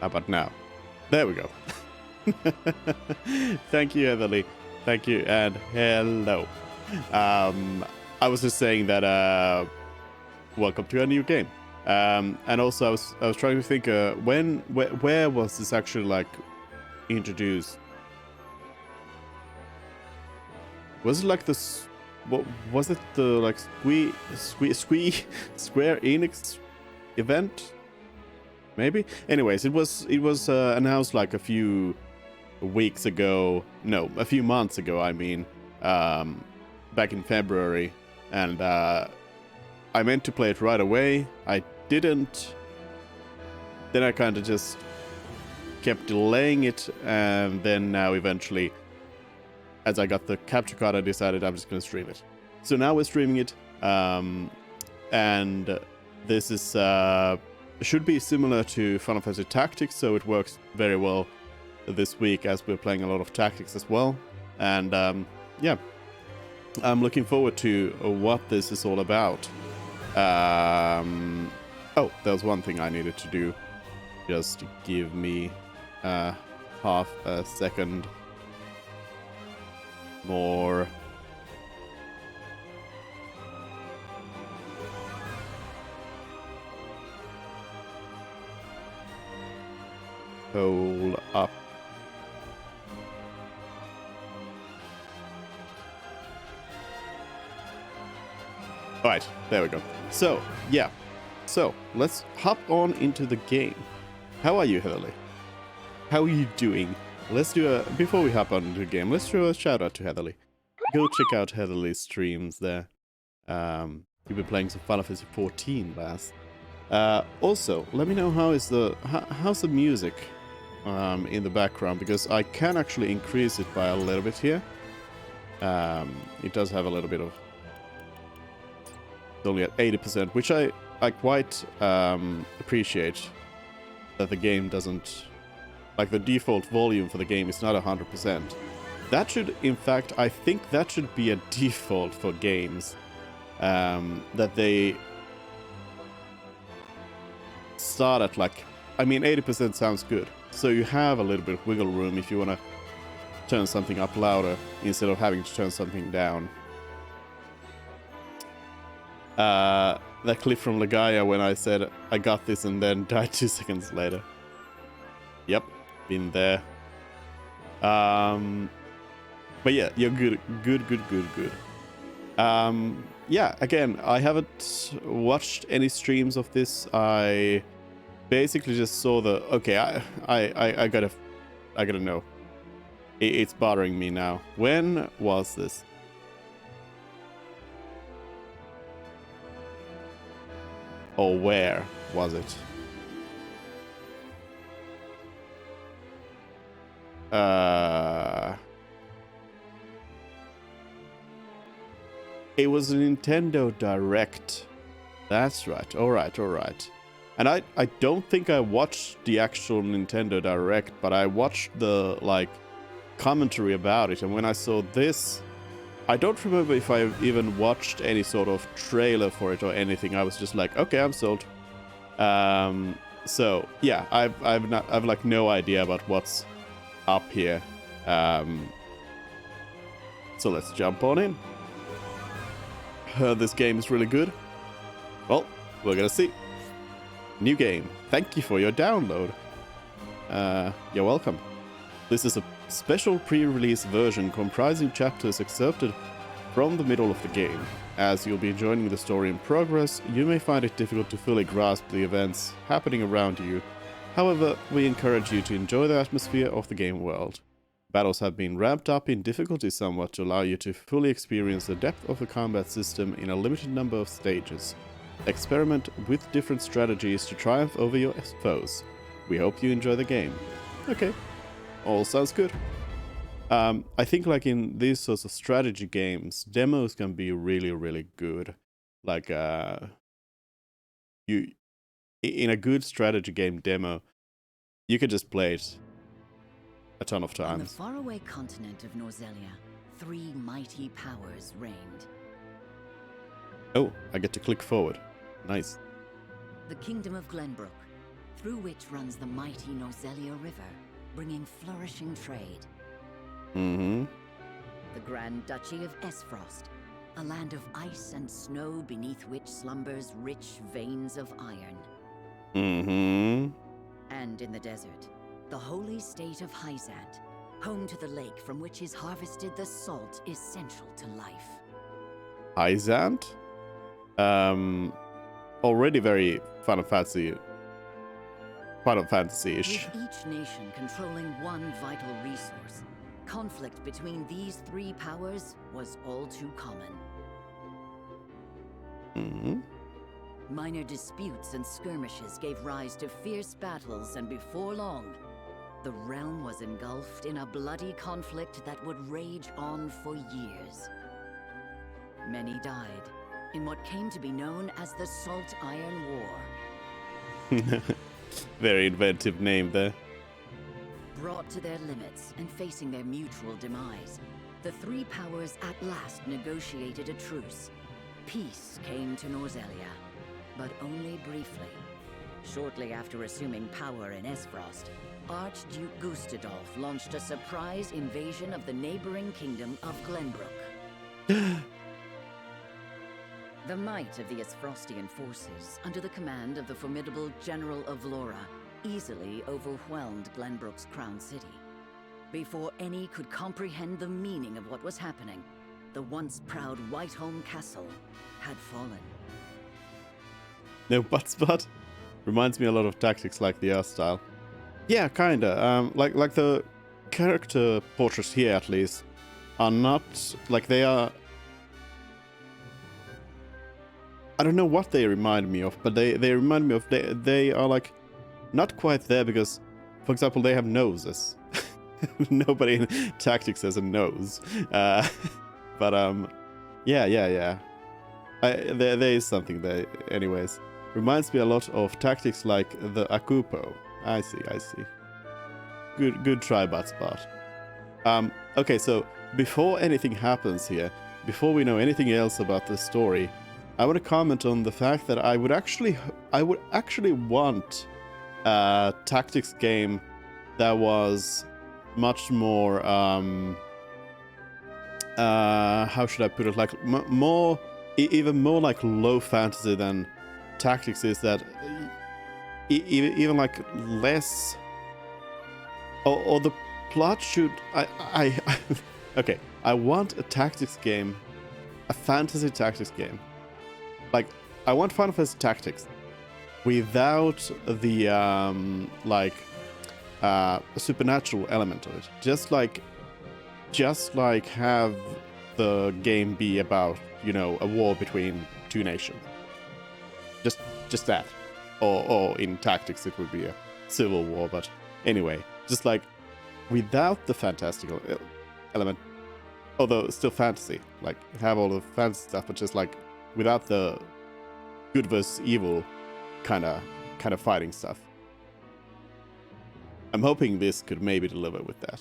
How about now? There we go. Thank you, Heatherly. Thank you, and hello. I was just saying that welcome to a new game. And also I was trying to think where was this actually like introduced? Was it like this? What was it? The like Square Enix event? Maybe. Anyways, it was announced like a few weeks ago. No, a few months ago. I mean, back in February, and I meant to play it right away. I didn't. Then I kind of just kept delaying it, and then now eventually, as I got the capture card, I decided I'm just going to stream it. So now we're streaming it, and this is should be similar to Final Fantasy Tactics, so it works very well this week as we're playing a lot of Tactics as well. And yeah, I'm looking forward to what this is all about. Oh, there was one thing I needed to do. Just give me half a second more. Hold up. Alright, there we go. So, yeah. So, let's hop on into the game. How are you, Heatherly? How are you doing? Let's do before we hop on into the game, let's do a shout out to Heatherly. Go check out Heatherly's streams there. You've been playing some Final Fantasy 14 last. Also, let me know how's the music in the background, because I can actually increase it by a little bit here. It does have a little bit of... It's only at 80%, which I quite appreciate that the game doesn't... Like, the default volume for the game is not 100%. That should, in fact, I think that should be a default for games. That they start at, like... I mean, 80% sounds good. So you have a little bit of wiggle room if you want to turn something up louder instead of having to turn something down. That clip from Legaia when I said I got this and then died 2 seconds later. Yep, been there. But yeah, you're good. Yeah, again, I haven't watched any streams of this. I basically just saw the... Okay, I gotta know. It's bothering me now. When was this? Or where was it? It was a Nintendo Direct. That's right. Alright. And I don't think I watched the actual Nintendo Direct, but I watched the, like, commentary about it. And when I saw this, I don't remember if I even watched any sort of trailer for it or anything. I was just like, okay, I'm sold. So yeah, I've like no idea about what's up here. So let's jump on in. Heard this game is really good. Well, we're gonna see. New game. Thank you for your download. You're welcome. This is a special pre-release version comprising chapters excerpted from the middle of the game. As you'll be joining the story in progress, you may find it difficult to fully grasp the events happening around you. However, we encourage you to enjoy the atmosphere of the game world. Battles have been ramped up in difficulty somewhat to allow you to fully experience the depth of the combat system in a limited number of stages. Experiment with different strategies to triumph over your foes. We hope you enjoy the game. Okay, all sounds good. I think like in these sorts of strategy games, demos can be really, really good. Like you in a good strategy game demo, you could just play it a ton of times. On the faraway continent of Norzelia, 3 mighty powers reigned. Oh, I get to click forward. Nice. The Kingdom of Glenbrook, through which runs the mighty Nozelia River, bringing flourishing trade. Mm-hmm. The Grand Duchy of Esfrost, a land of ice and snow beneath which slumbers rich veins of iron. Mm-hmm. And in the desert, the holy state of Hyzant, home to the lake from which is harvested the salt essential to life. Hyzant? Already very Final Fantasy-ish. With each nation controlling one vital resource, conflict between these three powers was all too common. Mm-hmm. Minor disputes and skirmishes gave rise to fierce battles, and before long, the realm was engulfed in a bloody conflict that would rage on for years. Many died in what came to be known as the Salt Iron War. Very inventive name there. Brought to their limits and facing their mutual demise, the three powers at last negotiated a truce. Peace came to Nozelia, but only briefly. Shortly after assuming power in Esfrost, Archduke Gustadolf launched a surprise invasion of the neighboring kingdom of Glenbrook. The might of the Esfrostian forces, under the command of the formidable General of Laura, easily overwhelmed Glenbrook's crown city. Before any could comprehend the meaning of what was happening, the once proud Whiteholm Castle had fallen. No butt spot? Reminds me a lot of tactics like the Earth style. Yeah, kinda. Like the character portraits here at least are not like they are. I don't know what they remind me of, but they remind me of they are like not quite there because, for example, they have noses. Nobody in tactics has a nose. But yeah. There is something there. Anyways, reminds me a lot of tactics like the Akupo. I see. Good try, Butspot. Okay, so before anything happens here, before we know anything else about the story, I want to comment on the fact that I would actually want a tactics game that was much more how should I put it, like more even more like low fantasy than tactics is. That even like less, or the plot should I okay, I want a tactics game, a fantasy tactics game. Like, I want Final Fantasy Tactics without the supernatural element of it. Just like have the game be about, you know, a war between two nations. Just that. Or in tactics it would be a civil war, but anyway, just like without the fantastical element, although still fantasy, like have all the fantasy stuff, but just like without the good versus evil kind of fighting stuff. I'm hoping this could maybe deliver with that.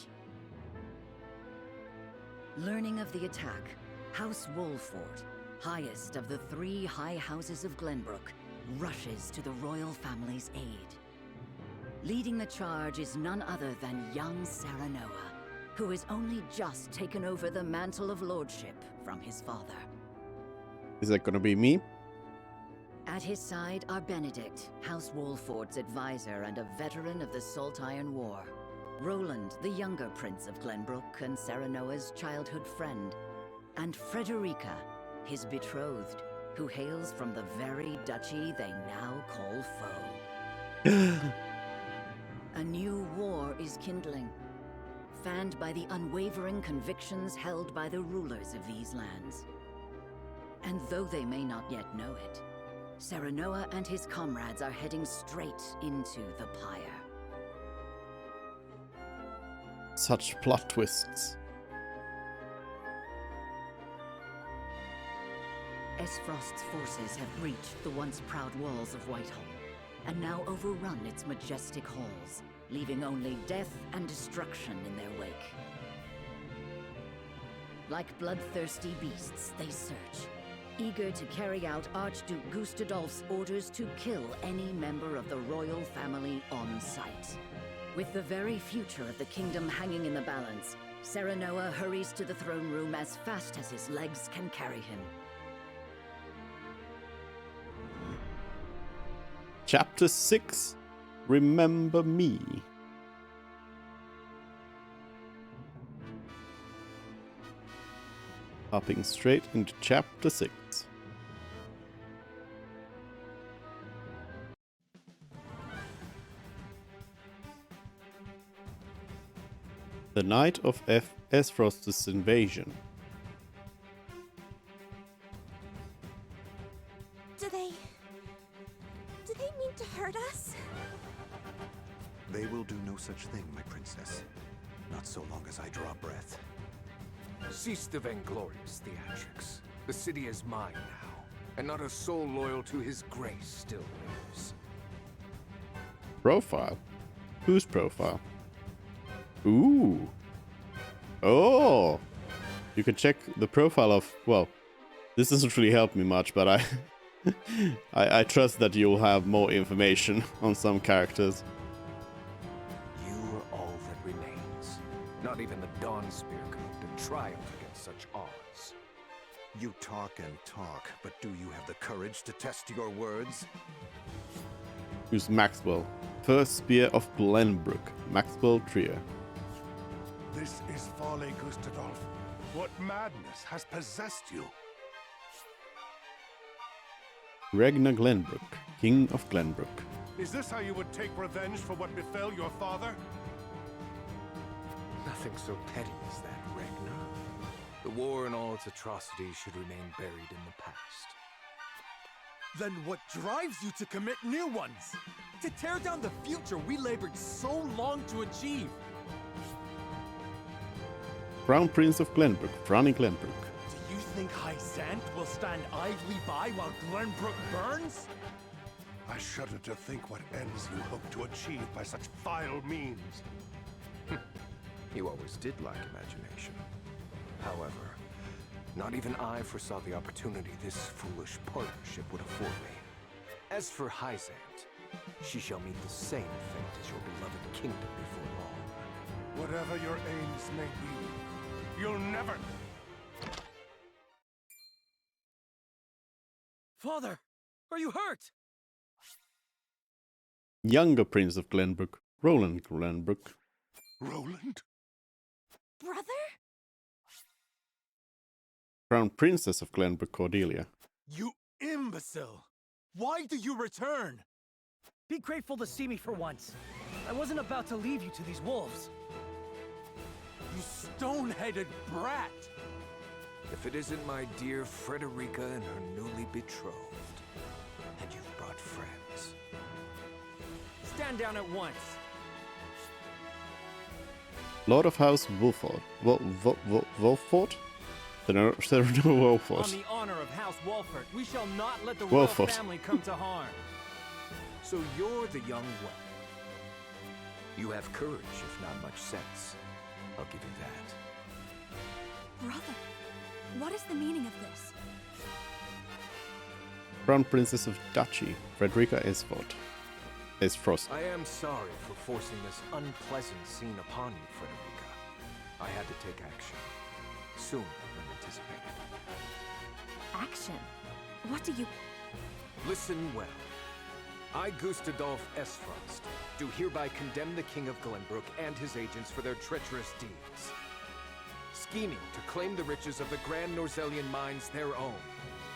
Learning of the attack, House Wolford, highest of the three high houses of Glenbrook, rushes to the royal family's aid. Leading the charge is none other than young Serenoa, who has only just taken over the mantle of lordship from his father. Is that gonna be me? At his side are Benedict, House Wolford's advisor and a veteran of the Salt Iron War. Roland, the younger prince of Glenbrook and Serenoa's childhood friend. And Frederica, his betrothed, who hails from the very duchy they now call foe. A new war is kindling, fanned by the unwavering convictions held by the rulers of these lands. And though they may not yet know it, Serenoa and his comrades are heading straight into the pyre. Such plot twists. Esfrost's forces have breached the once proud walls of Whiteholm, and now overrun its majestic halls, leaving only death and destruction in their wake. Like bloodthirsty beasts, they search, eager to carry out Archduke Gustadolf's orders to kill any member of the royal family on sight. With the very future of the kingdom hanging in the balance, Serenoa hurries to the throne room as fast as his legs can carry him. Chapter 6. Remember Me. Hopping straight into Chapter 6. The night of Esfrost's invasion. Do they mean to hurt us? They will do no such thing, my princess. Not so long as I draw breath. Cease the vainglorious theatrics. The city is mine now, and not a soul loyal to his grace still lives. Profile? Whose profile? Ooh. Oh. You can check the profile of, well, this doesn't really help me much, but I trust that you'll have more information on some characters. You are all that remains. Not even the Dawnspear can hope to triumph against such odds. You talk and talk, but do you have the courage to test your words? Who's Maxwell? First Spear of Glenbrook. Maxwell Trier. This is folly, Gustadolf. What madness has possessed you? Ragnar Glenbrook, King of Glenbrook. Is this how you would take revenge for what befell your father? Nothing so petty as that, Ragnar. The war and all its atrocities should remain buried in the past. Then what drives you to commit new ones? To tear down the future we labored so long to achieve? Crown Prince of Glenbrook, Franny Glenbrook. Do you think High Sand will stand idly by while Glenbrook burns? I shudder to think what ends you hope to achieve by such vile means. You always did lack imagination. However, not even I foresaw the opportunity this foolish partnership would afford me. As for Hysant, she shall meet the same fate as your beloved kingdom before long. Whatever your aims may be, you'll never... Father, are you hurt? Younger Prince of Glenbrook, Roland Glenbrook. Roland? Brother? Crown Princess of Glenbrook, Cordelia. You imbecile! Why do you return? Be grateful to see me for once. I wasn't about to leave you to these wolves. You stone-headed brat! If it isn't my dear Frederica and her newly betrothed, and you've brought friends. Stand down at once. Lord of House Wolford. Wolford? Sereno On Wolford. the honor of House Wolford, we shall not let the Wolford. royal family come to harm. So you're the young one. You have courage, if not much sense. I'll give you that. Brother, what is the meaning of this? Crown Princess of Duchy, Frederica Esfrost. I am sorry for forcing this unpleasant scene upon you, Frederica. I had to take action. Sooner than anticipated. Action? What do you... Listen well. I, Gustadolf Esfrost, do hereby condemn the King of Glenbrook and his agents for their treacherous deeds. Scheming to claim the riches of the Grand Norzelian mines their own,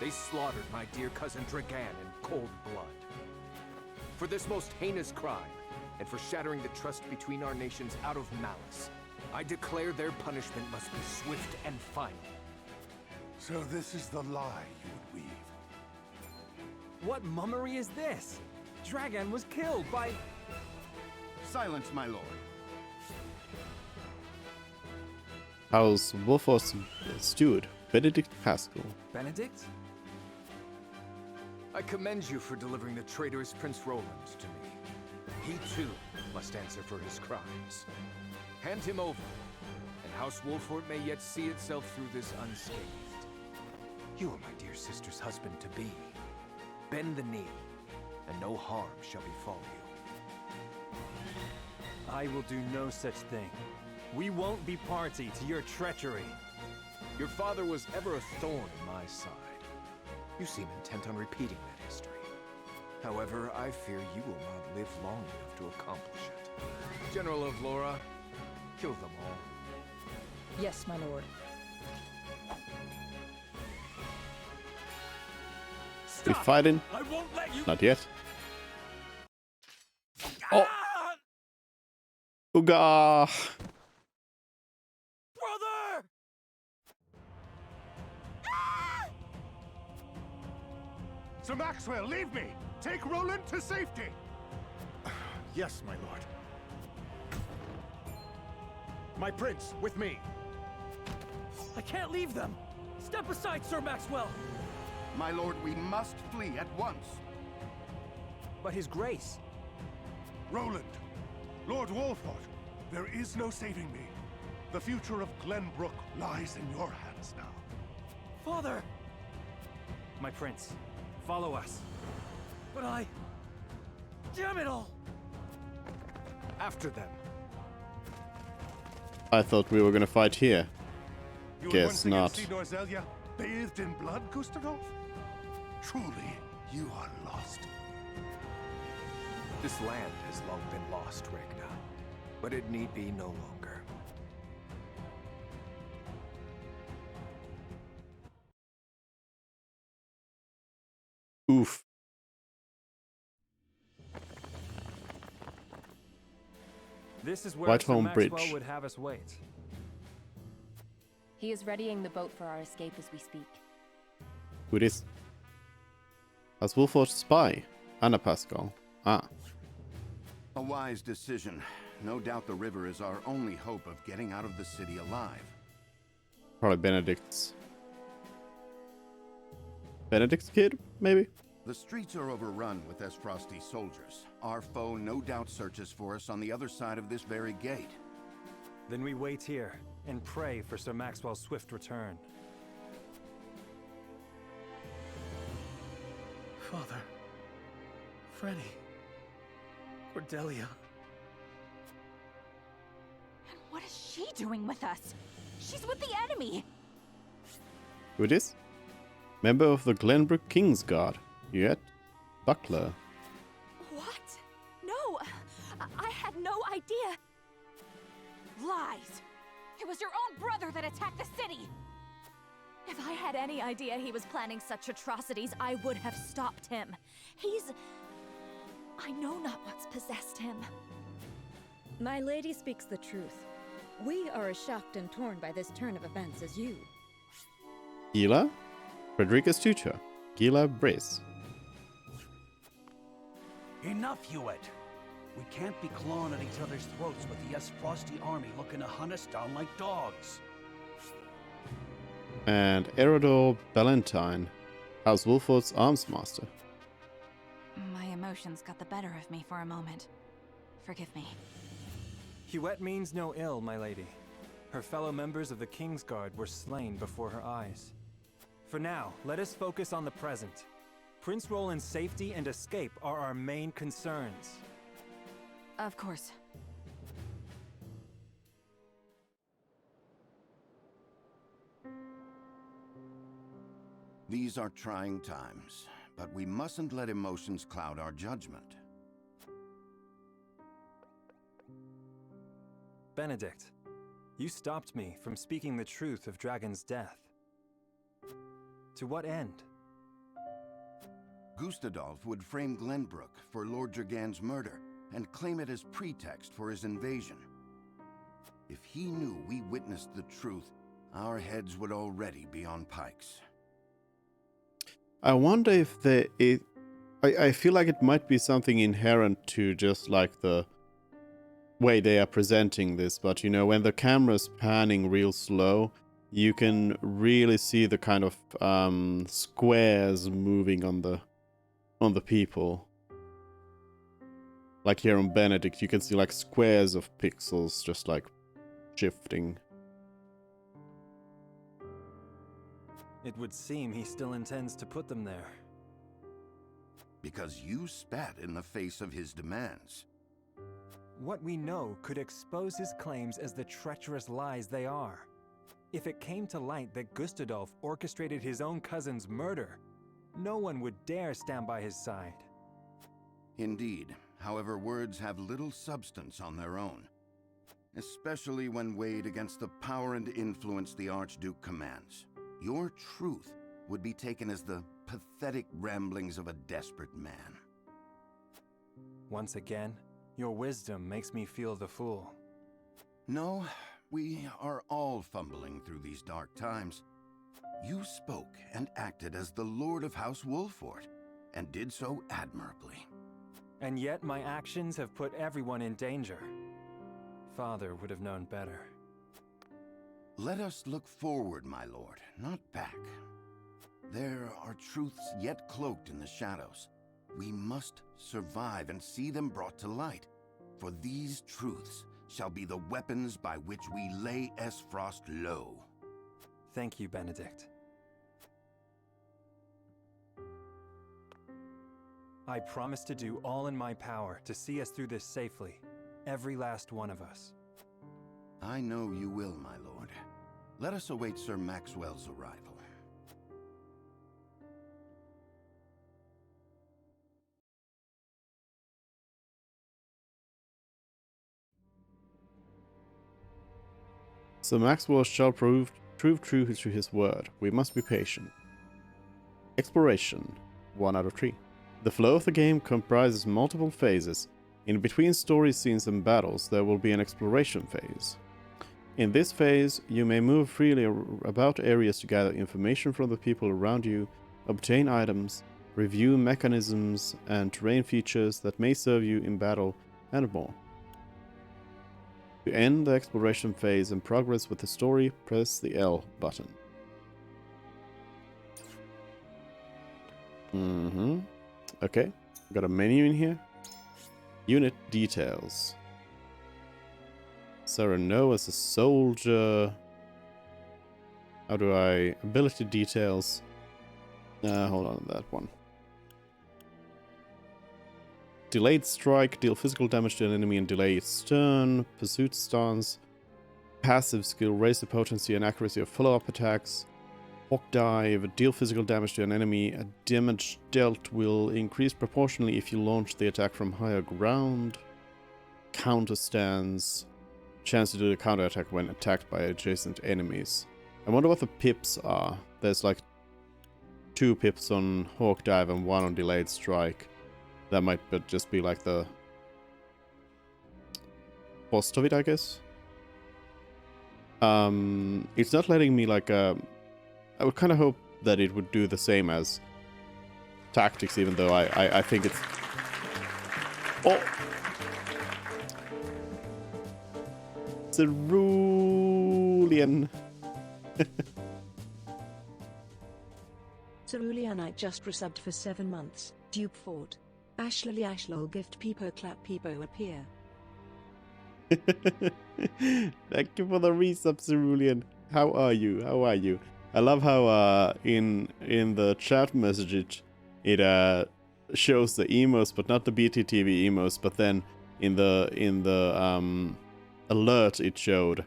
they slaughtered my dear cousin Dragan in cold blood. For this most heinous crime, and for shattering the trust between our nations out of malice, I declare their punishment must be swift and final. So this is the lie you would weave. What mummery is this? Dragan was killed by... Silence, my lord. House Wolford's steward, Benedict Haskell. Benedict? I commend you for delivering the traitorous Prince Roland to me. He too must answer for his crimes. Hand him over, and House Wolford may yet see itself through this unscathed. You are my dear sister's husband-to-be. Bend the knee, and no harm shall befall you. I will do no such thing. We won't be party to your treachery. Your father was ever a thorn in my side. You seem intent on repeating that history. However, I fear you will not live long enough to accomplish it. General of Laura, kill them all. Yes, my lord. We fighting? I won't let you. Not yet. Oh! Ooga! Brother! Sir Maxwell, leave me! Take Roland to safety! Yes, my lord. My prince, with me. I can't leave them. Step aside, Sir Maxwell. My lord, we must flee at once. But his grace. Roland! Lord Wolford, there is no saving me. The future of Glenbrook lies in your hands now. Father! My prince, follow us. But I... Damn it all! After them. I thought we were gonna fight here. You would Guess once again not. see Norzelia bathed in blood, Gustadolf? Truly, you are lost. This land has long been lost, Regna. But it need be no longer. Oof. This is where Whitehall Sir Maxwell Bridge. would have us wait. He is readying the boat for our escape as we speak. Who it is? As Wolford's spy. Anna Pascal. Ah. A wise decision. No doubt the river is our only hope of getting out of the city alive. Probably Benedict's. Benedict's kid, maybe? The streets are overrun with Esfrosti soldiers. Our foe no doubt searches for us on the other side of this very gate. Then we wait here and pray for Sir Maxwell's swift return. Father. Freddy. Cordelia. And what is she doing with us? She's with the enemy! Who it is? Member of the Glenbrook King's Guard. Yet, Buckler. What? No! I had no idea! Lies! It was your own brother that attacked the city! If I had any idea he was planning such atrocities, I would have stopped him. I know not what's possessed him. My lady speaks the truth. We are as shocked and torn by this turn of events as you. Gila? Frederica's tutor. Gila Briss. Enough, Hewitt. We can't be clawing at each other's throats with the Esfrosti army looking to hunt us down like dogs. And Erodor Ballantyne. House Wolford's arms master. My emotions got the better of me for a moment. Forgive me. Huette means no ill, my lady. Her fellow members of the King's Guard were slain before her eyes. For now, let us focus on the present. Prince Roland's safety and escape are our main concerns. Of course. These are trying times, but we mustn't let emotions cloud our judgment. Benedict, you stopped me from speaking the truth of Dragon's death. To what end? Gustadolf would frame Glenbrook for Lord Jergan's murder and claim it as pretext for his invasion. If he knew we witnessed the truth, our heads would already be on pikes. I wonder if I feel like it might be something inherent to just like the way they are presenting this, but you know, when the camera's panning real slow, you can really see the kind of squares moving on the people. Like here on Benedict, you can see like squares of pixels just like shifting. It would seem he still intends to put them there. Because you spat in the face of his demands. What we know could expose his claims as the treacherous lies they are. If it came to light that Gustadolf orchestrated his own cousin's murder, no one would dare stand by his side. Indeed. However, words have little substance on their own, especially when weighed against the power and influence the Archduke commands. Your truth would be taken as the pathetic ramblings of a desperate man. Once again, your wisdom makes me feel the fool. No, we are all fumbling through these dark times. You spoke and acted as the Lord of House Wolford, and did so admirably. And yet my actions have put everyone in danger. Father would have known better. Let us look forward, my lord, not back. There are truths yet cloaked in the shadows. We must survive and see them brought to light, for these truths shall be the weapons by which we lay Esfrost low. Thank you, Benedict. I promise to do all in my power to see us through this safely, every last one of us. I know you will, my lord. Let us await Sir Maxwell's arrival. So Maxwell shall prove true to his word. We must be patient. Exploration. 1 out of 3. The flow of the game comprises multiple phases. In between story scenes and battles, there will be an exploration phase. In this phase, you may move freely about areas to gather information from the people around you, obtain items, review mechanisms and terrain features that may serve you in battle, and more. To end the exploration phase and progress with the story, press the L button. Okay, got a menu in here. Unit details. Sereno as a soldier. How do I... Ability details. Hold on to that one. Delayed strike. Deal physical damage to an enemy and delay its turn. Pursuit stance. Passive skill. Raise the potency and accuracy of follow-up attacks. Hawk dive. Deal physical damage to an enemy. A damage dealt will increase proportionally if you launch the attack from higher ground. Counter stance. Chance to do the counter attack when attacked by adjacent enemies. I wonder what the pips are. There's like 2 pips on Hawk dive and 1 on delayed strike. That might just be like the cost of it, I guess. It's not letting me like I would kind of hope that it would do the same as tactics, even though I think it's... Oh! Cerulean! Ceruleanite just resubbed for 7 months. Dupe Fort. Ashley Ashlol gift Peepo clap Peepo appear. Thank you for the resub, Cerulean. How are you? How are you? I love how in the chat message it shows the emos, but not the BTTV emos. But then in the alert it showed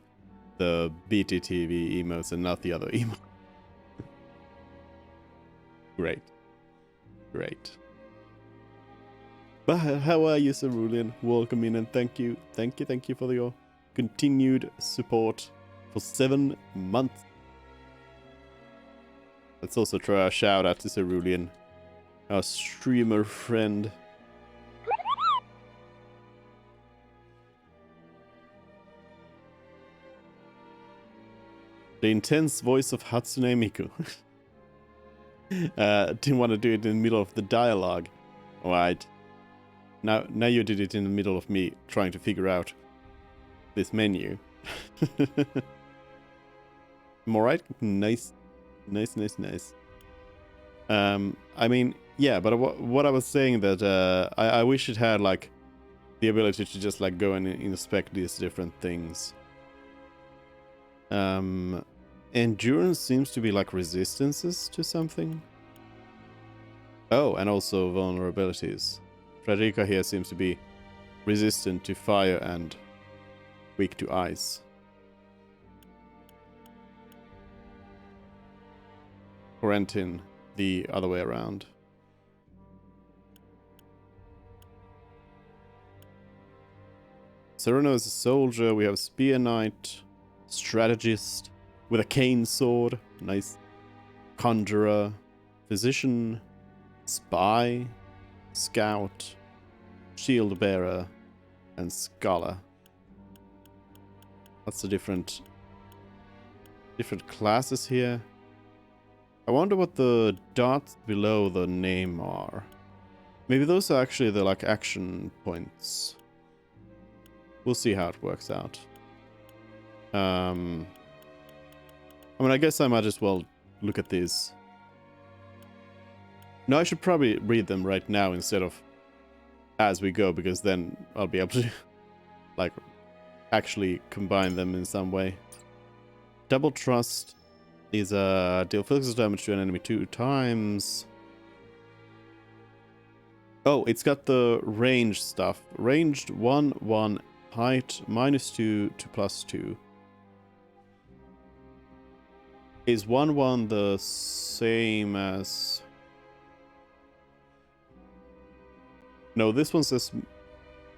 the BTTV emos and not the other emo. Great, great. But how are you, Cerulean? Welcome in and thank you for your continued support for 7 months. Let's also throw a shout out to Cerulean, our streamer friend. The intense voice of Hatsune Miku. Didn't want to do it in the middle of the dialogue. Alright. Now you did it in the middle of me trying to figure out this menu. I'm alright? Nice. Nice. I mean, yeah, but what I was saying that I wish it had like the ability to just like go and inspect these different things. Endurance seems to be like resistances to something. Oh, and also vulnerabilities. Frederica here seems to be resistant to fire and weak to ice. Corentin, the other way around. Cyrano is a soldier. We have Spear Knight, Strategist with a cane sword. Nice. Conjurer, Physician, Spy, Scout, Shield Bearer, and Scholar. That's the different classes here. I wonder what the dots below the name are. Maybe those are actually the like action points. We'll see how it works out. I mean, I guess I might as well look at these. No, I should probably read them right now instead of as we go, because then I'll be able to like actually combine them in some way. Double Trust is deal physical damage to an enemy 2 times. Oh, it's got the range stuff. Ranged 1/1, height -2 to +2. Is 1/1 the same as... No, this one says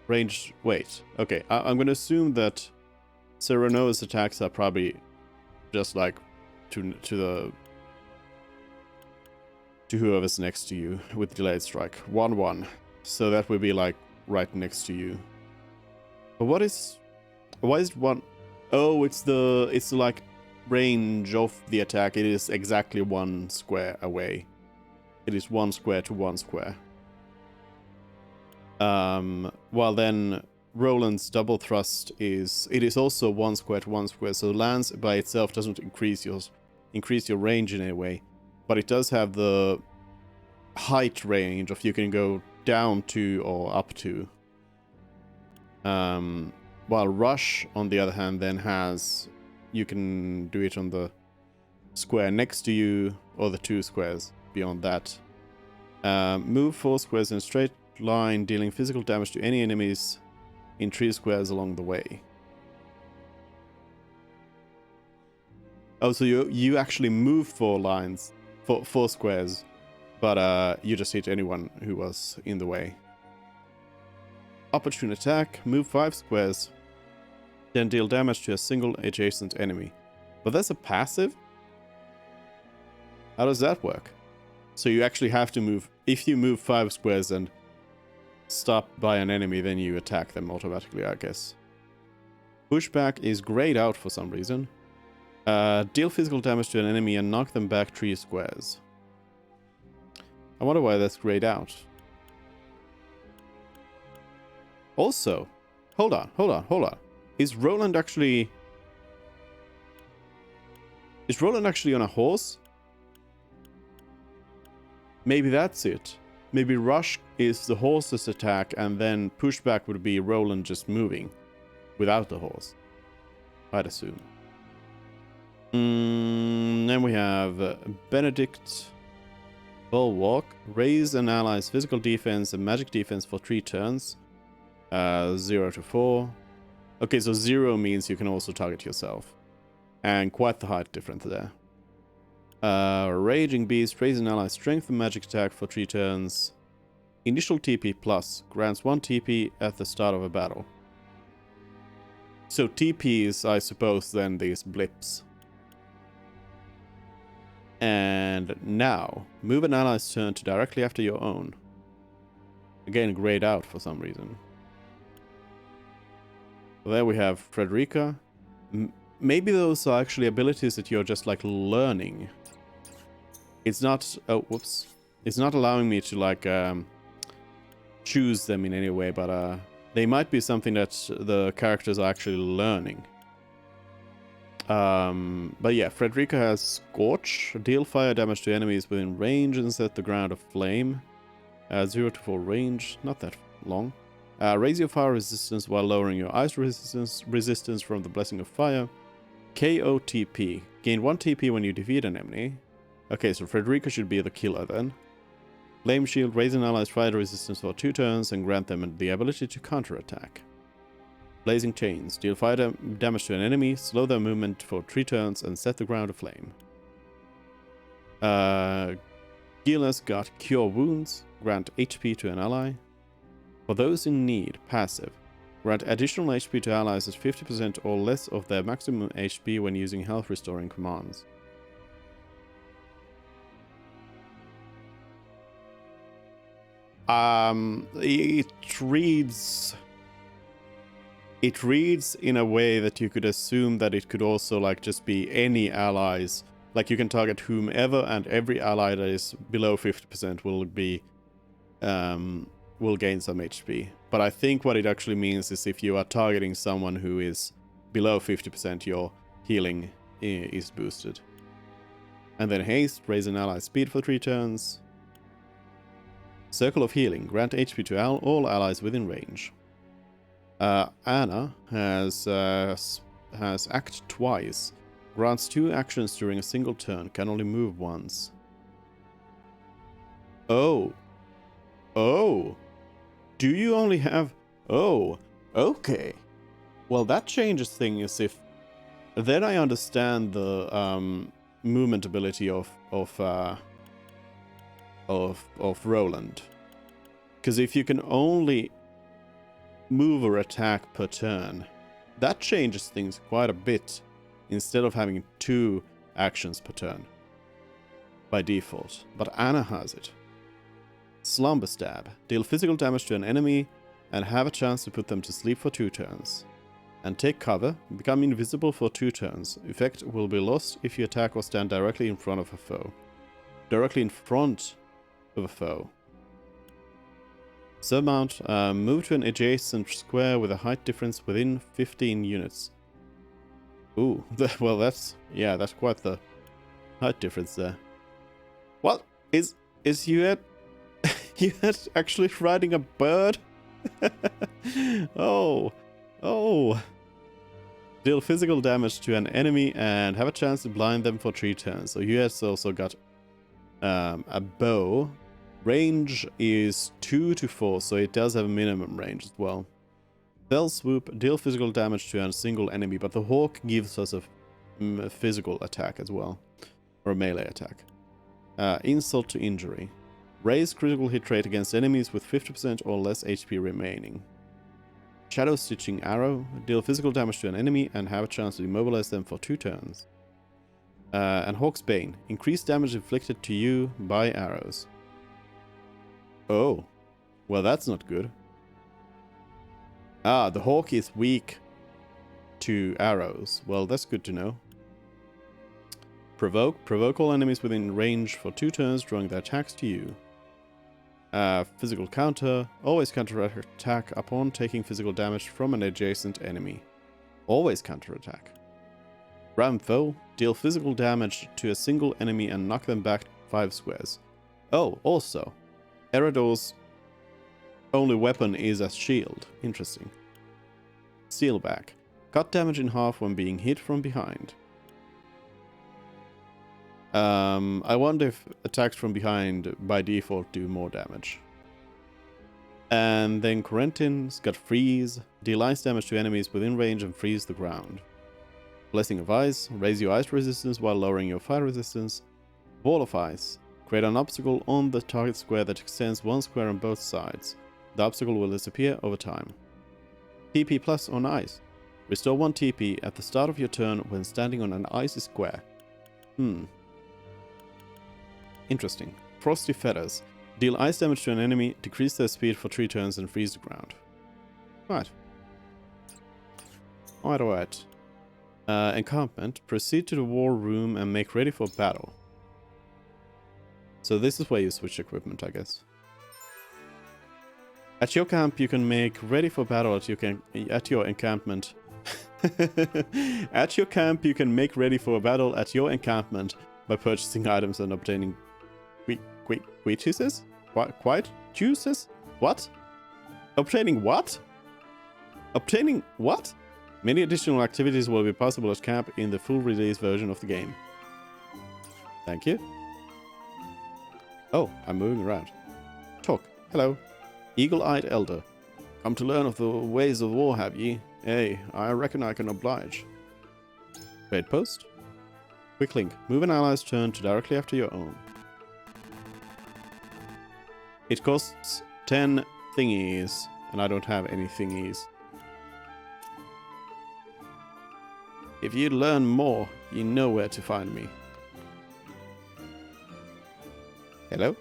ranged... Wait, okay. I'm gonna assume that Cyrano's attacks are probably just like to whoever's next to you with delayed strike. 1/1. So that would be like right next to you. But why is it 1? Oh, it's the like range of the attack. It is exactly 1 square away. It is 1 square to 1 square. While then Roland's double thrust is also 1 square to 1 square. So lance by itself doesn't increase your range in any way, but it does have the height range of you can go down to or up to. While Rush, on the other hand, then has... You can do it on the square next to you, or the 2 squares beyond that. Move 4 squares in a straight line, dealing physical damage to any enemies in 3 squares along the way. Oh, so you actually move 4 lines, 4 squares, but you just hit anyone who was in the way. Opportune attack, move 5 squares, then deal damage to a single adjacent enemy. But that's a passive? How does that work? So you actually have to move... If you move 5 squares and stop by an enemy, then you attack them automatically, I guess. Pushback is grayed out for some reason. Deal physical damage to an enemy and knock them back 3 squares. I wonder why that's grayed out. Also, hold on. Is Roland actually on a horse? Maybe that's it. Maybe Rush is the horse's attack, and then pushback would be Roland just moving without the horse. I'd assume. Then we have Benedict. Bulwark. Raise an ally's physical defense and magic defense for 3 turns. 0 to 4. Okay, so 0 means you can also target yourself. And quite the height difference there. Raging Beast. Raise an ally's strength and magic attack for 3 turns. Initial TP plus. Grants 1 TP at the start of a battle. So TP is, I suppose, then these blips. And now, move an ally's turn to directly after your own. Again, grayed out for some reason. There we have Frederica. Maybe those are actually abilities that you're just like learning. It's not... Oh, whoops. It's not allowing me to like choose them in any way, but they might be something that the characters are actually learning. But yeah, Frederica has Scorch. Deal fire damage to enemies within range and set the ground aflame. 0 to 4 range. Not that long. Raise your fire resistance while lowering your ice resistance from the Blessing of Fire. KOTP. Gain 1 TP when you defeat an enemy. Okay, so Frederica should be the killer then. Flame Shield, raise an ally's fire resistance for 2 turns and grant them the ability to counterattack. Blazing Chains. Deal fire damage to an enemy, slow their movement for 3 turns, and set the ground aflame. Healers got Cure Wounds. Grant HP to an ally. For those in need, passive. Grant additional HP to allies at 50% or less of their maximum HP when using health restoring commands. It reads in a way that you could assume that it could also like just be any allies. Like you can target whomever, and every ally that is below 50% will be will gain some HP. But I think what it actually means is if you are targeting someone who is below 50%, your healing is boosted. And then Haste, raise an ally's speed for 3 turns. Circle of Healing, grant HP to all allies within range. Anna has Act twice. Grants 2 actions during a single turn, can only move once. Oh. Oh. Do you only have... Oh. Okay. Well, that changes things if... Then I understand the movement ability of Roland. Because if you can only move or attack per turn, that changes things quite a bit instead of having 2 actions per turn by default. But Anna has it. Slumber Stab. Deal physical damage to an enemy and have a chance to put them to sleep for 2 turns. And take cover. Become invisible for 2 turns. Effect will be lost if you attack or stand directly in front of a foe. Directly in front of a foe. Surmount. Move to an adjacent square with a height difference within 15 units. Ooh, well that's quite the height difference there. What? Is you actually riding a bird? Oh. Deal physical damage to an enemy and have a chance to blind them for 3 turns. So you has also got a bow. Range is 2 to 4, so it does have a minimum range as well. Fell Swoop, deal physical damage to a single enemy, but the Hawk gives us a physical attack as well. Or a melee attack. Insult to Injury. Raise critical hit rate against enemies with 50% or less HP remaining. Shadow Stitching Arrow, deal physical damage to an enemy and have a chance to immobilize them for 2 turns. And Hawk's Bane, increase damage inflicted to you by arrows. Oh, well that's not good. Ah, the Hawk is weak to arrows. Well, that's good to know. Provoke all enemies within range for 2 turns, drawing their attacks to you. Physical counter, always counterattack upon taking physical damage from an adjacent enemy. Always counterattack. Ram Foe, deal physical damage to a single enemy and knock them back 5 squares. Oh, also, Erador's only weapon is a shield. Interesting. Steelback. Cut damage in half when being hit from behind. I wonder if attacks from behind by default do more damage. And then Corentin's got Freeze. Deal ice damage to enemies within range and freeze the ground. Blessing of Ice. Raise your ice resistance while lowering your fire resistance. Wall of Ice. Create an obstacle on the target square that extends 1 square on both sides. The obstacle will disappear over time. TP plus on ice. Restore 1 TP at the start of your turn when standing on an icy square. Interesting. Frosty Feathers. Deal ice damage to an enemy, decrease their speed for 3 turns and freeze the ground. Right. Alright. Encampment. Proceed to the war room and make ready for battle. So this is where you switch equipment, I guess. At your camp, you can make ready for battle at your encampment. At your camp, you can make ready for a battle at your encampment by purchasing items and obtaining quick juices? Quiet juices? What? Obtaining what? Obtaining what? Many additional activities will be possible at camp in the full release version of the game. Thank you. Oh, I'm moving around. Talk. Hello. Eagle-eyed elder. Come to learn of the ways of war, have ye? Hey, I reckon I can oblige. Trade post. Quick link. Move an ally's turn to directly after your own. It costs 10 thingies, and I don't have any thingies. If you learn more, you know where to find me. Hello?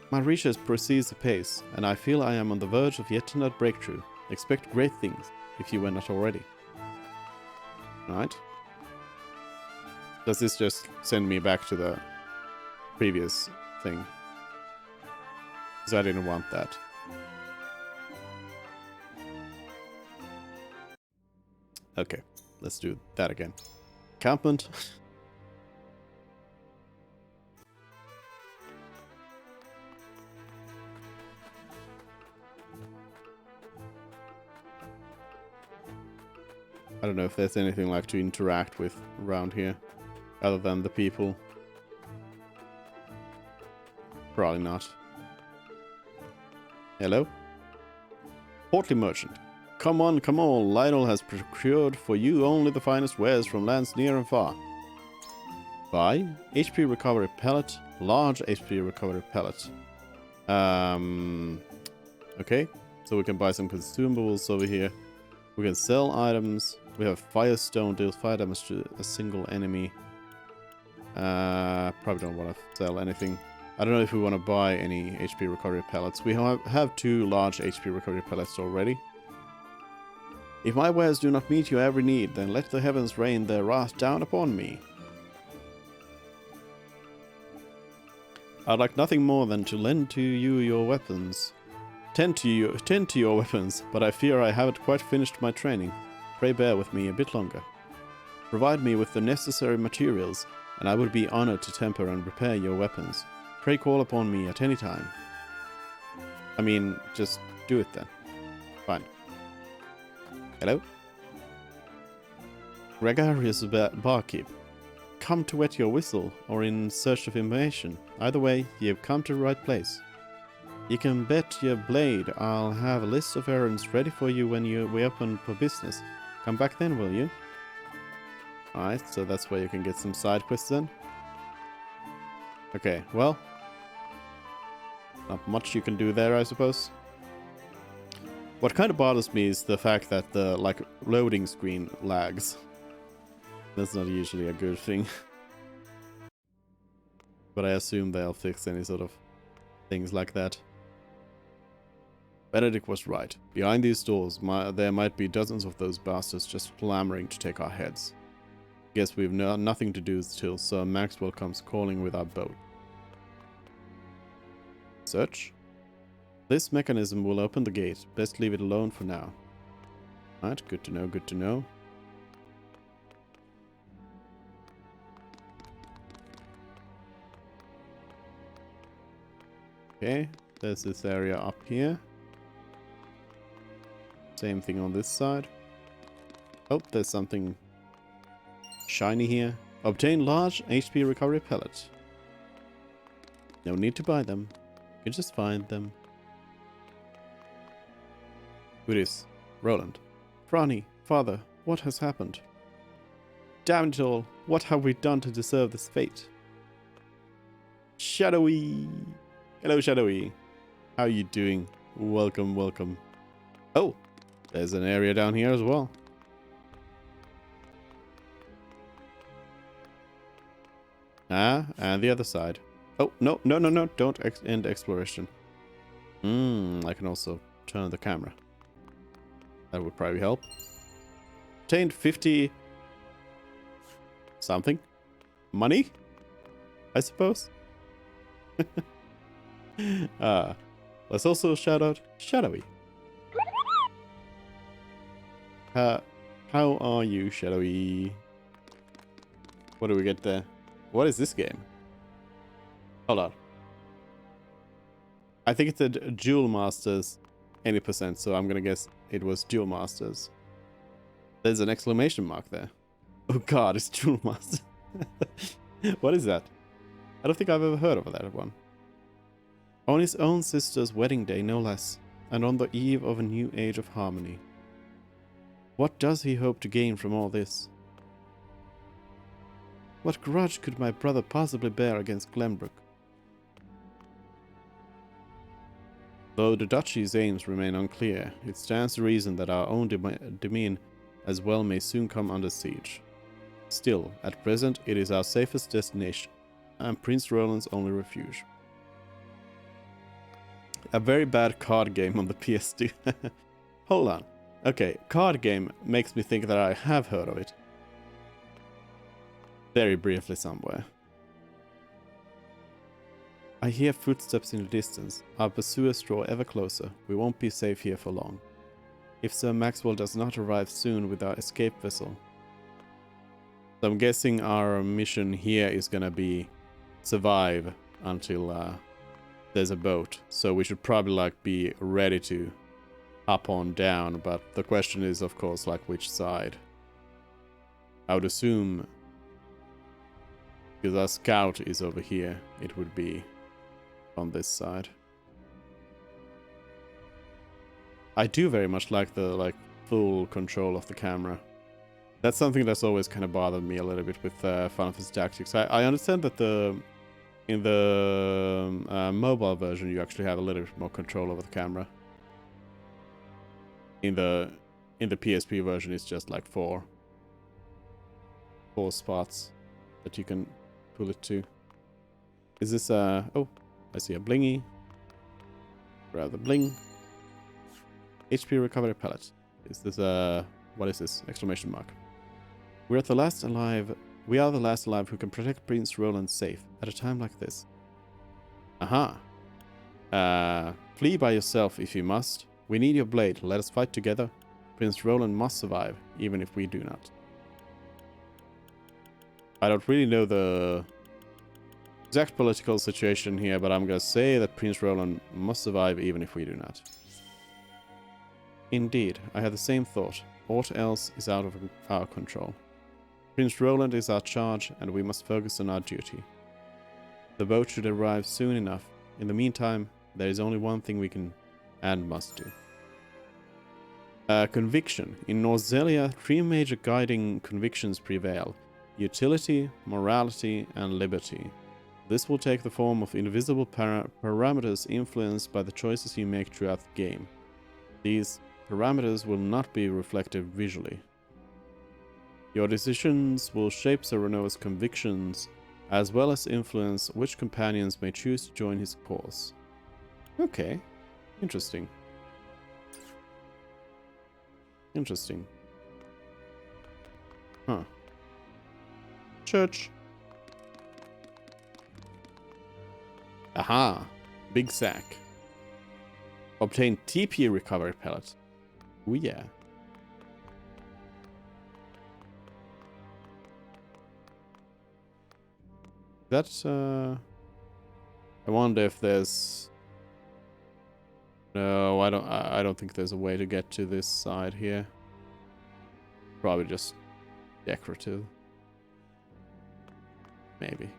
My research proceeds apace, and I feel I am on the verge of yet another breakthrough. Expect great things, if you were not already. Right? Does this just send me back to the previous thing? Because I didn't want that. Okay, let's do that again. Encampment. I don't know if there's anything like to interact with around here, other than the people. Probably not. Hello? Portly merchant. Come on, come on. Lionel has procured for you only the finest wares from lands near and far. Buy HP recovery pellet, large HP recovery pellet. Okay, so we can buy some consumables over here. We can sell items. We have Firestone, deals fire damage to a single enemy. Probably don't want to sell anything. I don't know if we want to buy any HP recovery pellets. We have 2 large HP recovery pellets already. If my wares do not meet your every need, then let the heavens rain their wrath down upon me. I'd like nothing more than to lend to you your weapons. Tend to your weapons, but I fear I haven't quite finished my training. Pray bear with me a bit longer. Provide me with the necessary materials, and I would be honored to temper and repair your weapons. Pray call upon me at any time. I mean, just do it then. Fine. Hello? Gregarious barkeep. Come to wet your whistle, or in search of information. Either way, you've come to the right place. You can bet your blade I'll have a list of errands ready for you when we open for business. Come back then, will you? Alright, so that's where you can get some side quests then. Okay, well. Not much you can do there, I suppose. What kind of bothers me is the fact that the, loading screen lags. That's not usually a good thing. But I assume they'll fix any sort of things like that. Benedict was right. Behind these doors, there might be dozens of those bastards just clamoring to take our heads. Guess we've nothing to do till Sir Maxwell comes calling with our boat. Search. This mechanism will open the gate. Best leave it alone for now. Right, good to know, good to know. Okay, there's this area up here. Same thing on this side. Oh, there's something shiny here. Obtain large HP recovery pellet. No need to buy them. You can just find them. Who is? Roland. Franny, father, what has happened? Damn it all, what have we done to deserve this fate? Shadowy! Hello, Shadowy. How are you doing? Welcome, welcome. Oh, there's an area down here as well. Ah, and the other side. Oh, no, no, no, no, don't end exploration. I can also turn the camera. That would probably help. Obtained 50... something? Money? I suppose? Let's also shout out Shadowy. How are you, Shadowy? What do we get there? What is this game? Hold on. I think it's a Jewel Masters any percent, so I'm gonna guess it was Duel Masters. There's an exclamation mark there. Oh god, it's Duel Masters. What is that? I don't think I've ever heard of that one. On his own sister's wedding day, no less, and on the eve of a new age of harmony. What does he hope to gain from all this? What grudge could my brother possibly bear against Glenbrook? Though the duchy's aims remain unclear, it stands to reason that our own demesne as well may soon come under siege. Still, at present, it is our safest destination, and Prince Roland's only refuge. A very bad card game on the PS2. Hold on. Okay, card game makes me think that I have heard of it. Very briefly somewhere. I hear footsteps in the distance. Our pursuers draw ever closer. We won't be safe here for long. If Sir Maxwell does not arrive soon with our escape vessel. So I'm guessing our mission here is gonna be survive until there's a boat. So we should probably like be ready to up on down, but the question is of course like which side. I would assume because our scout is over here, it would be on this side. I do very much like the full control of the camera. That's something that's always kind of bothered me a little bit with Final Fantasy Tactics. I understand that in the mobile version you actually have a little bit more control over the camera. In the PSP version it's just like four spots that you can pull it to. Is this oh, I see a blingy. Grab the bling. HP recovery pellet. Is this what is this? Exclamation mark. We are the last alive who can protect Prince Roland safe at a time like this. Aha. Flee by yourself if you must. We need your blade. Let us fight together. Prince Roland must survive, even if we do not. I don't really know the exact political situation here, but I'm gonna say that Prince Roland must survive even if we do not. Indeed, I had the same thought. Aught else is out of our control. Prince Roland is our charge, and we must focus on our duty. The boat should arrive soon enough. In the meantime, there is only one thing we can and must do. Conviction. In Norzelia, 3 major guiding convictions prevail. Utility, morality, and liberty. This will take the form of invisible parameters influenced by the choices you make throughout the game. These parameters will not be reflected visually. Your decisions will shape Serenoa's convictions, as well as influence which companions may choose to join his cause. Okay. Interesting. Interesting. Huh. Church. Aha! Big sack. Obtain TP recovery pellet. Oh yeah. That's I wonder if there's... No, I don't think there's a way to get to this side here. Probably just decorative. Maybe.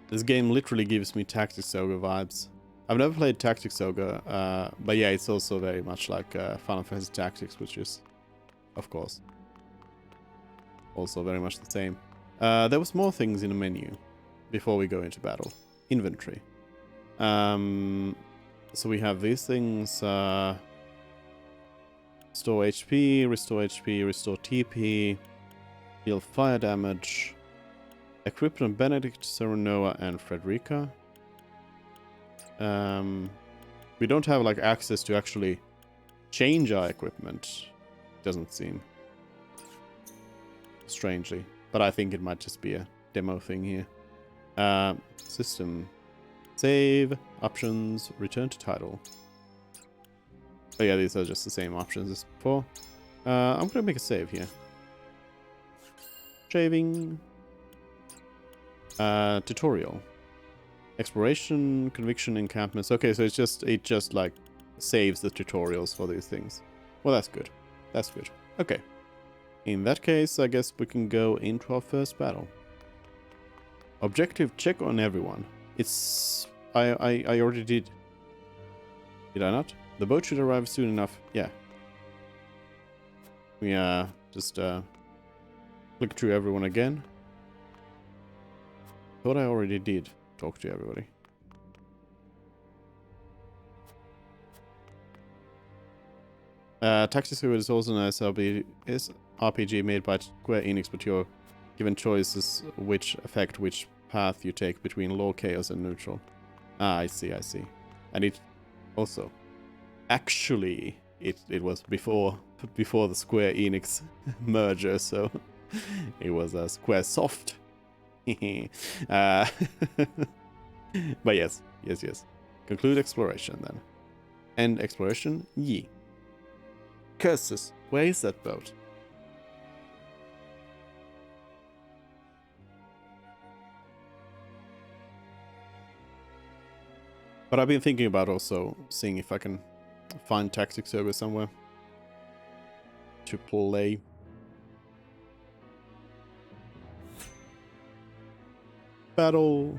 This game literally gives me Tactics Ogre vibes. I've never played Tactics Ogre, but yeah, it's also very much like Final Fantasy Tactics, which is, of course, also very much the same. There was more things in the menu before we go into battle. Inventory. So we have these things. Store HP, restore TP, deal fire damage, equip on Benedict, Serenoa, and Frederica. We don't have like access to actually change our equipment. Doesn't seem. Strangely. But I think it might just be a demo thing here. System. Save. Options. Return to title. Oh yeah, these are just the same options as before. I'm gonna make a save here. Shaving. Tutorial. Exploration, conviction, encampments. Okay, so it just like saves the tutorials for these things. Well, that's good. That's good. Okay. In that case, I guess we can go into our first battle. Objective check on everyone. It's... I already did. Did I not? The boat should arrive soon enough. Yeah. We just click through everyone again. Thought I already did talk to everybody. Taxi Suit is also an RPG made by Square Enix, but you're given choices which affect which path you take between law, chaos, and neutral. Ah, I see, I see. And it also... Actually, it was before the Square Enix merger, so it was a Square Soft. But yes. Conclude exploration then. End exploration, ye. Curses, where is that boat? But I've been thinking about also seeing if I can find tactic server somewhere to play. Battle.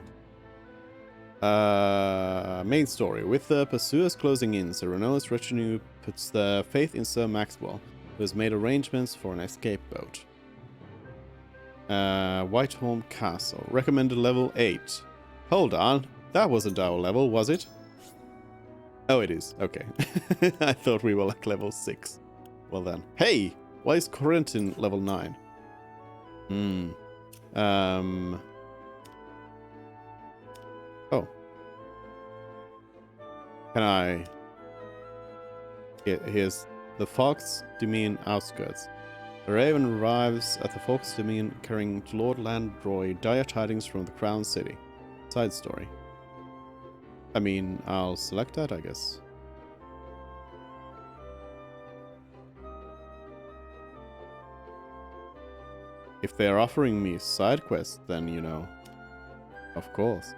Main story. With the pursuers closing in, Serenoa's retinue puts their faith in Sir Maxwell, who has made arrangements for an escape boat. Whitehorn Castle. Recommended level 8. Hold on. That wasn't our level, was it? Oh, it is. Okay. I thought we were like level 6. Well then. Hey! Why is Corentin level 9? Oh. Can I... Here's the Fox Demesne outskirts. The Raven arrives at the Fox Demesne carrying to Lord Landroy dire tidings from the Crown City. Side story. I mean, I'll select that, I guess. If they're offering me side quests, then, you know, of course.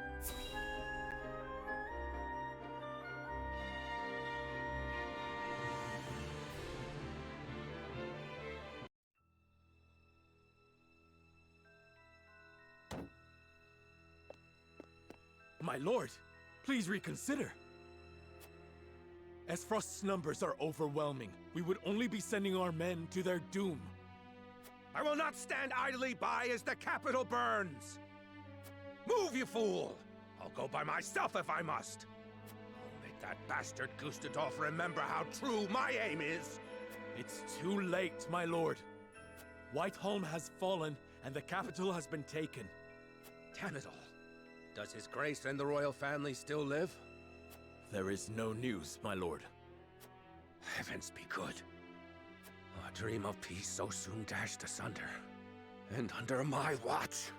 My lord, please reconsider. Esfrost's numbers are overwhelming. We would only be sending our men to their doom. I will not stand idly by as the capital burns! Move, you fool! I'll go by myself if I must. I'll make that bastard Gustadolf remember how true my aim is! It's too late, my lord. Whiteholm has fallen, and the capital has been taken. Damn it all. Does His Grace and the royal family still live? There is no news, my lord. Heavens be good. A dream of peace so soon dashed asunder. And under my watch.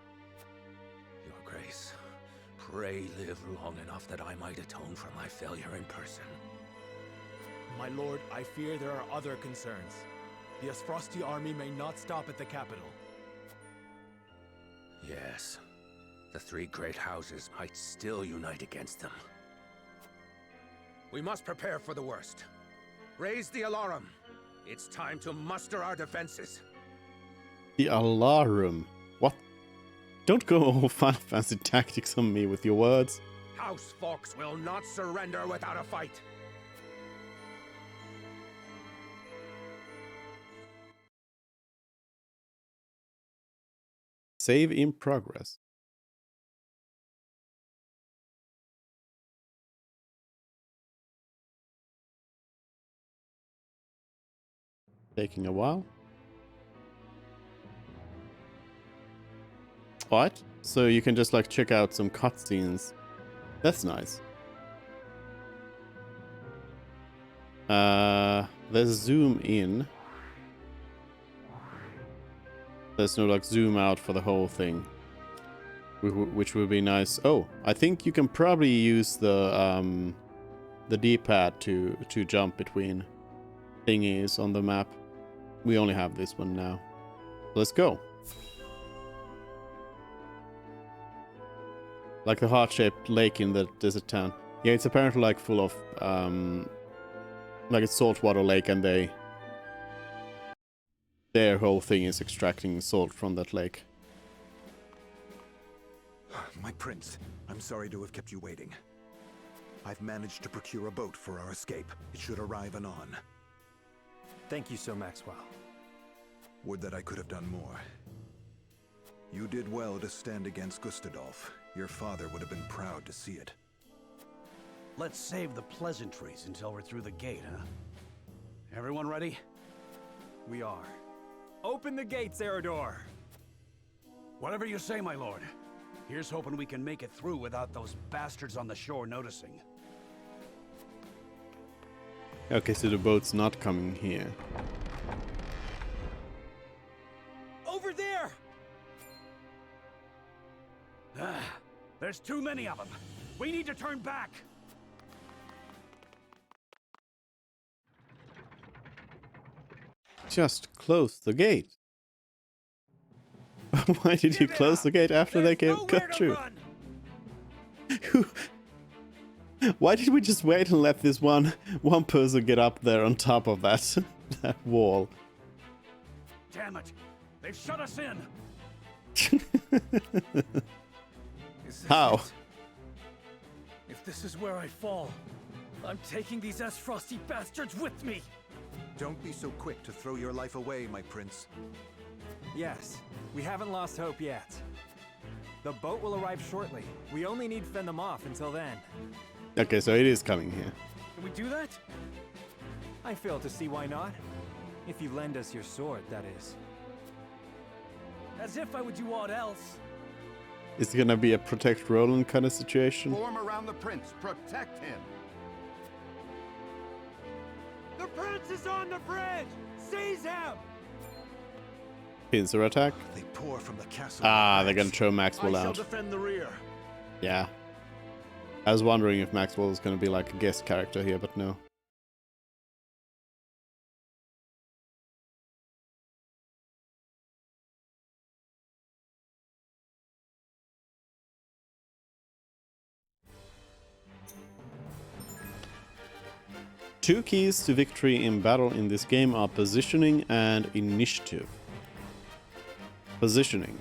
Your Grace, pray live long enough that I might atone for my failure in person. My lord, I fear there are other concerns. The Esfrosti army may not stop at the capital. Yes. The three great houses might still unite against them. We must prepare for the worst. Raise the alarum. It's time to muster our defenses. The alarum? What? Don't go all Final Fantasy Tactics on me with your words. House Fox will not surrender without a fight. Save in progress. Taking a while. What? So you can just like check out some cutscenes. That's nice. There's zoom in. There's no like zoom out for the whole thing, which would be nice. Oh, I think you can probably use the D-pad to jump between thingies on the map. We only have this one now. Let's go. Like the heart-shaped lake in the desert town. Yeah, it's apparently like full of like it's saltwater lake, and their whole thing is extracting salt from that lake. My prince, I'm sorry to have kept you waiting. I've managed to procure a boat for our escape. It should arrive anon. Thank you, Sir Maxwell. Would that I could have done more. You did well to stand against Gustadolf. Your father would have been proud to see it. Let's save the pleasantries until we're through the gate, huh? Everyone ready? We are. Open the gates, Eridor! Whatever you say, my lord. Here's hoping we can make it through without those bastards on the shore noticing. Okay, so the boat's not coming here. Over there! There's too many of them. We need to turn back. Just close the gate. Why did you close the gate after they got through? Why did we just wait and let this one person get up there on top of that that wall? Damn it! They've shut us in. How? It? If this is where I fall, I'm taking these frosty bastards with me. Don't be so quick to throw your life away, my prince. Yes, we haven't lost hope yet. The boat will arrive shortly. We only need to fend them off until then. Okay, so it is coming here. Can we do that? I fail to see why not. If you lend us your sword, that is. As if I would do aught else. Is it gonna be a protect Roland kind of situation? Form around the prince. Protect him. The prince is on the bridge! Seize him! Pincer attack? They pour from the castle. Ah, they're gonna throw Maxwell I shall out. defend the rear. Yeah. I was wondering if Maxwell is gonna be like a guest character here, but no. Two keys to victory in battle in this game are positioning and initiative. Positioning.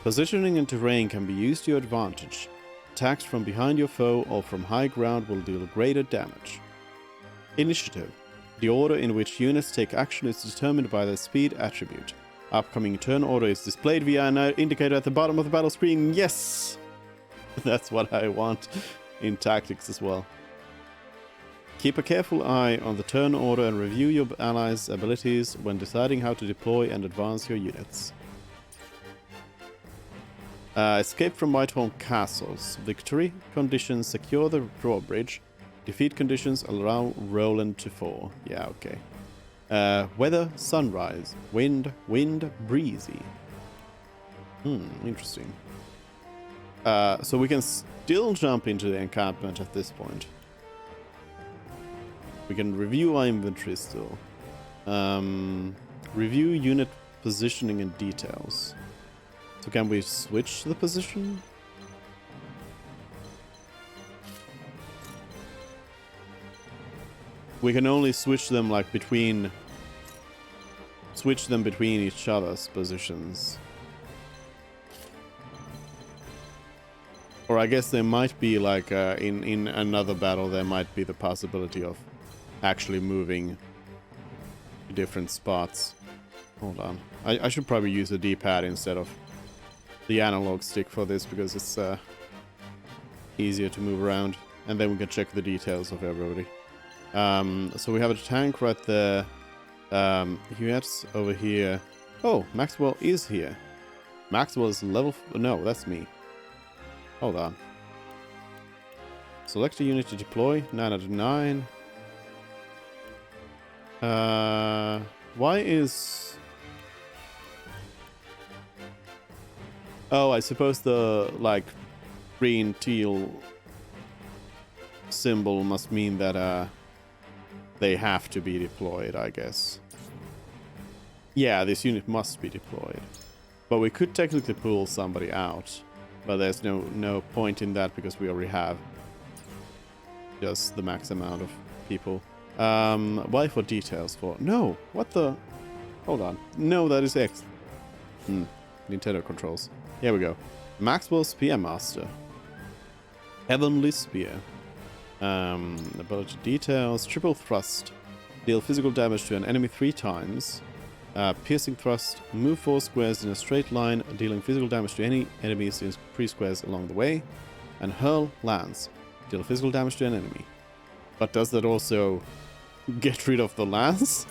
Positioning and terrain can be used to your advantage. Attacks from behind your foe or from high ground will deal greater damage. Initiative. The order in which units take action is determined by their speed attribute. Upcoming turn order is displayed via an indicator at the bottom of the battle screen. Yes! That's what I want in tactics as well. Keep a careful eye on the turn order and review your allies' abilities when deciding how to deploy and advance your units. Escape from Whitehall Castles. Victory conditions secure the drawbridge. Defeat conditions allow Roland to fall. Yeah, okay. Weather, sunrise. Wind, breezy. Interesting. So we can still jump into the encampment at this point. We can review our inventory still. Review unit positioning and details. So can we switch the position? We can only switch them like between each other's positions. Or I guess there might be like in another battle there might be the possibility of actually moving to different spots. Hold on. I should probably use the D-pad instead of the analog stick for this because it's easier to move around. And then we can check the details of everybody. So we have a tank right there. Huet's over here. Oh, Maxwell is here. Maxwell is level... No, that's me. Hold on. Select a unit to deploy. 9 out of 9. Why is... Oh, I suppose the, like, green teal symbol must mean that, they have to be deployed, I guess. Yeah, this unit must be deployed. But we could technically pull somebody out. But there's no point in that because we already have just the max amount of people. Y for details for... No! What the... Hold on. No, that is X. Nintendo controls. Here we go. Maxwell Spearmaster. Heavenly Spear. Ability details. Triple thrust. Deal physical damage to an enemy 3 times. Piercing thrust. Move 4 squares in a straight line, dealing physical damage to any enemies in 3 squares along the way. And hurl lance. Deal physical damage to an enemy. But does that also get rid of the lance?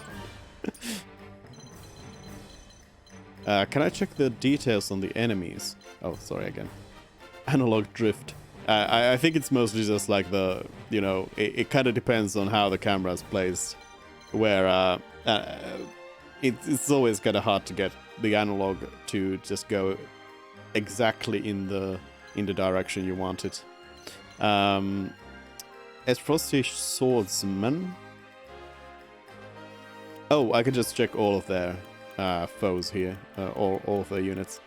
Can I check the details on the enemies? Oh, sorry again. Analog drift. I think it's mostly just like the, you know, it kind of depends on how the camera is placed. Where it's always kind of hard to get the analog to just go exactly in the direction you want it. As Frosty Swordsman. Oh, I can just check all of their foes here, all of their units.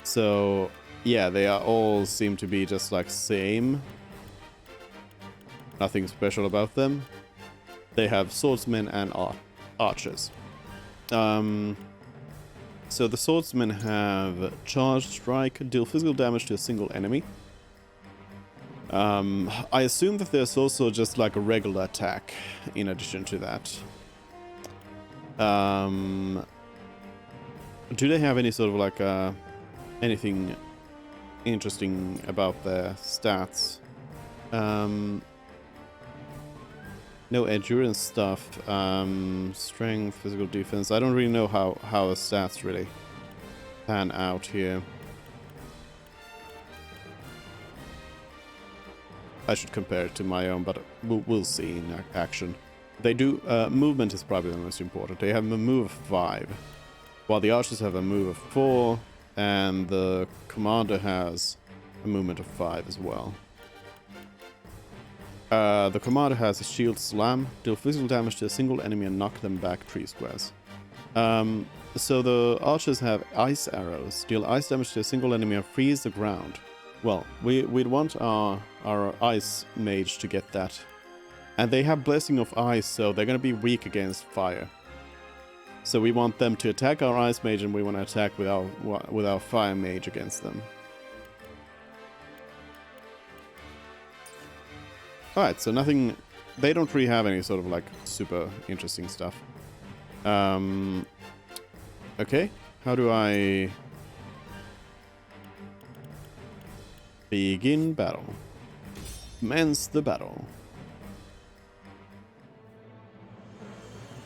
So yeah, they are all seem to be just like same. Nothing special about them. They have swordsmen and archers. So the swordsmen have charge, strike, deal physical damage to a single enemy. I assume that there's also just like a regular attack in addition to that. Do they have any sort of like anything interesting about their stats? No endurance stuff. Strength, physical defense. I don't really know how the stats really pan out here. I should compare it to my own, but we'll see in action. They do movement is probably the most important. They have a move of 5, while the archers have a move of 4, and the commander has a movement of 5 as well. The commander has a shield slam, deal physical damage to a single enemy and knock them back 3 squares. So the archers have ice arrows, deal ice damage to a single enemy and freeze the ground. Well, we'd want our ice mage to get that. And they have Blessing of Ice, so they're going to be weak against fire. So we want them to attack our ice mage, and we want to attack with our fire mage against them. Alright, so nothing... They don't really have any sort of like super interesting stuff. Okay, how do I... Begin battle. Commence the battle.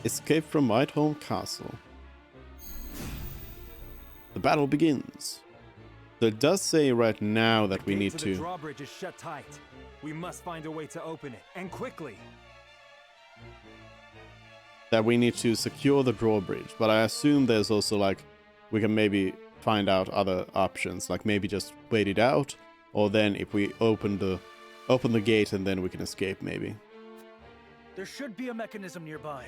Escape from Whiteholm Castle. The battle begins. So it does say right now that we need to... The drawbridge is shut tight. We must find a way to open it, and quickly. That we need to secure the drawbridge, but I assume there's also like we can maybe find out other options, like maybe just wait it out, or then if we open the gate and then we can escape maybe. There should be a mechanism nearby.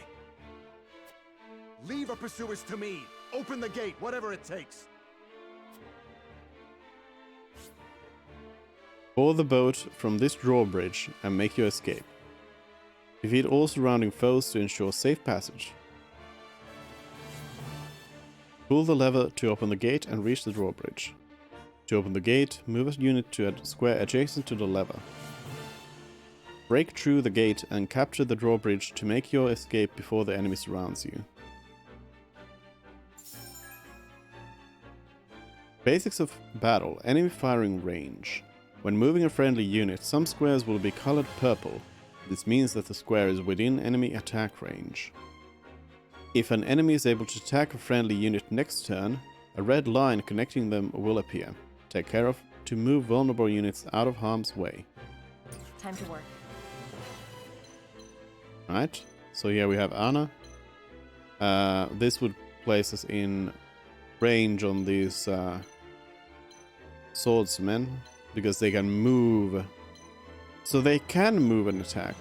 Leave our pursuers to me. Open the gate, whatever it takes. Board the boat from this drawbridge and make your escape. Defeat all surrounding foes to ensure safe passage. Pull the lever to open the gate and reach the drawbridge. To open the gate, move a unit to a square adjacent to the lever. Break through the gate and capture the drawbridge to make your escape before the enemy surrounds you. Basics of battle. Enemy firing range. When moving a friendly unit, some squares will be colored purple. This means that the square is within enemy attack range. If an enemy is able to attack a friendly unit next turn, a red line connecting them will appear. Take care of to move vulnerable units out of harm's way. Time to work. Right, so here we have Anna. This would place us in range on these swordsmen, because they can move. So they can move and attack.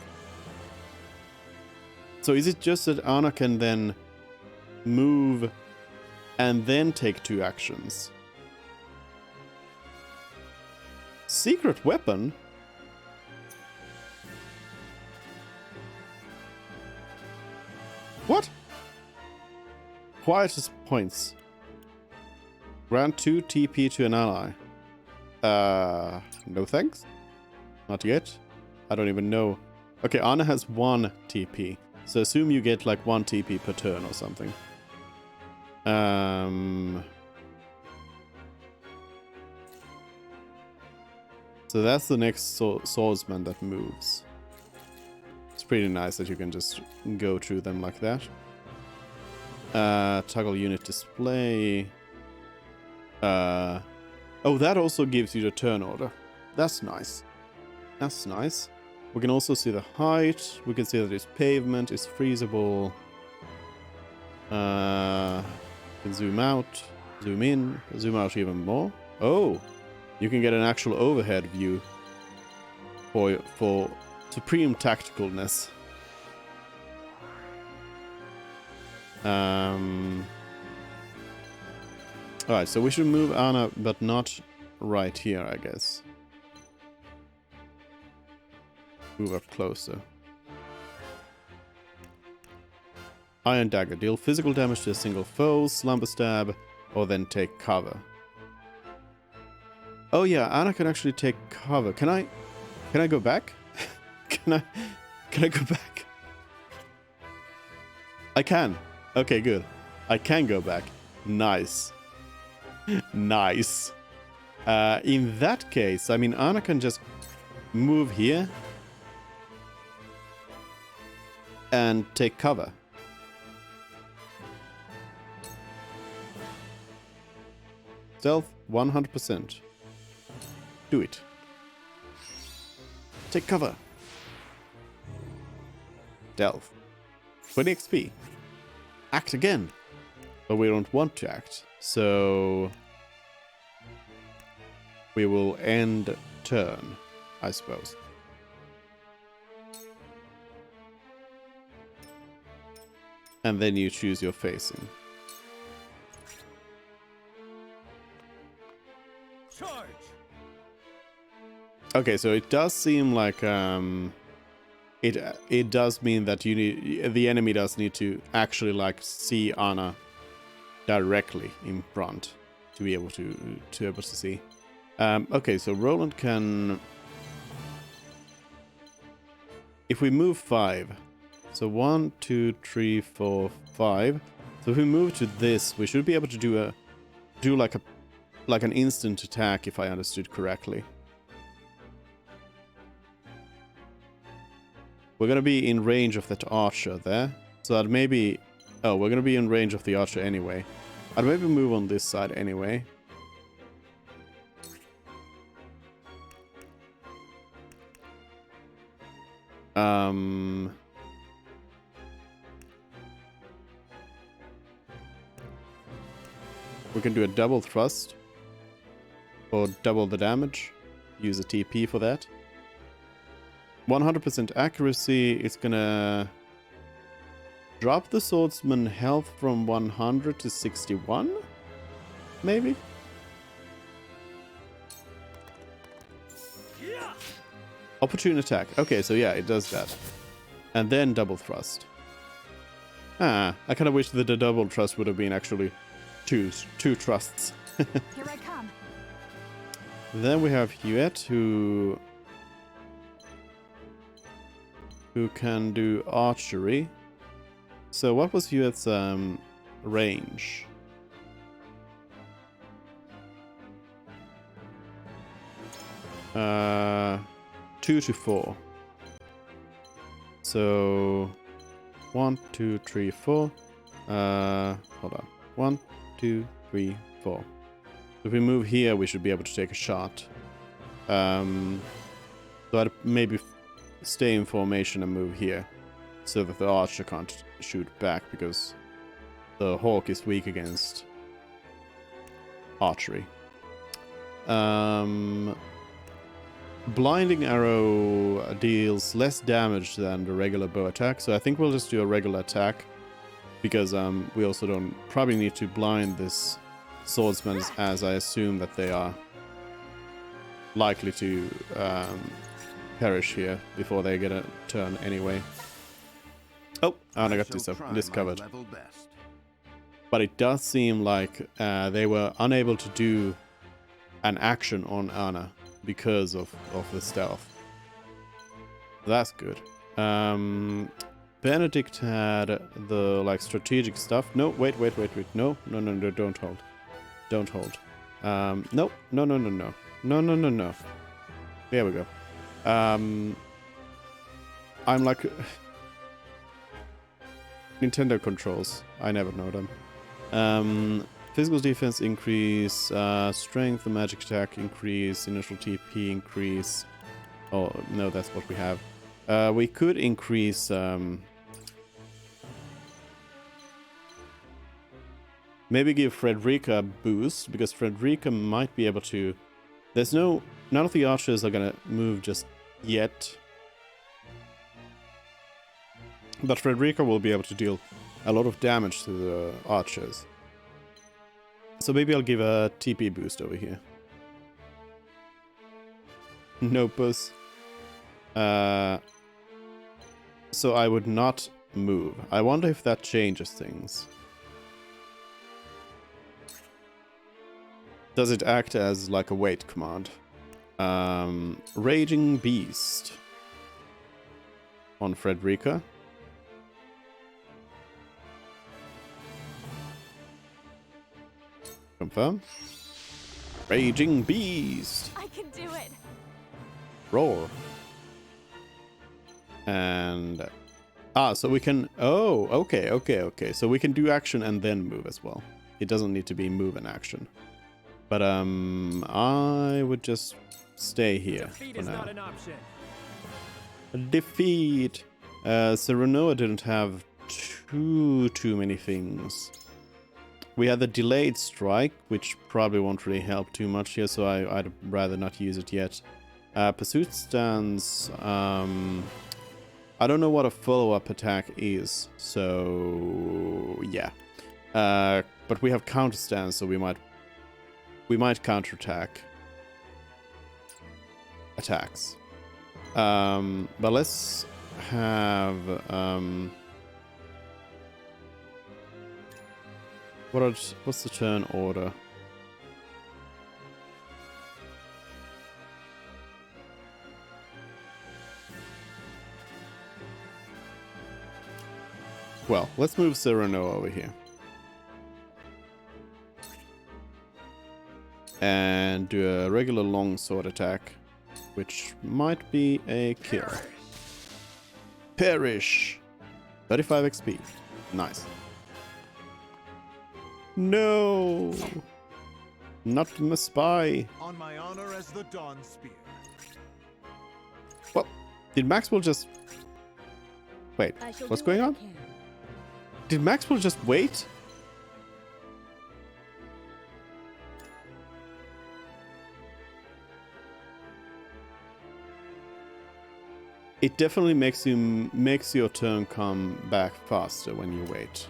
So is it just that Anna can then move and then take 2 actions? Secret weapon? What? Quietest points. Grant 2 TP to an ally. No thanks. Not yet. I don't even know. Okay, Anna has 1 TP. So assume you get like 1 TP per turn or something. So that's the next swordsman that moves. It's pretty nice that you can just go through them like that. Toggle unit display. Oh, that also gives you the turn order. That's nice. That's nice. We can also see the height. We can see that it's pavement, it's freezable. You can zoom out, zoom in, zoom out even more. Oh, you can get an actual overhead view for supreme tacticalness. Alright, so we should move Anna, but not right here, I guess. Move up closer. Iron Dagger. Deal physical damage to a single foe, slumber stab, or then take cover. Oh yeah, Anna can actually take cover. Can I go back? Can I go back? I can. Okay, good. I can go back. Nice. Nice. In that case, I mean, Anna can just move here and take cover. Stealth 100%. Do it. Take cover. Stealth 20 XP. Act again. But we don't want to act, so we will end turn, I suppose. And then you choose your facing. Charge. Okay, so it does seem like it does mean that the enemy does need to actually like see Anna directly in front to be able to see. Okay, so Roland can, if we move 5, so 1, 2, 3, 4, 5. So if we move to this, we should be able to do like an instant attack, if I understood correctly. We're gonna be in range of that archer there, so that maybe. Oh, we're gonna be in range of the archer anyway. I'd maybe move on this side anyway. We can do a double thrust. Or double the damage. Use a TP for that. 100% accuracy is gonna drop the swordsman health from 100 to 61? Maybe? Opportune attack. Okay, so yeah, it does that. And then double thrust. I kind of wish that the double thrust would have been actually two thrusts. Here I come. Then we have Huet, who can do archery. So what was Huet's range? Uh, 2 to 4. So 1, 2, 3, 4. Hold on. 1, 2, 3, 4. If we move here, we should be able to take a shot. So I'd maybe stay in formation and move here, so that the archer can't shoot back, because the hawk is weak against archery. Blinding arrow deals less damage than the regular bow attack, so I think we'll just do a regular attack, because we also don't probably need to blind this swordsman, as I assume that they are likely to perish here before they get a turn anyway. Oh, and I got discovered. But it does seem like they were unable to do an action on Anna because of the stealth. That's good. Benedict had the like strategic stuff. No, wait. No, don't hold. Don't hold. No. There we go. I'm like Nintendo controls. I never know them. Physical defense increase, strength, magic attack increase, initial TP increase. Oh no, that's what we have. We could increase. Maybe give Frederica a boost, because Frederica might be able to... None of the archers are gonna move just yet. But Frederica will be able to deal a lot of damage to the archers. So maybe I'll give a TP boost over here. No puss. So I would not move. I wonder if that changes things. Does it act as like a wait command? Raging Beast on Frederica. Confirm. Raging Beast. I can do it. Roar. And so we can... Oh, okay. So we can do action and then move as well. It doesn't need to be move and action. But I would just stay here Defeat for is now. not an option. Defeat. Serenoa didn't have too many things. We had the delayed strike, which probably won't really help too much here, so I'd rather not use it yet. Pursuit stance. I don't know what a follow-up attack is, so yeah. But we have counter stance, so we might counterattack attacks. But let's have what's the turn order? Well, let's move Serenoa over here. And do a regular longsword attack, which might be a kill. Perish! 35 XP. Nice. No! Not the spy. On my honor as the Dawn Spear. What? Did Maxwell just... Wait, what's going on? Did Maxwell just wait? It definitely makes your turn come back faster when you wait.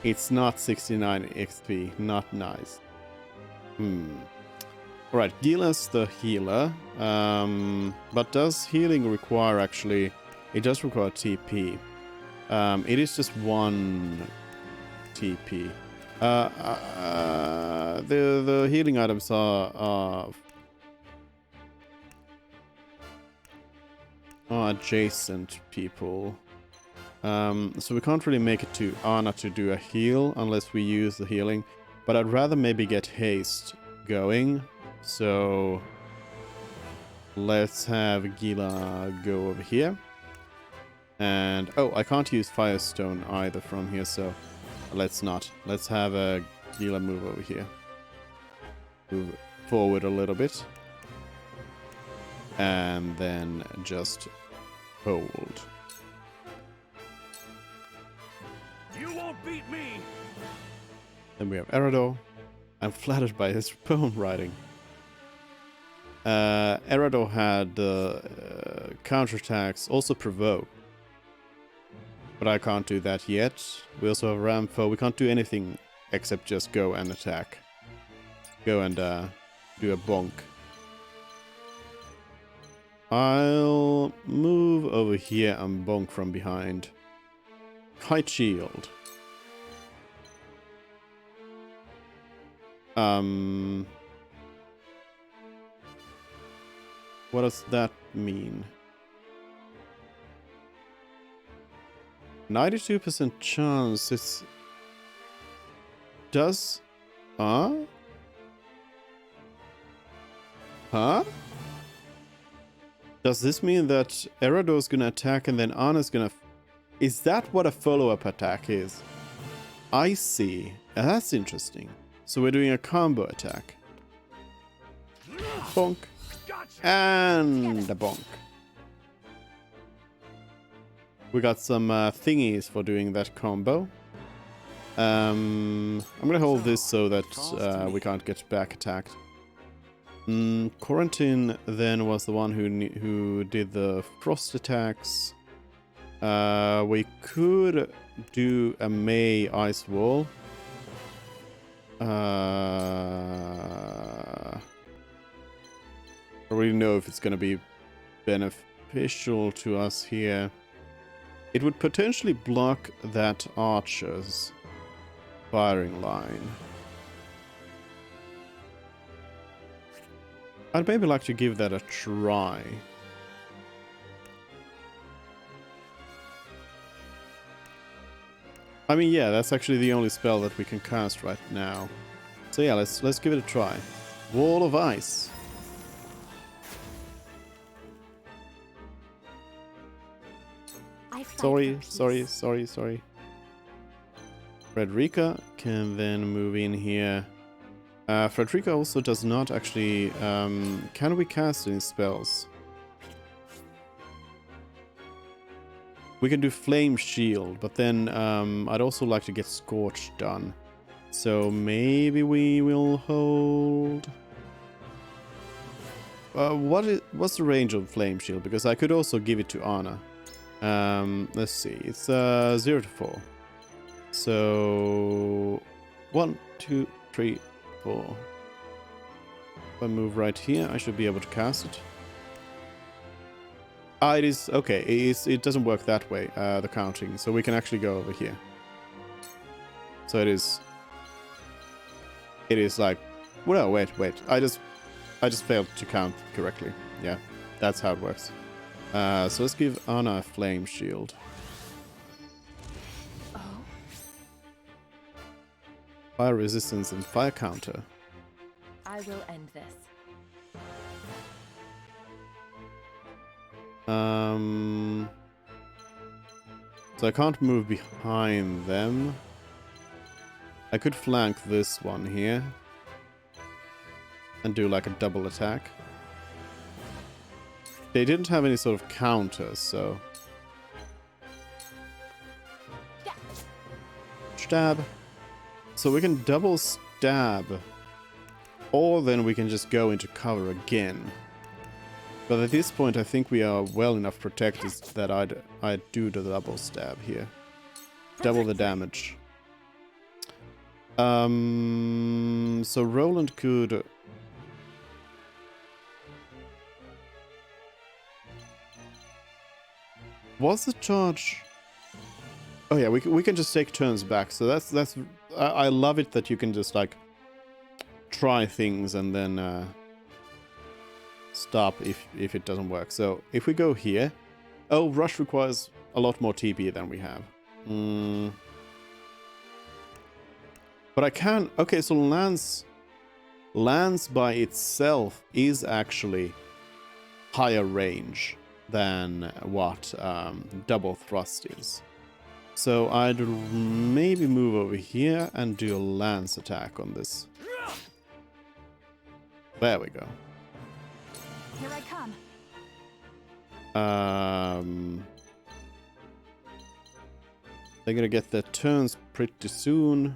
It's not 69 XP, not nice. Alright, Gila's the healer. But does healing require actually... It does require TP. It is just one TP. The healing items are adjacent people. So we can't really make it to Anna to do a heal unless we use the healing. But I'd rather maybe get haste going. So let's have Gila go over here. And I can't use Firestone either from here, so let's not. Let's have a Gila move over here. Move forward a little bit. And then just hold. You won't beat me. Then we have Erador. I'm flattered by his poem writing. Erador had counterattacks, also provoke. But I can't do that yet. We also have Ramfo. We can't do anything except just go and attack. Go and do a bonk. I'll move over here and bonk from behind. Kite shield. What does that mean? 92% chance it's... Does... Huh? Huh? Does this mean that Erador's gonna attack and then Anna's gonna... Is that what a follow-up attack is? I see. That's interesting. So we're doing a combo attack. Bonk. And a bonk. We got some thingies for doing that combo. I'm gonna hold this so that we can't get back attacked. Quarantine then was the one who did the frost attacks. We could do a May ice wall. I don't really know if it's gonna be beneficial to us here. It would potentially block that archer's firing line. I'd maybe like to give that a try. I mean, yeah, that's actually the only spell that we can cast right now. So yeah, let's give it a try. Wall of Ice. Sorry. Frederica can then move in here. Frederica also does not actually... can we cast any spells? We can do Flame Shield, but then I'd also like to get Scorch done. So maybe we will hold... what's the range of Flame Shield? Because I could also give it to Anna. Let's see. It's 0 to 4. So 1, 2, 3, 4. If I move right here, I should be able to cast it. Ah, it is okay. It doesn't work that way. The counting, so we can actually go over here. So it is like, well, wait. I just failed to count correctly. Yeah, that's how it works. So let's give Anna a Flame Shield. Oh. Fire resistance and fire counter. I will end this. So I can't move behind them. I could flank this one here and do like a double attack. They didn't have any sort of counters, so... Stab. So we can double stab. Or then we can just go into cover again. But at this point I think we are well enough protected that I'd do the double stab here. Double the damage. So Roland could... Was the charge... Oh yeah, we can just take turns back. So that's I love it that you can just like try things and then stop if it doesn't work. So if we go here, oh, rush requires a lot more TP than we have. But I can... Okay, so Lance by itself is actually higher range than what double thrust is. So I'd maybe move over here and do a lance attack on this. There we go. Here I come. They're gonna get their turns pretty soon.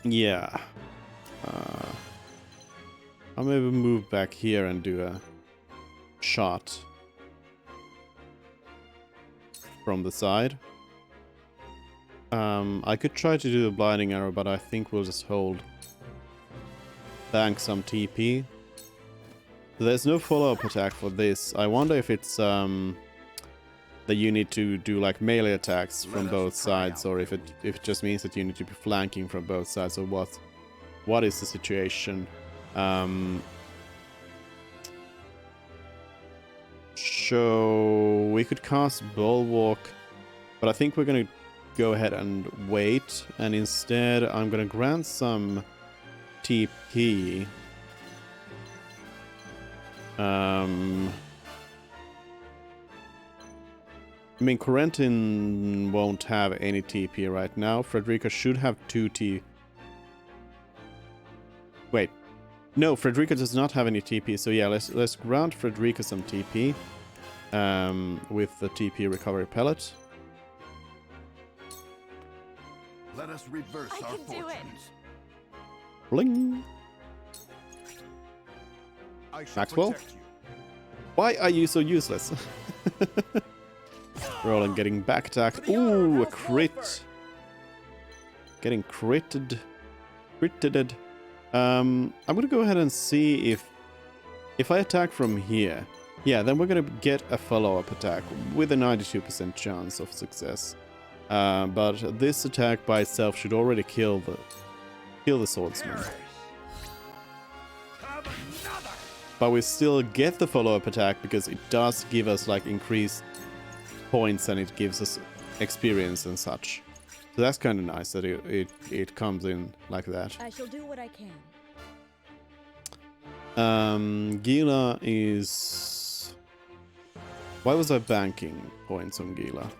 Yeah. I'll maybe move back here and do a shot from the side. I could try to do the blinding arrow, but I think we'll just hold. Bank some TP. So there's no follow-up attack for this. I wonder if it's that you need to do like melee attacks from both sides, or if it just means that you need to be flanking from both sides, or what is the situation? So we could cast Bulwark, but I think we're gonna go ahead and wait, and instead I'm gonna grant some TP. I mean, Corentin won't have any TP right now. Frederica should have 2 TP. Wait. No, Frederica does not have any TP. So yeah, let's grant Frederica some TP. With the TP recovery pellet. Let us reverse our fortunes. Bling. Maxwell? Why are you so useless? Roland getting back attacked. Ooh, a crit. Getting critted. Critted. I'm gonna go ahead and see if I attack from here. Yeah, then we're gonna get a follow-up attack with a 92% chance of success. But this attack by itself should already kill the swordsman. But we still get the follow-up attack because it does give us like increased points and it gives us experience and such. So that's kind of nice that it comes in like that. I shall do what I can. Gila is... Why was I banking points on Gila?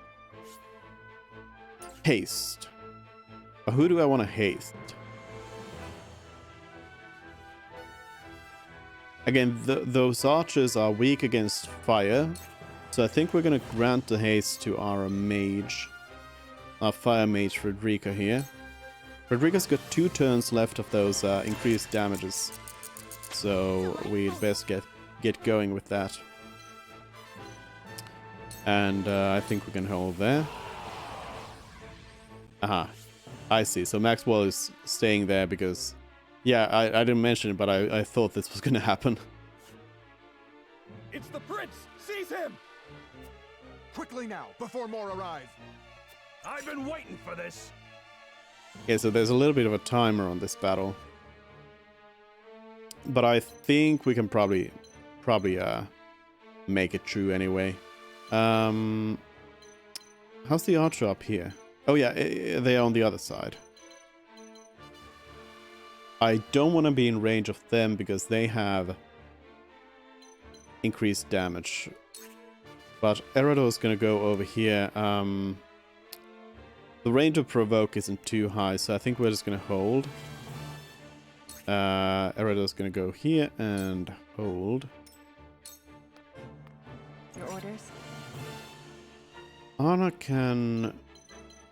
Haste. But who do I want to haste? Again, those archers are weak against fire, so I think we're going to grant the haste to our mage. Our fire mage Frederica here. Frederica's got 2 turns left of those increased damages, so we'd best get going with that. And I think we can hold there. Aha, I see. So Maxwell is staying there because... Yeah, I didn't mention it, but I thought this was going to happen. It's the prince! Seize him! Quickly now, before more arrive. I've been waiting for this. Okay, so there's a little bit of a timer on this battle. But I think we can probably make it through anyway. How's the archer up here? Oh yeah, they're on the other side. I don't want to be in range of them because they have increased damage. But Eredor is going to go over here. The range of provoke isn't too high, so I think we're just going to hold. Eredor is going to go here and hold. Your orders? Anna can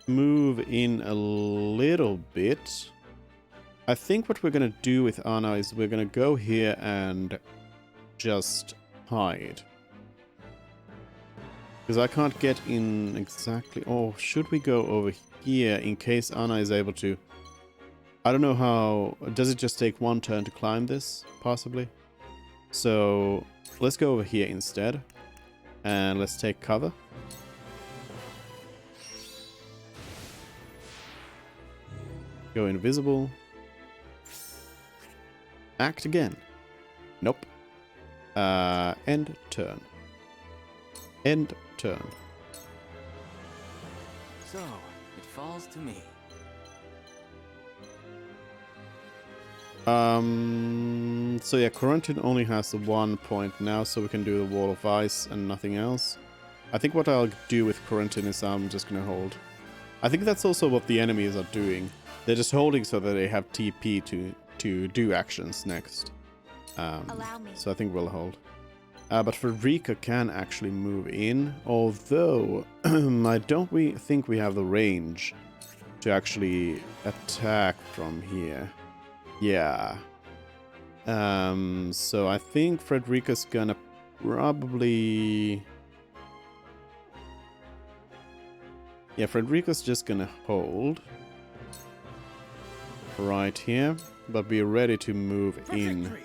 move in a little bit. I think what we're going to do with Anna is we're going to go here and just hide. Because I can't get in exactly... Oh, should we go over here in case Anna is able to... I don't know how... Does it just take 1 turn to climb this? Possibly. So let's go over here instead. And let's take cover. Go invisible. Act again. Nope. End turn. End turn. So, it falls to me. So yeah, Corentin only has the 1 point now, so we can do the wall of ice and nothing else. I think what I'll do with Corentin is I'm just gonna hold. I think that's also what the enemies are doing. They're just holding so that they have TP to do actions next. So I think we'll hold. But Frederica can actually move in, although I don't think we have the range to actually attack from here. Yeah. So I think Frederica's gonna probably... Yeah, Frederica's just gonna hold right here, but be ready to move in.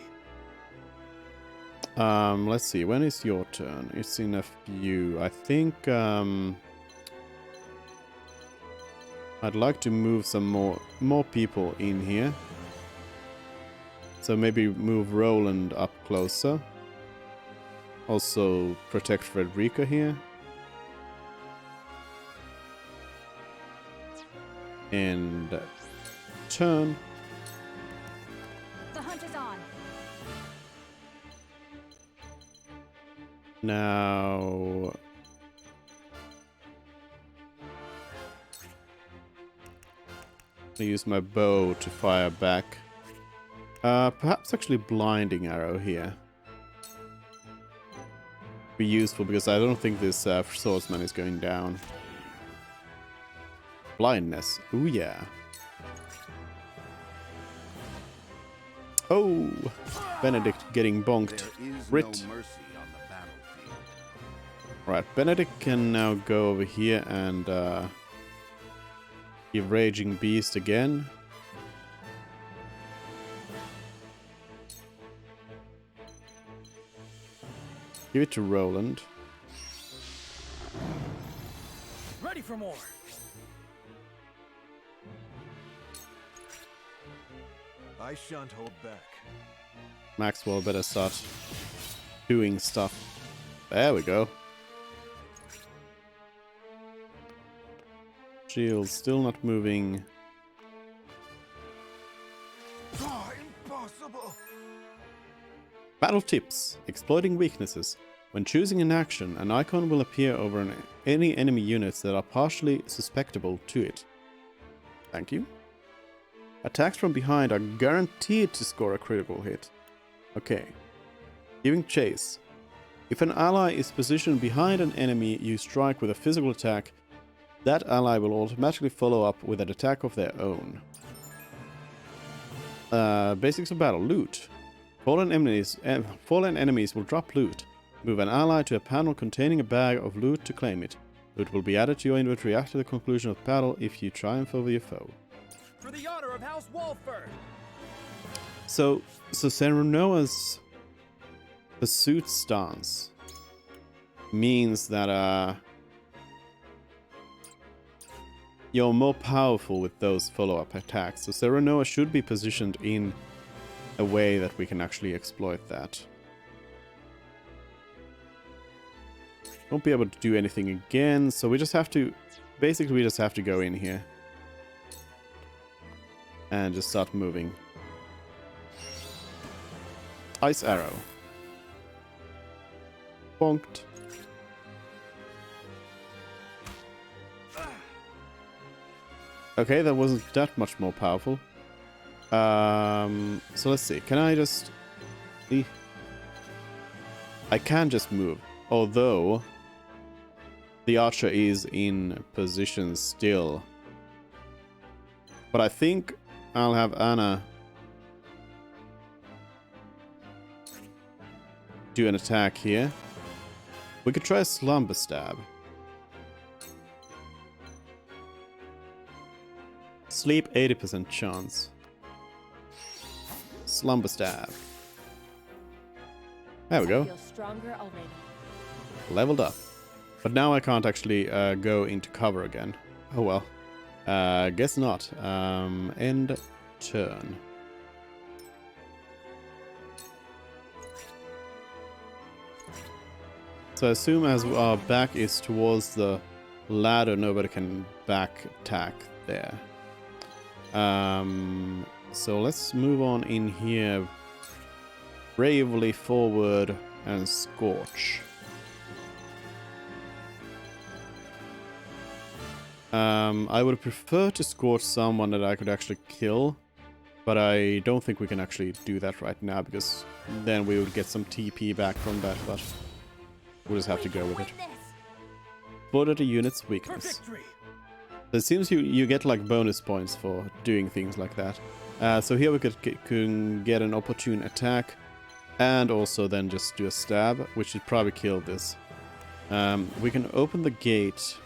Let's see, when is your turn? It's in a few. I think I'd like to move some more people in here. So maybe move Roland up closer. Also protect Frederica here. And turn. The hunt is on. Now I use my bow to fire back. Perhaps actually blinding arrow here. Be useful because I don't think this swordsman is going down. Blindness. Ooh yeah. Oh, Benedict getting bonked. Rit. Right, Benedict can now go over here and give Raging Beast again. Give it to Roland. Ready for more. I shan't hold back. Maxwell better start doing stuff. There we go. Shield still not moving. Oh, impossible! Battle tips. Exploiting weaknesses. When choosing an action, an icon will appear over any enemy units that are partially susceptible to it. Thank you. Attacks from behind are guaranteed to score a critical hit. Okay. Giving chase. If an ally is positioned behind an enemy you strike with a physical attack, that ally will automatically follow up with an attack of their own. Basics of battle. Loot. Fallen enemies will drop loot. Move an ally to a panel containing a bag of loot to claim it. Loot will be added to your inventory after the conclusion of battle if you triumph over your foe. For the honor of House Walford. So Serenoa's pursuit stance means that you're more powerful with those follow-up attacks. So Serenoa should be positioned in a way that we can actually exploit that. Won't be able to do anything again, so we just have to... Basically, we just have to go in here. And just start moving. Ice arrow. Bonked. Okay, that wasn't that much more powerful. So let's see. Can I just... I can just move. Although... the archer is in position still. But I think I'll have Anna do an attack here. We could try a slumber stab. Sleep 80% chance. Slumber stab. There we go. I feel stronger already. Leveled up. But now I can't actually go into cover again. Oh well. Guess not. End turn. So I assume as our back is towards the ladder, nobody can back attack there. So let's move on in here. Bravely forward and scorch. I would prefer to scorch someone that I could actually kill, but I don't think we can actually do that right now because then we would get some TP back from that, but we'll just have to go with it. Exploited a unit's weakness. It seems you get like bonus points for doing things like that. So here we can get an opportune attack and also then just do a stab, which should probably kill this. We can open the gate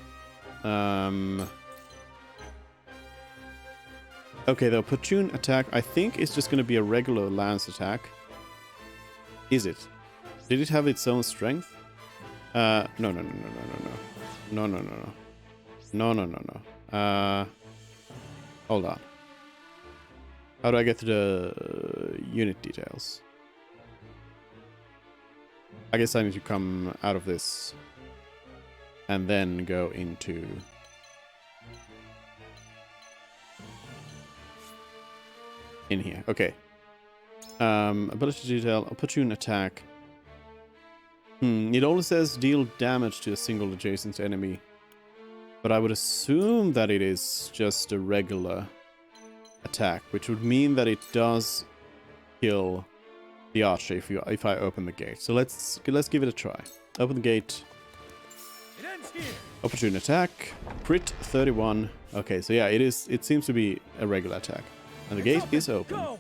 Okay, the opportune attack, I think, is just going to be a regular lance attack. Is it? Did it have its own strength? No. Hold on. How do I get to the unit details? I guess I need to come out of this and then go into... in here. Okay. Ability detail, opportune attack. It only says deal damage to a single adjacent enemy. But I would assume that it is just a regular attack, which would mean that it does kill the archer if I open the gate. So let's give it a try. Open the gate. It ends here. Opportune attack. Crit 31. Okay, so yeah, it seems to be a regular attack. And the gate is open. Go.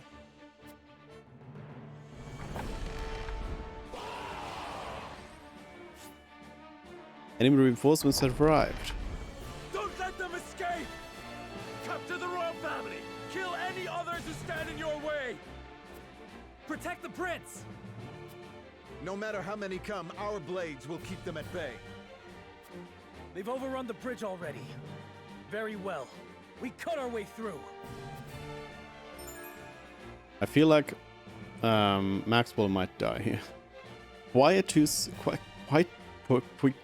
Enemy reinforcements have arrived. Don't let them escape! Capture the royal family! Kill any others who stand in your way! Protect the prince! No matter how many come, our blades will keep them at bay. They've overrun the bridge already. Very well. We cut our way through. I feel like Maxwell might die here.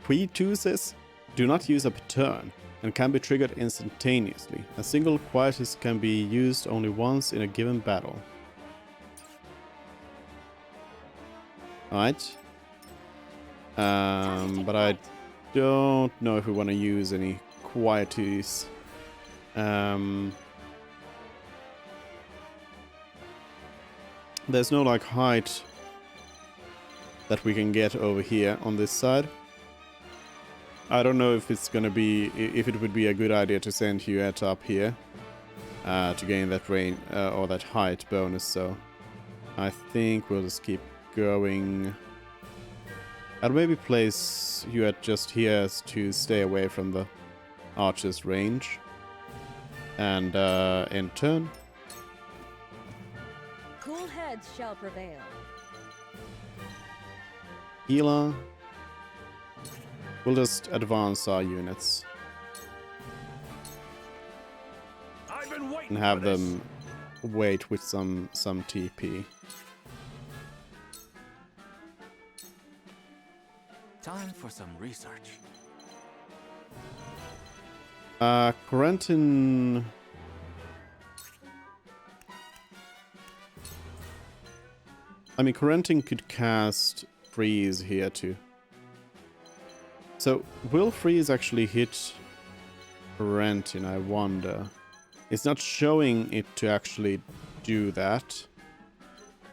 Quietuses do not use a turn and can be triggered instantaneously. A single quietus can be used only once in a given battle. Alright. But I don't know if we want to use any quietus. There's no like height that we can get over here on this side. I don't know if it's gonna be, if it would be a good idea to send Huet up here to gain that range or that height bonus. So I think we'll just keep going. I'd maybe place Huet just here to stay away from the archer's range. And end turn. Cool heads shall prevail. Healer. We'll just advance our units. I've been waiting And have for this. them wait with some TP. Time for some research. Corentin... I mean, Corentin could cast Freeze here too. So, will Freeze actually hit Corentin, I wonder? It's not showing it to actually do that.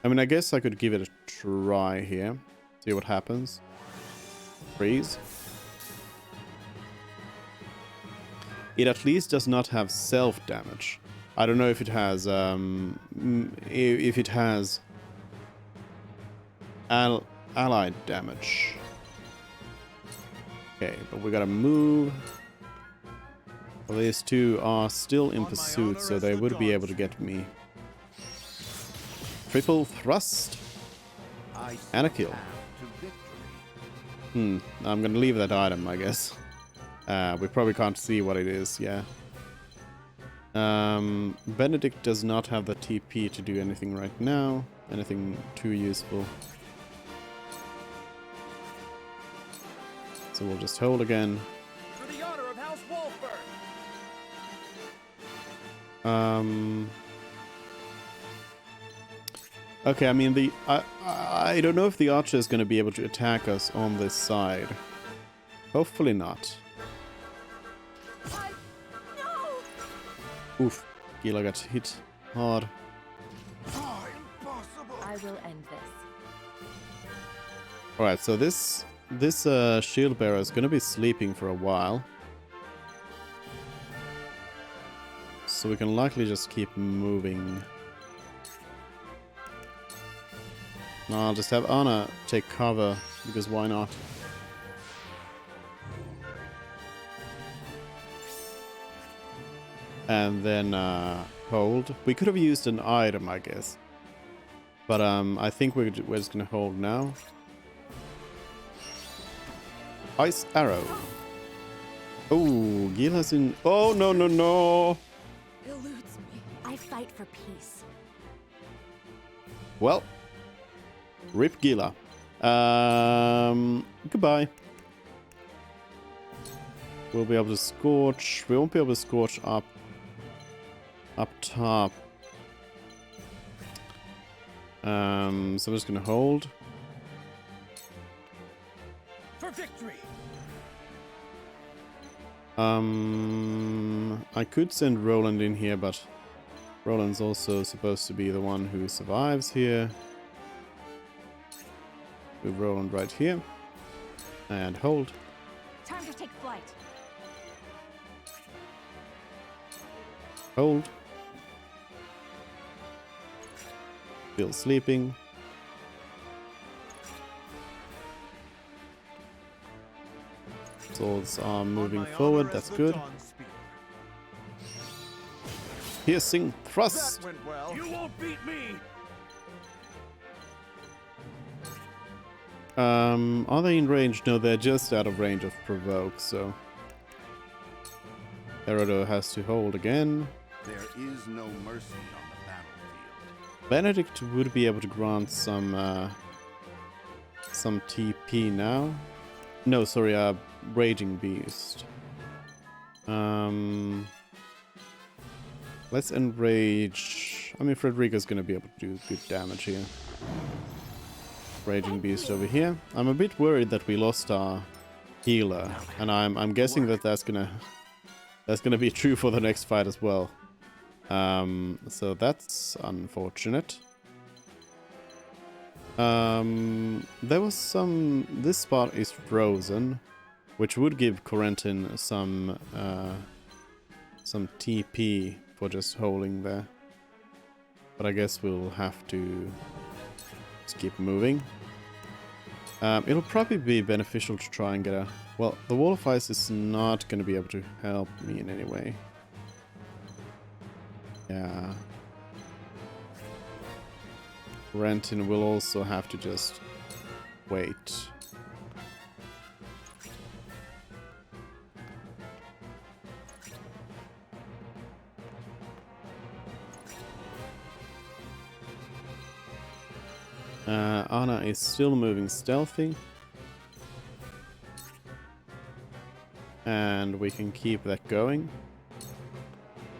I mean, I guess I could give it a try here. See what happens. Freeze. It at least does not have self-damage. I don't know if it has, if it has allied damage. Okay, but we gotta move. Well, these two are still in pursuit, so they would be able to get me. Triple thrust. And a kill. I'm gonna leave that item, I guess. We probably can't see what it is, yeah. Benedict does not have the TP to do anything right now. Anything too useful. So we'll just hold again. For the honor of House Wolfburg. Okay, I mean I don't know if the archer is going to be able to attack us on this side. Hopefully not. Oof, Gila got hit hard. I will end this. Alright, so this shield bearer is going to be sleeping for a while. So we can likely just keep moving. No, I'll just have Anna take cover, because why not? And then hold. We could have used an item, I guess. But I think we're just gonna hold now. Ice arrow. Oh, Gila's in. Oh no no no! Eludes me. I fight for peace. Well, rip Gila. Goodbye. We'll be able to scorch. We won't be able to scorch up top. So I'm just gonna hold. For victory. I could send Roland in here, but Roland's also supposed to be the one who survives here. Move Roland right here. And hold. Time to take flight. Hold. Still sleeping. Swords are moving forward, that's good. Piercing thrust. That went well. You won't beat me. Are they in range? No, they're just out of range of provoke, so Herodo has to hold again. There is no mercy on the battlefield. Benedict would be able to grant some TP now. No, sorry, Raging Beast. Let's enrage. I mean, Frederica's gonna be able to do good damage here. Raging Beast over here. I'm a bit worried that we lost our healer, and I'm guessing that that's gonna be true for the next fight as well. So that's unfortunate. There was some. This spot is frozen, which would give Corentin some TP for just holding there. But I guess we'll have to just keep moving. It'll probably be beneficial to try and get a... Well, the Wall of Ice is not going to be able to help me in any way. Yeah. Renton will also have to just wait. Anna is still moving stealthy. And we can keep that going.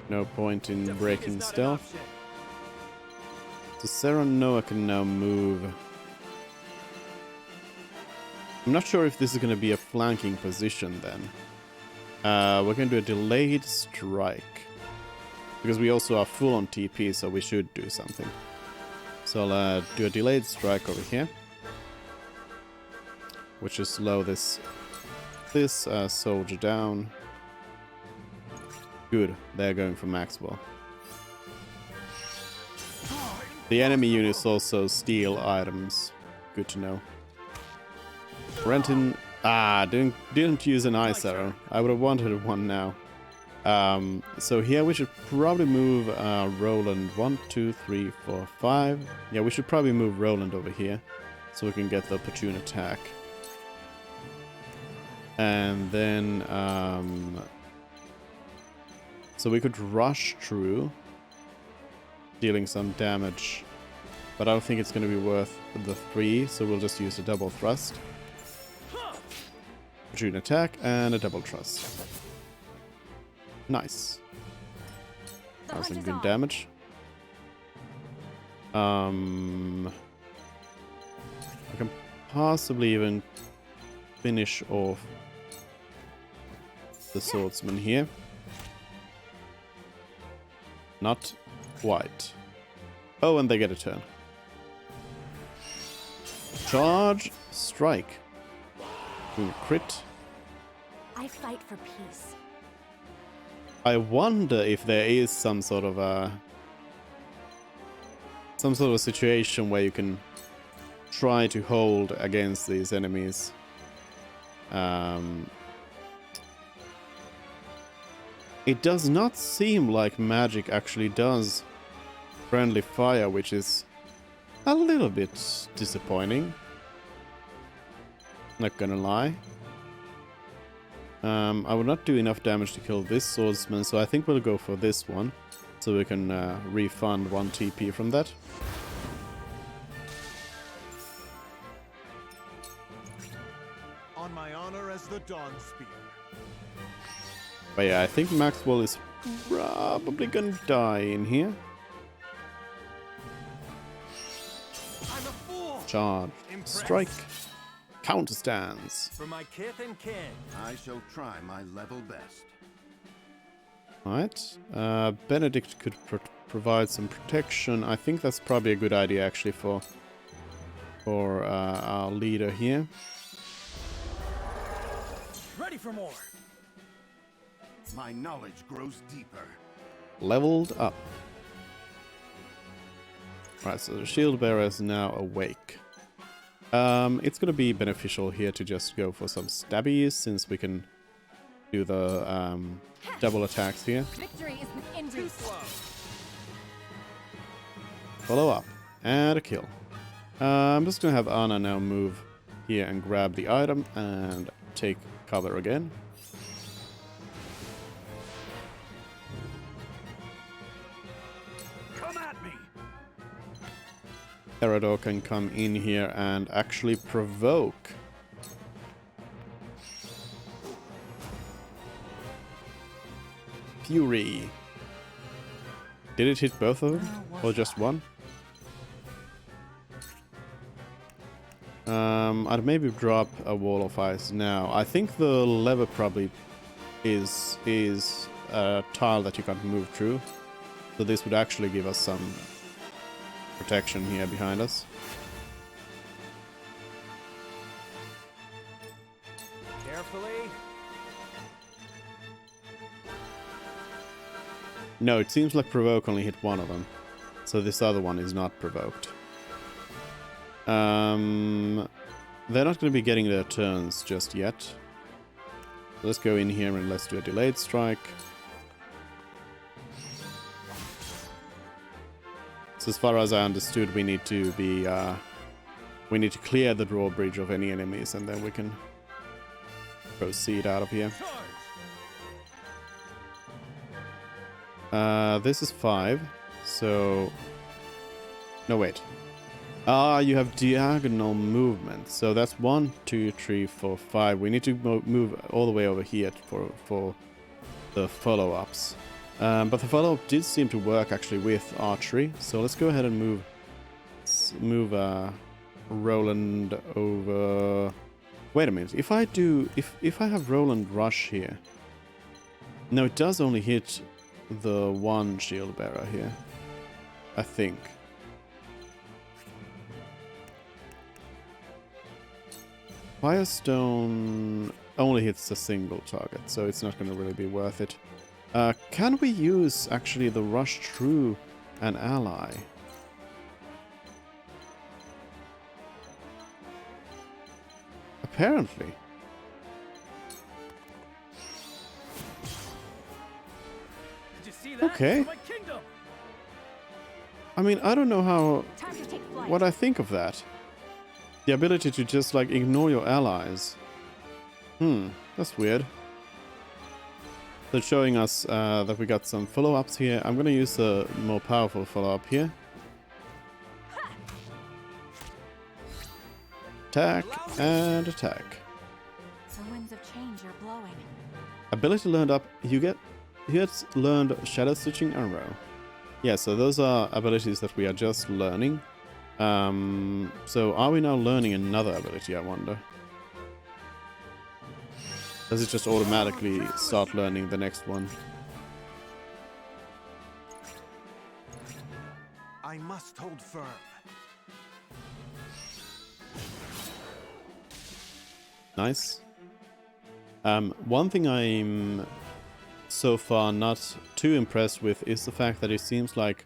No point in breaking stealth. So Sarah and Noah can now move. I'm not sure if this is going to be a flanking position then. We're going to do a delayed strike. Because we also are full on TP, so we should do something. So I'll do a delayed strike over here. Which will slow this soldier down. Good, they're going for Maxwell. The enemy units also steal items. Good to know. Renton, didn't use an ice arrow. I would have wanted one now. So here we should probably move Roland 1, 2, 3, 4, 5. Yeah, we should probably move Roland over here so we can get the opportune attack. And then so we could rush through, dealing some damage, but I don't think it's going to be worth the 3, so we'll just use a double thrust. Opportune attack and a double thrust. Nice. That was some good damage. I can possibly even finish off the swordsman here. Not quite. Oh, and they get a turn. Charge, strike. Ooh, crit. I fight for peace. I wonder if there is some sort of a situation where you can try to hold against these enemies. It does not seem like magic actually does friendly fire, which is a little bit disappointing. Not gonna lie. I would not do enough damage to kill this swordsman, so I think we'll go for this one. So we can refund 1 TP from that. On my honor as the Dawn Spear. But yeah, I think Maxwell is probably gonna die in here. I'm a fool. Charge. Strike. Counter stance. For my kith and kin. I shall try my level best. Alright. Benedict could provide some protection. I think that's probably a good idea actually for our leader here. Ready for more. My knowledge grows deeper. Leveled up. Right, so the shield bearer is now awake. It's gonna be beneficial here to just go for some stabbies, since we can do the double attacks here. Victory is within reach. Follow up. And a kill. I'm just gonna have Anna now move here and grab the item and take cover again. Come at me. Therador can come in here and actually provoke. Fury. Did it hit both of them? Or just one? I'd maybe drop a wall of ice now. I think the lever probably is a tile that you can't move through. So this would actually give us some protection here behind us. Carefully. No, it seems like provoke only hit one of them. So this other one is not provoked. They're not going to be getting their turns just yet. Let's go in here and let's do a delayed strike. So as far as I understood, we need to be we need to clear the drawbridge of any enemies, and then we can proceed out of here. This is 5, so no, wait. You have diagonal movement, so that's 1, 2, 3, 4, 5. We need to move all the way over here for the follow-ups. But the follow-up did seem to work actually with archery, so let's go ahead and move Roland over. Wait a minute. If I have Roland rush here, no, it does only hit the one shield bearer here, I think. Firestone only hits a single target, so it's not going to really be worth it. Can we use actually the rush through an ally? Apparently. Did you see that? Okay. My kingdom. I mean, I don't know how Time to take flight. what I think of that. The ability to just like ignore your allies. That's weird. So it's showing us that we got some follow-ups here. I'm gonna use a more powerful follow-up here. Attack and attack. The winds of change are blowing. Ability learned up. You get learned Shadow Stitching Arrow. Yeah, so those are abilities that we are just learning. So are we now learning another ability, I wonder? Does it just automatically start learning the next one? I must hold firm. Nice. One thing I'm so far not too impressed with is the fact that it seems like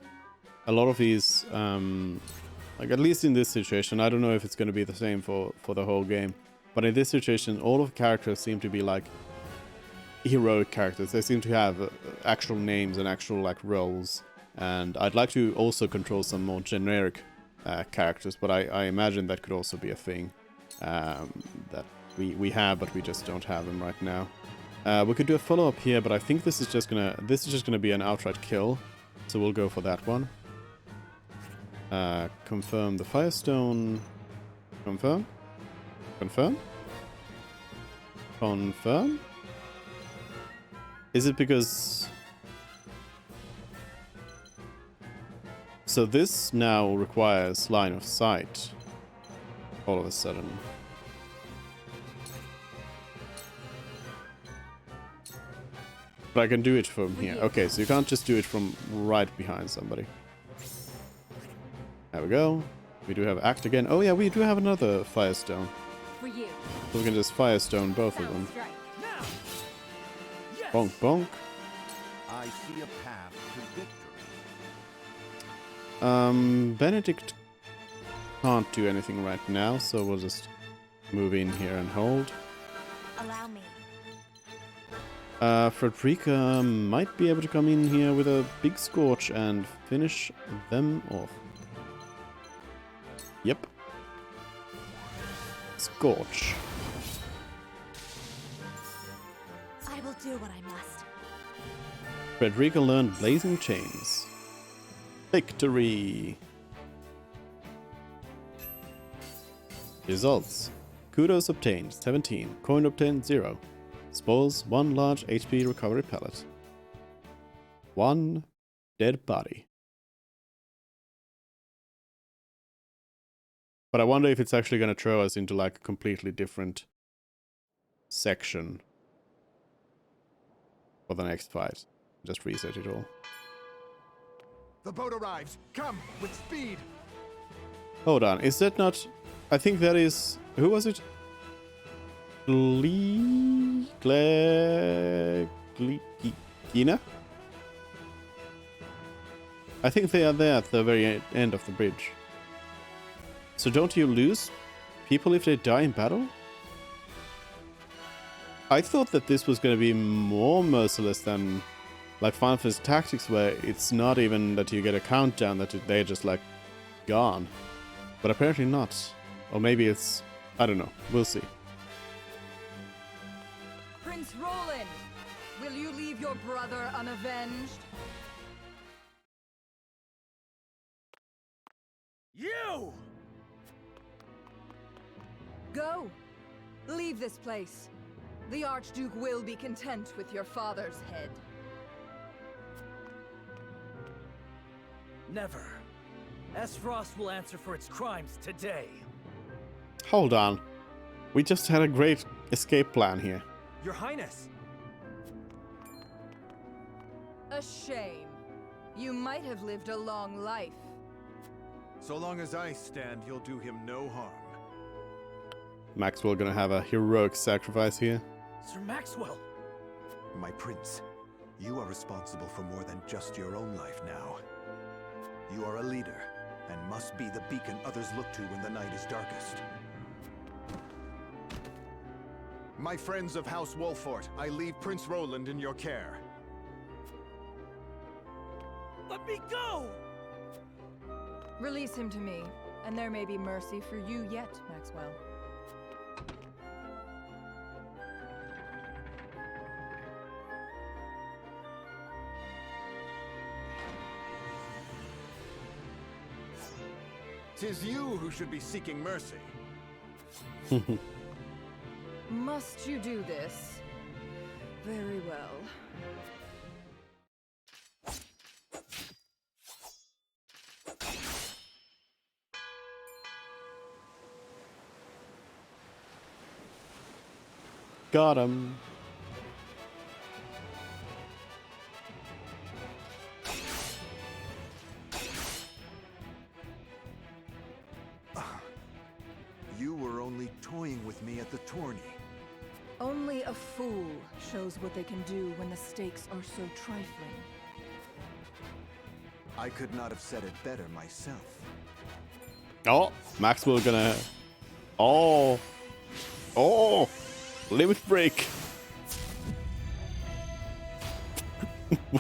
a lot of these, like at least in this situation, I don't know if it's going to be the same for the whole game, but in this situation, all of the characters seem to be like heroic characters. They seem to have actual names and actual like roles. And I'd like to also control some more generic characters, but I imagine that could also be a thing that we have, but we just don't have them right now. We could do a follow-up here, but I think this is just gonna be an outright kill, so we'll go for that one. Confirm the Firestone. Confirm. Confirm. Confirm. Is it because? So this now requires line of sight. All of a sudden. But I can do it from here. Okay, so you can't just do it from right behind somebody. There we go. We do have act again. Oh yeah, we do have another Firestone. For you. So we can just Firestone both of them. Bonk, bonk. I see a path to victory. Benedict can't do anything right now, so we'll just move in here and hold. Allow me. Frederica might be able to come in here with a big scorch and finish them off. Yep. Scorch. I will do what I must. Frederica learned Blazing Chains. Victory! Results. Kudos obtained 17. Coin obtained 0. Spoils 1 large HP recovery pellet. 1 dead body. But I wonder if it's actually going to throw us into like a completely different section for the next fight. Just reset it all. The boat arrives. Come with speed. Hold on, is that not? I think that is. Who was it? Gina? I think they are there at the very end of the bridge. So don't you lose people if they die in battle? I thought that this was going to be more merciless than like Final Fantasy Tactics, where it's not even that you get a countdown, that they're just like gone. But apparently not. Or maybe it's... I don't know. We'll see. Prince Roland, will you leave your brother unavenged? You! Go! Leave this place. The Archduke will be content with your father's head. Never. Esfrost will answer for its crimes today. Hold on. We just had a great escape plan here. Your Highness! A shame. You might have lived a long life. So long as I stand, you'll do him no harm. Maxwell gonna have a heroic sacrifice here. Sir Maxwell! My prince, you are responsible for more than just your own life now. You are a leader, and must be the beacon others look to when the night is darkest. My friends of House Wolfort, I leave Prince Roland in your care. Let me go! Release him to me, and there may be mercy for you yet, Maxwell. Tis you who should be seeking mercy. Must you do this? Very well. Got him. You were only toying with me at the tourney. Only a fool shows what they can do when the stakes are so trifling. I could not have said it better myself. Oh, Maxwell gonna... Oh! Oh! Limit break!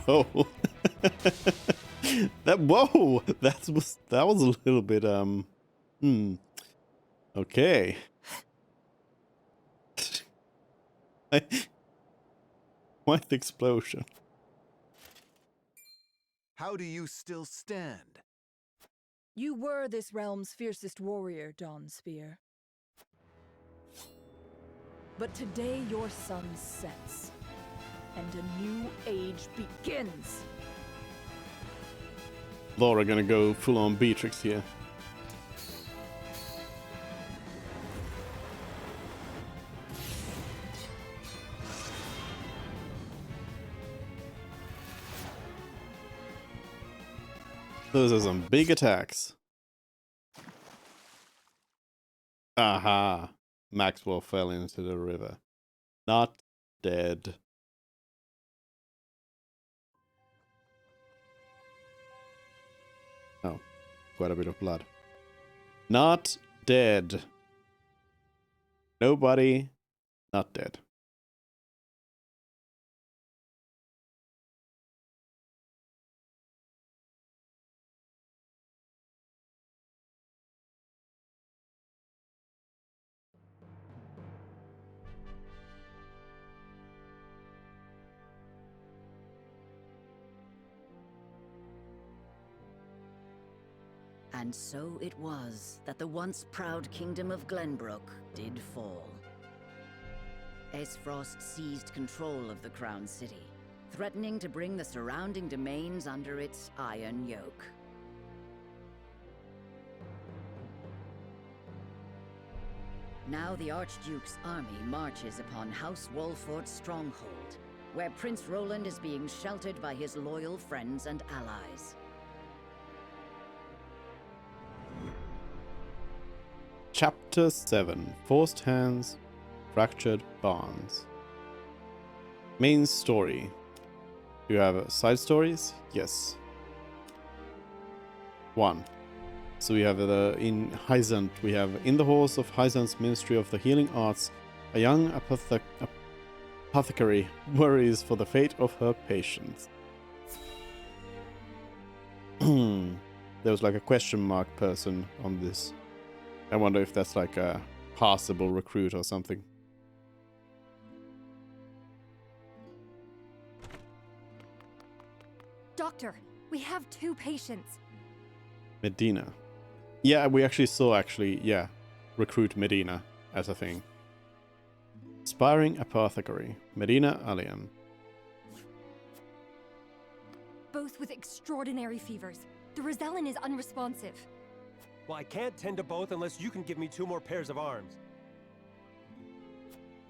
Whoa. Whoa! That was a little bit okay. What explosion? How do you still stand? You were this realm's fiercest warrior, Dawn Spear. But today your sun sets, and a new age begins. Laura gonna go full on Beatrix here. Those are some big attacks. Aha. Maxwell fell into the river. Not dead. Oh, quite a bit of blood. Not dead. Nobody. Not dead. And so it was that the once proud kingdom of Glenbrook did fall. Aesfrost seized control of the Crown City, threatening to bring the surrounding domains under its iron yoke. Now the Archduke's army marches upon House Wolfort's stronghold, where Prince Roland is being sheltered by his loyal friends and allies. Chapter 7. Forced Hands, Fractured Bonds. Main story. Do you have side stories? Yes. 1. So we have in Hyzant, we have in the halls of Hyzant's Ministry of the Healing Arts, a young apothecary worries for the fate of her patients. There was like a question mark person on this. I wonder if that's like a possible recruit or something. Doctor, we have 2 patients. Medina. Yeah, we actually saw recruit Medina as a thing. Aspiring apothecary, Medina Aliam. Both with extraordinary fevers. The Rosellan is unresponsive. Well, I can't tend to both unless you can give me 2 more pairs of arms.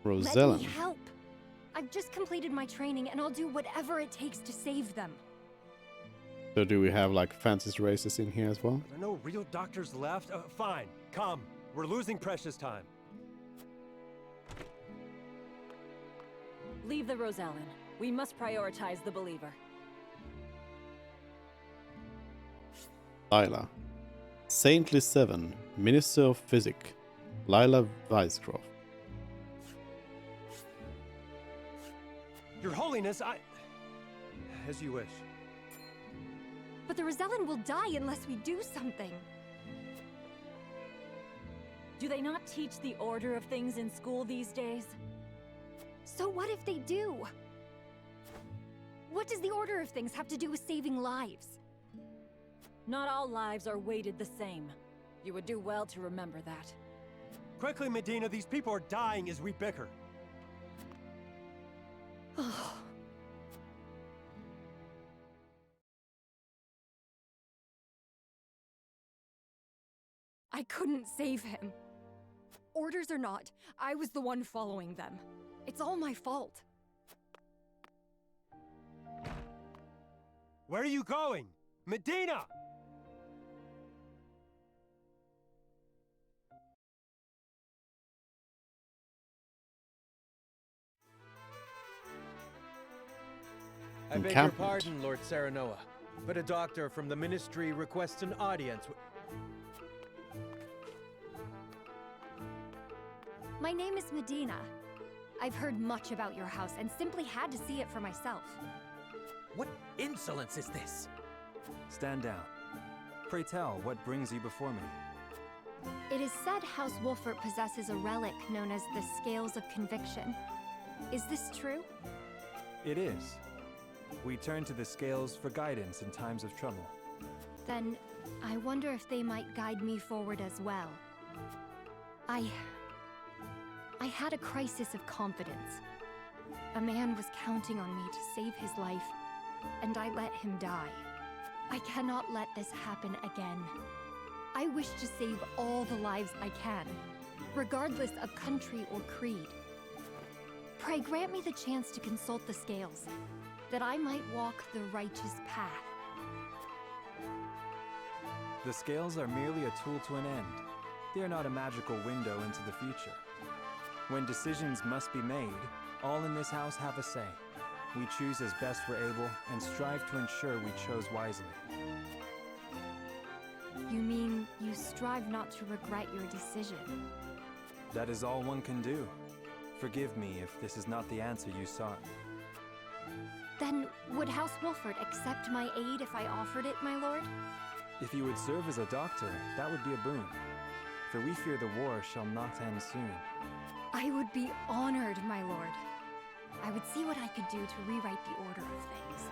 Rosellan. Let me help. I've just completed my training and I'll do whatever it takes to save them. So do we have like fantasy races in here as well? Are there no real doctors left? Fine, come. We're losing precious time. Leave the Rosellan. We must prioritize the believer. Lila. Saintly 7, Minister of Physic, Lila Weiscroft. Your Holiness, as you wish. But the Rosellan will die unless we do something. Do they not teach the order of things in school these days? So what if they do? What does the order of things have to do with saving lives? Not all lives are weighted the same. You would do well to remember that. Quickly, Medina, these people are dying as we bicker. I couldn't save him. Orders or not, I was the one following them. It's all my fault. Where are you going? Medina! I beg your pardon, Lord Serenoa, but a doctor from the Ministry requests an audience. My name is Medina. I've heard much about your house and simply had to see it for myself. What insolence is this? Stand down. Pray tell, what brings you before me? It is said House Wolfert possesses a relic known as the Scales of Conviction. Is this true? It is. We turn to the scales for guidance in times of trouble. Then, I wonder if they might guide me forward as well. I had a crisis of confidence. A man was counting on me to save his life, and I let him die. I cannot let this happen again. I wish to save all the lives I can, regardless of country or creed. Pray grant me the chance to consult the scales, that I might walk the righteous path. The scales are merely a tool to an end. They are not a magical window into the future. When decisions must be made, all in this house have a say. We choose as best we're able and strive to ensure we chose wisely. You mean you strive not to regret your decision? That is all one can do. Forgive me if this is not the answer you sought. Then, would House Wolfert accept my aid if I offered it, my lord? If you would serve as a doctor, that would be a boon. For we fear the war shall not end soon. I would be honored, my lord. I would see what I could do to rewrite the order of things.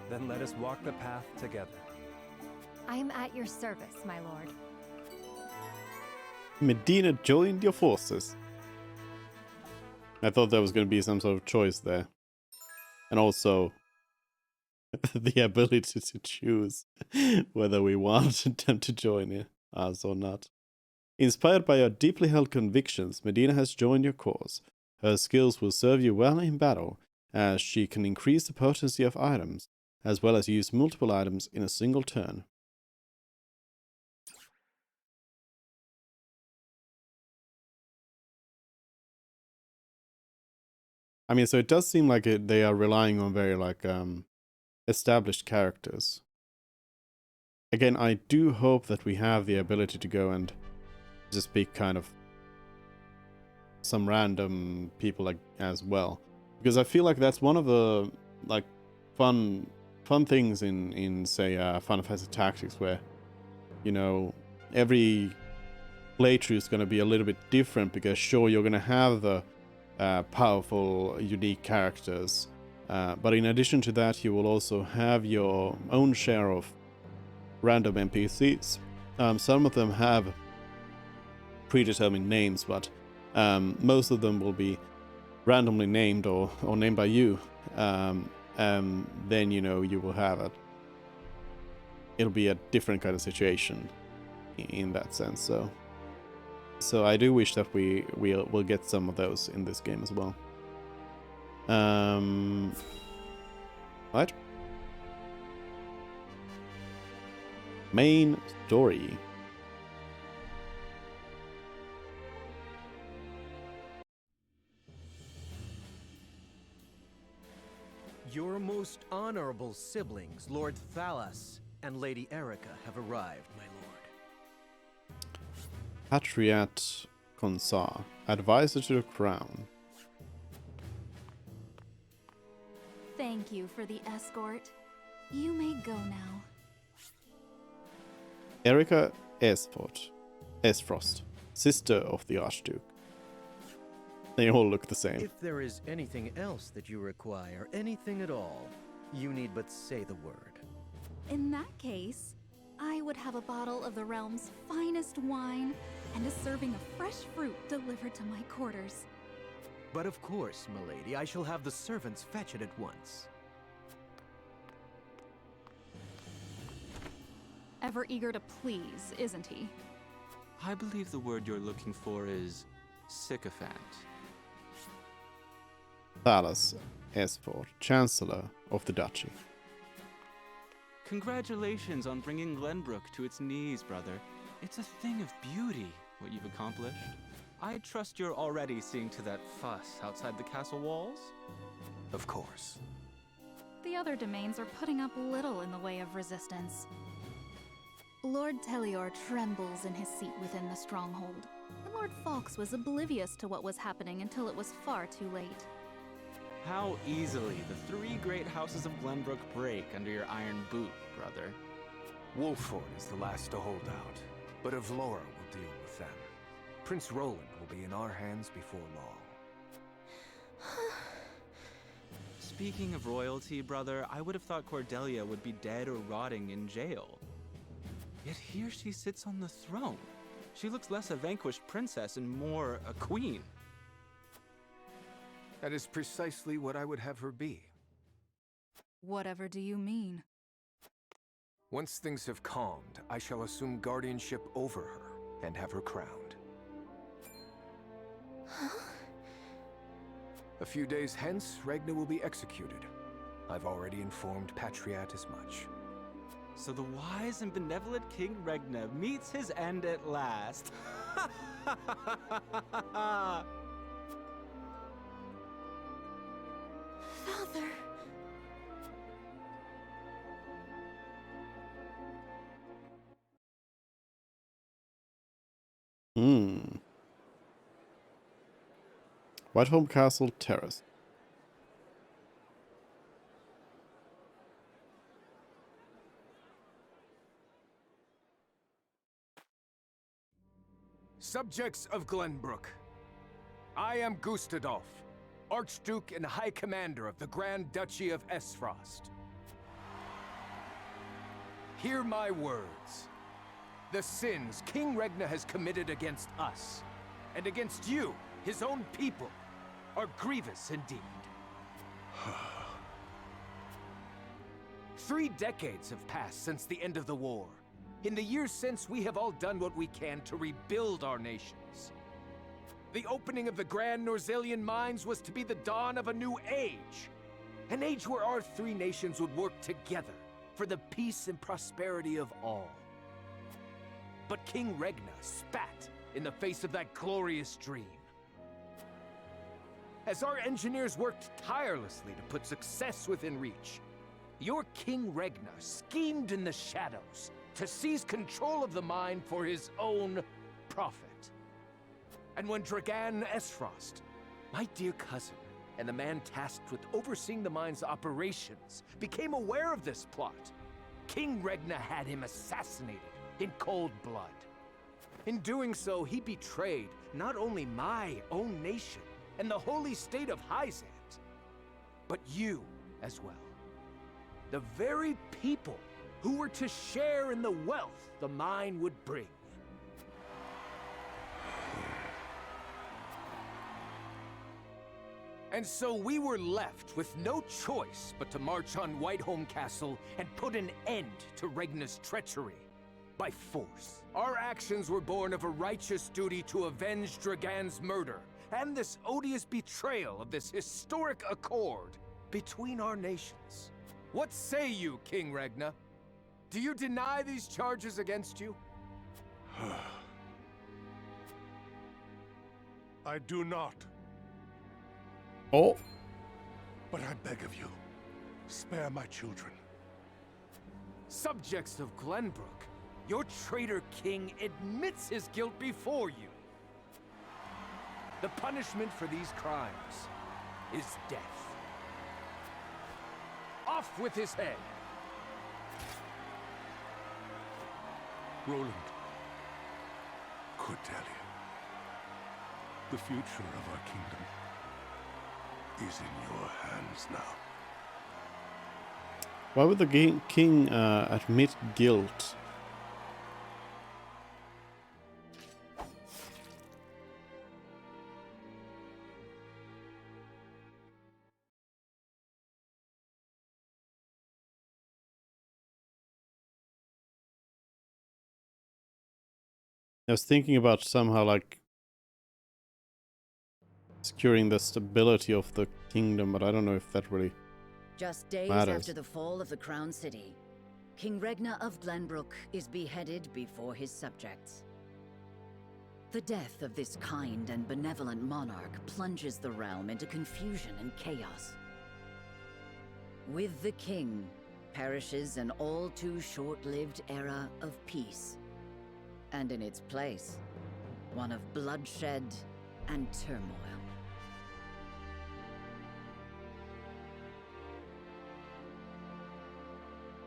Then let us walk the path together. I am at your service, my lord. Medina joined your forces. I thought there was going to be some sort of choice there. And also, the ability to choose whether we want them to join us or not. Inspired by your deeply held convictions, Medina has joined your cause. Her skills will serve you well in battle, as she can increase the potency of items, as well as use multiple items in a single turn. I mean, so it does seem like they are relying on very, like, established characters. Again, I do hope that we have the ability to go and just pick kind of some random people like as well, because I feel like that's one of the like fun things in say Final Fantasy Tactics, where, you know, every playthrough is going to be a little bit different, because sure, you're going to have the powerful, unique characters, but in addition to that, you will also have your own share of random NPCs. Some of them have predetermined names, but most of them will be randomly named or named by you. And then, you know, you will have it'll be a different kind of situation in that sense. So I do wish that we'll get some of those in this game as well. Right. Main story. Your most honorable siblings, Lord Thalas and Lady Erica, have arrived, my lord. Patriat Konsar, advisor to the crown. Thank you for the escort. You may go now. Erica Esfrost, sister of the Archduke. They all look the same. If there is anything else that you require, anything at all, you need but say the word. In that case, I would have a bottle of the realm's finest wine and a serving of fresh fruit delivered to my quarters. But of course, milady, I shall have the servants fetch it at once. Ever eager to please, isn't he? I believe the word you're looking for is sycophant. Thalas Esford, Chancellor of the Duchy. Congratulations on bringing Glenbrook to its knees, brother. It's a thing of beauty, what you've accomplished. I trust you're already seeing to that fuss outside the castle walls? Of course. The other domains are putting up little in the way of resistance. Lord Telior trembles in his seat within the stronghold, and Lord Fawkes was oblivious to what was happening until it was far too late. How easily the three great houses of Glenbrook break under your iron boot, brother. Wolford is the last to hold out, but Avlora will deal with them. Prince Roland will be in our hands before long. Speaking of royalty, brother, I would have thought Cordelia would be dead or rotting in jail. Yet here she sits on the throne. She looks less a vanquished princess and more a queen. That is precisely what I would have her be. Whatever do you mean? Once things have calmed, I shall assume guardianship over her and have her crowned. A few days hence, Regna will be executed. I've already informed Patriat as much. So the wise and benevolent King Regna meets his end at last. Father. Whitehome Castle Terrace. Subjects of Glenbrook, I am Gustadolf, Archduke and High Commander of the Grand Duchy of Esfrost. Hear my words. The sins King Regna has committed against us, and against you, his own people, are grievous indeed. 3 decades have passed since the end of the war. In the years since, we have all done what we can to rebuild our nations. The opening of the Grand Norzelian mines was to be the dawn of a new age. An age where our 3 nations would work together for the peace and prosperity of all. But King Regna spat in the face of that glorious dream. As our engineers worked tirelessly to put success within reach, your King Regna schemed in the shadows to seize control of the mine for his own profit. And when Dragan Esfrost, my dear cousin, and the man tasked with overseeing the mine's operations, became aware of this plot, King Regna had him assassinated in cold blood. In doing so, he betrayed not only my own nation and the holy state of Hyzant, but you as well. The very people who were to share in the wealth the mine would bring. And so we were left with no choice but to march on Whitehome Castle and put an end to Regna's treachery by force. Our actions were born of a righteous duty to avenge Dragan's murder and this odious betrayal of this historic accord between our nations. What say you, King Regna? Do you deny these charges against you? I do not. Oh. But I beg of you, spare my children. Subjects of Glenbrook, your traitor king admits his guilt before you. The punishment for these crimes is death. Off with his head! Roland, Cordelia, the future of our kingdom is in your hands now. Why would the king admit guilt? I was thinking about somehow like securing the stability of the kingdom, but I don't know if that really Just days matters. after the fall of the Crown City, King Regna of Glenbrook is beheaded before his subjects. The death of this kind and benevolent monarch plunges the realm into confusion and chaos. With the king perishes an all too short-lived era of peace, and in its place, one of bloodshed and turmoil.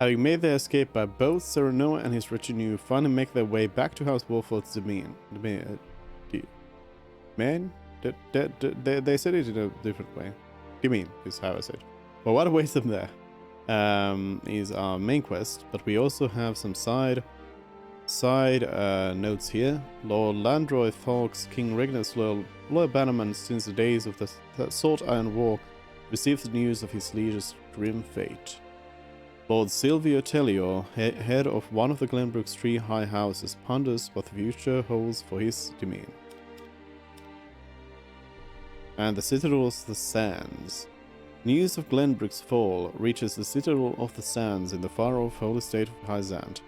Having made their escape by boat, Serenoa and his retinue finally make their way back to House Wolford's domain. They said it in a different way. Domain is how I said it. But what awaits them there is our main quest, but we also have some side notes here. Lord Landroy Falk's King Regnar's loyal bannerman since the days of the Salt Iron War received the news of his leader's grim fate. Lord Silvio Tellior, head of one of the Glenbrook's 3 high houses, ponders what the future holds for his domain. And the Citadel of the Sands. News of Glenbrook's fall reaches the Citadel of the Sands in the far-off holy state of Hyzant,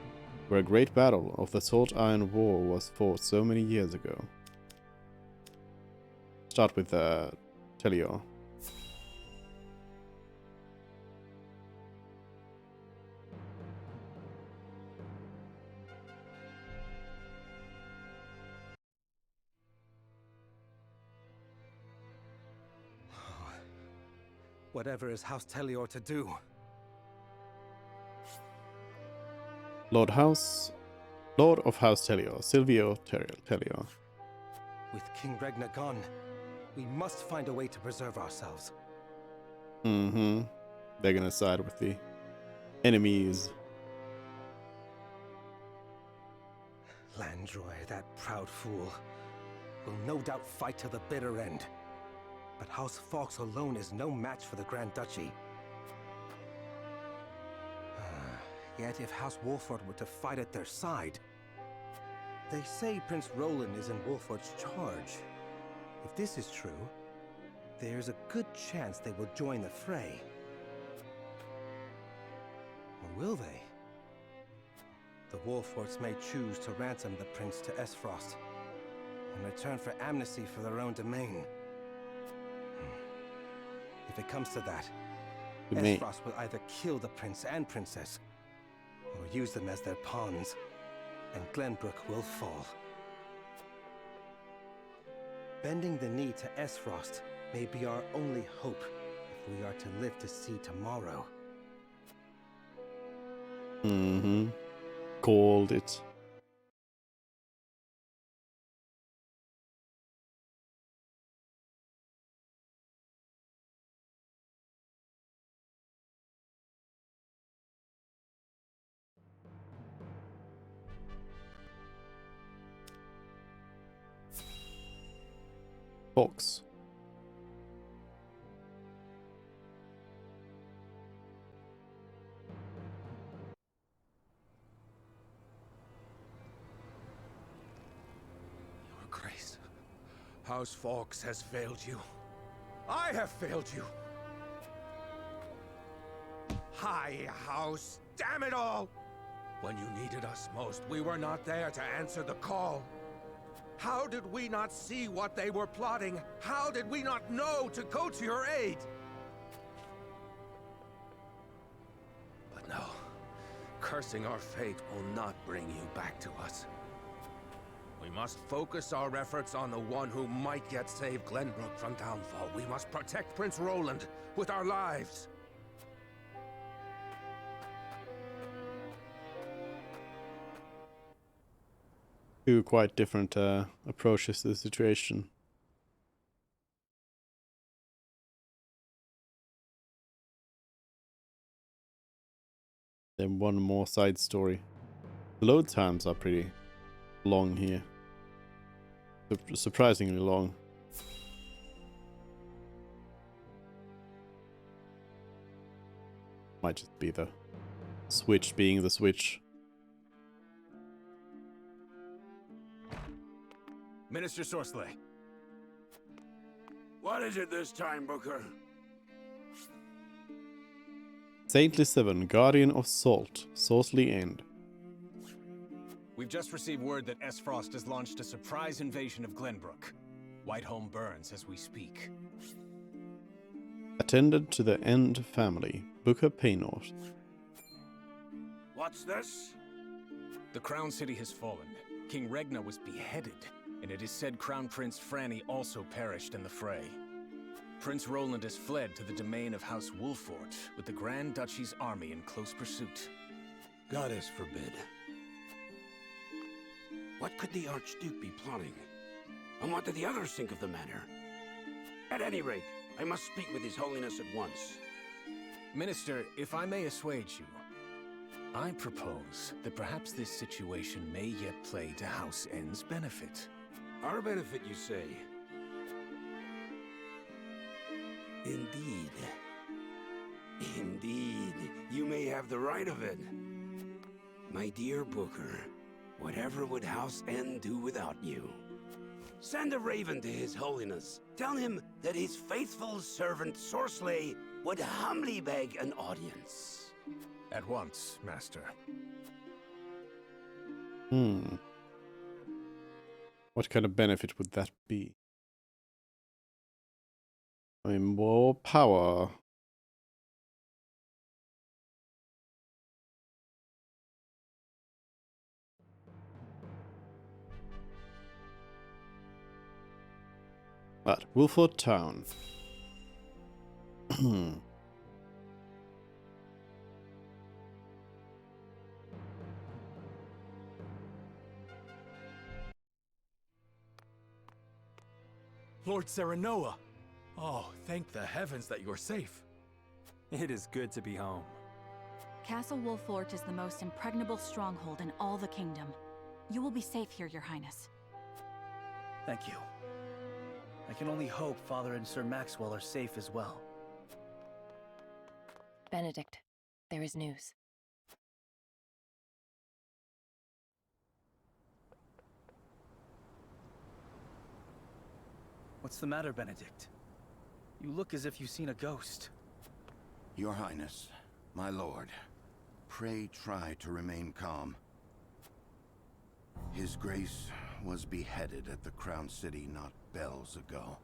where a great battle of the Salt Iron War was fought so many years ago. Start with Tellior. Whatever is House Tellior to do? Lord of House Tellior, Silvio Tellior. With King Regnar gone, we must find a way to preserve ourselves. They're gonna side with the enemies. Landroy, that proud fool, will no doubt fight to the bitter end. But House Fawkes alone is no match for the Grand Duchy. Yet if House Wolford were to fight at their side... They say Prince Roland is in Wolford's charge. If this is true, there's a good chance they will join the fray. Or will they? The Wolfords may choose to ransom the prince to Esfrost, in return for amnesty for their own domain. If it comes to that, Esfrost will either kill the prince and princess, or use them as their pawns, and Glenbrook will fall. Bending the knee to Esfrost may be our only hope if we are to live to see tomorrow. Called it. Box. Your Grace, House Fawkes has failed you. I have failed you. High House, damn it all! When you needed us most, we were not there to answer the call. How did we not see what they were plotting? How did we not know to go to your aid? But no, cursing our fate will not bring you back to us. We must focus our efforts on the one who might yet save Glenbrook from downfall. We must protect Prince Roland with our lives. Two quite different approaches to the situation. Then one more side story. The load times are pretty long here. Surprisingly long. Might just be the Switch being the Switch. Minister Sorsley. What is it this time, Booker? Saintly 7, Guardian of Salt, Sorsley End. We've just received word that Esfrost has launched a surprise invasion of Glenbrook. Whiteholm burns as we speak. Attended to the End family, Booker Paynort. What's this? The Crown City has fallen. King Regnar was beheaded, and it is said Crown Prince Franny also perished in the fray. Prince Roland has fled to the domain of House Wolford, with the Grand Duchy's army in close pursuit. Goddess forbid. What could the Archduke be plotting? And what do the others think of the matter? At any rate, I must speak with His Holiness at once. Minister, if I may assuage you, I propose that perhaps this situation may yet play to House N's benefit. Our benefit, you say? Indeed. Indeed, you may have the right of it. My dear Booker, whatever would House N do without you? Send a raven to His Holiness. Tell him that his faithful servant Sorsley would humbly beg an audience. At once, Master. What kind of benefit would that be? I mean, more power. At Wolford Town. Lord Serenoa! Oh, thank the heavens that you're safe. It is good to be home. Castle Wolfort is the most impregnable stronghold in all the kingdom. You will be safe here, Your Highness. Thank you. I can only hope Father and Sir Maxwell are safe as well. Benedict, there is news. What's the matter, Benedict? You look as if you've seen a ghost. Your Highness, my lord, pray try to remain calm. His Grace was beheaded at the Crown City not bells ago.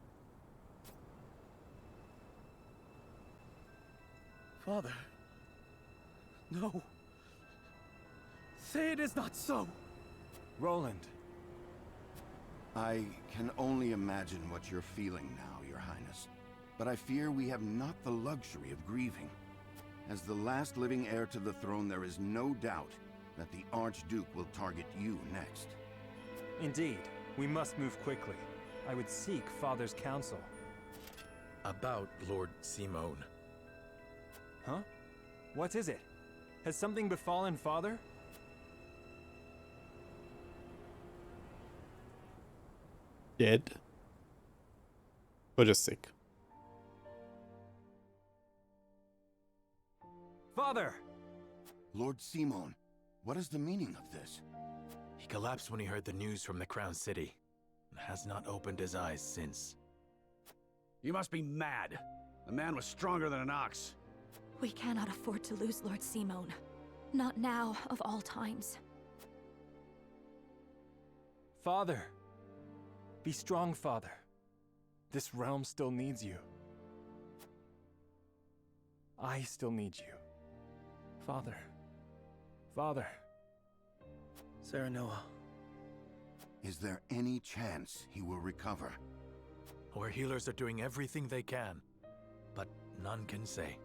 Father. No. Say it is not so. Roland. I can only imagine what you're feeling now, Your Highness. But I fear we have not the luxury of grieving. As the last living heir to the throne, there is no doubt that the Archduke will target you next. Indeed. We must move quickly. I would seek Father's counsel. About Lord Simone. Huh? What is it? Has something befallen Father? Dead? Or just sick? Father! Lord Simone, what is the meaning of this? He collapsed when he heard the news from the Crown City, and has not opened his eyes since. You must be mad. The man was stronger than an ox. We cannot afford to lose Lord Simone. Not now, of all times. Father! Be strong, Father. This realm still needs you. I still need you. Father. Father. Serenoa. Is there any chance he will recover? Our healers are doing everything they can, but none can say.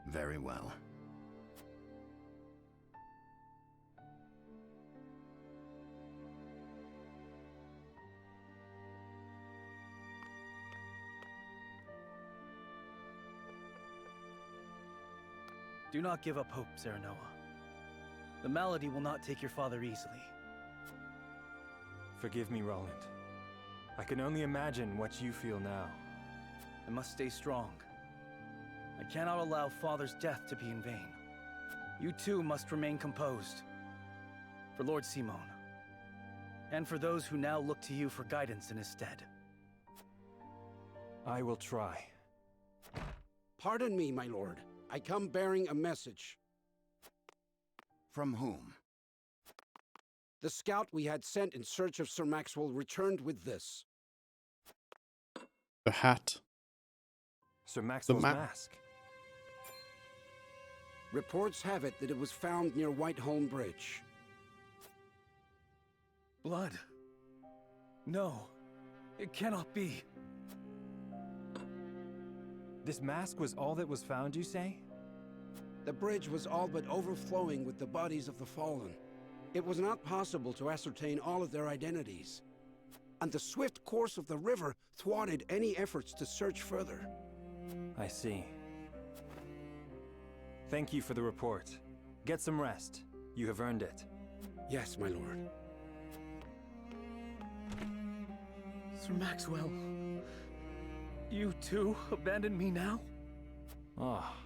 Very well. Do not give up hope, Serenoa. The malady will not take your father easily. Forgive me, Roland. I can only imagine what you feel now. I must stay strong. I cannot allow Father's death to be in vain. You too must remain composed. For Lord Simone. And for those who now look to you for guidance in his stead. I will try. Pardon me, my lord. I come bearing a message. From whom? The scout we had sent in search of Sir Maxwell returned with this. The hat. Sir Maxwell's mask. Reports have it that it was found near Whiteholm Bridge. Blood. No. It cannot be. This mask was all that was found, you say? The bridge was all but overflowing with the bodies of the fallen. It was not possible to ascertain all of their identities. And the swift course of the river thwarted any efforts to search further. I see. Thank you for the report. Get some rest. You have earned it. Yes, my lord. Sir Maxwell, you too abandon me now? Ah.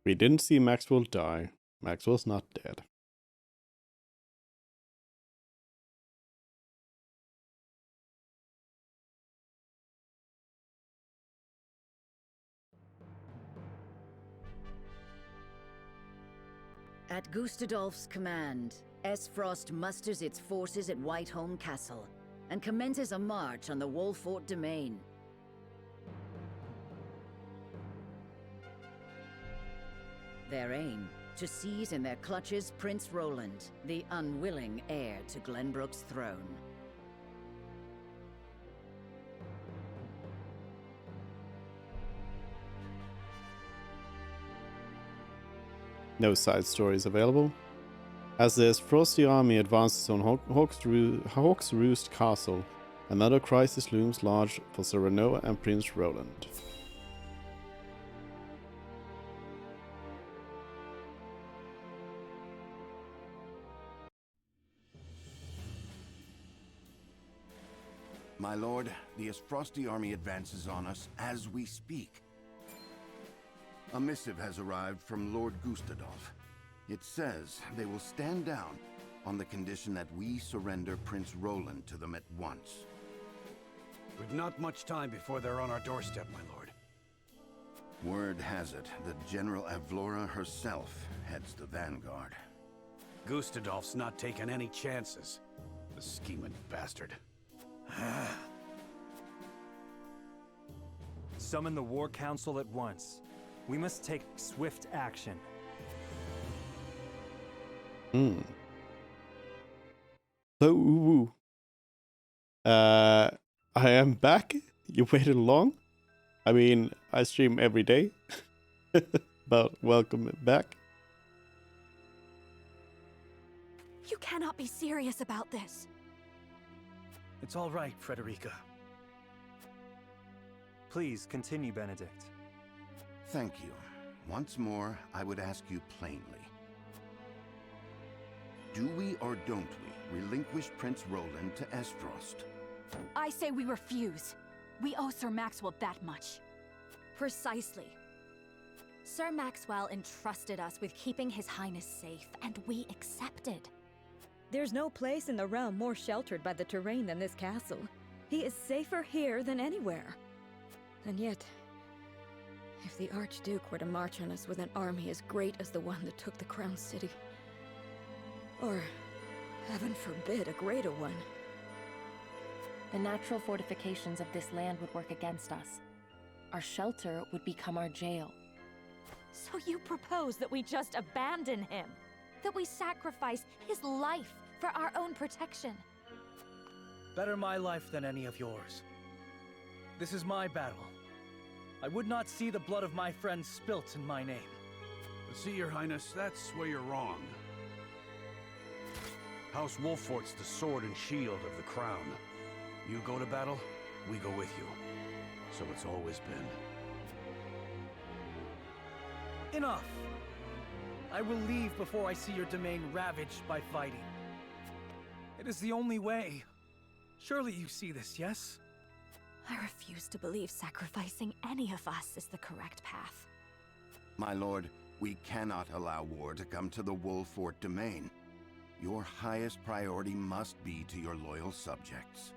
We didn't see Maxwell die. Maxwell's not dead. At Gustadolf's command, Esfrost musters its forces at Whiteholm Castle and commences a march on the Wolfort domain. Their aim, to seize in their clutches Prince Roland, the unwilling heir to Glenbrook's throne. No side stories available. As the Frosty army advances on Hawk's Roost Castle, another crisis looms large for Serenoa and Prince Roland. My lord, the Frosty army advances on us as we speak. A missive has arrived from Lord Gustadolf. It says they will stand down on the condition that we surrender Prince Roland to them at once. We've not much time before they're on our doorstep, my lord. Word has it that General Avlora herself heads the vanguard. Gustadolf's not taking any chances. The scheming bastard. Summon the War Council at once. We must take swift action. So, I am back. You waited long? I mean, I stream every day. But welcome back. You cannot be serious about this. It's all right, Frederica. Please continue, Benedict. Thank you. Once more, I would ask you plainly. Do we or don't we relinquish Prince Roland to Esfrost? I say we refuse. We owe Sir Maxwell that much. Precisely. Sir Maxwell entrusted us with keeping His Highness safe, and we accepted. There's no place in the realm more sheltered by the terrain than this castle. He is safer here than anywhere. And yet, if the Archduke were to march on us with an army as great as the one that took the Crown City, or, heaven forbid, a greater one, the natural fortifications of this land would work against us. Our shelter would become our jail. So you propose that we just abandon him? That we sacrifice his life for our own protection? Better my life than any of yours. This is my battle. I would not see the blood of my friends spilt in my name. But see, Your Highness, that's where you're wrong. House Wolfort's the sword and shield of the crown. You go to battle, we go with you. So it's always been. Enough! I will leave before I see your domain ravaged by fighting. It is the only way. Surely you see this, yes? I refuse to believe sacrificing any of us is the correct path. My lord, we cannot allow war to come to the Wolfort domain. Your highest priority must be to your loyal subjects.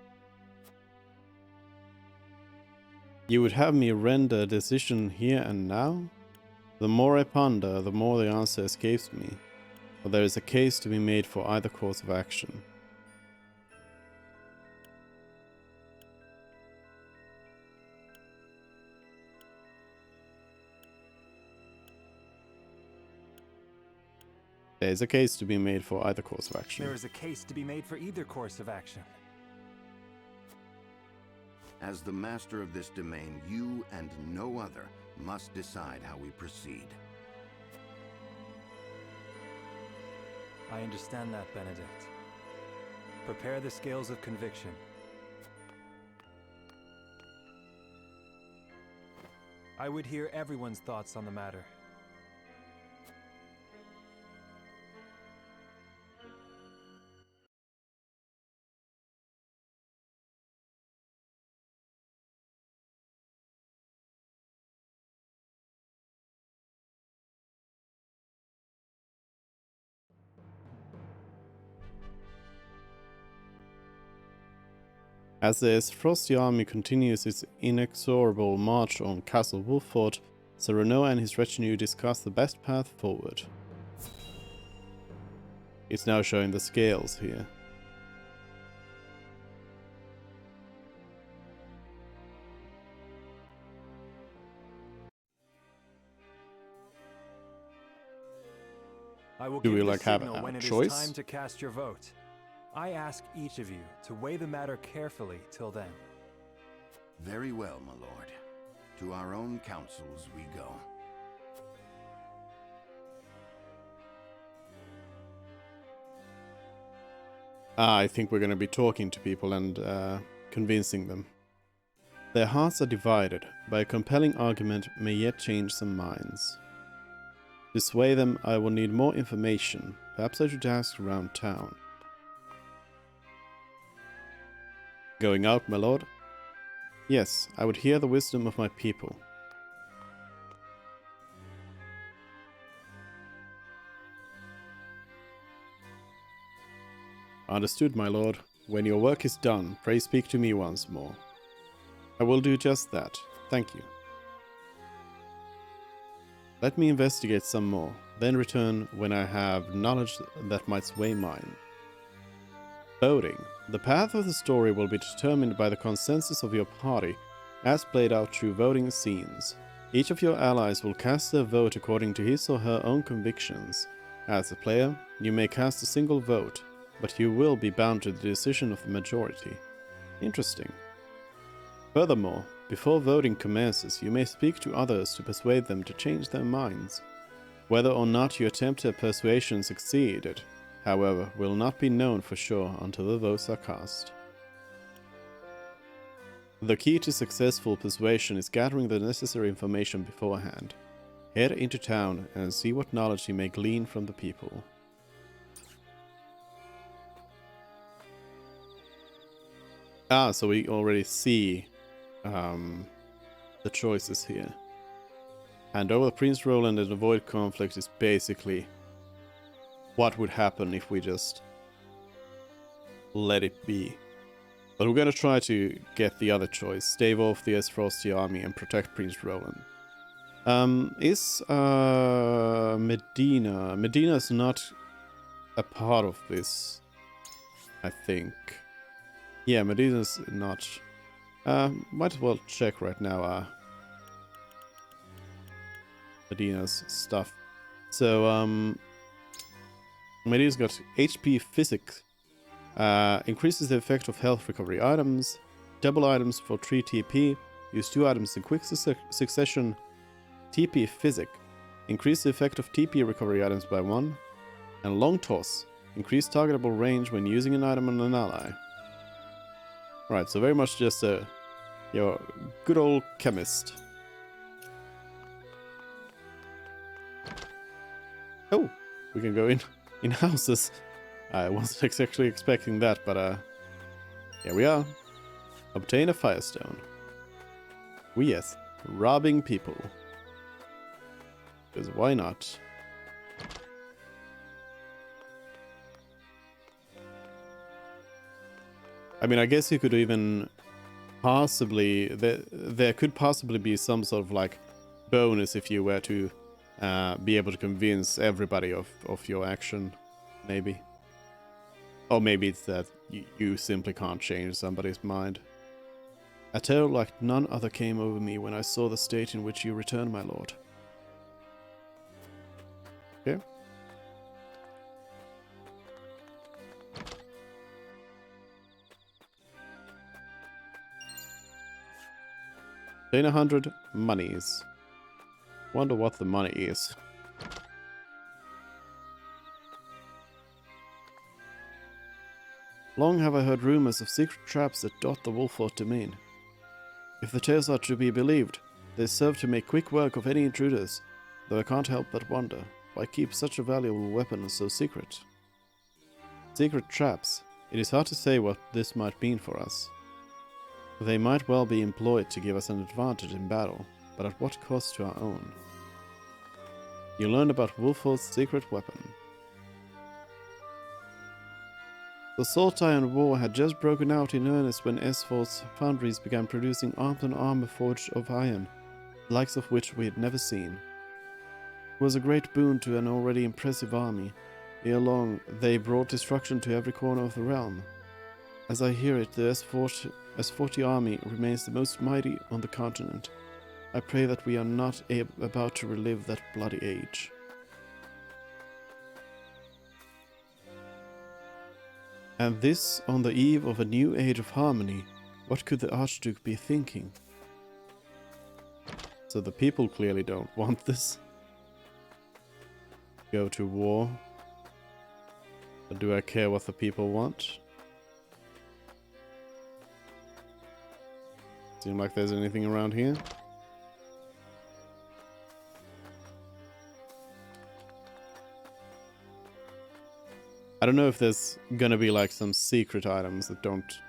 You would have me render a decision here and now? The more I ponder, the more the answer escapes me. But there is a case to be made for either course of action. There is a case to be made for either course of action. There is a case to be made for either course of action. As the master of this domain, you and no other must decide how we proceed. I understand that, Benedict. Prepare the scales of conviction. I would hear everyone's thoughts on the matter. As the Frosty army continues its inexorable march on Castle Wolfford, Sir Renaud and his retinue discuss the best path forward. It's now showing the scales here. I will Do give we the like have signal a when it is choice? time to cast your vote. I ask each of you to weigh the matter carefully till then. Very well, my lord. To our own councils we go. I think we're going to be talking to people and convincing them. Their hearts are divided, but a compelling argument may yet change some minds. To sway them, I will need more information. Perhaps I should ask around town. Going out, my lord? Yes, I would hear the wisdom of my people. Understood, my lord. When your work is done, pray speak to me once more. I will do just that. Thank you. Let me investigate some more, then return when I have knowledge that might sway mine. Voting. The path of the story will be determined by the consensus of your party, as played out through voting scenes. Each of your allies will cast their vote according to his or her own convictions. As a player, you may cast a single vote, but you will be bound to the decision of the majority. Interesting. Furthermore, before voting commences, you may speak to others to persuade them to change their minds. Whether or not your attempt at persuasion succeeded, however, will not be known for sure until the votes are cast. The key to successful persuasion is gathering the necessary information beforehand. Head into town and see what knowledge you may glean from the people. So we already see the choices here. Hand over Prince Roland and avoid conflict is basically what would happen if we just let it be. But we're gonna try to get the other choice. Stave off the Frosty army and protect Prince Roland. Is Medina... Medina's not a part of this, I think. Yeah, Medina's not... might as well check right now Medina's stuff. So, Medina's got HP Physics. Increases the effect of health recovery items. Double items for 3 TP. Use 2 items in quick succession. TP Physic. Increase the effect of TP recovery items by 1. And Long Toss. Increase targetable range when using an item on an ally. Right, so very much just your good old chemist. Oh, we can go in houses. I wasn't exactly expecting that, but here we are. Obtain a Firestone. Oh yes, robbing people. Because why not? I mean, I guess you could even possibly... There could possibly be some sort of like bonus if you were to be able to convince everybody of your action, maybe. Or maybe it's that you simply can't change somebody's mind. A terror like none other came over me when I saw the state in which you returned, my lord. Okay. Obtain 100 monies. Wonder what the money is. Long have I heard rumors of secret traps that dot the Wolford domain. If the tales are to be believed, they serve to make quick work of any intruders, though I can't help but wonder, why keep such a valuable weapon so secret? Secret traps. It is hard to say what this might mean for us. They might well be employed to give us an advantage in battle, but at what cost to our own? You learned about Wolford's secret weapon. The Saltire War had just broken out in earnest when Esfor's foundries began producing arms and armor forged of iron, the likes of which we had never seen. It was a great boon to an already impressive army. Ere long, they brought destruction to every corner of the realm. As I hear it, the S40 army remains the most mighty on the continent. I pray that we are not about to relive that bloody age. And this on the eve of a new age of harmony. What could the Archduke be thinking? So the people clearly don't want this. Go to war. But do I care what the people want? Seem like there's anything around here? I don't know if there's gonna be like some secret items that don't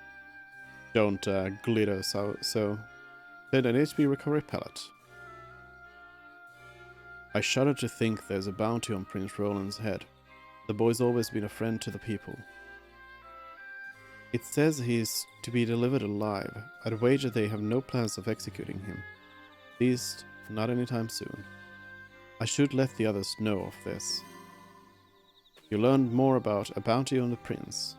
glitter, so then an HP recovery pellet. I shudder to think there's a bounty on Prince Roland's head. The boy's always been a friend to the people. It says he is to be delivered alive. I'd wager they have no plans of executing him. At least, not anytime soon. I should let the others know of this. You learned more about a bounty on the prince.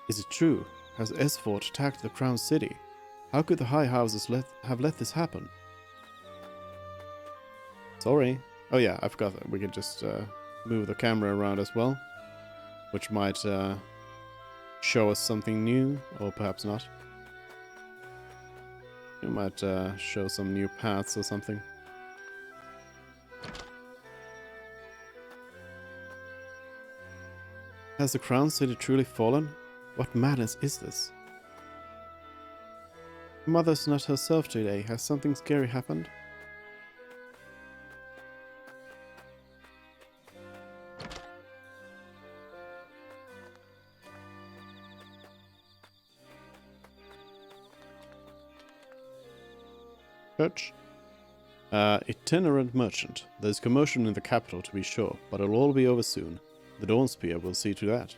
Is it true? Has Esfort attacked the crown city? How could the high houses have let this happen? Sorry. Oh yeah, I forgot that we could just move the camera around as well, which might show us something new, or perhaps not. It might show some new paths or something. Has the crown city truly fallen? What madness is this? Mother's not herself today. Has something scary happened? Church? Itinerant merchant. There's commotion in the capital, to be sure, but it'll all be over soon. The Dawnspear will see to that.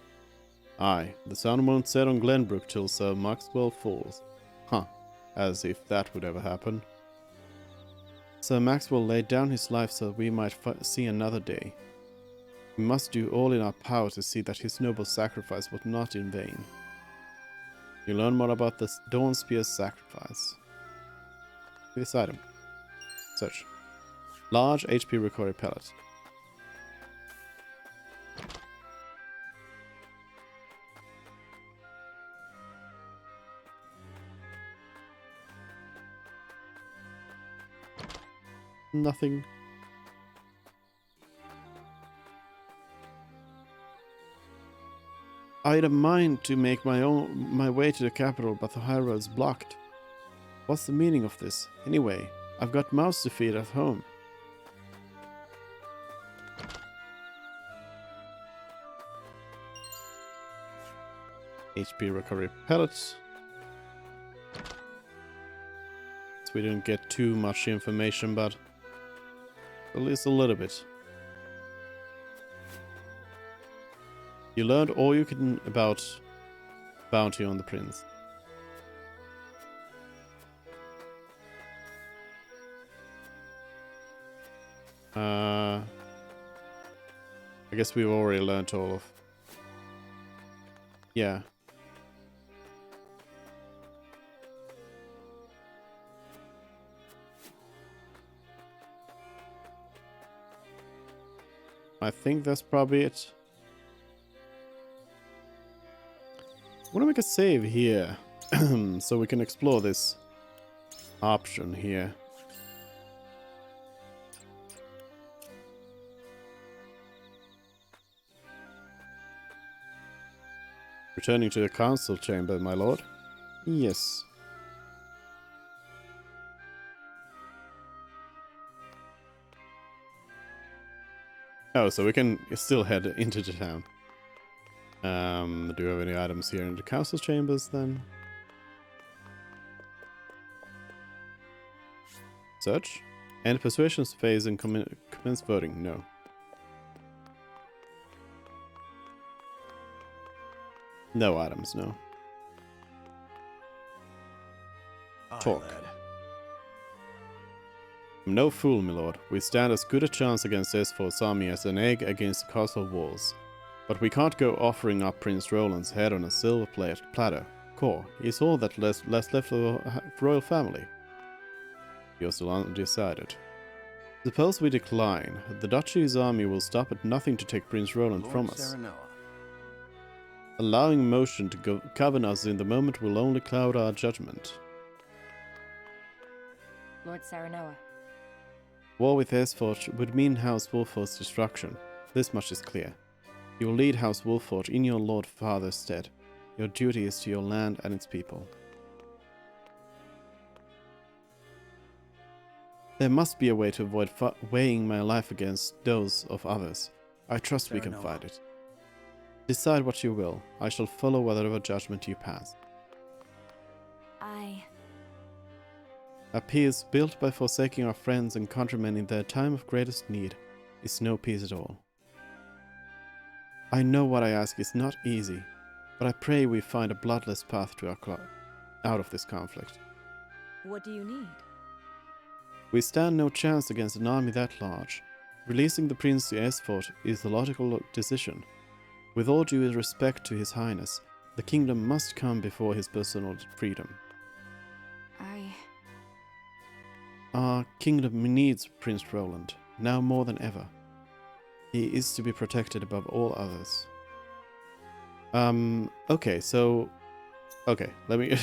Aye, the sun won't set on Glenbrook till Sir Maxwell falls. Huh, as if that would ever happen. Sir Maxwell laid down his life so we might see another day. We must do all in our power to see that his noble sacrifice was not in vain. You learn more about the Dawnspear's sacrifice. This item. Search. Large HP recovery pellet. Nothing. I had a mind to make my way to the capital, but the high road's blocked. What's the meaning of this? Anyway, I've got mouths to feed at home. HP recovery pellets. So we didn't get too much information, but at least a little bit. You learned all you can about bounty on the prince. I guess we've already learned all of... Yeah. I think that's probably it. I want to make a save here so we can explore this option here. Returning to the council chamber, my lord? Yes. Oh, so we can still head into the town. Do you have any items here in the council chambers then? Search? And persuasions phase and commence voting? No. No items, no. Talk. I'm no fool, my lord. We stand as good a chance against Esfor's army as an egg against the castle walls. But we can't go offering up Prince Roland's head on a silver platter. Core, he's all that left of the royal family. You're still undecided. Suppose we decline. The Duchy's army will stop at nothing to take Prince Roland from us. Allowing motion to govern us in the moment will only cloud our judgment. Lord Saranoa. War with Esfort would mean House Wolford's destruction. This much is clear. You will lead House Wolford in your Lord Father's stead. Your duty is to your land and its people. There must be a way to avoid weighing my life against those of others. I trust we can find it. Decide what you will. I shall follow whatever judgment you pass. A peace built by forsaking our friends and countrymen in their time of greatest need is no peace at all. I know what I ask is not easy, but I pray we find a bloodless path to out of this conflict. What do you need? We stand no chance against an army that large. Releasing the prince to Esfort is the logical decision. With all due respect to His Highness, the kingdom must come before his personal freedom. Our kingdom needs Prince Roland, now more than ever. He is to be protected above all others. Okay, so... Okay, let me...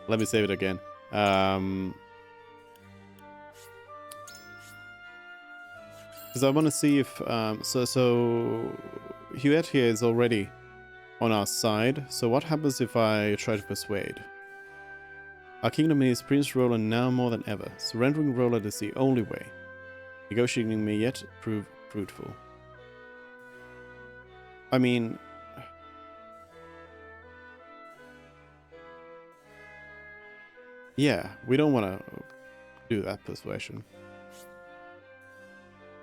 let me save it again. Because I want to see if... So Huet here is already on our side. So what happens if I try to persuade? Our kingdom needs Prince Roland now more than ever. Surrendering Roland is the only way. Negotiating may yet prove fruitful. I mean... Yeah, we don't want to do that persuasion.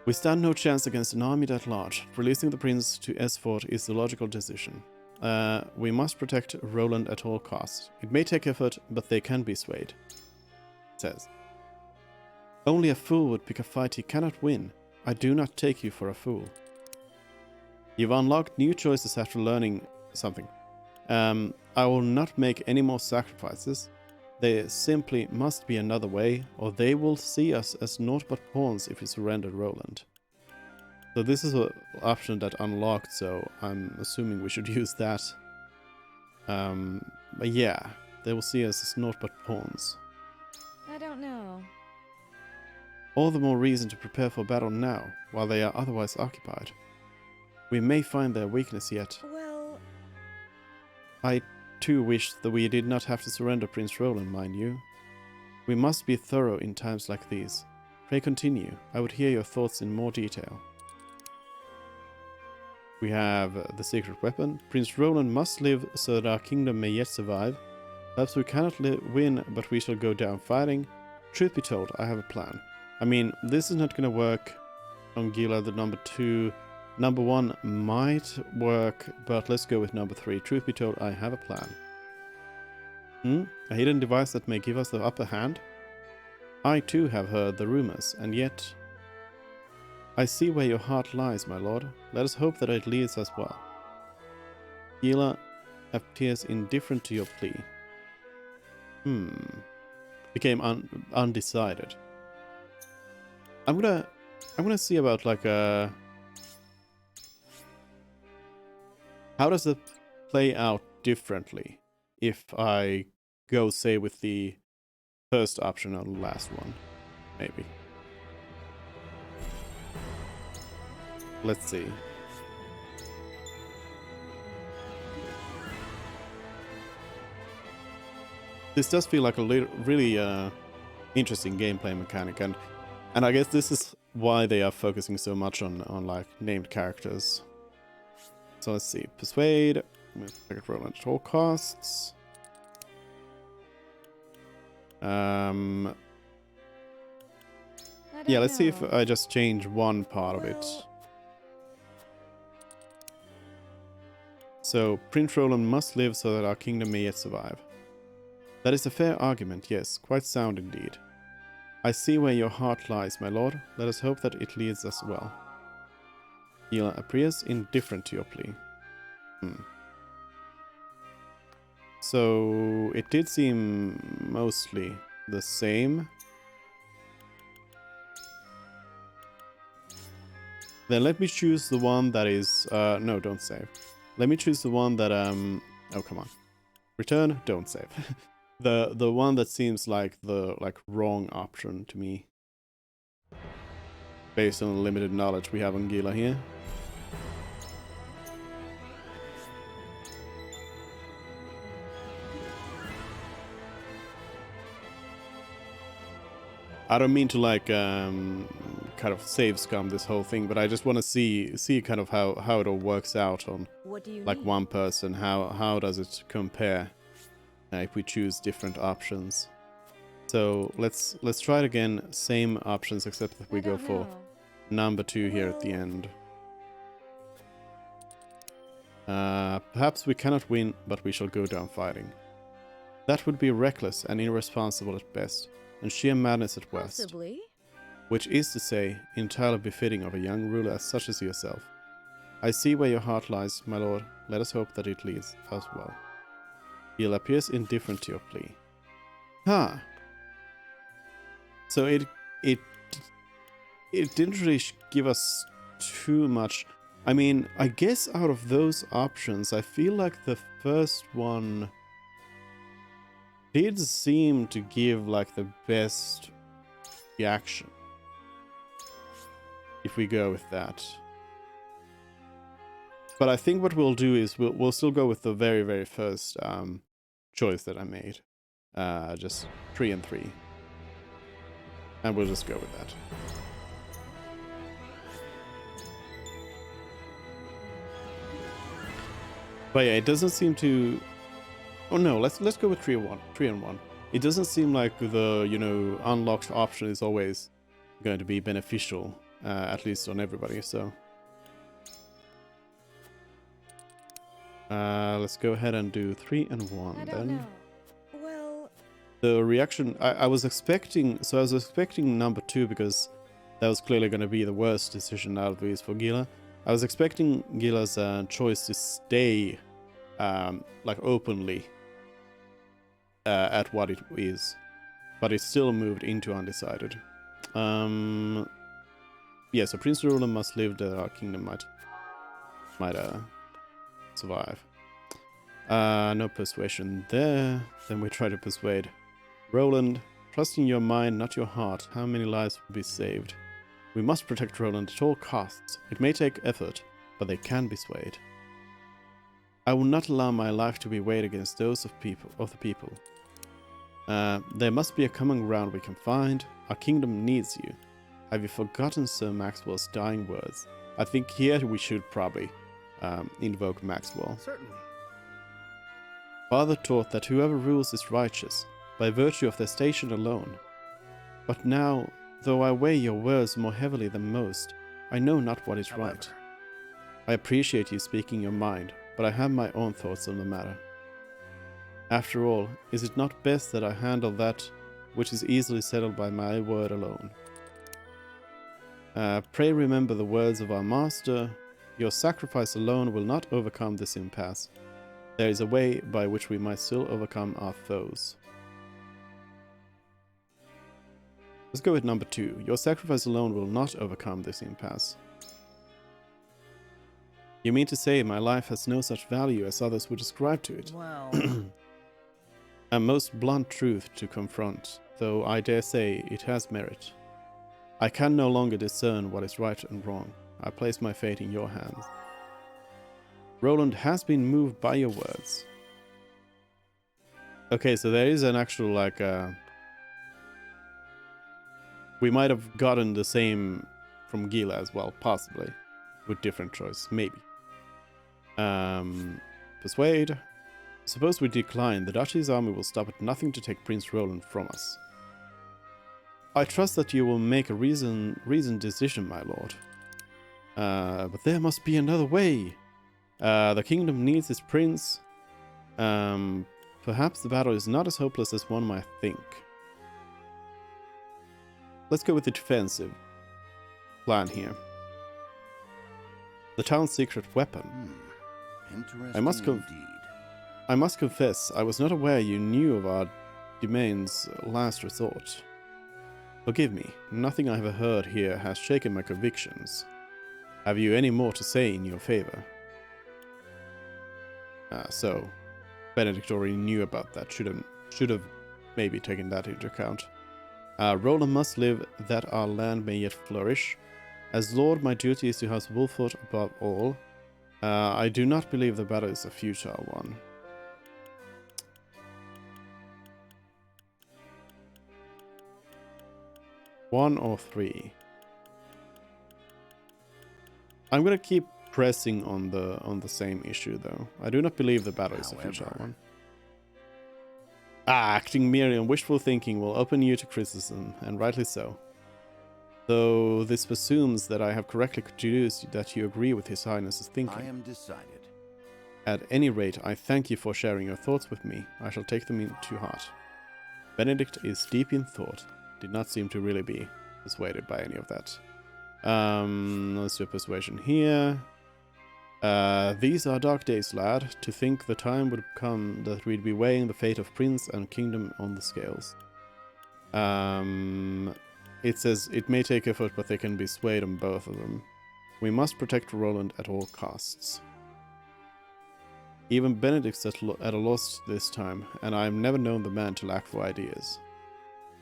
We stand no chance against an army that large. Releasing the prince to Esfort is the logical decision. We must protect Roland at all costs. It may take effort, but they can be swayed. It says. Only a fool would pick a fight he cannot win. I do not take you for a fool. You've unlocked new choices after learning something. I will not make any more sacrifices. There simply must be another way, or they will see us as naught but pawns if we surrender Roland. So this is an option that unlocked, so I'm assuming we should use that. But yeah, they will see us as naught but pawns. I don't know. All the more reason to prepare for battle now, while they are otherwise occupied. We may find their weakness yet. Well... I too wish that we did not have to surrender Prince Roland, mind you. We must be thorough in times like these. Pray continue. I would hear your thoughts in more detail. We have the secret weapon. Prince Roland must live so that our kingdom may yet survive. Perhaps we cannot win, but we shall go down fighting. Truth be told, I have a plan. I mean, this is not going to work on Gila, the number 2. Number 1 might work, but let's go with number 3. Truth be told, I have a plan. A hidden device that may give us the upper hand? I too have heard the rumors, and yet... I see where your heart lies, my lord. Let us hope that it leads us well. Gila appears indifferent to your plea. Became undecided. I'm gonna see about like a... How does it play out differently if I go, say, with the first option or the last one. Maybe. Let's see. This does feel like a really interesting gameplay mechanic, and I guess this is why they are focusing so much on like named characters. So let's see. Persuade. Target Roland at all costs. Yeah, let's see if I just change one part of it. So, Prince Roland must live so that our kingdom may yet survive. That is a fair argument, yes, quite sound indeed. I see where your heart lies, my lord. Let us hope that it leads us well. Gila appears indifferent to your plea. So, it did seem mostly the same. Then let me choose the one that is... no, don't save. Let me choose the one that... oh, come on. Return, don't save. the one that seems like the wrong option to me. Based on the limited knowledge we have on Gila here. I don't mean to like kind of save scum this whole thing, but I just want to see kind of how it all works out on like one person. How does it compare if we choose different options? So let's try it again. Same options, except that we go for number 2 here at the end. Perhaps we cannot win, but we shall go down fighting. That would be reckless and irresponsible at best, and sheer madness at worst. Possibly. Which is to say, entirely befitting of a young ruler such as yourself. I see where your heart lies, my lord. Let us hope that it leads us well. He appears indifferent to your plea. So it didn't really give us too much. I mean, I guess out of those options, I feel like the first one did seem to give like the best reaction. If we go with that. But I think what we'll do is we'll still go with the very, very first choice that I made. Just 3 and 3. And we'll just go with that. But yeah, it doesn't seem to... Oh no, let's go with 3 and 1. 3 and 1. It doesn't seem like the, you know, unlocked option is always going to be beneficial, at least on everybody, so... let's go ahead and do 3 and 1 then. Well... The reaction... I was expecting... So I was expecting number 2 because that was clearly going to be the worst decision out of these for Gila. I was expecting Gila's choice to stay like openly at what it is, but it still moved into undecided. Yeah, so Prince Roland must live that our kingdom might survive. No persuasion there. Then we try to persuade Roland. Trust in your mind, not your heart. How many lives will be saved? We must protect Roland at all costs. It may take effort, but they can be swayed. I will not allow my life to be weighed against those of the people. There must be a common ground we can find. Our kingdom needs you. Have you forgotten Sir Maxwell's dying words? I think here we should probably invoke Maxwell. Certainly. Father taught that whoever rules is righteous, by virtue of their station alone. But now, though I weigh your words more heavily than most, I know not what is right. I appreciate you speaking your mind, but I have my own thoughts on the matter. After all, is it not best that I handle that which is easily settled by my word alone? Pray remember the words of our master. Your sacrifice alone will not overcome this impasse. There is a way by which we might still overcome our foes. Let's go with number 2. Your sacrifice alone will not overcome this impasse. You mean to say my life has no such value as others would ascribe to it? Well... A most blunt truth to confront, though I dare say it has merit. I can no longer discern what is right and wrong. I place my fate in your hands. Roland has been moved by your words. Okay, so there is an actual, like, we might have gotten the same from Gila as well, possibly. With different choice, maybe. Persuade. Suppose we decline, the Duchy's army will stop at nothing to take Prince Roland from us. I trust that you will make a reasoned decision, my lord. But there must be another way. The kingdom needs its prince. Perhaps the battle is not as hopeless as one might think. Let's go with the defensive plan here. The town's secret weapon. Interesting indeed. I must confess, I was not aware you knew of our domain's last resort. Forgive me, nothing I have heard here has shaken my convictions. Have you any more to say in your favor? So, Benedict already knew about that, should have maybe taken that into account. Roland must live that our land may yet flourish. As lord, my duty is to House Wolford above all. I do not believe the battle is a futile one. One or three. I'm gonna keep pressing on the same issue though. I do not believe the battle is a futile one. Acting merely on wishful thinking will open you to criticism, and rightly so. Though this presumes that I have correctly deduced that you agree with His Highness's thinking. I am decided. At any rate, I thank you for sharing your thoughts with me. I shall take them into heart. Benedict is deep in thought. Did not seem to really be persuaded by any of that. Let's do persuasion here. These are dark days, lad. To think the time would come that we'd be weighing the fate of prince and kingdom on the scales. It says it may take effort, but they can be swayed on both of them. We must protect Roland at all costs. Even Benedict's at a loss this time, and I have never known the man to lack for ideas.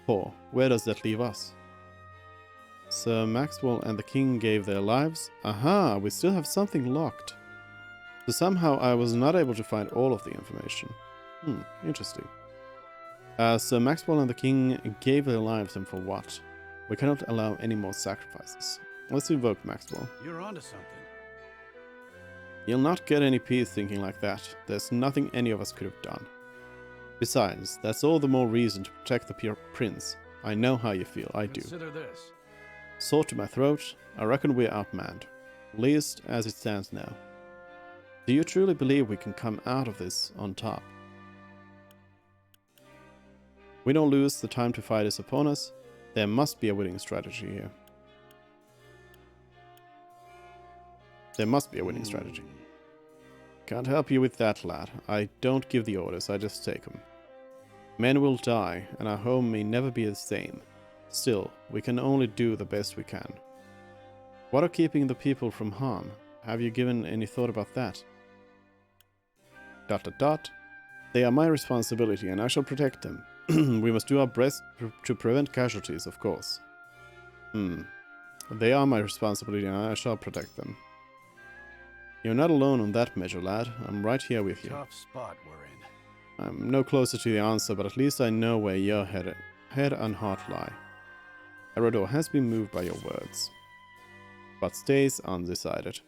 4. Where does that leave us? Sir Maxwell and the king gave their lives. Aha, we still have something locked. So somehow I was not able to find all of the information. Interesting. Sir Maxwell and the king gave their lives, and for what? We cannot allow any more sacrifices. Let's invoke Maxwell. You're onto something. You'll not get any peace thinking like that. There's nothing any of us could have done. Besides, that's all the more reason to protect the pure prince. I know how you feel, I do. Consider this. Sword to my throat, I reckon we're outmanned. Least as it stands now. Do you truly believe we can come out of this on top? We don't lose the time to fight is upon us. There must be a winning strategy here. There must be a winning strategy. Can't help you with that, lad. I don't give the orders, I just take them. Men will die, and our home may never be the same. Still, we can only do the best we can. What are keeping the people from harm? Have you given any thought about that? ... They are my responsibility, and I shall protect them. We must do our best to prevent casualties, of course. They are my responsibility, and I shall protect them. You're not alone on that measure, lad. I'm right here with you. Tough spot we're in. I'm no closer to the answer, but at least I know where your head and heart lie. Eredor has been moved by your words, but stays undecided.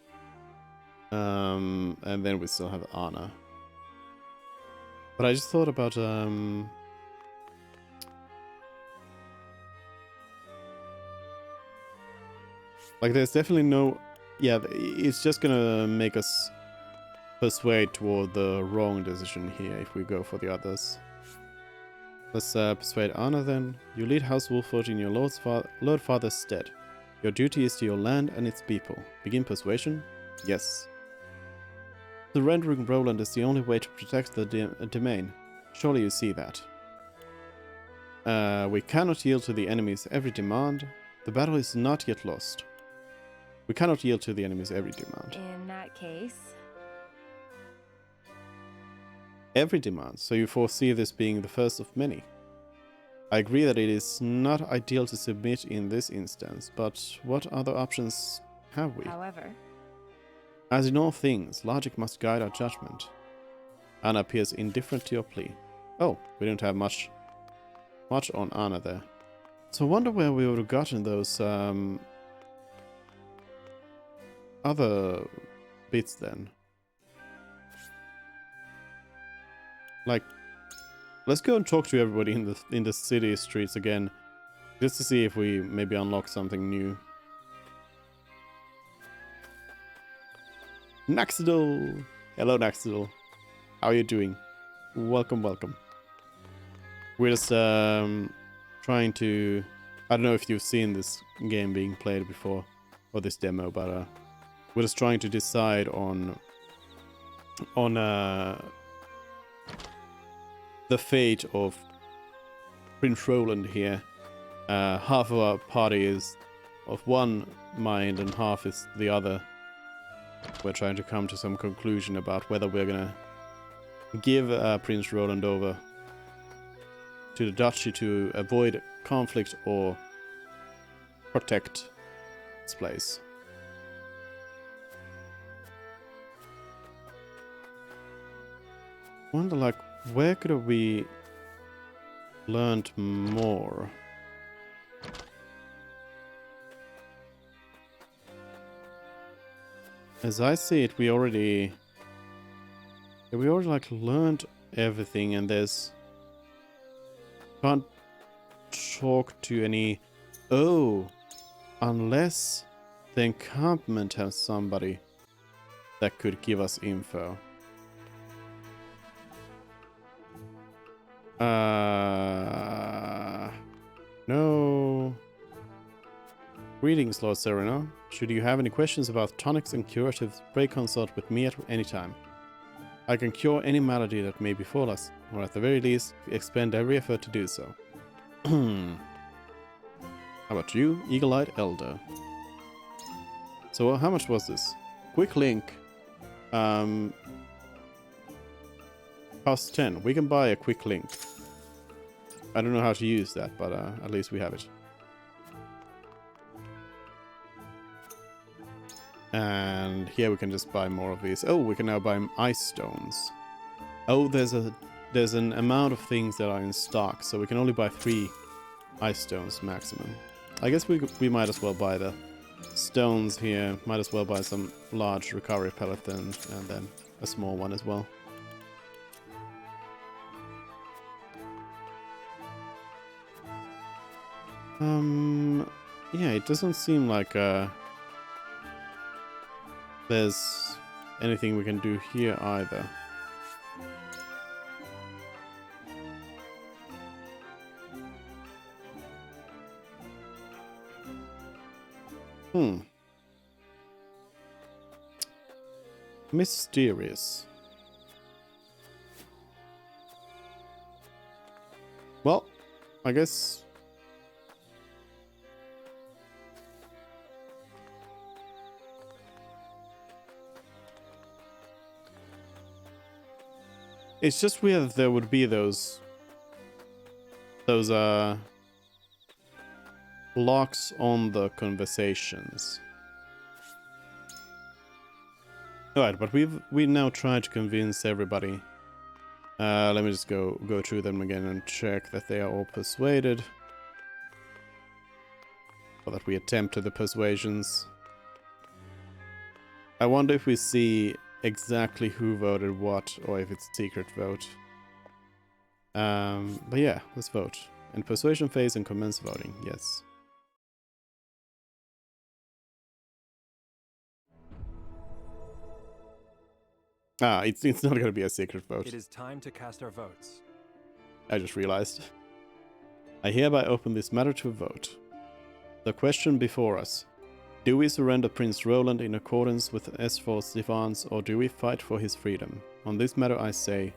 And then we still have Anna. But I just thought about like there's definitely no... Yeah, it's just gonna make us persuade toward the wrong decision here if we go for the others. Let's persuade Anna then. You lead House Wolford in your Lord Father's stead. Your duty is to your land and its people. Begin persuasion? Yes. Surrendering Roland is the only way to protect the domain. Surely you see that. We cannot yield to the enemy's every demand. The battle is not yet lost. We cannot yield to the enemy's every demand. In that case... every demand, so you foresee this being the first of many. I agree that it is not ideal to submit in this instance, but what other options have we? However, as in all things, logic must guide our judgment. Anna appears indifferent to your plea. Oh, we don't have much on Anna there. So I wonder where we would have gotten those other bits then. Like, let's go and talk to everybody in the city streets again, just to see if we maybe unlock something new. Naxidal! Hello, Naxidal. How are you doing? Welcome, welcome. We're just trying to... I don't know if you've seen this game being played before, or this demo, but we're just trying to decide on the fate of Prince Roland here. Half of our party is of one mind and half is the other. We're trying to come to some conclusion about whether we're gonna give Prince Roland over to the duchy to avoid conflict or protect its place. Wonder, like, where could have we learned more? As I see it, we already like learned everything, and there's can't talk to any. Oh, unless the encampment has somebody that could give us info. No. Greetings, Lord Serena. Should you have any questions about tonics and curatives, pray consult with me at any time. I can cure any malady that may befall us, or at the very least, expend every effort to do so. How about you, Eagle-Eyed Elder? So, how much was this? Quick link. Cost 10. We can buy a quick link. I don't know how to use that, but at least we have it. And here we can just buy more of these. Oh, we can now buy ice stones. Oh, there's an amount of things that are in stock, so we can only buy 3 ice stones maximum. I guess we might as well buy the stones here. Might as well buy some large recovery pellet and then a small one as well. Yeah, it doesn't seem like there's anything we can do here either. Mysterious. Well, I guess... It's just weird that there would be those locks on the conversations. Alright, but we now tried to convince everybody. Let me just go through them again and check that they are all persuaded. Or that we attempted the persuasions. I wonder if we see exactly who voted what, or if it's a secret vote. But yeah, let's vote. In persuasion phase and commence voting, yes. It's not gonna be a secret vote. It is time to cast our votes. I just realized. I hereby open this matter to a vote. The question before us. Do we surrender Prince Roland in accordance with Esfor's demands, or do we fight for his freedom? On this matter I say...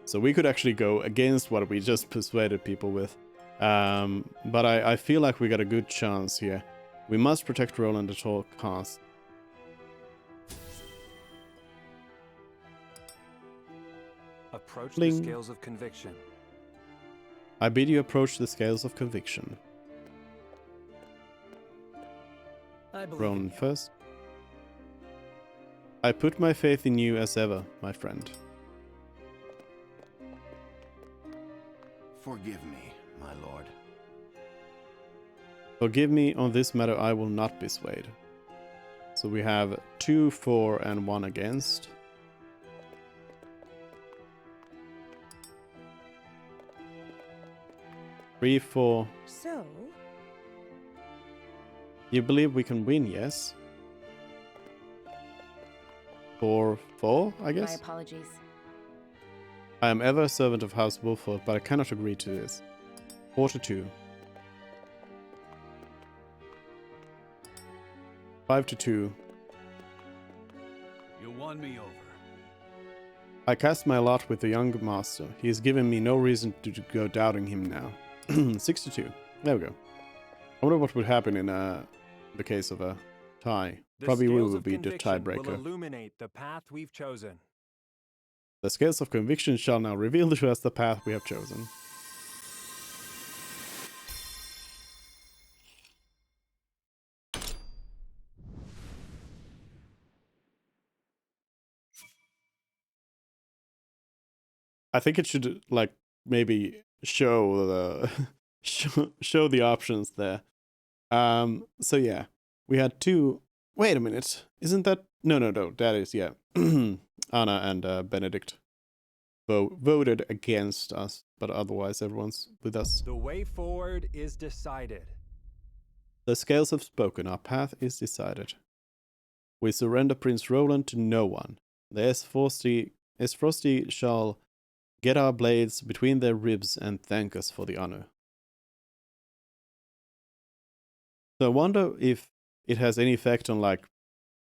So we could actually go against what we just persuaded people with. But I feel like we got a good chance here. We must protect Roland at all costs. Approach Bling. the scales of conviction. I bid you approach the scales of conviction. I believe Ronan first. I put my faith in you as ever, my friend. Forgive me, my lord. Forgive me, on this matter I will not be swayed. So we have 2 for and 1 against. Three, 4. So? You believe we can win, yes? 4, 4, I guess? My apologies. I am ever a servant of House Wolford, but I cannot agree to this. 4 to 2. 5 to 2. You won me over. I cast my lot with the young master. He has given me no reason to go doubting him now. 6 to 2. There we go. I wonder what would happen in the case of a tie. The Probably we scales would of be the conviction will tiebreaker. illuminate the path we've chosen. The scales of conviction shall now reveal to us the path we have chosen. I think it should like maybe show the show the options there. So yeah, we had 2. Wait a minute, isn't that no? That is yeah. Anna and Benedict voted against us, but otherwise everyone's with us. The way forward is decided. The scales have spoken. Our path is decided. We surrender Prince Roland to no one. The Frosty shall get our blades between their ribs and thank us for the honor. So I wonder if it has any effect on like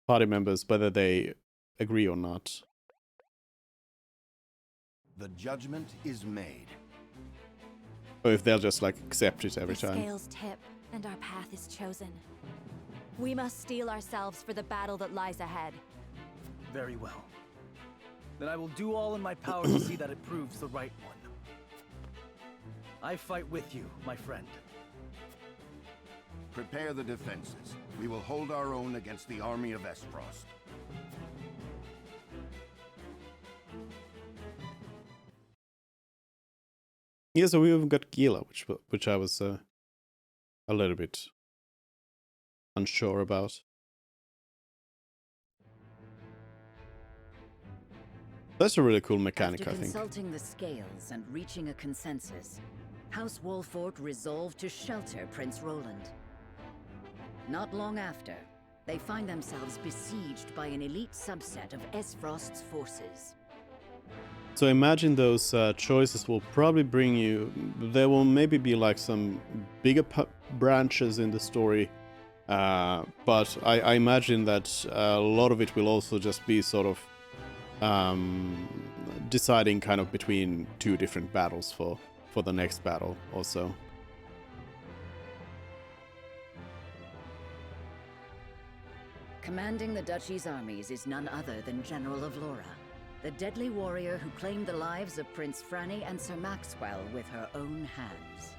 party members, whether they agree or not. The judgment is made. Or if they'll just like accept it every The time. scales tip, and our path is chosen. We must steel ourselves for the battle that lies ahead. Very well. Then I will do all in my power to see that it proves the right one. I fight with you, my friend. Prepare the defenses. We will hold our own against the army of Esfrost. Yeah, so we even got Gila, which I was a little bit unsure about. That's a really cool mechanic, After I think. consulting the scales and reaching a consensus, House Wolford resolved to shelter Prince Roland. Not long after, they find themselves besieged by an elite subset of Esfrost's forces. So imagine those choices will probably bring you... There will maybe be like some bigger branches in the story, but I imagine that a lot of it will also just be sort of deciding kind of between 2 different battles for the next battle also. Commanding the Duchy's armies is none other than General of Laura, the deadly warrior who claimed the lives of Prince Franny and Sir Maxwell with her own hands.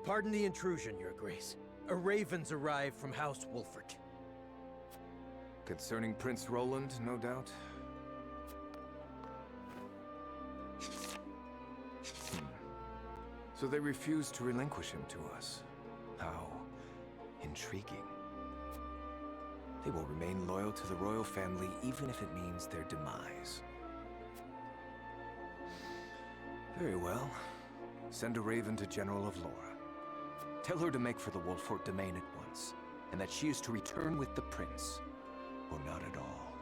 Pardon the intrusion, Your Grace. A raven's arrived from House Wolford. Concerning Prince Roland, no doubt? So they refused to relinquish him to us. How intriguing. They will remain loyal to the royal family even if it means their demise. Very well. Send a raven to General of Laura. Tell her to make for the Wolfort domain at once, and that she is to return with the prince, or not at all.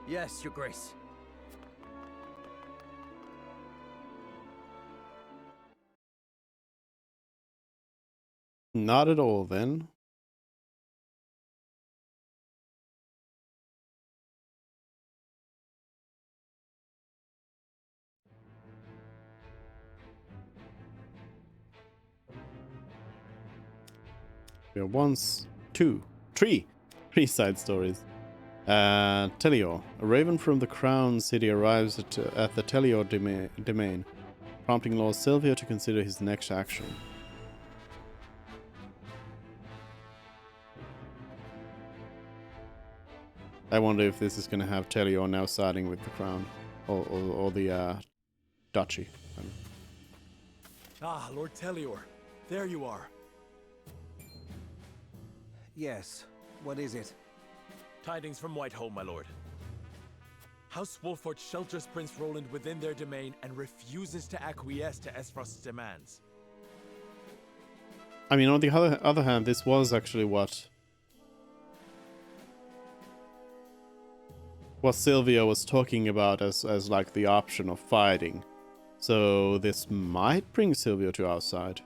Yes, Your Grace. Not at all, then. We have three side stories. Telior. A raven from the Crown City arrives at the Telior domain, prompting Lord Silvio to consider his next action. I wonder if this is going to have Telior now siding with the Crown or the Duchy. Ah, Lord Telior. There you are. Yes. What is it? Tidings from Whitehall, my lord. House Wolford shelters Prince Roland within their domain and refuses to acquiesce to Esfrost's demands. I mean, on the other hand, this was actually what Silvio was talking about as like the option of fighting. So this might bring Silvio to our side.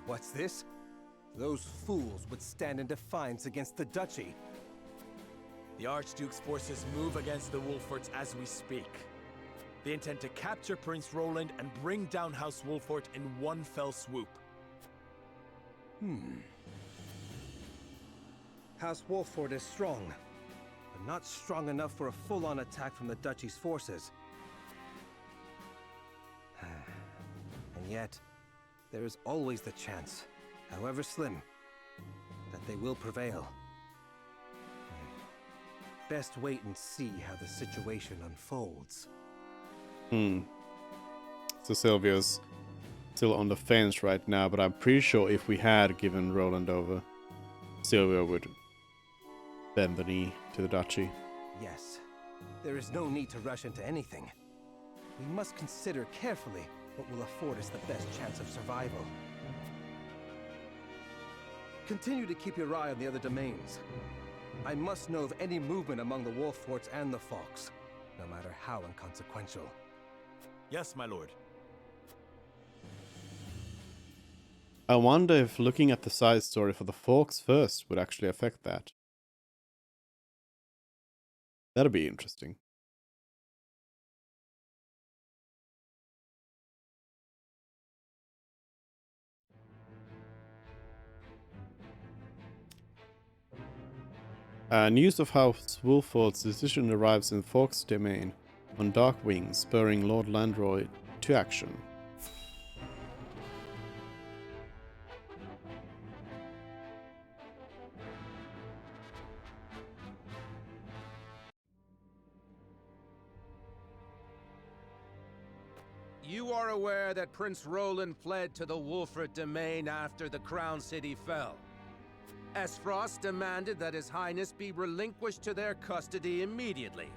What's this? Those fools would stand in defiance against the Duchy. The Archduke's forces move against the Wolforts as we speak. They intend to capture Prince Roland and bring down House Wolfort in one fell swoop. House Wolford is strong, but not strong enough for a full-on attack from the Duchy's forces. And yet, there is always the chance, however slim, that they will prevail. Best wait and see how the situation unfolds. So Silvio's still on the fence right now, but I'm pretty sure if we had given Roland over, Silvio would bend the knee to the Duchy. Yes, there is no need to rush into anything. We must consider carefully what will afford us the best chance of survival. Continue to keep your eye on the other domains. I must know of any movement among the Wolforts and the Fox, no matter how inconsequential. Yes, my lord. I wonder if looking at the side story for the Forks first would actually affect that. That'd be interesting. News of House Wolford's decision arrives in Forks domain on Dark Wings, spurring Lord Landroy to action. You are aware that Prince Roland fled to the Wolford domain after the Crown City fell. Esfrost demanded that His Highness be relinquished to their custody immediately.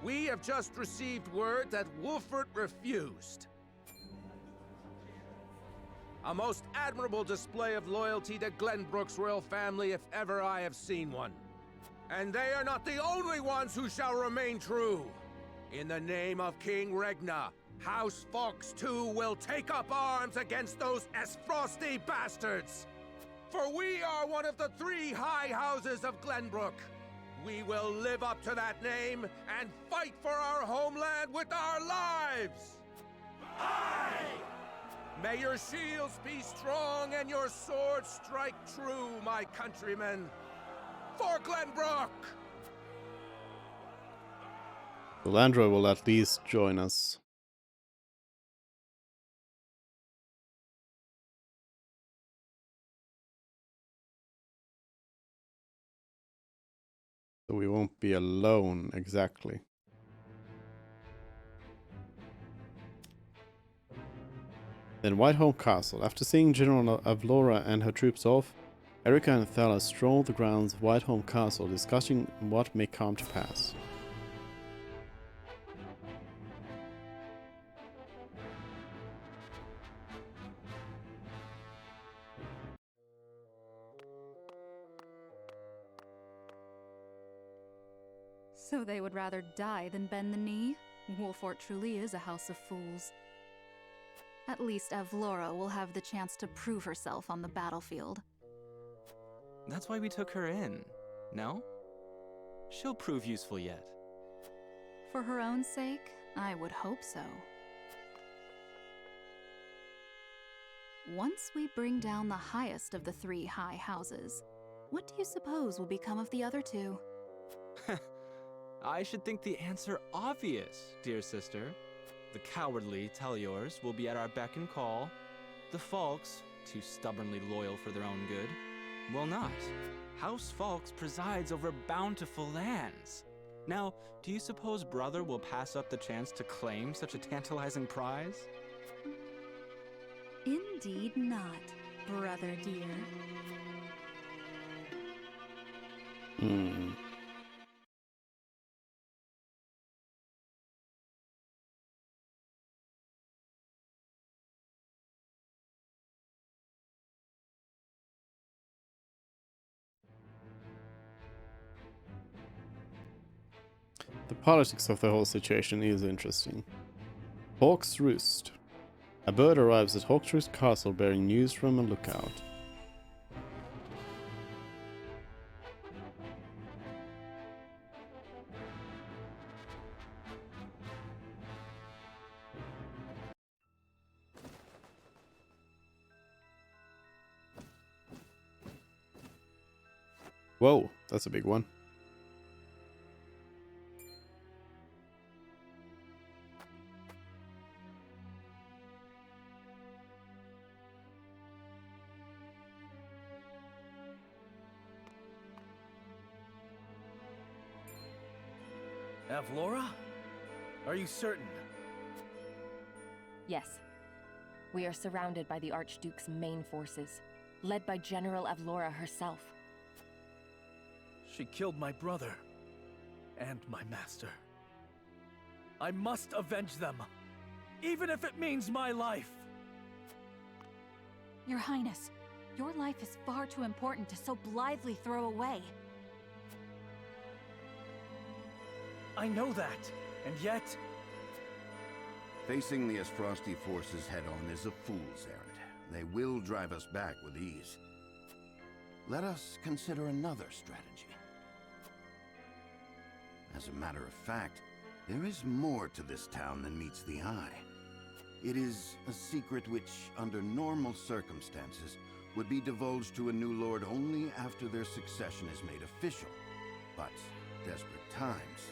We have just received word that Wolford refused. A most admirable display of loyalty to Glenbrook's royal family if ever I have seen one. And they are not the only ones who shall remain true. In the name of King Regna, House Fox too will take up arms against those Esfrosty bastards! For we are one of the 3 high houses of Glenbrook. We will live up to that name and fight for our homeland with our lives! Aye! May your shields be strong and your swords strike true, my countrymen. For Glenbrook! Landroy will at least join us. So we won't be alone, exactly. Then Whitehall Castle. After seeing General Avlora and her troops off, Erica and Thala stroll the grounds of Whitehall Castle, discussing what may come to pass. So they would rather die than bend the knee? Wolfort truly is a house of fools. At least Avlora will have the chance to prove herself on the battlefield. That's why we took her in, no? She'll prove useful yet. For her own sake, I would hope so. once we bring down the highest of the 3 high houses, what do you suppose will become of the other 2? I should think the answer obvious, dear sister. The cowardly Tellures will be at our beck and call. The Falks, too stubbornly loyal for their own good, will not. House Falks presides over bountiful lands. Now, do you suppose brother will pass up the chance to claim such a tantalizing prize? Indeed not, brother dear. The politics of the whole situation is interesting. Hawk's Roost. A bird arrives at Hawk's Roost Castle bearing news from a lookout. Whoa, that's a big one. Avlora? Are you certain? Yes. We are surrounded by the Archduke's main forces, led by General Avlora herself. She killed my brother. And my master. I must avenge them. Even if it means my life. Your Highness, your life is far too important to so blithely throw away. I know that, and yet... Facing the Esfrosti forces head-on is a fool's errand. They will drive us back with ease. Let us consider another strategy. As a matter of fact, there is more to this town than meets the eye. It is a secret which, under normal circumstances, would be divulged to a new lord only after their succession is made official. But desperate times...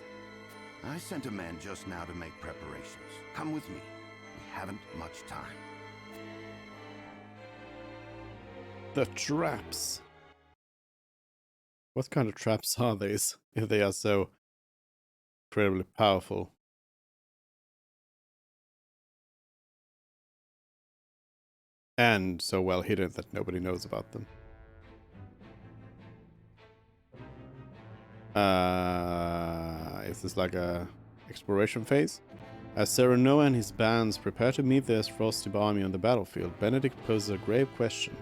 I sent a man just now to make preparations. Come with me. We haven't much time. The traps. What kind of traps are these, if they are so incredibly powerful? And so well hidden that nobody knows about them. Is this like a exploration phase? As Serenoa and his bands prepare to meet the Esfrosti army on the battlefield, Benedict poses a grave question.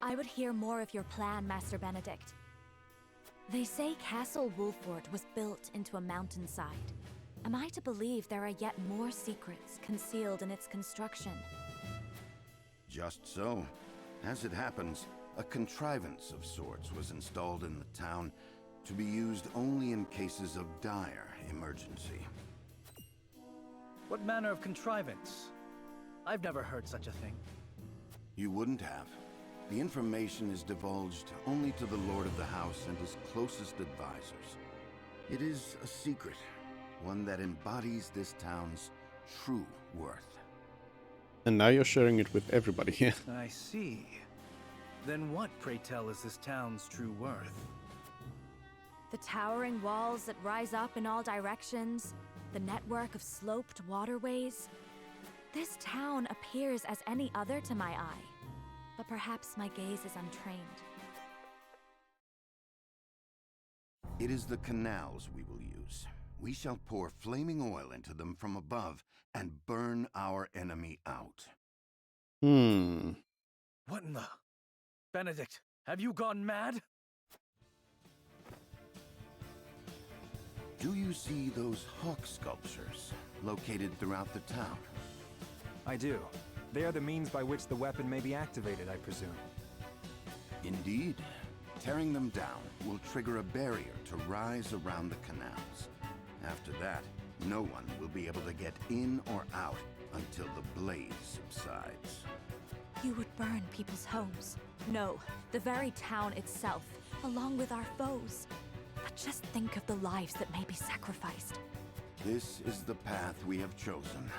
I would hear more of your plan, Master Benedict. They say Castle Wolfort was built into a mountainside. Am I to believe there are yet more secrets concealed in its construction? Just so. As it happens, a contrivance of sorts was installed in the town to be used only in cases of dire emergency. What manner of contrivance? I've never heard such a thing. You wouldn't have. The information is divulged only to the Lord of the House and his closest advisors. It is a secret, one that embodies this town's true worth. And now you're sharing it with everybody here. I see. Then what, pray tell, is this town's true worth? The towering walls that rise up in all directions, the network of sloped waterways. This town appears as any other to my eye. But perhaps my gaze is untrained. It is the canals we will use. We shall pour flaming oil into them from above and burn our enemy out. What in the... Benedict, have you gone mad? Do you see those hawk sculptures located throughout the town? I do. They are the means by which the weapon may be activated, I presume. Indeed. Tearing them down will trigger a barrier to rise around the canals. After that, no one will be able to get in or out until the blaze subsides. You would burn people's homes. No, the very town itself, along with our foes. But just think of the lives that may be sacrificed. This is the path we have chosen.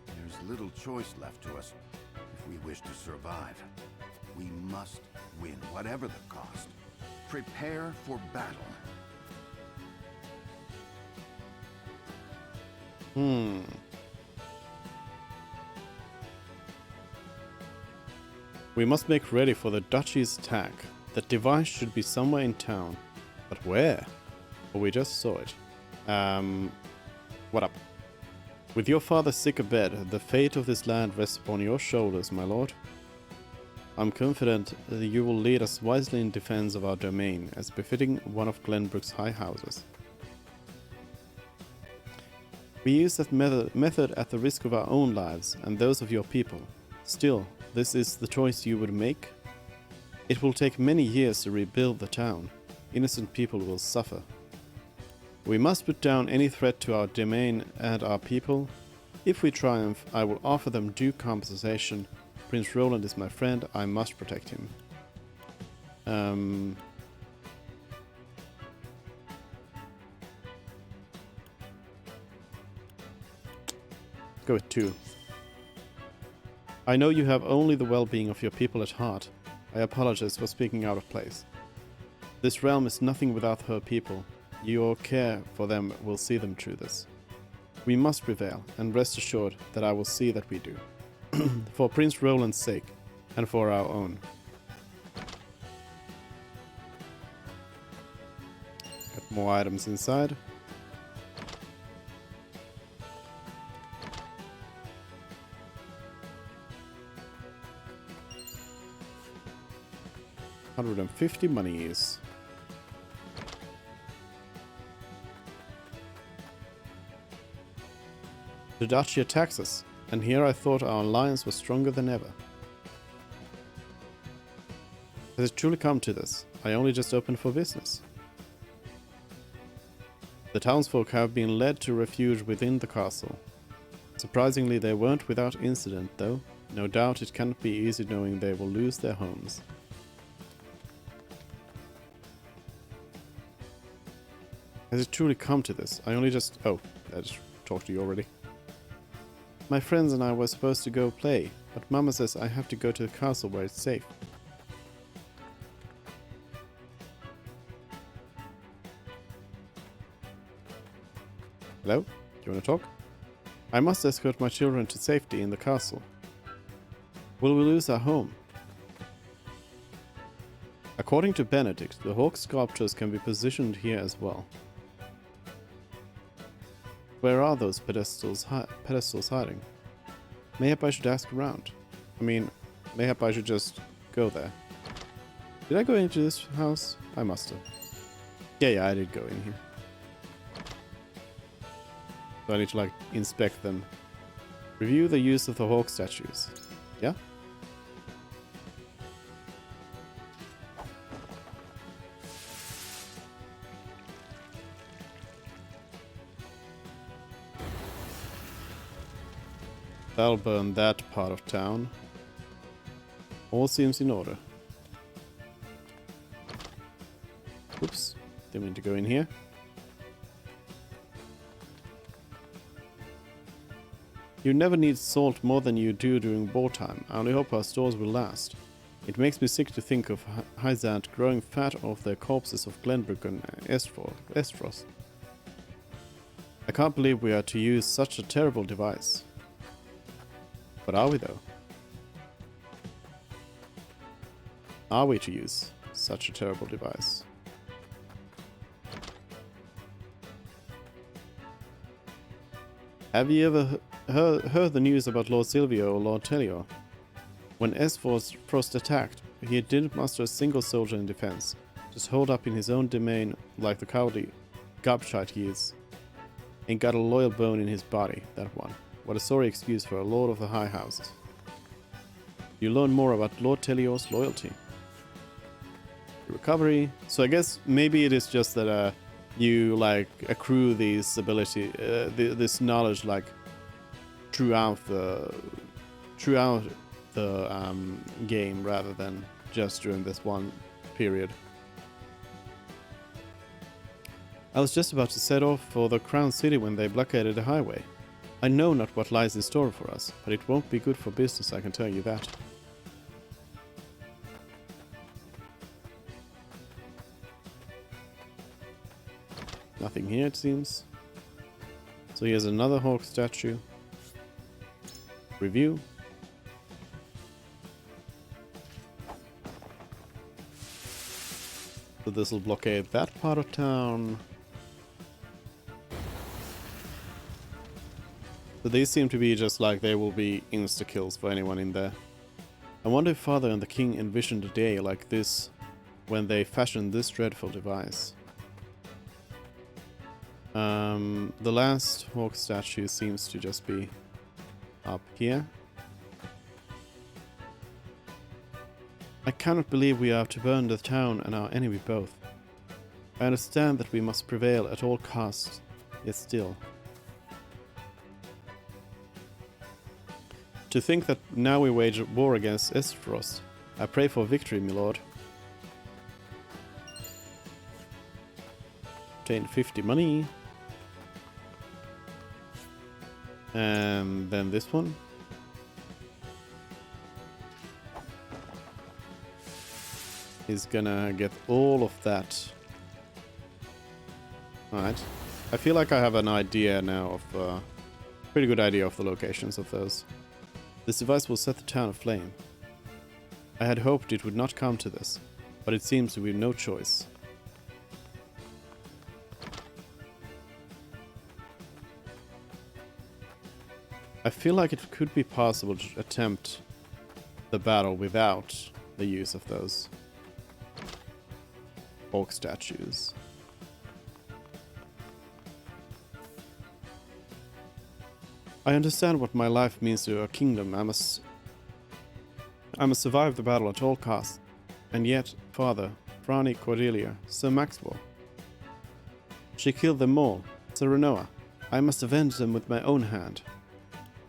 There's little choice left to us if we wish to survive. We must win, whatever the cost. Prepare for battle. We must make ready for the Duchy's attack. That device should be somewhere in town. But where? Well, we just saw it. What up? With your father sick abed, the fate of this land rests upon your shoulders, my lord. I'm confident that you will lead us wisely in defense of our domain, as befitting one of Glenbrook's high houses. We use that method at the risk of our own lives and those of your people. Still, this is the choice you would make? It will take many years to rebuild the town. Innocent people will suffer. We must put down any threat to our domain and our people. If we triumph, I will offer them due compensation. Prince Roland is my friend, I must protect him. Go with 2. I know you have only the well-being of your people at heart. I apologize for speaking out of place. This realm is nothing without her people. Your care for them will see them through this. We must prevail, and rest assured that I will see that we do. For Prince Roland's sake, and for our own. Got more items inside. $150 monies. The Duchy attacks us, and here I thought our alliance was stronger than ever. Has it truly come to this? I only just opened for business. The townsfolk have been led to refuge within the castle. Surprisingly, they weren't without incident, though. No doubt it cannot be easy knowing they will lose their homes. Has it truly come to this? I only just... Oh, I just talked to you already. My friends and I were supposed to go play, but Mama says I have to go to the castle where it's safe. Hello? Do you want to talk? I must escort my children to safety in the castle. Will we lose our home? According to Benedict, the hawk sculptures can be positioned here as well. Where are those pedestals hiding? Mayhap I should ask around. I mean, mayhap I should just go there. Did I go into this house? I must have. Yeah, I did go in here. So I need to, like, inspect them. Review the use of the hawk statues. Yeah? That'll burn that part of town. All seems in order. Oops, didn't mean to go in here. You never need salt more than you do during wartime. I only hope our stores will last. It makes me sick to think of Hyzant growing fat off the corpses of Glenbrook and Estros. I can't believe we are to use such a terrible device. But are we, though? Are we to use such a terrible device? Have you ever heard the news about Lord Silvio or Lord Telior? When Frost attacked, he didn't muster a single soldier in defense, just holed up in his own domain like the cowardly gobshite he is. Ain't got a loyal bone in his body, that one. What a sorry excuse for a lord of the high houses. You learn more about Lord Telior's loyalty. Recovery. So I guess maybe it is just that you like accrue these ability, this knowledge like throughout the game rather than just during this one period. I was just about to set off for the Crown City when they blockaded the highway. I know not what lies in store for us, but it won't be good for business, I can tell you that. Nothing here, it seems. So here's another hawk statue. Review. So this will blockade that part of town. So these seem to be just like they will be insta-kills for anyone in there. I wonder if Father and the King envisioned a day like this when they fashioned this dreadful device. The last hawk statue seems to just be up here. I cannot believe we are to burn the town and our enemy both. I understand that we must prevail at all costs, yet still. To think that now we wage war against Estfrost. I pray for victory, my lord. Obtain 50 money. And then this one. He's gonna get all of that. Alright. I feel like I have an idea now of pretty good idea of the locations of those. This device will set the town aflame. I had hoped it would not come to this, but it seems to be no choice. I feel like it could be possible to attempt the battle without the use of those oak statues. I understand what my life means to a kingdom. I must survive the battle at all costs. And yet, Father, Franny, Cordelia, Sir Maxwell. She killed them all. Sir Renoa. I must avenge them with my own hand.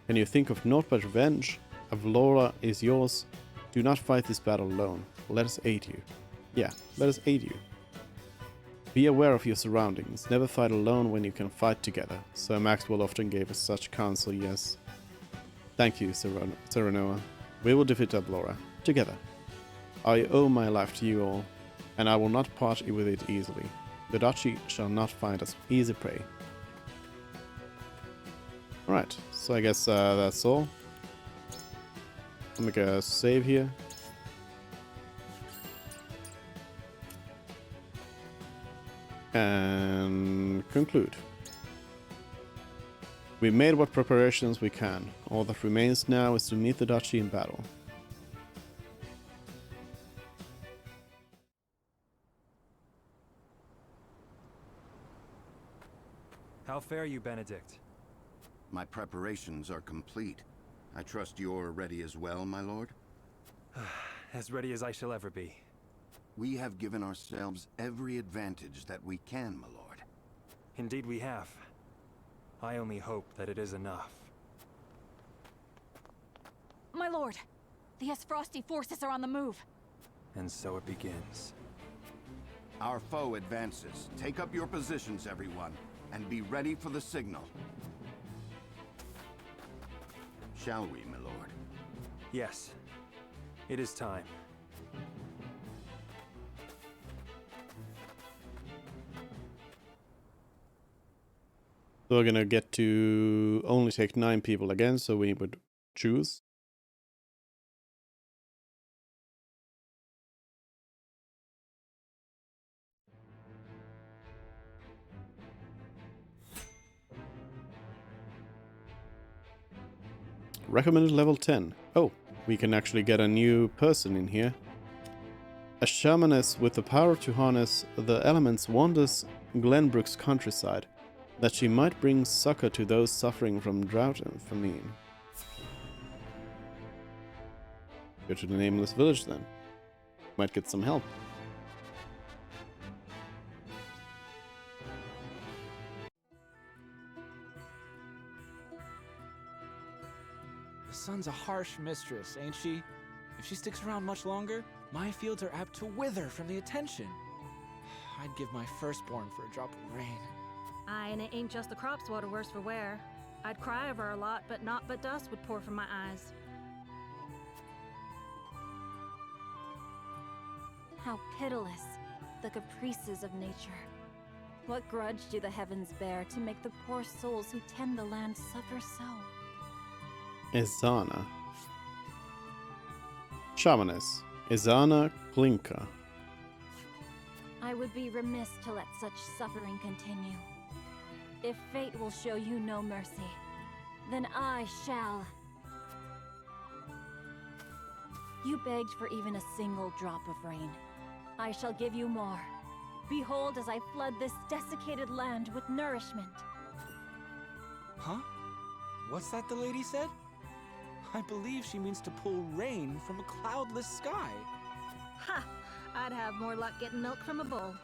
Can you think of naught but revenge? Avlora is yours. Do not fight this battle alone. Let us aid you. Yeah, let us aid you. Be aware of your surroundings. Never fight alone when you can fight together. Sir Maxwell often gave us such counsel, yes. Thank you, Sir Renoa. We will defeat Avlora. Together. I owe my life to you all, and I will not part with it easily. The duchy shall not find us easy prey. Alright, so I guess that's all. I'll make a save here. And conclude. We made what preparations we can. All that remains now is to meet the duchy in battle. How fare you, Benedict? My preparations are complete. I trust you're ready as well, my lord? As ready as I shall ever be. We have given ourselves every advantage that we can, my lord. Indeed we have. I only hope that it is enough. My lord, the Esfrosti forces are on the move. And so it begins. Our foe advances. Take up your positions, everyone, and be ready for the signal. Shall we, my lord? Yes. It is time. So we're gonna get to only take 9 people again, so we would choose. Recommended level 10. Oh, we can actually get a new person in here. A shamaness with the power to harness the elements wanders Glenbrook's countryside. that she might bring succor to those suffering from drought and famine. Go to the nameless village then. Might get some help. The sun's a harsh mistress, ain't she? If she sticks around much longer, my fields are apt to wither from the attention. I'd give my firstborn for a drop of rain. Aye, and it ain't just the crops what are worse for wear. I'd cry over her a lot, but naught but dust would pour from my eyes. How pitiless, the caprices of nature. What grudge do the heavens bear to make the poor souls who tend the land suffer so? Izana. Shamaness. Izana Glinka. I would be remiss to let such suffering continue. If fate will show you no mercy, then I shall. You begged for even a single drop of rain. I shall give you more. Behold as I flood this desiccated land with nourishment. Huh? What's that the lady said? I believe she means to pull rain from a cloudless sky. Ha! I'd have more luck getting milk from a bull.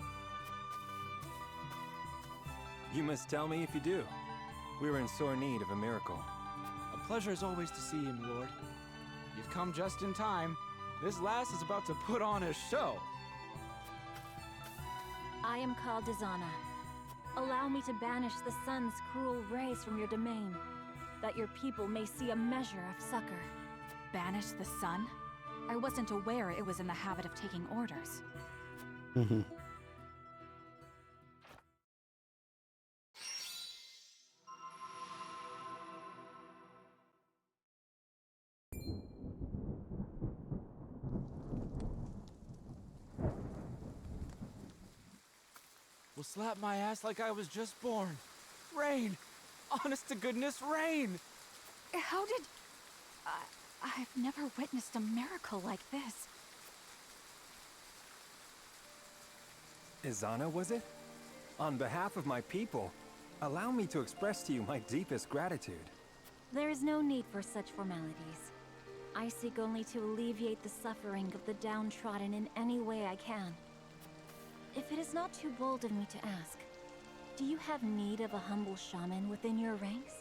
You must tell me if you do. We're in sore need of a miracle. A pleasure as always to see you, my lord. You've come just in time. This lass is about to put on a show. I am called Izana. Allow me to banish the sun's cruel rays from your domain, that your people may see a measure of succor. Banish the sun? I wasn't aware it was in the habit of taking orders. Will slap my ass like I was just born. Rain! Honest to goodness, rain! How did... I've never witnessed a miracle like this. Izana, was it? On behalf of my people, allow me to express to you my deepest gratitude. There is no need for such formalities. I seek only to alleviate the suffering of the downtrodden in any way I can. If it is not too bold of me to ask, do you have need of a humble shaman within your ranks?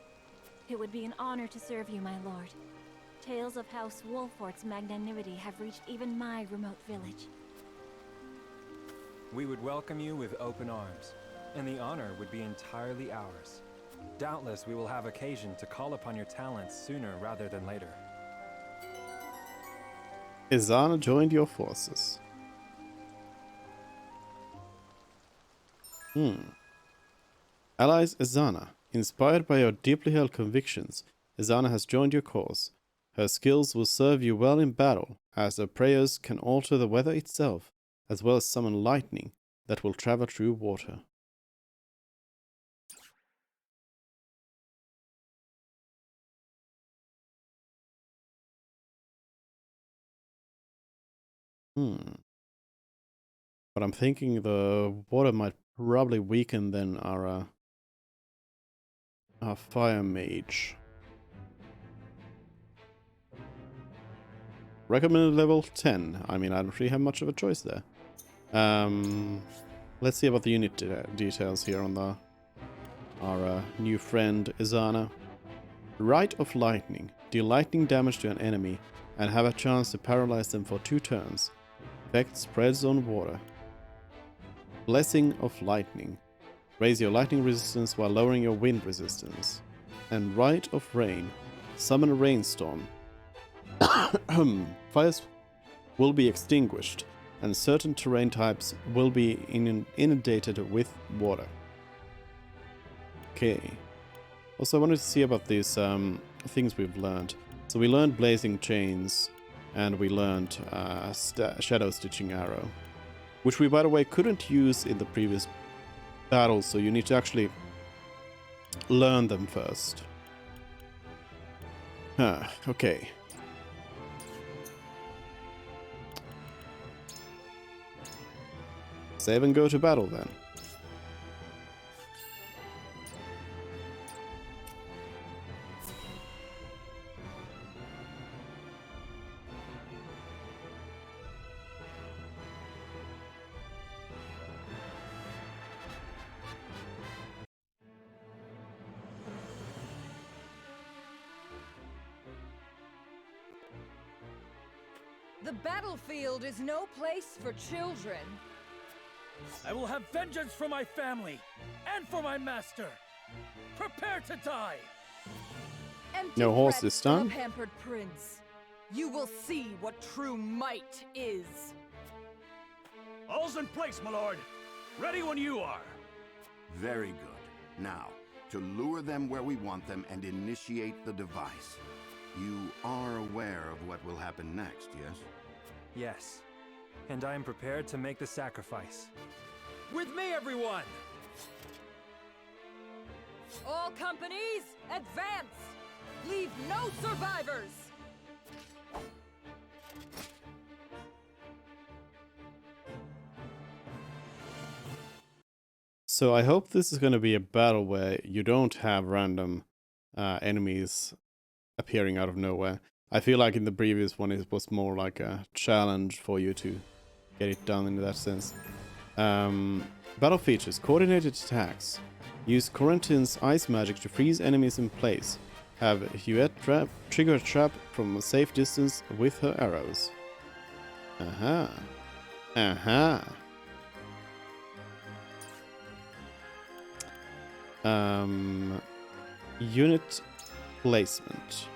It would be an honor to serve you, my lord. Tales of House Wolfort's magnanimity have reached even my remote village. We would welcome you with open arms, and the honor would be entirely ours. Doubtless we will have occasion to call upon your talents sooner rather than later. Izana joined your forces. Allies Izana. Inspired by your deeply held convictions, Izana has joined your cause. Her skills will serve you well in battle, as her prayers can alter the weather itself, as well as summon lightning that will travel through water. But I'm thinking the water might probably weaken then our fire mage. Recommended level 10. I mean, I don't really have much of a choice there. Let's see about the unit details here on our new friend Izana. Rite of Lightning. Deal lightning damage to an enemy and have a chance to paralyze them for 2 turns. Effect spreads on water. Blessing of Lightning. Raise your lightning resistance while lowering your wind resistance. And Rite of Rain. Summon a rainstorm. Fires will be extinguished, and certain terrain types will be inundated with water. Okay. Also, I wanted to see about these things we've learned. So we learned Blazing Chains, and we learned Shadow Stitching Arrow, which we, by the way, couldn't use in the previous battles, so you need to actually learn them first. Okay. Save and go to battle then. The battlefield is no place for children. I will have vengeance for my family and for my master. Prepare to die. Empty No horse threats this from time. a pampered prince. You will see what true might is. All's in place, my lord. Ready when you are. Very good. Now, to lure them where we want them and initiate the device. You are aware of what will happen next, yes? Yes. And I am prepared to make the sacrifice. With me, everyone! All companies, advance! Leave no survivors! So I hope this is going to be a battle where you don't have random enemies appearing out of nowhere. I feel like in the previous one it was more like a challenge for you to get it done in that sense. Battle features: coordinated attacks. Use Corentin's ice magic to freeze enemies in place. Have Huette trigger a trap from a safe distance with her arrows. Aha. Aha. Unit placement.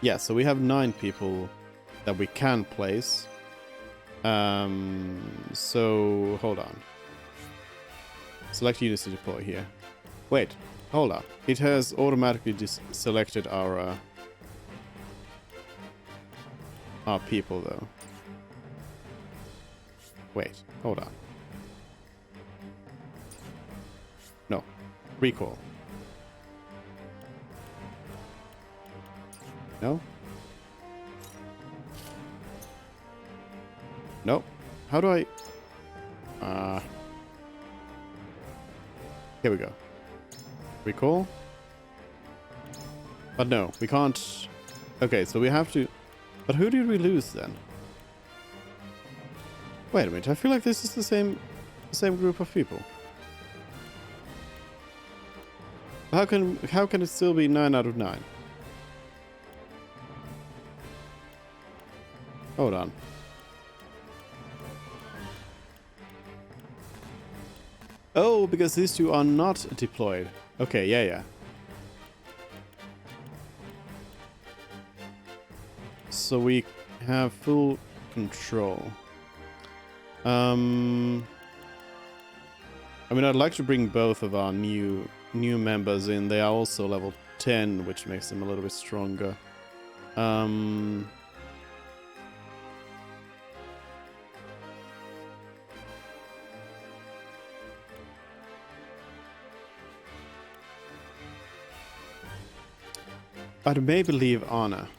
Yeah, so we have 9 people that we can place. So hold on. Select units to deploy here. Wait, hold on. It has automatically just selected our people though. Wait, hold on. No, recall. No? No. How do I... Here we go. Recall? But no, we can't... Okay, so we have to... But who did we lose then? Wait a minute, I feel like this is the same group of people. How can it still be 9 out of 9? Hold on. Oh, because these two are not deployed. Okay, yeah. So we have full control. I mean, I'd like to bring both of our new members in. They are also level 10, which makes them a little bit stronger. I'd maybe leave Anna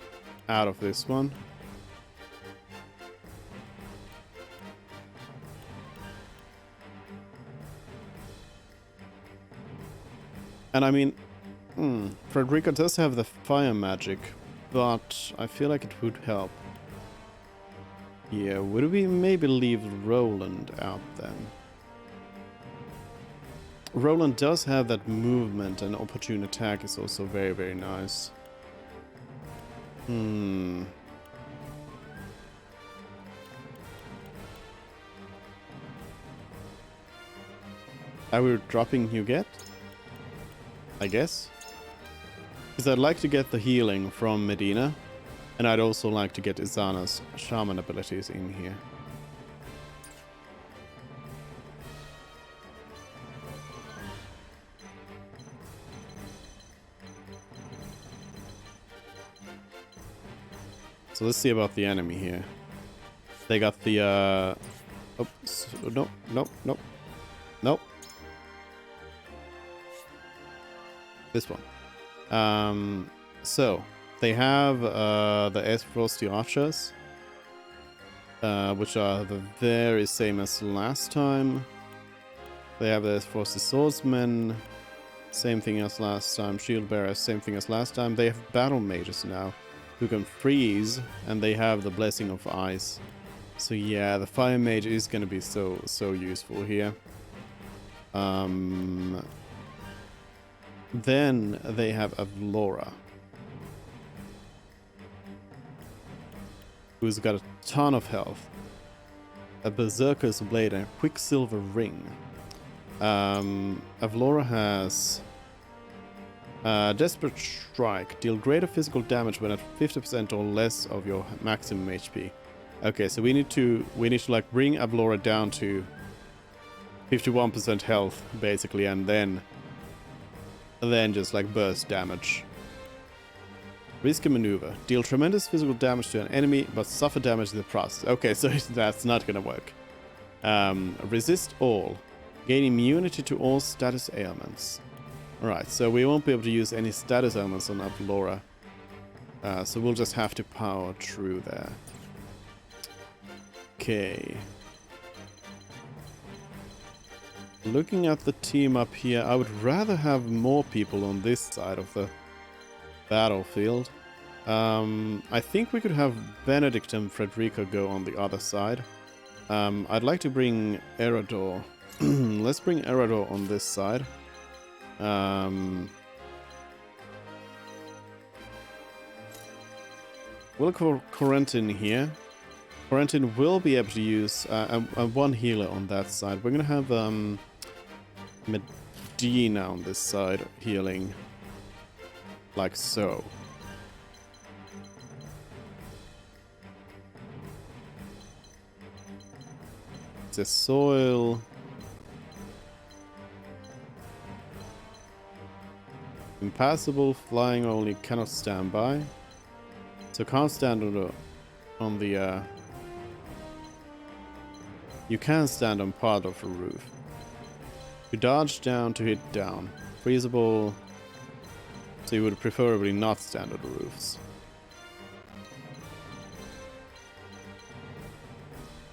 out of this one. And I mean, Frederica does have the fire magic, but I feel like it would help. Yeah, would we maybe leave Roland out then? Roland does have that movement, and opportune attack is also very, very nice. Are we dropping Huguette? I guess. Because I'd like to get the healing from Medina, and I'd also like to get Izana's shaman abilities in here. So let's see about the enemy here. They got the oops, nope. This one. So they have the S-Frosty Archers, which are the very same as last time. They have the S-Frosty Swordsmen, same thing as last time. Shield Bearers, same thing as last time. They have Battle Mages now, who can freeze, and they have the Blessing of Ice. So yeah, the Fire Mage is gonna be so useful here. Then they have Avlora. who's got a ton of health, a Berserker's Blade, and a Quicksilver Ring. Avlora has Desperate Strike. Deal greater physical damage when at 50% or less of your maximum HP. Okay, so we need to like bring Avlora down to 51% health basically, and then just like burst damage. Risky Maneuver. Deal tremendous physical damage to an enemy, but suffer damage in the process. Okay, so that's not gonna work. Resist All. Gain immunity to all status ailments. Alright, so we won't be able to use any status ailments on Avlora. So we'll just have to power through there. Okay. Looking at the team up here, I would rather have more people on this side of the battlefield. I think we could have Benedict and Frederica go on the other side. I'd like to bring Erador. Let's bring Erador on this side. We'll call Corentin here. Corentin will be able to use one healer on that side. We're gonna have Medina on this side healing, like so. The soil. Impassable, flying only, cannot stand by. So can't stand on the you can stand on part of a roof. You dodge down to hit down. Freezable, so you would preferably not stand on the roofs.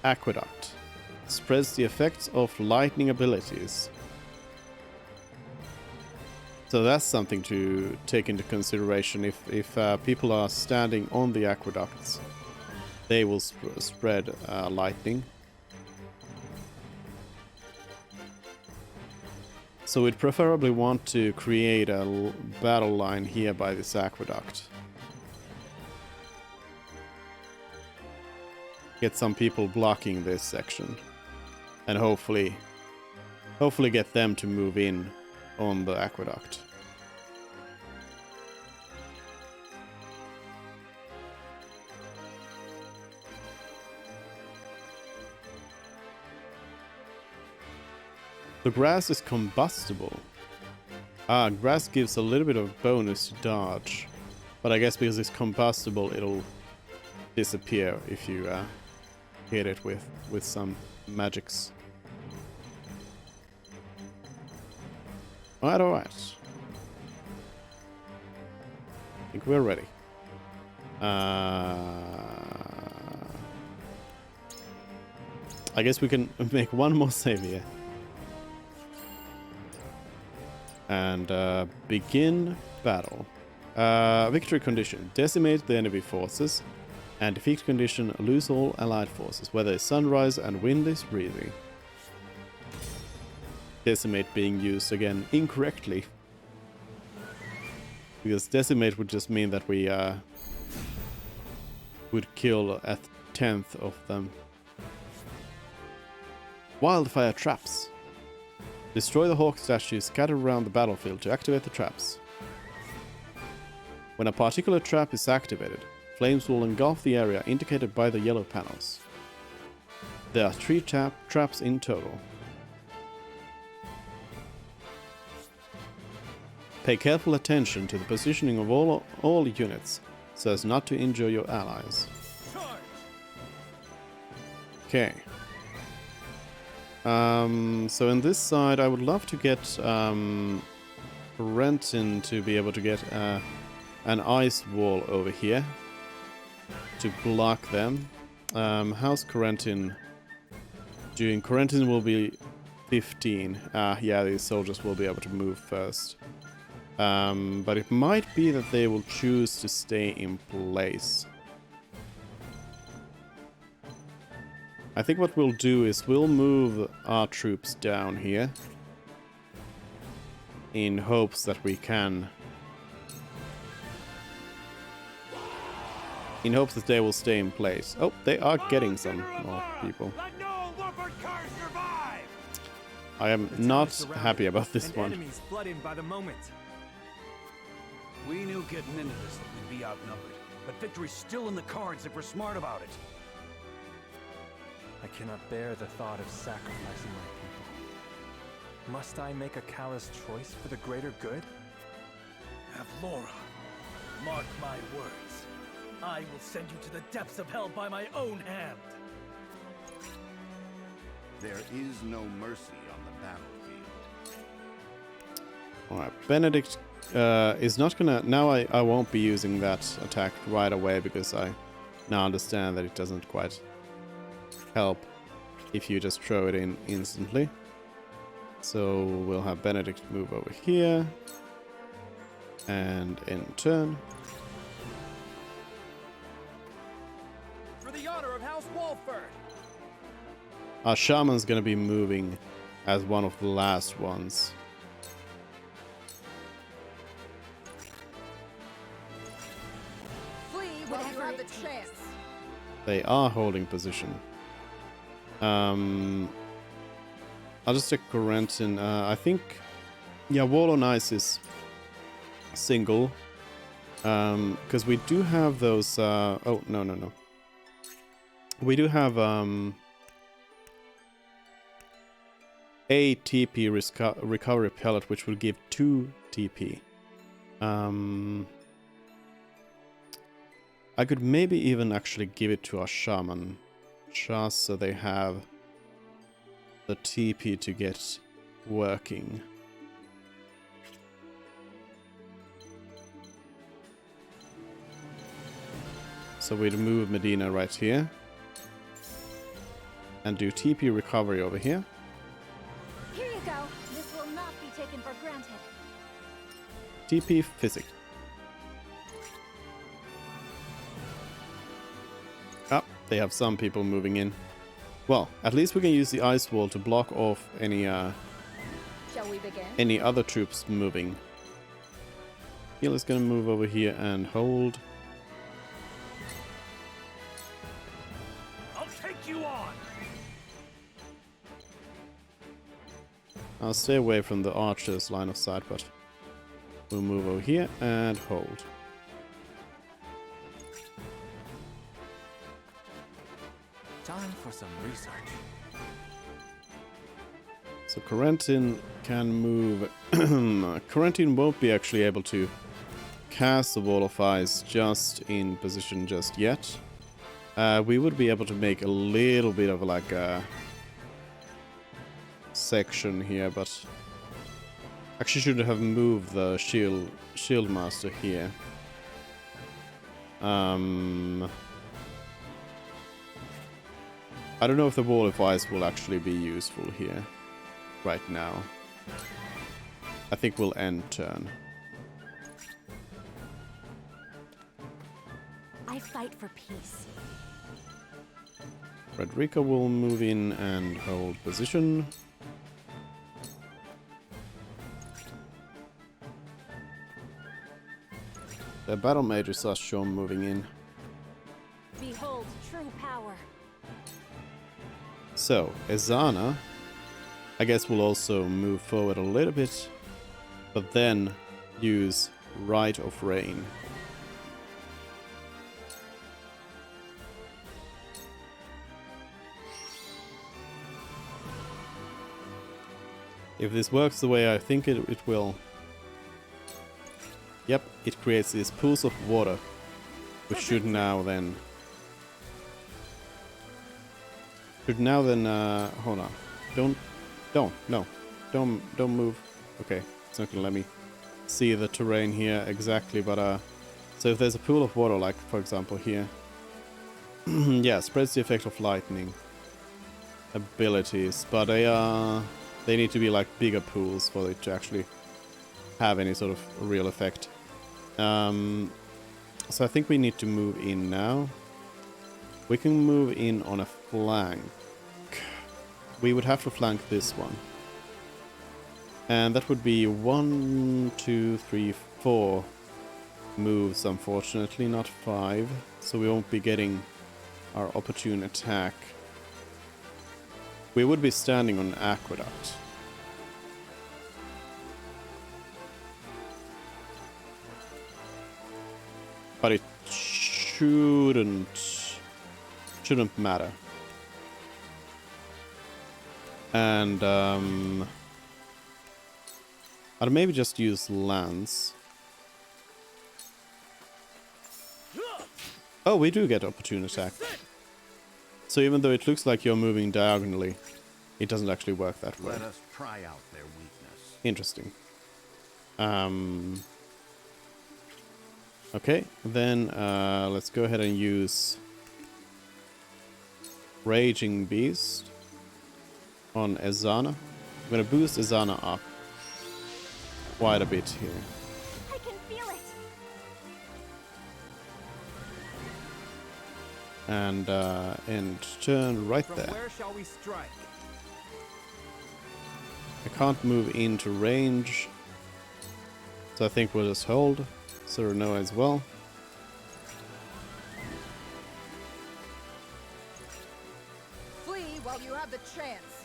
Aqueduct. Spreads the effects of lightning abilities. So that's something to take into consideration. If people are standing on the aqueducts, they will spread lightning. So we'd preferably want to create a battle line here by this aqueduct. Get some people blocking this section. And hopefully get them to move in on the aqueduct. The grass is combustible. Grass gives a little bit of bonus to dodge. But I guess because it's combustible, it'll disappear if you hit it with some magics. Alright. I think we're ready. I guess we can make one more save here. And begin battle. Victory condition. Decimate the enemy forces. And defeat condition. Lose all allied forces. Weather is sunrise and wind is breezy. Decimate being used again incorrectly. Because decimate would just mean that we would kill a tenth of them. Wildfire traps. Destroy the hawk statues scattered around the battlefield to activate the traps. When a particular trap is activated, flames will engulf the area indicated by the yellow panels. There are 3 traps in total. Pay careful attention to the positioning of all units, so as not to injure your allies. Okay. So in this side, I would love to get Renton to be able to get an ice wall over here to block them. How's Corentin doing? Corentin will be 15. Yeah, these soldiers will be able to move first. But it might be that they will choose to stay in place. I think what we'll do is we'll move our troops down here in hopes that we can in hopes that they will stay in place. Oh, they are getting some more people. I am not happy about this one. Enemies flood in by the moment. We knew getting into this that we'd be outnumbered, but victory's still in the cards if we're smart about it. I cannot bear the thought of sacrificing my people. Must I make a callous choice for the greater good? Avlora, mark my words. I will send you to the depths of hell by my own hand. There is no mercy on the battlefield. Alright, Benedict is not gonna... Now I won't be using that attack right away because I now understand that it doesn't quite help if you just throw it in instantly. So we'll have Benedict move over here and end turn. For the honor of House Walford. Our shaman's gonna be moving as one of the last ones. Flee when you have the chance. They are holding position. I'll just take Corentin. I think, yeah, Wall on Ice is single. Because we do have those. Oh no. We do have a TP recovery pellet, which will give 2 TP. I could maybe even actually give it to our shaman, just so they have the TP to get working. So we'd move Medina right here and do TP recovery over here. Here you go. This will not be taken for granted. TP physics. Ah, they have some people moving in. Well, at least we can use the ice wall to block off any Shall we begin? any other troops moving. Heal is gonna move over here and hold. I'll take you on. I'll stay away from the archer's line of sight, but we'll move over here and hold. Time for some research. So Corentin can move. Corentin won't be actually able to cast the Wall of Ice just in position just yet. We would be able to make a little bit of like a section here, but actually should have moved the shield master here. I don't know if the Wall of Ice will actually be useful here right now. I think we'll end turn. I fight for peace. Frederica will move in and hold position. The battle mages are shown moving in. Behold true power. So, Ezana, I guess will also move forward a little bit, but then use Rite of Rain. If this works the way I think it will. Yep, it creates these pools of water, which should now then... hold on. Don't move. Okay, it's not gonna let me see the terrain here exactly, but so if there's a pool of water, like for example here, yeah, spreads the effect of lightning abilities, but they need to be like bigger pools for it to actually have any sort of real effect. So I think we need to move in now. We can move in on a flank. We would have to flank this one. And that would be 1, 2, 3, 4 moves, unfortunately, not 5. So we won't be getting our opportune attack. We would be standing on Aqueduct. But it shouldn't matter. And I'd maybe just use Lance. Oh, we do get opportune attack. So even though it looks like you're moving diagonally, it doesn't actually work that way. Let us pry out their weakness. Interesting. Okay, then let's go ahead and use Raging Beast on Ezana. I'm gonna boost Ezana up quite a bit here. I can feel it. And turn right From there. where shall we strike? I can't move into range, so I think we'll just hold. Sereno as well. Flee while you have the chance.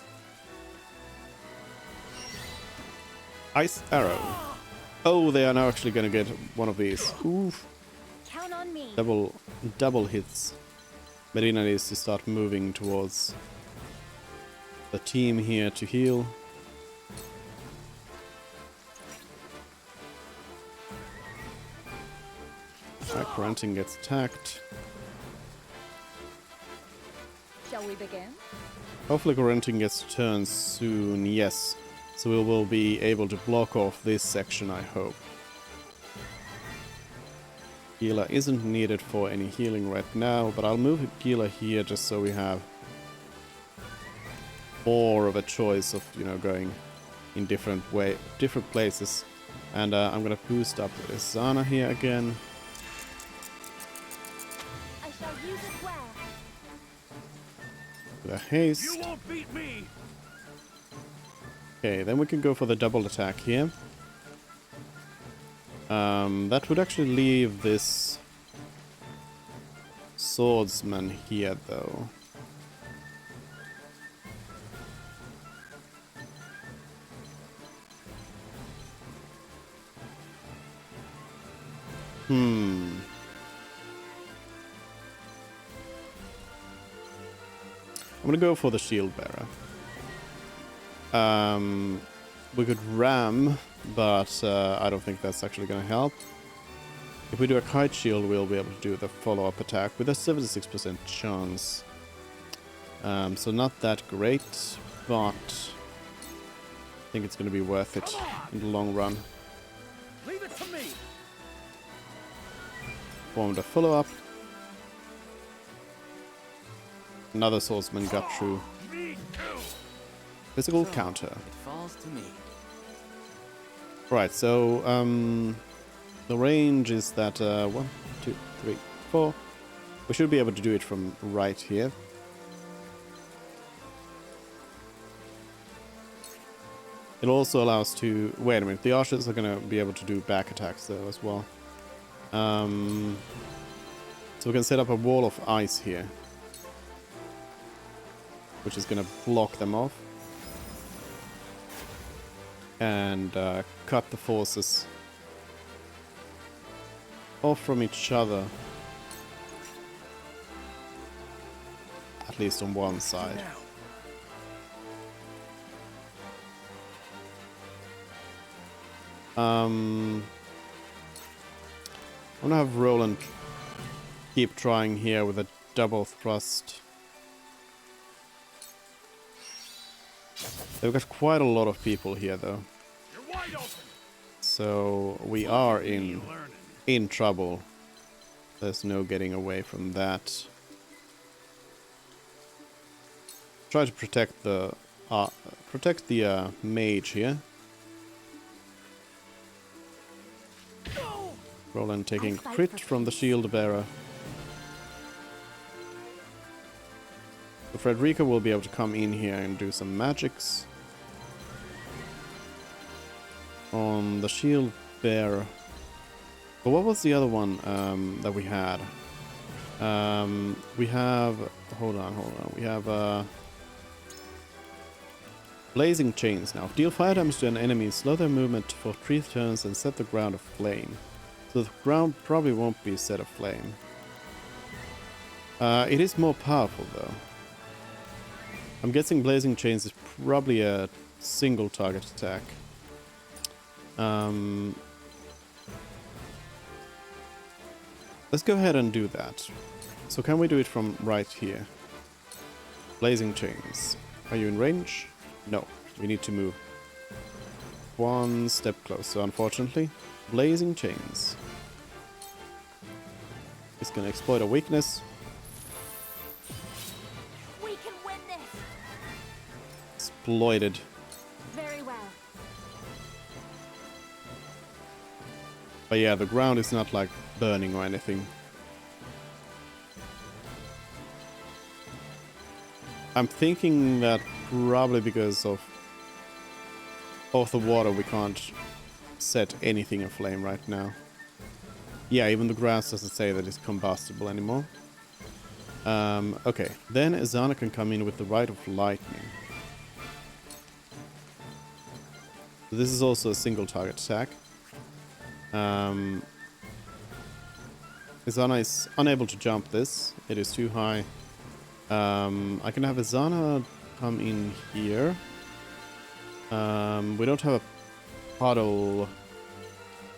Ice Arrow. Oh, they are now actually gonna get one of these. Oof. Count on me. Double hits. Medina needs to start moving towards the team here to heal. Renting gets attacked. Shall we begin? Hopefully Renting gets turned soon, yes. So we will be able to block off this section, I hope. Gila isn't needed for any healing right now, but I'll move Gila here just so we have more of a choice of, you know, going in different places. And I'm gonna boost up Ezana here again. I shall use it well. With a haste. You won't beat me. Okay, then we can go for the double attack here. That would actually leave this swordsman here, though. I'm gonna go for the shield bearer. We could ram, but I don't think that's actually gonna help. If we do a kite shield, we'll be able to do the follow-up attack with a 76% chance. So not that great, but I think it's gonna be worth it in the long run. Leave it to me. Formed a follow-up. Another swordsman got through. Physical counter. It falls to me. Right, so the range is that 1, 2, 3, 4. We should be able to do it from right here. It also allows to... Wait a minute, the archers are going to be able to do back attacks though as well. So we can set up a wall of ice here, which is going to block them off. And cut the forces off from each other. At least on one side. I'm gonna have Roland keep trying here with a double thrust. They've got quite a lot of people here, though. So we are in trouble. There's no getting away from that. Try to protect the mage here. Roland taking crit from the shield bearer. So Frederica will be able to come in here and do some magics on the shield bearer. But what was the other one that we had? We have... Hold on. We have... Blazing Chains now. Deal fire damage to an enemy, slow their movement for 3 turns and set the ground aflame. So the ground probably won't be set aflame. It is more powerful though. I'm guessing Blazing Chains is probably a single target attack. Let's go ahead and do that. So can we do it from right here? Blazing Chains. Are you in range? No. We need to move 1 step closer, unfortunately. Blazing Chains. It's gonna exploit a weakness. We can win this. Exploited. Very well. But yeah, the ground is not like burning or anything. I'm thinking that probably because of the water we can't set anything aflame right now. Yeah, even the grass doesn't say that it's combustible anymore. Okay, then Azana can come in with the Rite of Lightning. This is also a single target attack. Azana is unable to jump this. It is too high. I can have Azana come in here. We don't have a puddle,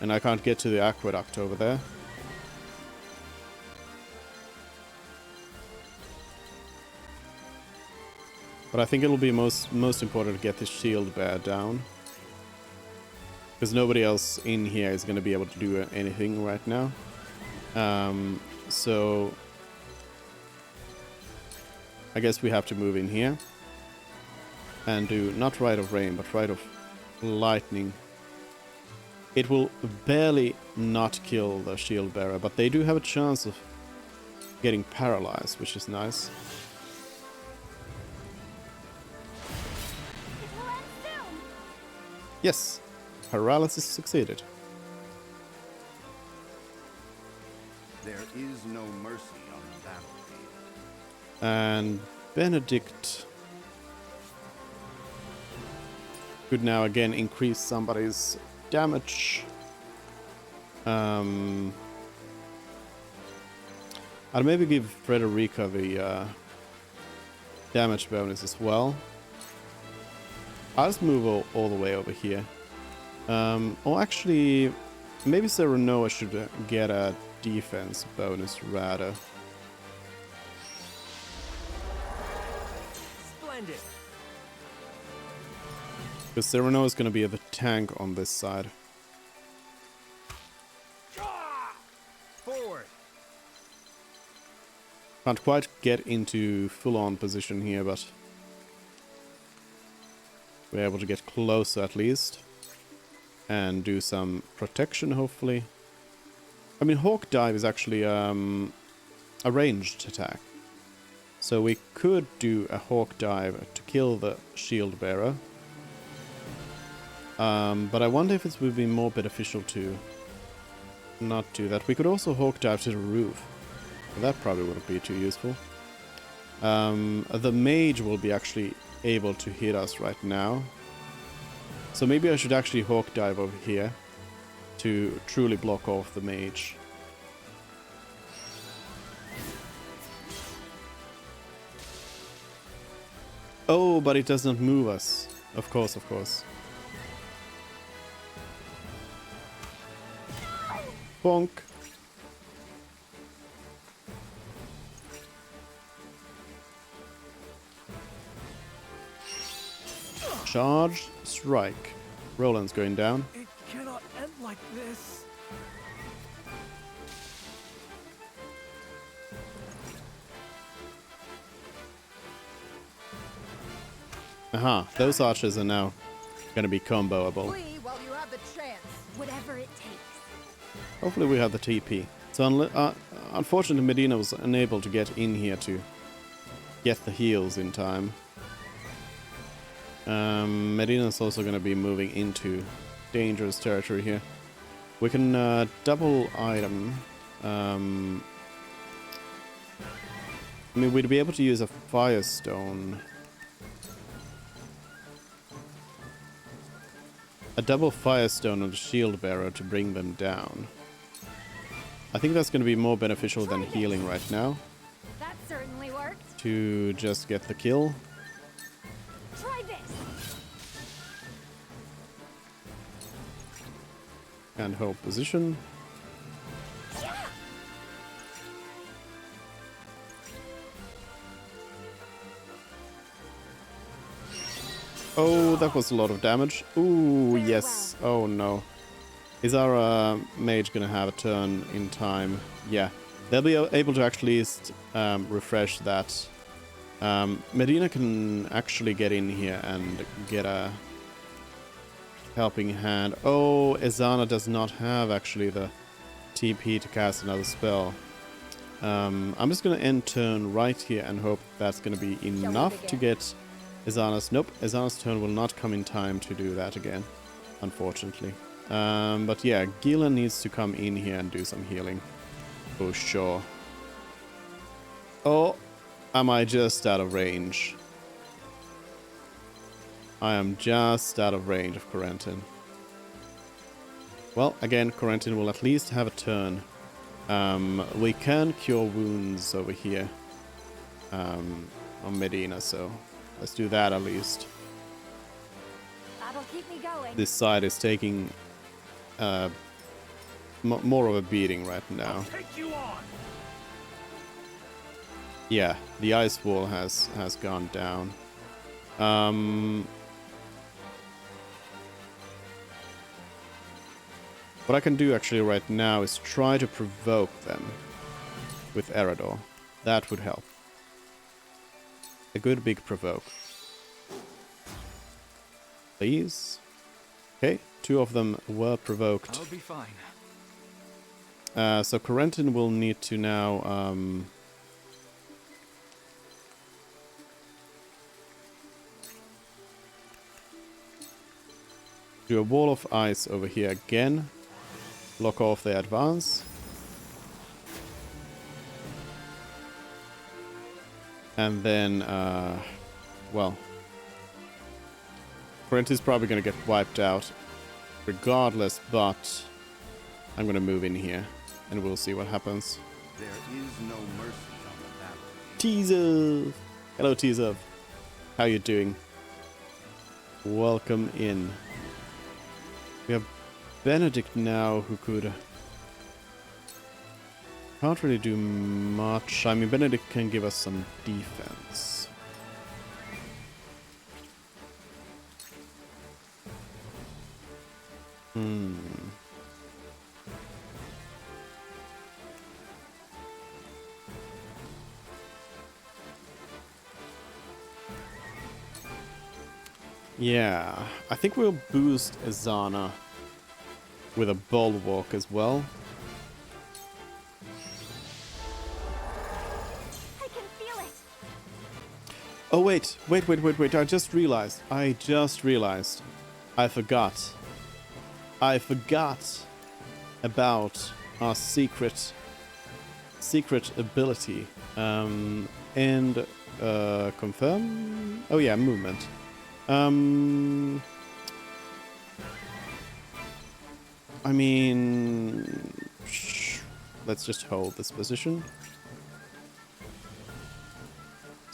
and I can't get to the aqueduct over there. But I think it'll be most important to get this shield bear down, because nobody else in here is going to be able to do anything right now. So I guess we have to move in here and do not Rite of Rain, but Rite of Lightning. It will barely not kill the shield bearer, but they do have a chance of getting paralyzed, which is nice. Yes, paralysis succeeded. There is no mercy on the battlefield. And Benedict could now again increase somebody's damage. I'll maybe give Frederica the damage bonus as well. I'll just move all the way over here. Or actually, maybe Serenoa should get a defense bonus rather. Splendid. Because Serenoa is going to be the tank on this side. Forward. Can't quite get into full-on position here, but we're able to get closer at least. And do some protection, hopefully. I mean, Hawk Dive is actually a ranged attack. So we could do a Hawk Dive to kill the shield bearer. But I wonder if it would be more beneficial to not do that. We could also Hawk Dive to the roof. That probably wouldn't be too useful. The mage will be actually able to hit us right now. So maybe I should actually Hawk Dive over here to truly block off the mage. Oh, but it doesn't move us. Of course, of course. Bonk. Charge, strike. Roland's going down. It cannot end like this. Aha, those archers are now going to be comboable. Flee while you have the chance. Whatever it takes. Hopefully we have the TP. So unfortunately Medina was unable to get in here to get the heals in time. Medina's also going to be moving into dangerous territory here. We can double item. I mean, we'd be able to use a firestone. A double firestone on the shield bearer to bring them down. I think that's going to be more beneficial than healing right now. That certainly worked. To just get the kill. Try this. And hold position. Oh, that was a lot of damage. Ooh, yes. Oh no. Is our mage gonna have a turn in time? Yeah. They'll be able to actually refresh that. Medina can actually get in here and get a helping hand. Oh, Ezana does not have actually the TP to cast another spell. I'm just gonna end turn right here and hope that's gonna be enough to get Ezana's... Nope, Ezana's turn will not come in time to do that again, unfortunately. But yeah, Gila needs to come in here and do some healing. For sure. Oh, am I just out of range? I am just out of range of Corentin. Well, again, Corentin will at least have a turn. We can cure wounds over here on Medina, so let's do that at least. That'll keep me going. This side is taking more of a beating right now. Yeah, the ice wall has gone down. What I can do actually right now is try to provoke them with Erador. That would help. A good big provoke. Please. Okay, 2 of them were provoked. I'll be fine. So Corentin will need to now do a wall of ice over here again. Block off their advance. And then, well, Corentin's probably going to get wiped out regardless, but I'm going to move in here and we'll see what happens. There is no mercy on the battle. Teaser! Hello, Teaser. How you doing? Welcome in. We have Benedict now, who could... Can't really do much. I mean, Benedict can give us some defense. Yeah, I think we'll boost Ezana with a bulwark as well. I can feel it. Oh wait, I just realized. I forgot about our secret ability. And confirm? Oh yeah, movement. I mean, let's just hold this position.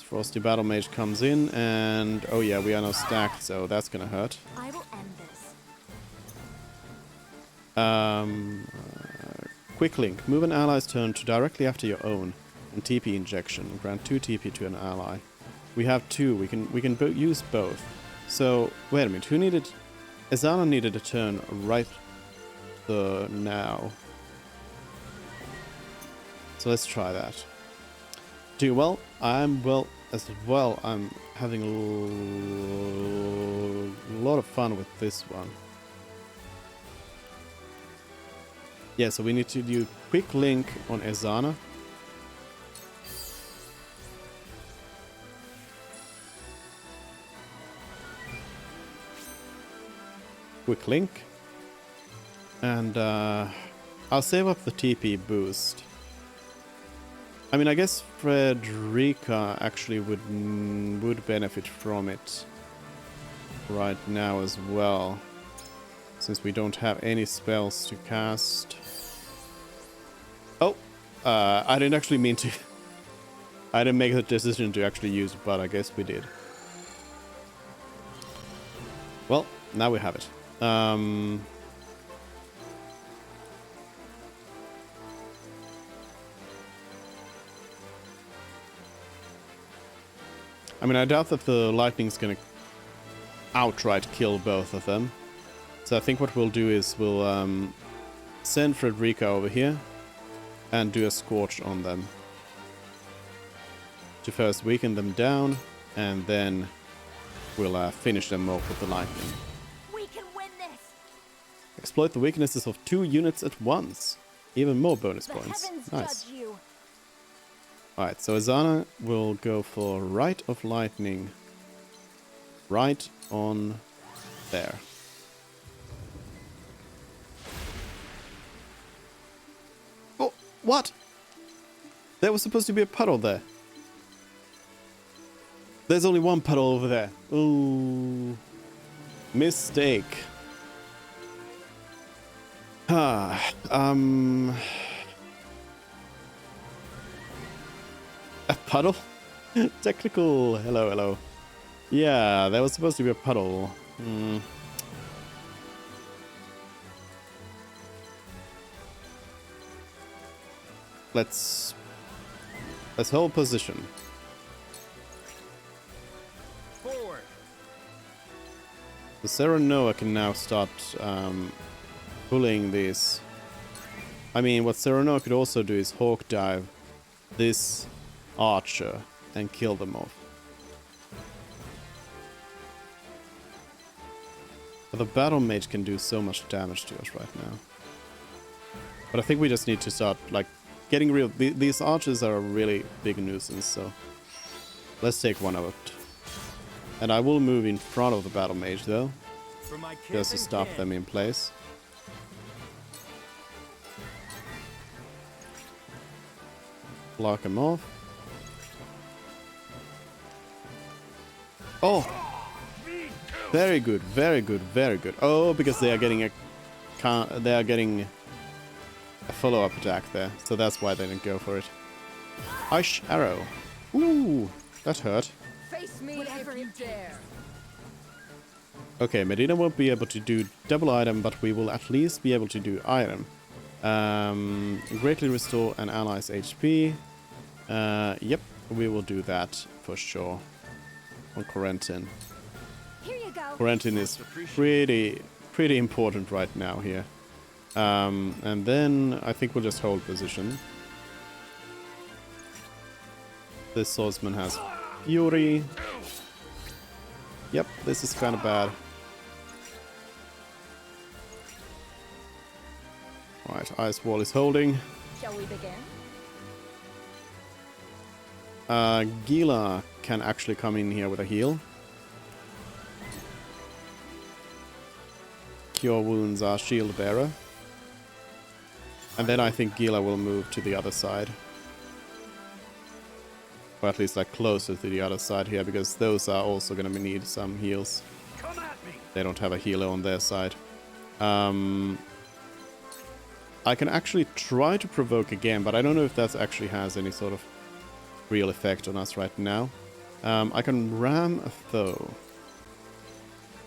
Frosty Battle Mage comes in, and oh yeah, we are now stacked, so that's gonna hurt. I will end this. Quick link. Move an ally's turn to directly after your own, and TP injection. Grant 2 TP to an ally. We have 2. We can use both. So wait a minute. Who needed? Ezana needed a turn right now. So let's try that. Do well. I'm having a lot of fun with this one. Yeah, so we need to do quick link on Ezana. Quick link. And I'll save up the TP boost. I mean, I guess Frederica actually would benefit from it right now as well, since we don't have any spells to cast. Oh, I didn't actually mean to. I didn't make the decision to actually use it, but I guess we did. Well, now we have it. I mean, I doubt that the lightning's gonna outright kill both of them. So I think what we'll do is we'll send Frederica over here and do a scorch on them. To first weaken them down, and then we'll finish them off with the lightning. We can win this. Exploit the weaknesses of 2 units at once. Even more bonus points. Nice. Alright, so Azana will go for Rite of Lightning. Right on there. Oh, what? There was supposed to be a puddle there. There's only one puddle over there. Ooh. Mistake. A puddle? Technical. Hello, hello. Yeah, there was supposed to be a puddle. Let's hold position. Forward. The Serenoa can now start pulling these. I mean, what Serenoa could also do is hawk dive this archer and kill them off. But the battle mage can do so much damage to us right now. But I think we just need to start like getting real. These archers are a really big nuisance, so let's take one out. And I will move in front of the battle mage though, just to stop them in place. Block them off. Oh, very good, very good, very good. Oh, because they are getting a follow-up attack there, so that's why they didn't go for it. Ice arrow. Ooh, that hurt. Face me if you dare. Okay, Medina won't be able to do double item, but we will at least be able to do item. Greatly restore an ally's HP. Yep, we will do that for sure. On Corentin. Here you go. Corentin is pretty important right now here. And then I think we'll just hold position. This swordsman has fury. Yep, this is kind of bad. Alright, Ice Wall is holding. Shall we begin? Gila can actually come in here with a heal. Cure wounds are shield bearer. And then I think Gila will move to the other side. Or at least like closer to the other side here, because those are also gonna need some heals. They don't have a healer on their side. I can actually try to provoke again, but I don't know if that actually has any sort of real effect on us right now. I can ram a foe.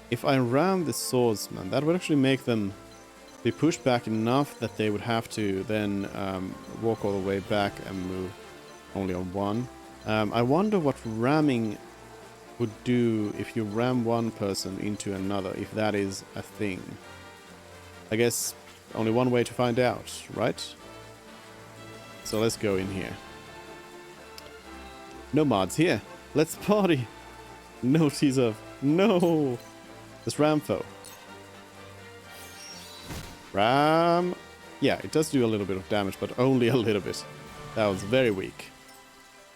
If I ram the swordsman, that would actually make them be pushed back enough that they would have to then walk all the way back and move only on one. I wonder what ramming would do if you ram one person into another, if that is a thing. I guess only one way to find out, right? So let's go in here. No mods here. Let's party. No teaser. No. This ram foe. Ram. Yeah, it does do a little bit of damage, but only a little bit. That was very weak.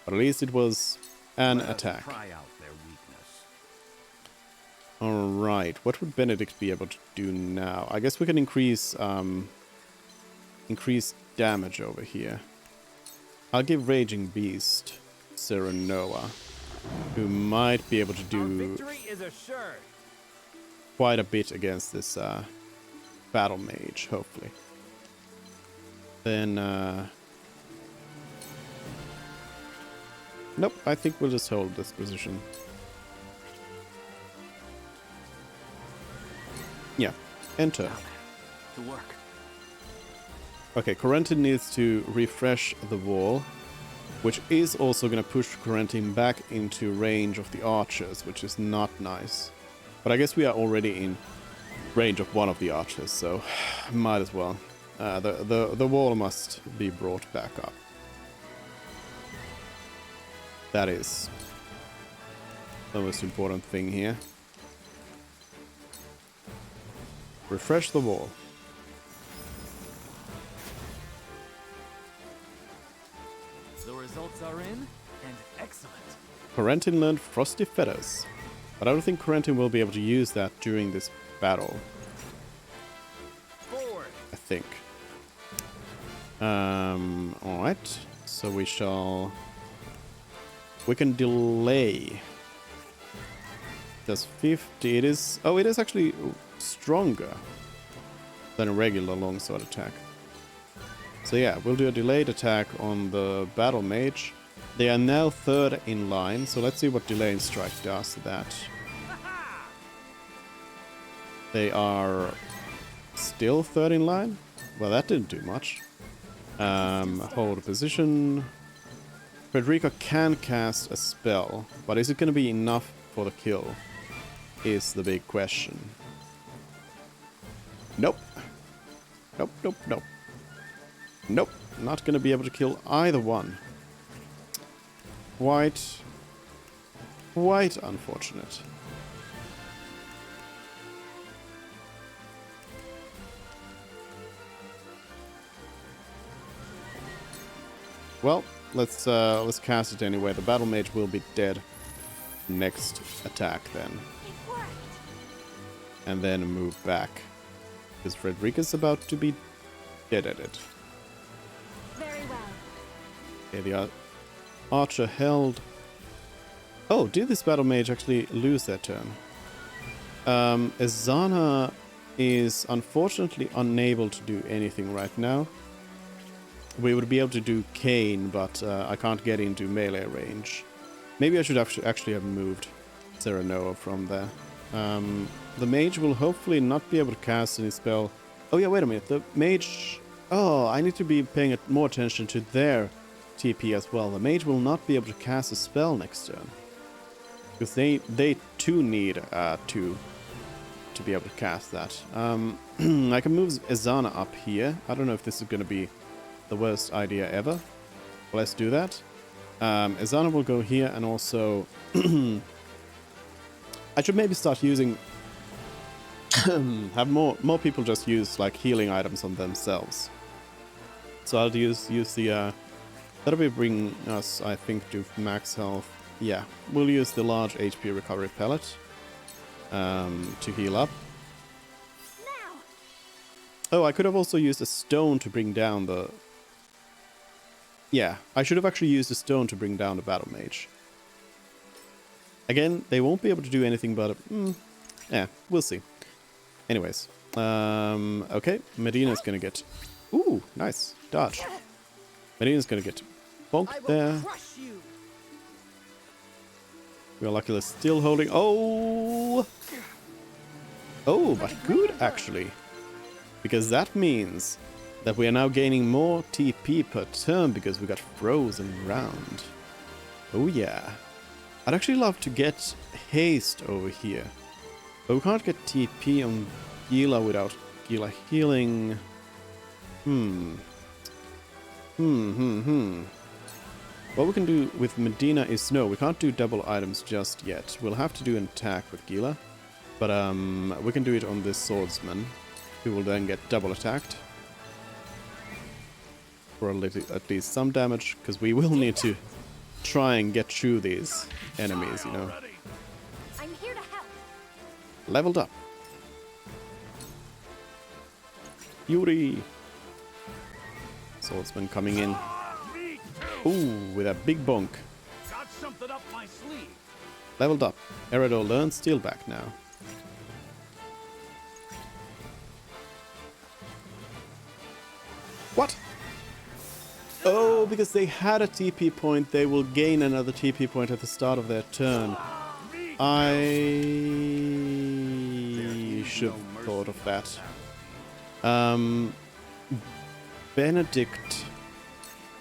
But at least it was an attack. Alright, what would Benedict be able to do now? I guess we can increase damage over here. I'll give Raging Beast Serenoa, who might be able to do quite a bit against this Battle Mage, hopefully. Then, nope, I think we'll just hold this position. Yeah, enter. To work. Okay, Corentin needs to refresh the wall, which is also going to push Corentin back into range of the archers, which is not nice. But I guess we are already in range of one of the archers, so might as well. The wall must be brought back up. That is the most important thing here. Refresh the wall. The results are in, and excellent. Corentin learned Frosty Feathers, but I don't think Corentin will be able to use that during this battle. Forward. I think. Alright. So we can delay. Does 50, it is actually stronger than a regular longsword attack. So yeah, we'll do a delayed attack on the Battle Mage. They are now third in line, so let's see what delayed strike does to that. They are still third in line? Well, that didn't do much. Hold position. Frederica can cast a spell, but is it going to be enough for the kill? Is the big question. Nope. Nope, nope, nope. Nope, not going to be able to kill either one. Quite unfortunate. Well, let's cast it anyway. The Battle Mage will be dead next attack then. And then move back. Because Frederica's about to be dead at it. Very well. Okay, the archer held. Oh, did this Battle Mage actually lose that turn? Ezana is unfortunately unable to do anything right now. We would be able to do Kane, but I can't get into melee range. Maybe I should actually have moved Serenoa from there. The mage will hopefully not be able to cast any spell. Oh yeah, wait a minute. The mage... Oh, I need to be paying more attention to their TP as well. The mage will not be able to cast a spell next turn. Because they too need to be able to cast that. I can move Ezana up here. I don't know if this is going to be the worst idea ever. Well, let's do that. Ezana will go here, and also... I should maybe start using... have more people just use like healing items on themselves. So I'll use the... that'll be bring us, I think, to max health. Yeah, we'll use the large HP recovery pellet to heal up. Oh, I could have also used a stone to bring down the... Yeah, I should have actually used a stone to bring down the Battle Mage. Again, they won't be able to do anything but... yeah, we'll see. Anyways. Okay, Medina's gonna get... Ooh, nice. Dodge. Medina's gonna get bonked there. We're luckily still holding... Oh! Oh, but good, actually. Because that means that we are now gaining more TP per turn because we got frozen round. Oh yeah. I'd actually love to get haste over here. But we can't get TP on Gila without Gila healing. What we can do with Medina is... No, we can't do double items just yet. We'll have to do an attack with Gila. But we can do it on this swordsman, who will then get double attacked. For at least some damage, because we will need to try and get through these enemies, you know. I'm here to help. Leveled up. Yuri. Swordsman coming in. Ooh, with a big bonk. Got something up my sleeve. Leveled up. Eredor learns steel back now. What? Oh, because they had a TP point, they will gain another TP point at the start of their turn. I should have thought of that.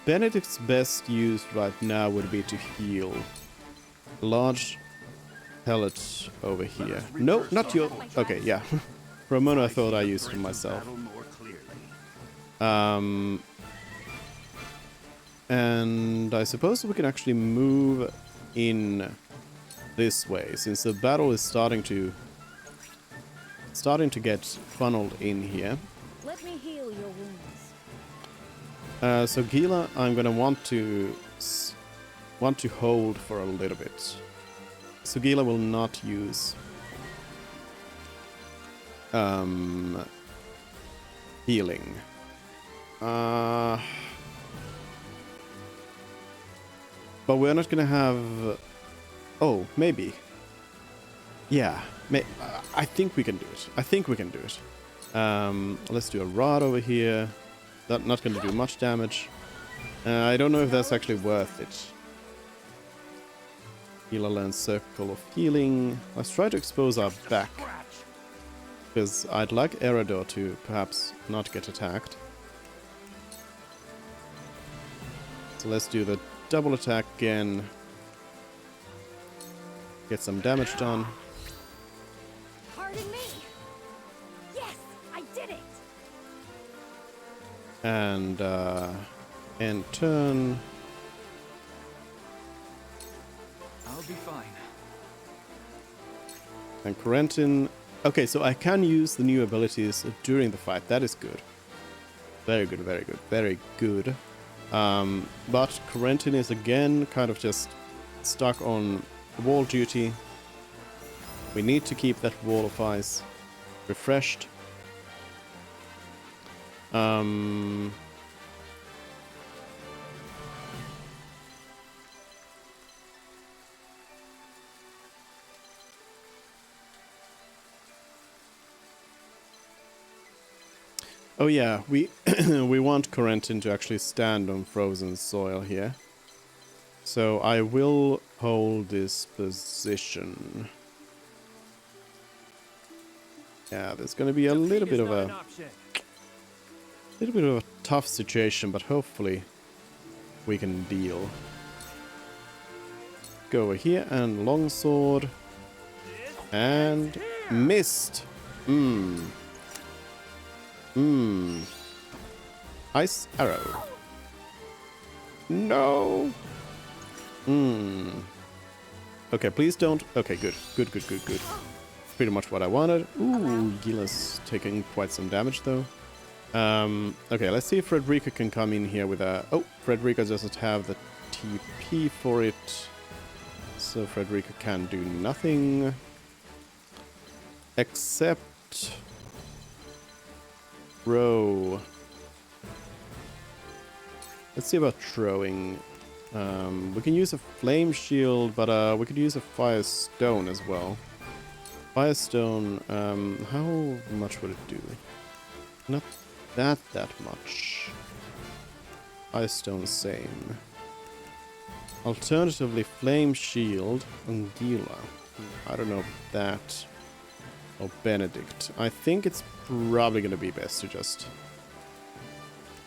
Benedict's best use right now would be to heal. Large pellet over here. No, not your... Okay, yeah. For a moment I thought I used it myself. And I suppose we can actually move in this way, since the battle is starting to get funneled in here. Let me heal your wounds. So Gila, I'm gonna want to hold for a little bit. So Gila will not use healing. But we're not gonna have... Oh, maybe. Yeah, I think we can do it. I think we can do it. Let's do a rod over here. Not gonna do much damage. I don't know if that's actually worth it. Healer lands circle of healing. Let's try to expose our back. Because I'd like Eredor to perhaps not get attacked. So let's do the double attack again. Get some damage done. Pardon me. Yes, I did it. And end turn. I'll be fine. And Corentin. Okay, so I can use the new abilities during the fight. That is good. Very good, very good, very good. But Corentin is again kind of just stuck on wall duty. We need to keep that wall of ice refreshed. Oh yeah, we we want Corentin to actually stand on frozen soil here. So I will hold this position. Yeah, there's gonna be a little bit of a tough situation, but hopefully we can deal. Go over here and longsword. And missed. Ice arrow. No. Okay, please don't. Okay, good. Good. Pretty much what I wanted. Ooh, Gila's taking quite some damage though. Okay, let's see if Frederica can come in here with a... Oh, Frederica doesn't have the TP for it. So Frederica can do nothing. Except... throw. Let's see about throwing. We can use a flame shield, but we could use a fire stone as well. Firestone, how much would it do? Not that much. Firestone, same. Alternatively, flame shield and Gila. I don't know if that or Benedict. I think it's probably going to be best to just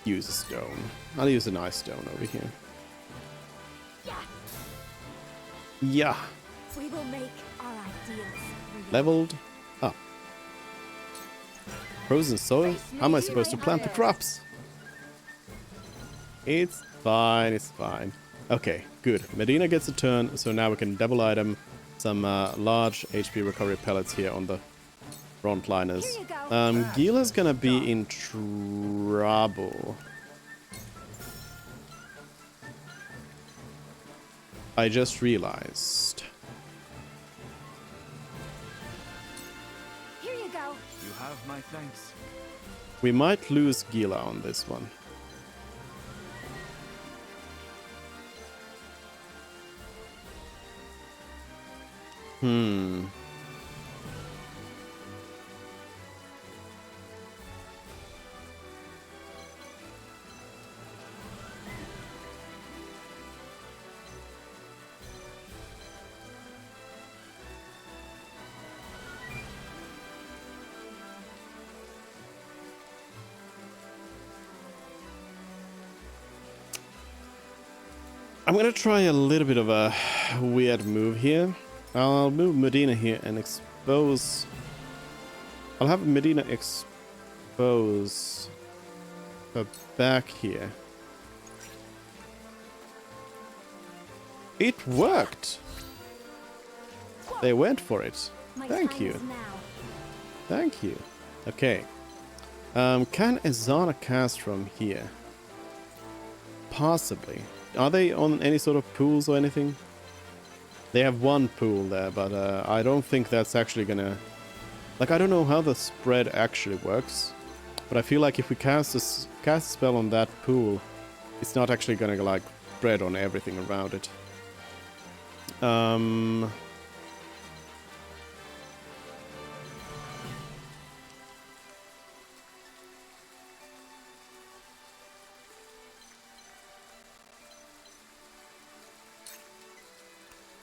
use a stone. I'll use an ice stone over here. Yeah. We will make our ideals real. Leveled up. Frozen soil? How am I supposed to plant the crops? It's fine, it's fine. Okay, good. Medina gets a turn, so now we can double item some large HP recovery pellets here on the frontliners. Gila's gonna be in trouble. I just realized. You have my thanks. We might lose Gila on this one. I'm gonna try a little bit of a weird move here. I'll move Medina here and expose... I'll have Medina expose her back here. It worked! They went for it. Thank you. Thank you. Okay. Can Azana cast from here? Possibly. Are they on any sort of pools or anything? They have one pool there, but I don't think that's actually gonna... Like, I don't know how the spread actually works, but I feel like if we cast a spell on that pool, it's not actually gonna, like, spread on everything around it.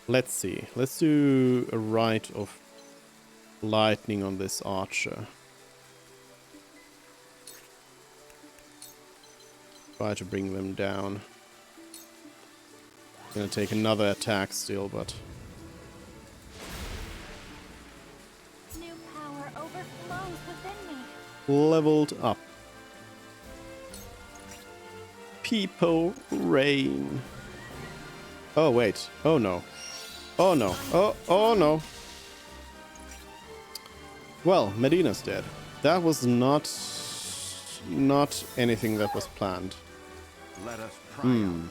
Let's see. Let's do a rite of lightning on this archer. Try to bring them down. Gonna take another attack still, but... New power overflows within me. Leveled up. People rain. Oh, wait. Oh, no. Oh, no. Oh, no. Well, Medina's dead. That was not anything that was planned. Let us pry out their weakness.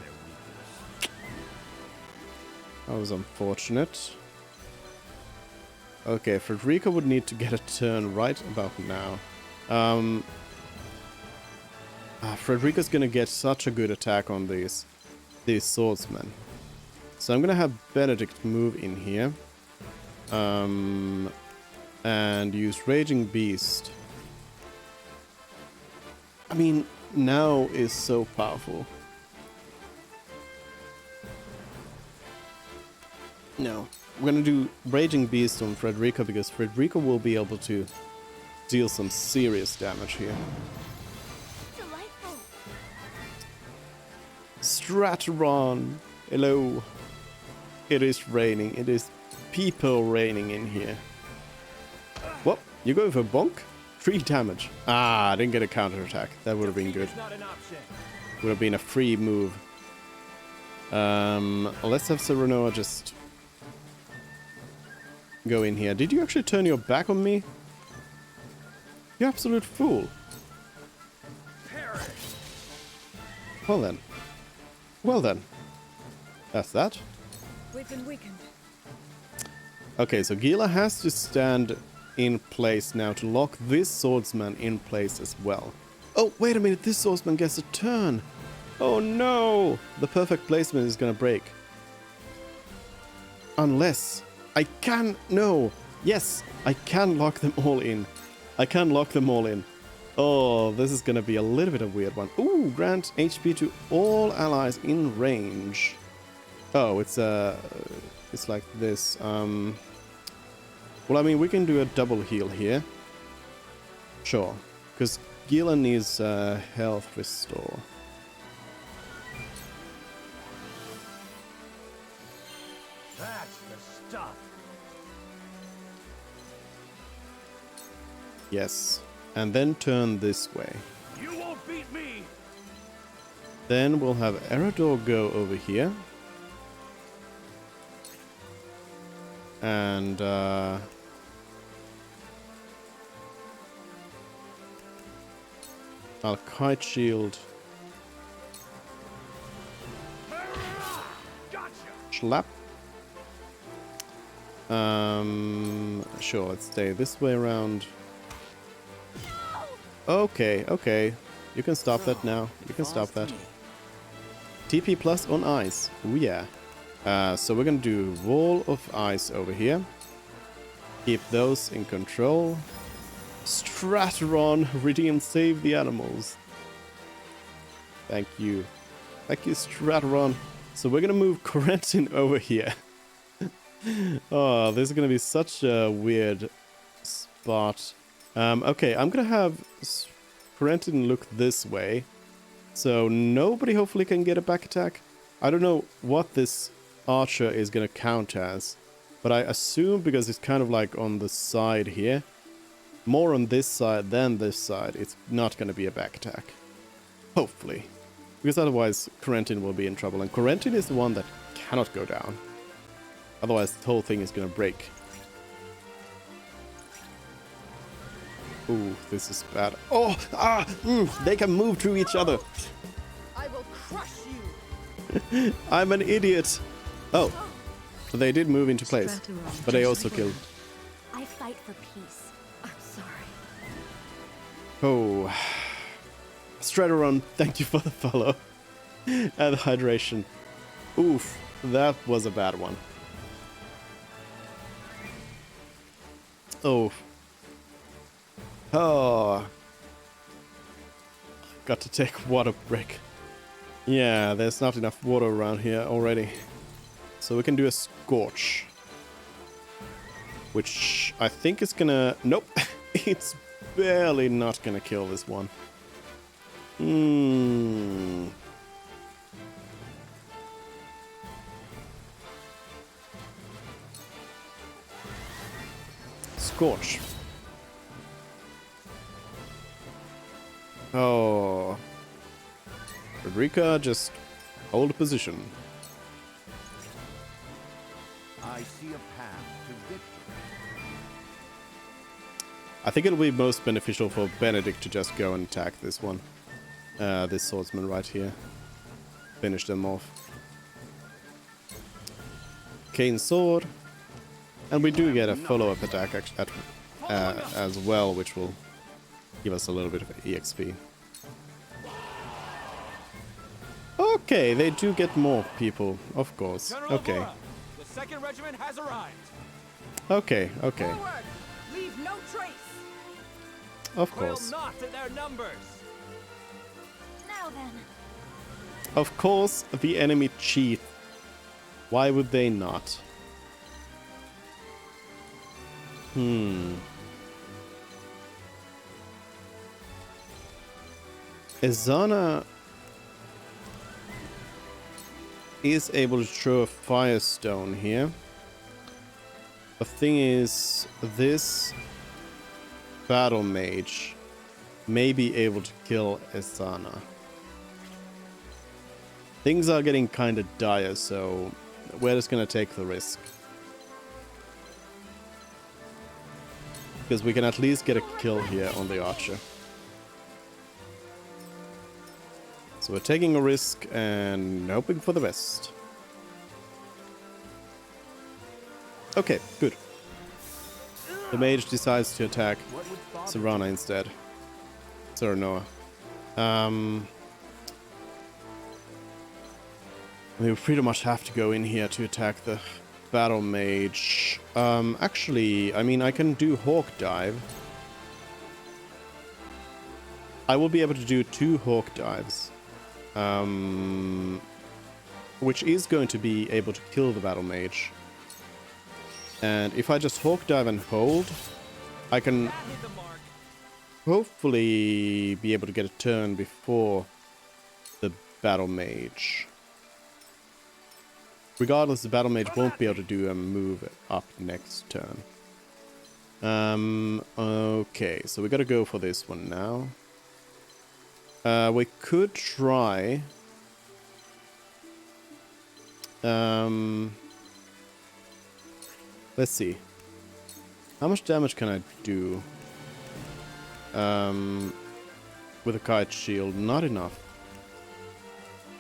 That was unfortunate. Okay, Frederica would need to get a turn right about now. Frederica's gonna get such a good attack on these swordsmen. So I'm gonna have Benedict move in here. And use Raging Beast. I mean, now is so powerful. No. I'm gonna do Raging Beast on Frederica because Frederica will be able to deal some serious damage here. Delightful. Stratron! Hello. It is raining. It is people raining in here. What? You going for bonk? 3 damage. Ah, I didn't get a counterattack. That would have been good. Would have been a free move. Let's have Serenoa just go in here. Did you actually turn your back on me? You absolute fool. Well then. Well then. That's that. We've been weakened. Okay, so Gila has to stand in place now to lock this swordsman in place as well. Oh, wait a minute, this swordsman gets a turn. Oh no! The perfect placement is gonna break. Unless I can... No! Yes, I can lock them all in. I can lock them all in. Oh, this is gonna be a little bit of a weird one. Ooh, grant HP to all allies in range. Oh, it's like this. Well, I mean, we can do a double heal here. Sure. Because Gila needs health restore. That's the stuff. Yes. And then turn this way. You won't beat me. Then we'll have Erador go over here. And I'll kite shield. Schlap. Sure, let's stay this way around. Okay, okay. You can stop that now. You can stop that. TP plus on ice. Oh yeah. So we're gonna do wall of ice over here. Keep those in control. Strateron, redeem, save the animals. Thank you. Thank you, Strateron. So we're gonna move Corentin over here. Oh, this is gonna be such a weird spot. Okay, I'm gonna have Corentin look this way. So nobody hopefully can get a back attack. I don't know what this archer is gonna count as, but I assume because it's kind of like on the side here, more on this side than this side, it's not gonna be a back attack. Hopefully. Because otherwise Corentin will be in trouble, and Corentin is the one that cannot go down. Otherwise the whole thing is gonna break. Ooh, this is bad. Oh! Ah! They can move through each other! I will crush you! I'm an idiot! Oh. They did move into place. But they also killed. I fight for peace. I'm sorry. Oh. Strateron, thank you for the follow. And the hydration. Oof. That was a bad one. Oh. Oh. Got to take water break. Yeah, there's not enough water around here already. So we can do a scorch. Which I think is gonna... Nope. It's barely not gonna kill this one. Scorch. Oh. Frederica, just hold a position. I see a path to victory. I think it'll be most beneficial for Benedict to just go and attack this one. This swordsman right here. Finish them off. Kane's sword. And we do get a follow-up attack as well, which will give us a little bit of EXP. Okay, they do get more people, of course. Okay. The second regiment has arrived. Okay, okay. Forward! Leave no trace! Of course. Quail not at their numbers. Now then. Of course, the enemy cheat. Why would they not? Izana is able to throw a firestone here. The thing is, this battle mage may be able to kill Izana. Things are getting kind of dire, so we're just gonna take the risk. Because we can at least get a kill here on the archer. So we're taking a risk and hoping for the best. Okay, good. The mage decides to attack Serana instead. Seranoa. We pretty much have to go in here to attack the battle mage. Actually, I mean, I can do Hawk Dive. I will be able to do 2 Hawk Dives. Which is going to be able to kill the battle mage. And if I just Hawk Dive and hold, I can hopefully be able to get a turn before the battle mage. Regardless, the battle mage won't be able to do a move up next turn. Okay, so we gotta go for this one now. We could try... let's see. How much damage can I do? With a kite shield? Not enough.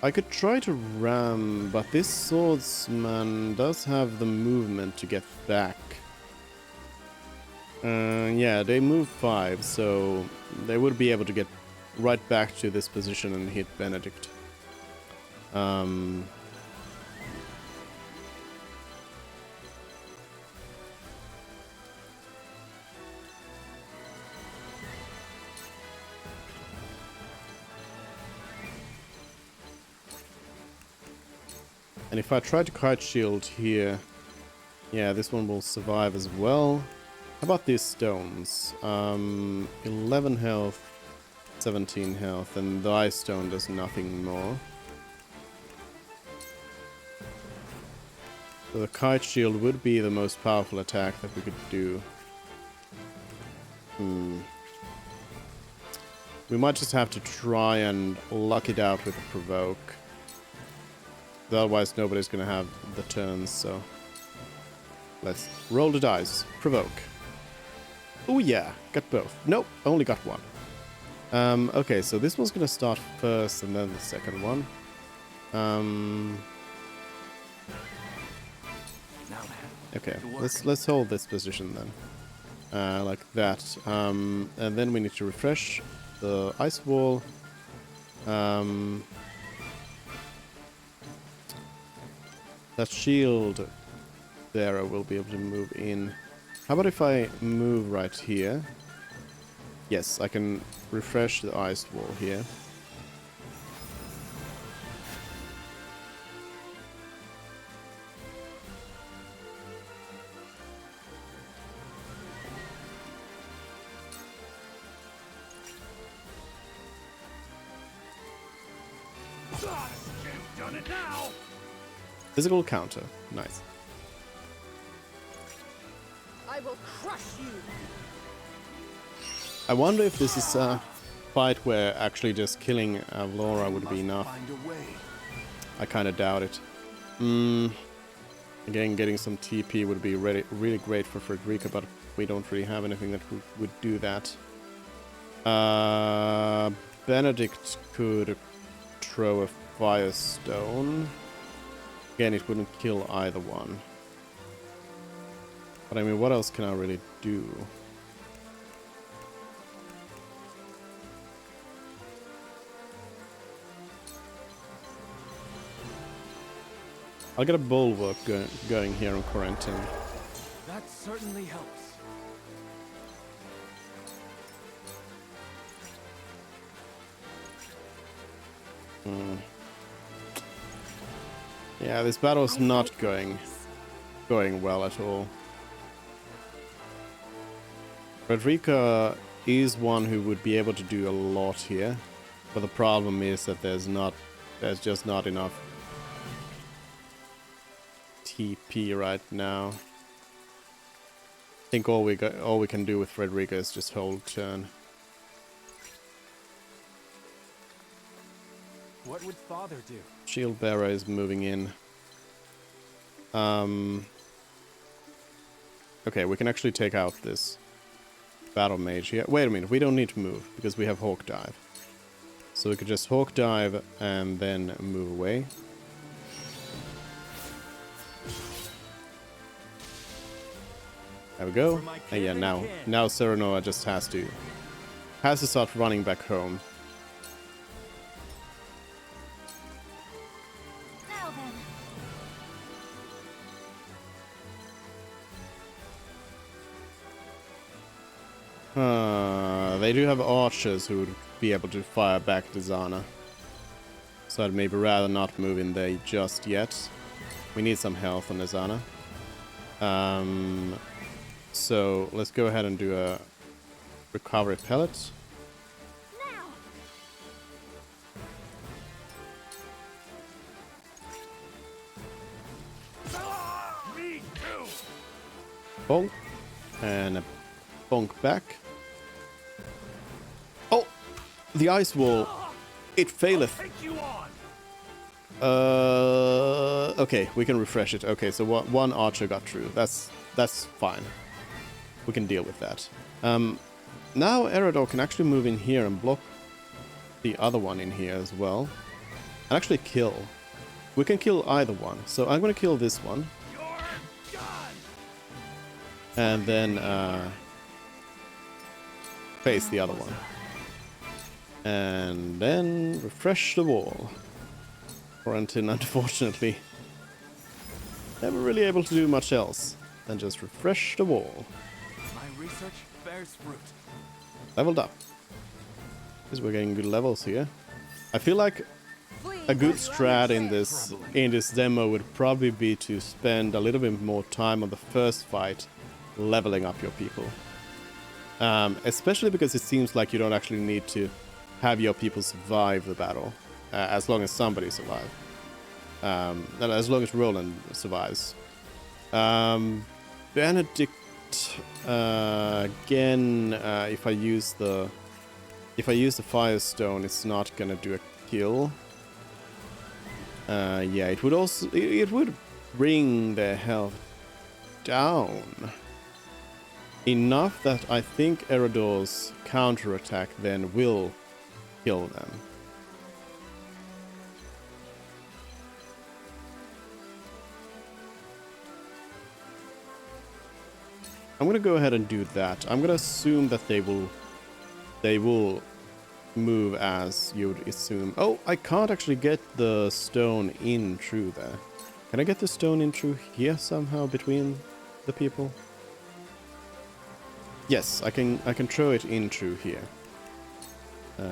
I could try to ram, but this swordsman does have the movement to get back. Yeah, they move 5, so they would be able to get right back to this position and hit Benedict. And if I try to kite shield here, yeah, this one will survive as well. How about these stones? 11 health, 17 health, and the ice stone does nothing more. So the kite shield would be the most powerful attack that we could do. We might just have to try and luck it out with a provoke. Otherwise nobody's gonna have the turns, so let's roll the dice. Provoke. Oh yeah, got both. Nope, only got one. Okay, so this one's gonna start first and then the second one. Okay, let's hold this position then. Like that. And then we need to refresh the ice wall. That shield there will be able to move in. How about if I move right here? Yes, I can refresh the ice wall here. Done it now. Physical counter. Nice. I will crush you. I wonder if this is a fight where actually just killing Avlora would be enough. I kind of doubt it. Again, getting some TP would be really great for Frederica, but we don't really have anything that would do that. Benedict could throw a firestone. Again, it wouldn't kill either one. But I mean, what else can I really do? I'll get a bulwark going here on Corentin. That certainly helps. Yeah, this battle's not going well at all. Frederica is one who would be able to do a lot here, but the problem is that there's just not enough TP right now. I think all we can do with Frederica is just hold turn. What would Father do? Shield bearer is moving in. Okay, we can actually take out this battle mage here. Wait a minute, we don't need to move because we have Hawk Dive. So we could just Hawk Dive and then move away. There we go. And yeah, now Serenoa just has to start running back home. They do have archers who would be able to fire back at Zana. So I'd maybe rather not move in there just yet. We need some health on Zana. So let's go ahead and do a recovery pellet. Bonk. And a bonk back. Oh! The ice wall. It faileth. Okay, we can refresh it. Okay, so one archer got through. That's fine. We can deal with that. Now Eredor can actually move in here and block the other one in here as well. And actually kill. We can kill either one. So I'm going to kill this one. And then face the other one. And then refresh the wall. Quarantine, unfortunately, never really able to do much else than just refresh the wall. My research bears fruit. Leveled up. Because we're getting good levels here. I feel like a good strat in this demo would probably be to spend a little bit more time on the first fight leveling up your people. Especially because it seems like you don't actually need to have your people survive the battle. As long as somebody survives. As long as Roland survives. Benedict, again, if I use the Firestone, it's not gonna do a kill. Yeah, it would bring their health down enough that I think Eredor's counterattack then will kill them. I'm gonna go ahead and do that. I'm gonna assume that they will move as you would assume. Oh, I can't actually get the stone in through there. Can I get the stone in through here somehow between the people? Yes, I can throw it in through here. I'm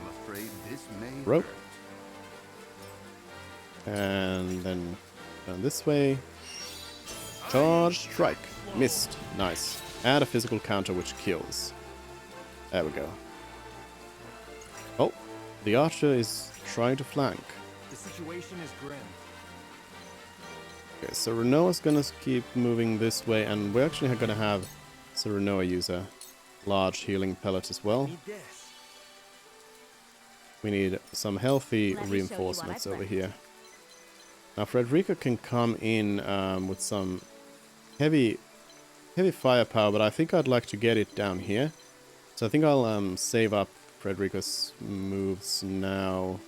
afraid this may rope. And then down this way. Charge, strike, missed, nice. Add a physical counter which kills. There we go. Oh, the archer is trying to flank. The situation is grim. Okay, so Renoa's gonna keep moving this way, and we're actually gonna have Renoa use a large healing pellet as well. We need some healthy reinforcements over here. Now Frederica can come in with some heavy firepower, but I think I'd like to get it down here. So I think I'll save up Frederica's moves now.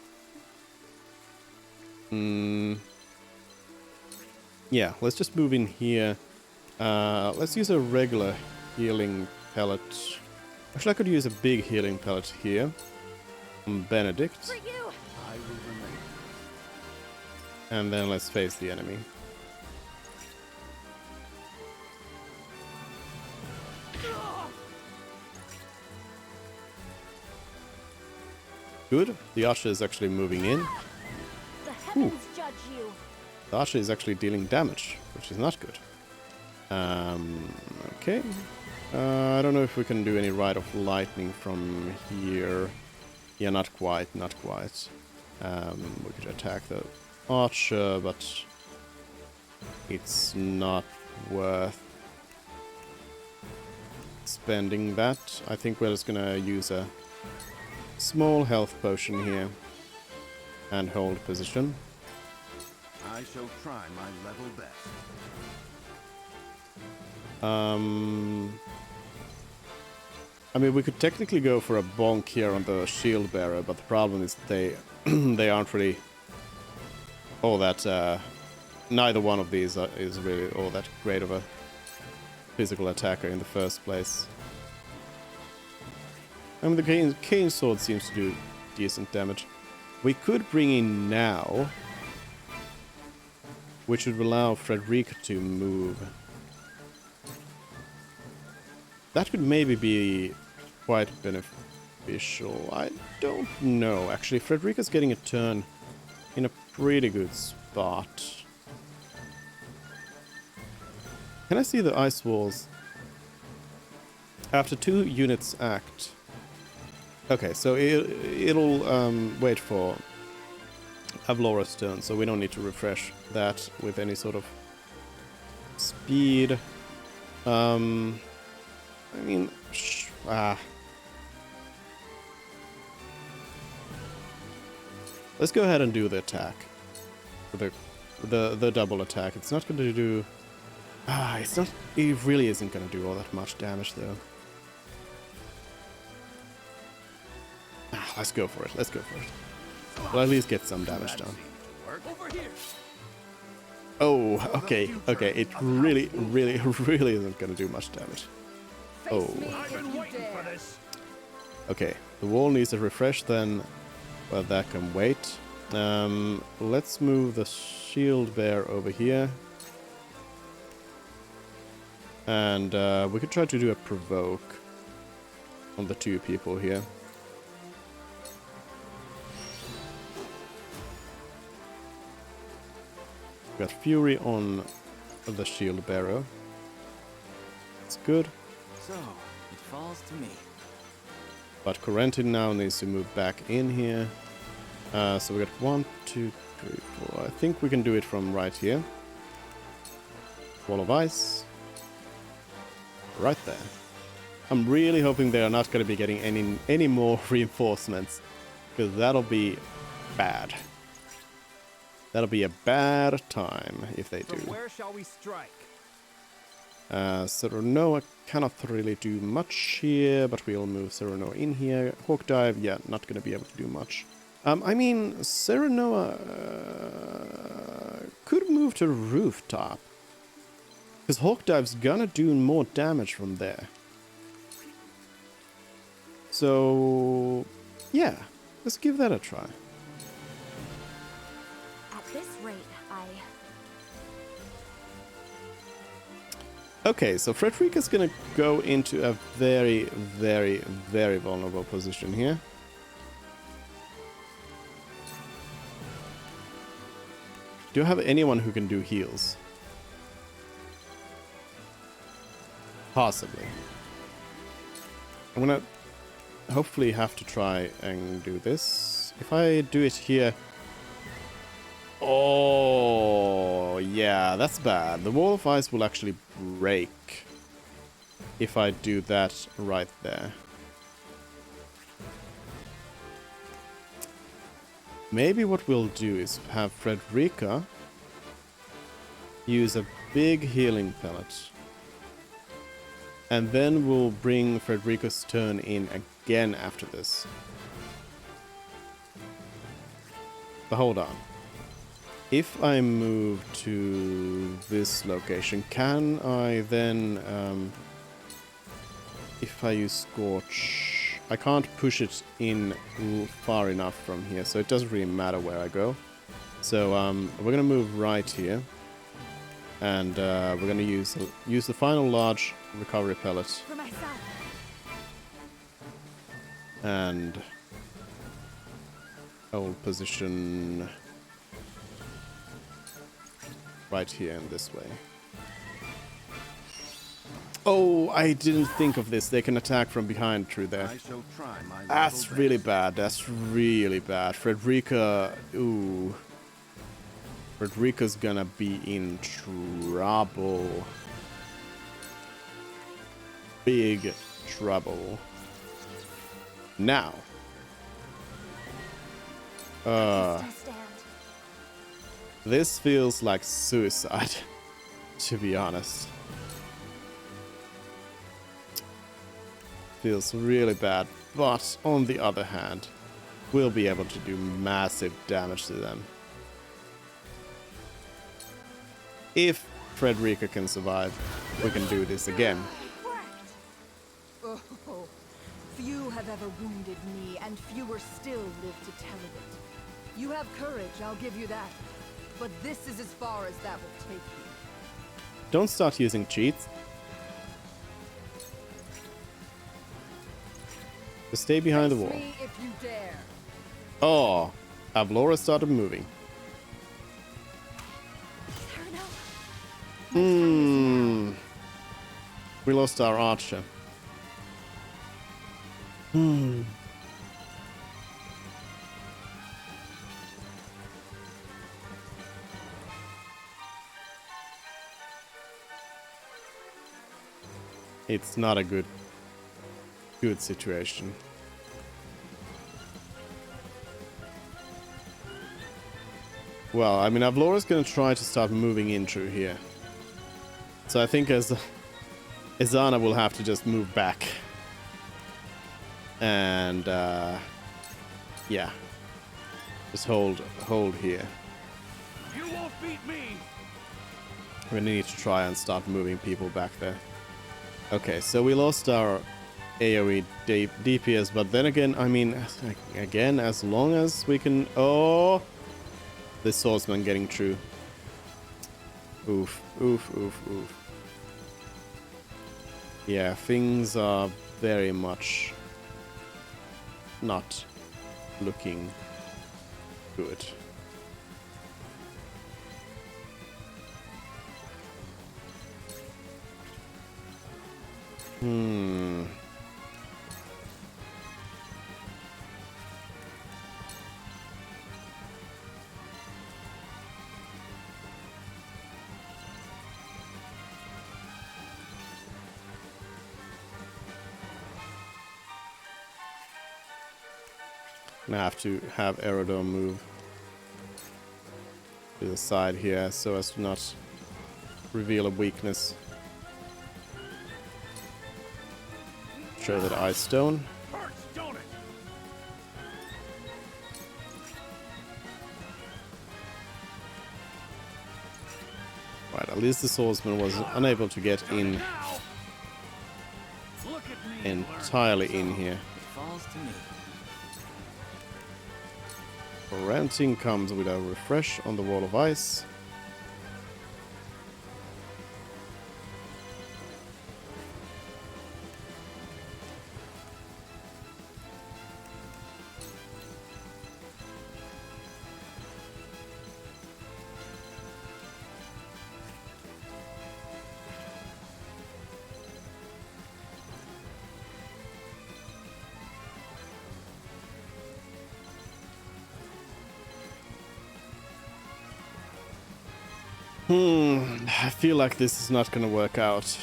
Yeah, let's just move in here. Let's use a regular healing pellet. Actually, I could use a big healing pellet here. Benedict. And then let's face the enemy. Good. The archer is actually moving in. The heavens judge you. The archer is actually dealing damage, which is not good. Okay. I don't know if we can do any Rite of Lightning from here. Yeah, not quite, not quite. We could attack the archer, but it's not worth spending that. I think we're just gonna use a small health potion here and hold position. I shall try my level best. I mean, we could technically go for a bonk here on the shield bearer, but the problem is they they aren't really all that. Neither one of these is really all that great of a physical attacker in the first place. I mean, the cane sword seems to do decent damage. We could bring in now, which would allow Frederica to move. That could maybe be quite beneficial. I don't know. Actually, Frederica's getting a turn in a pretty good spot. Can I see the ice walls? After 2 units act. Okay, so it'll wait for Avlora's turn, so we don't need to refresh that with any sort of speed. I mean, let's go ahead and do the attack. The double attack. It's not going to do... It really isn't going to do all that much damage, though. Let's go for it. Let's go for it. We'll at least get some damage done. Oh, okay. Okay, it really, really, really isn't going to do much damage. Oh. I've been waiting for this. Okay, the wall needs a refresh then. Well, that can wait. Let's move the shield bear over here. And we could try to do a provoke on the two people here. Got Fury on the shield bearer. It's good. So, it falls to me. But Corentin now needs to move back in here. So we got 1, 2, 3, 4. I think we can do it from right here. Wall of ice. Right there. I'm really hoping they are not going to be getting any more reinforcements, because that'll be bad. That'll be a bad time if they do. From where shall we strike? Serenoa cannot really do much here, but we'll move Serenoa in here. Hawk Dive, yeah, not going to be able to do much. I mean, Serenoa could move to rooftop, because Hawk Dive's gonna do more damage from there. So, yeah, let's give that a try. At this rate, Okay, so Frederica's gonna go into a very, very, very vulnerable position here. Do you have anyone who can do heals? Possibly. I'm gonna hopefully have to try and do this. If I do it here... Oh, yeah, that's bad. The wall of ice will actually break if I do that right there. Maybe what we'll do is have Frederica use a big healing pellet. And then we'll bring Frederica's turn in again after this. But hold on. If I move to this location, can I then... if I use Scorch... I can't push it in far enough from here, so it doesn't really matter where I go. So we're gonna move right here, and we're gonna use the final large recovery pellet. For myself. And hold position right here in this way. Oh, I didn't think of this. They can attack from behind through there. That's really bad. That's really bad. Frederica... Ooh. Frederica's gonna be in trouble. Big trouble. Now. This feels like suicide, to be honest. Feels really bad, but on the other hand, we'll be able to do massive damage to them. If Frederica can survive, we can do this again. Oh, few have ever wounded me, and fewer still live to tell of it. You have courage, I'll give you that. But this is as far as that will take you. Don't start using cheats. Just stay behind the wall. If you dare. Oh, Avlora started moving. We lost our archer. It's not a good situation. Well, I mean, Avlora's gonna try to start moving in through here. So I think Izana will have to just move back. And, yeah. Just hold here. You won't beat me. We're gonna need to try and start moving people back there. Okay, so we lost our AoE DPS, but then again, I mean, again, as long as we can... Oh! This swordsman getting through. Oof, oof, oof, oof. Yeah, things are very much not looking good. I have to have Aerodome move to the side here so as to not reveal a weakness. Show that Ice Stone. Right, at least the swordsman was unable to get in entirely in here. It falls to me. Ranting comes with a refresh on the wall of ice. I feel like this is not gonna work out.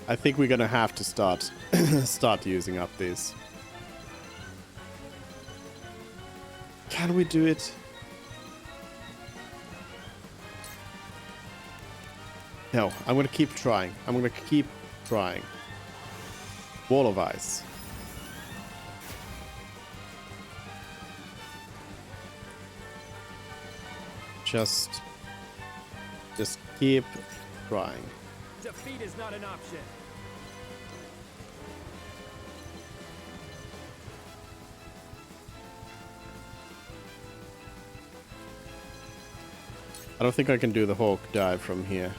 I think we're gonna have to start using up these. Can we do it? No, I'm gonna keep trying. I'm gonna keep trying. Wall of ice. Just keep trying. Defeat is not an option. I don't think I can do the Hawk dive from here.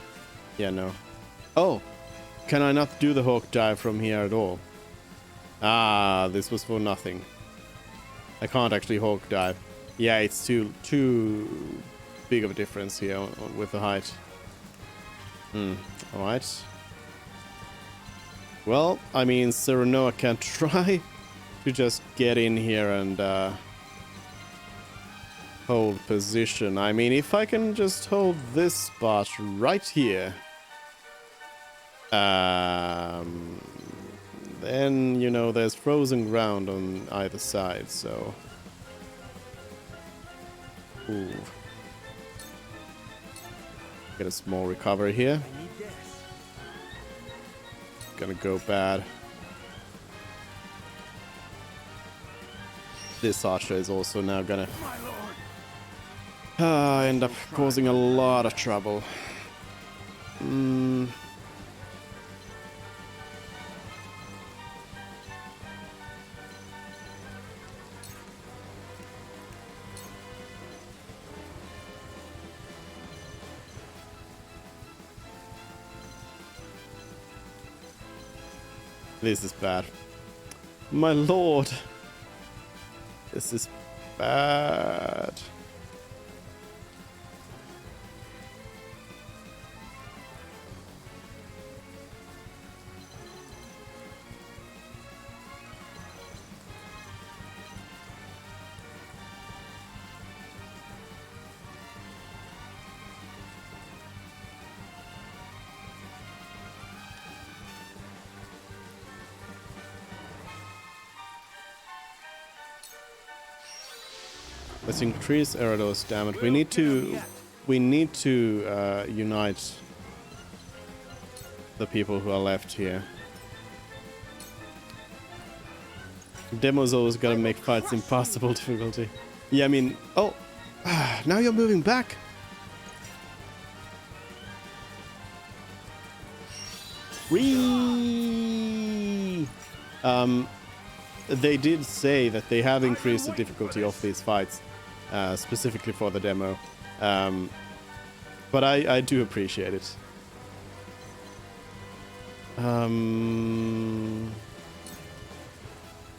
Yeah, no. Oh! Can I not do the Hawk dive from here at all? Ah, this was for nothing. I can't actually Hawk dive. Yeah, it's too big of a difference here with the height. Alright. Well, I mean, Serenoa can try to just get in here and hold position. I mean, if I can just hold this spot right here, then, you know, there's frozen ground on either side, so... Ooh. Get a small recovery here. Gonna go bad. This archer is also now gonna end up causing a lot of trouble. This is bad. My lord! This is bad. Let's increase Erados damage. We need to we need to unite the people who are left here. Demo's always gonna make fights impossible difficulty. Yeah, I mean, oh, now you're moving back. Whee! They did say that they have increased the difficulty of these fights, specifically for the demo. But I do appreciate it.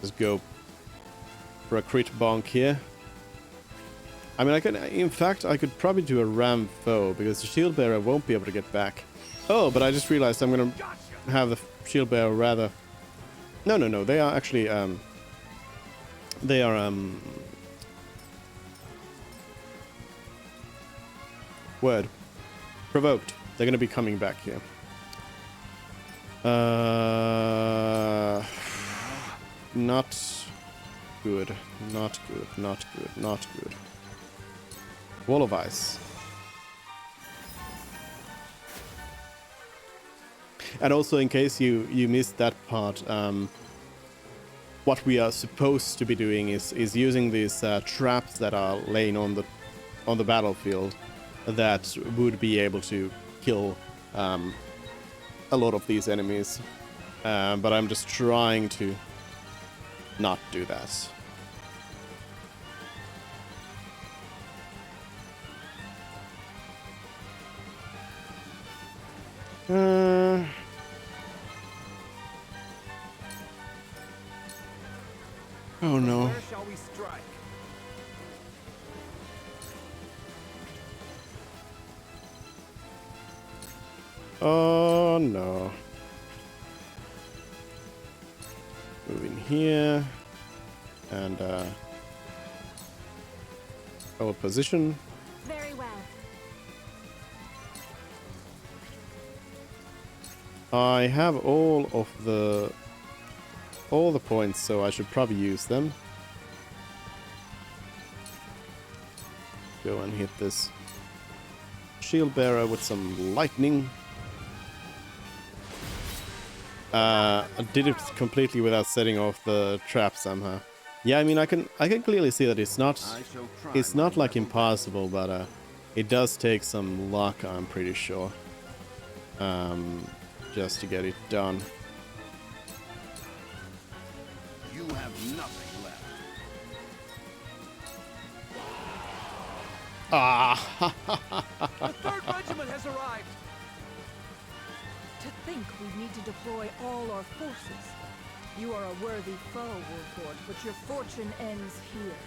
Let's go for a crit bonk here. I mean, in fact, I could probably do a ram foe because the shield bearer won't be able to get back. Oh, but I just realized I'm gonna have the shield bearer rather. No. They are actually word provoked. They're gonna be coming back here. Not good. Not good. Not good. Not good. Wall of ice. And also, in case you missed that part, what we are supposed to be doing is using these traps that are laying on the battlefield that would be able to kill a lot of these enemies. But I'm just trying to not do that. Oh no. Where shall we strike? Oh no. Move in here and hold position. Very well. I have all the points, so I should probably use them. Go and hit this shield bearer with some lightning. I did it completely without setting off the trap somehow. Yeah, I mean, I can clearly see that it's not like impossible, but it does take some luck, I'm pretty sure, just to get it done. You have nothing left. Ah! The 3rd Regiment has arrived! To think we need to deploy all our forces. You are a worthy foe, Wolford, but your fortune ends here.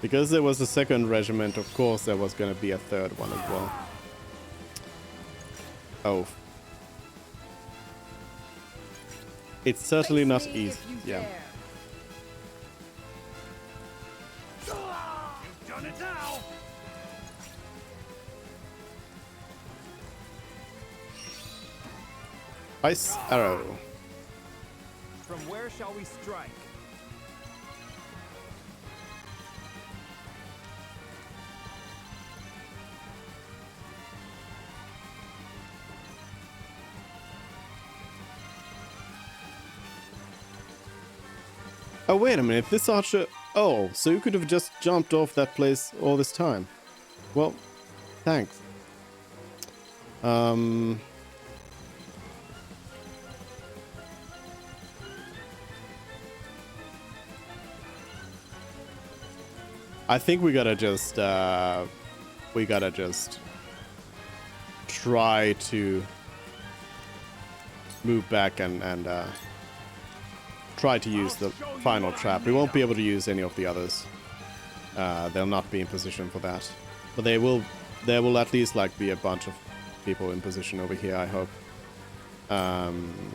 Because there was a 2nd regiment, of course there was gonna be a 3rd one as well. Oh. It's certainly not easy. Yeah. You've done it now! Ice arrow. From where shall we strike? Oh, wait a minute, this archer... Oh, so you could have just jumped off that place all this time. Well, thanks. I think we gotta just try to move back and try to use the final trap. We won't be able to use any of the others. They'll not be in position for that. But there will at least like be a bunch of people in position over here, I hope.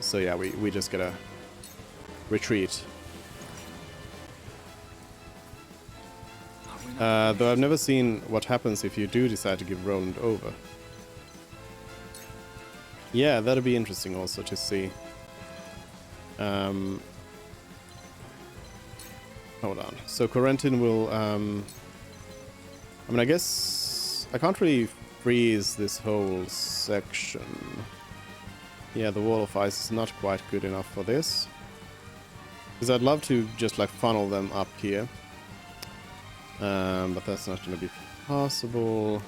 So yeah, we just gotta retreat. Though I've never seen what happens if you do decide to give Roland over. Yeah, that'd be interesting also to see. Hold on. So Corentin will... I mean, I guess... I can't really freeze this whole section. Yeah, the wall of ice is not quite good enough for this. Because I'd love to just, like, funnel them up here. But that's not going to be possible.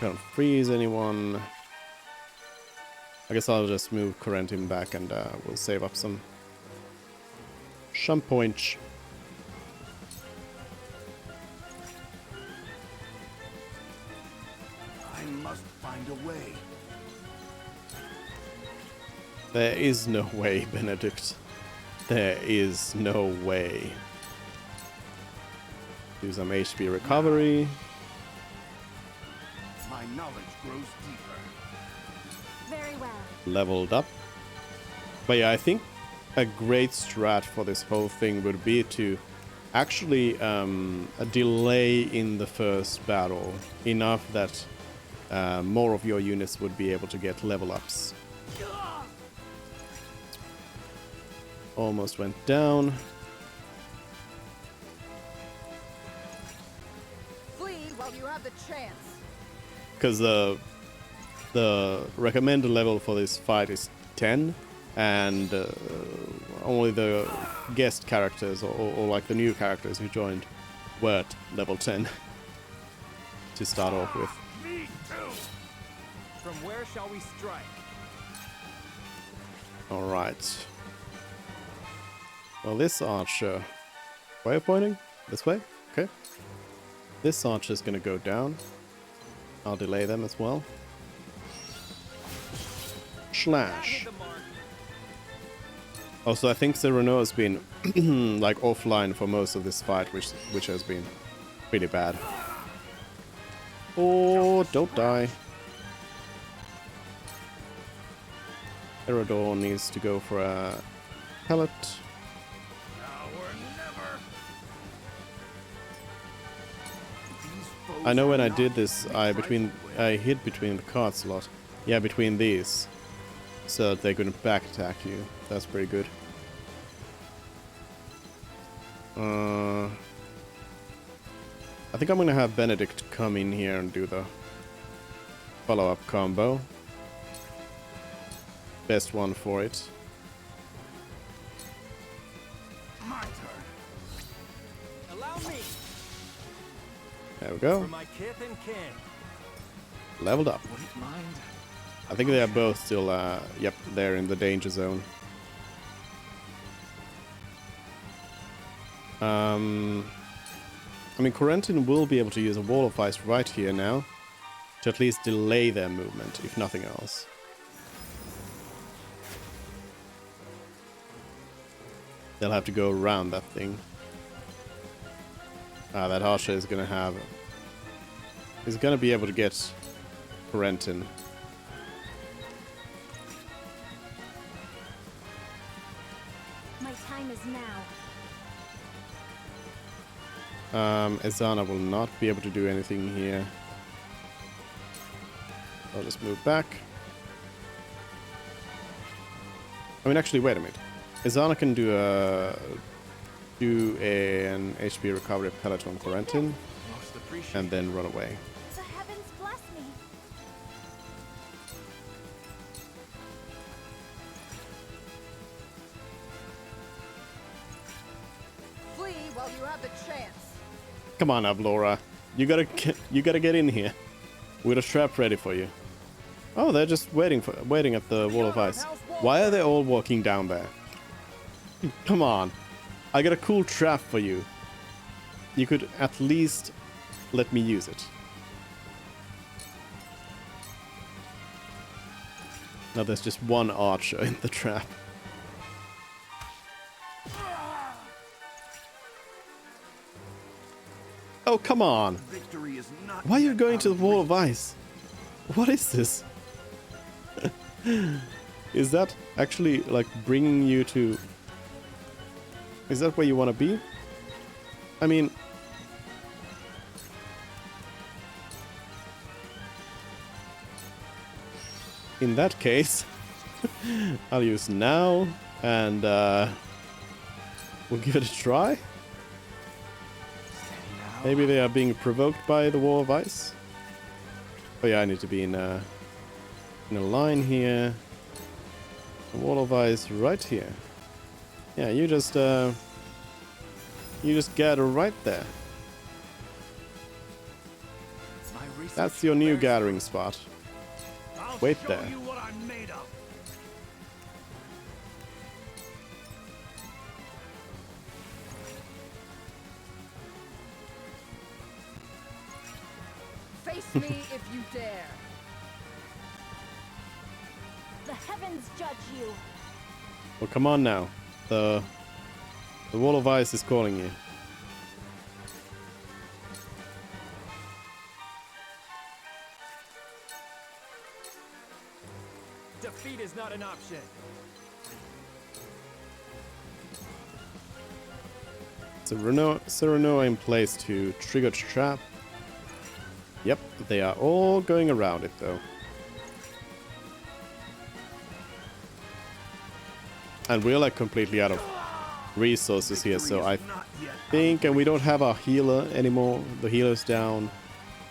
Can't freeze anyone. I guess I'll just move Corentin back and we'll save up some points. I must find a way. There is no way, Benedict. There is no way. Do some HP recovery. My knowledge grows deeper. Very well. Leveled up. But yeah, I think a great strat for this whole thing would be to actually a delay in the first battle enough that more of your units would be able to get level ups. Almost went down. Flee while you have the chance. Because the recommended level for this fight is 10, and only the guest characters or like the new characters who joined were at level 10 to start off with. Me too. From where shall we strike? All right. Well, this archer. Where are you pointing? This way? Okay. This archer is gonna go down. I'll delay them as well. Slash. Also, I think Cyrano has been like offline for most of this fight, which has been pretty bad. Oh, don't die. Erodor needs to go for a pellet. I know when I did this, I hid between the cards a lot. Yeah, between these. So that they couldn't back attack you. That's pretty good. I think I'm gonna have Benedict come in here and do the follow-up combo. Best one for it. My turn. Allow me. There we go. For my kith and kin. Leveled up. Wouldn't mind. I think they are both still, yep, they're in the danger zone. I mean, Corentin will be able to use a wall of ice right here now to at least delay their movement, if nothing else. They'll have to go around that thing. That archer is gonna have... He's gonna be able to get Corentin. My time is now. Ezana will not be able to do anything here. I'll just move back. I mean, actually, wait a minute. Ezana can do an HP recovery pellet on Corentin, and then run away. The heavens bless me. Flee while you have the chance. Come on, Avlora. You gotta get in here. With a trap ready for you. Oh, they're just waiting at the wall of ice. Why are they all walking down there? Come on. I got a cool trap for you. You could at least let me use it. Now there's just one archer in the trap. Oh, come on. Why are you going to the wall of ice? What is this? Is that actually like bringing you to... Is that where you want to be? I mean... In that case, I'll use now and We'll give it a try. Maybe they are being provoked by the wall of ice. Oh yeah, I need to be in a line here. A wall of ice right here. Yeah, you just gather right there. That's your new gathering spot. Wait there. Face me if you dare. The heavens judge you. Well, come on now. The wall of ice is calling you. Defeat is not an option. So Serenoa in place to trigger trap. Yep, they are all going around it though. And we're like completely out of resources here, so I think, and we don't have our healer anymore. The healer's down.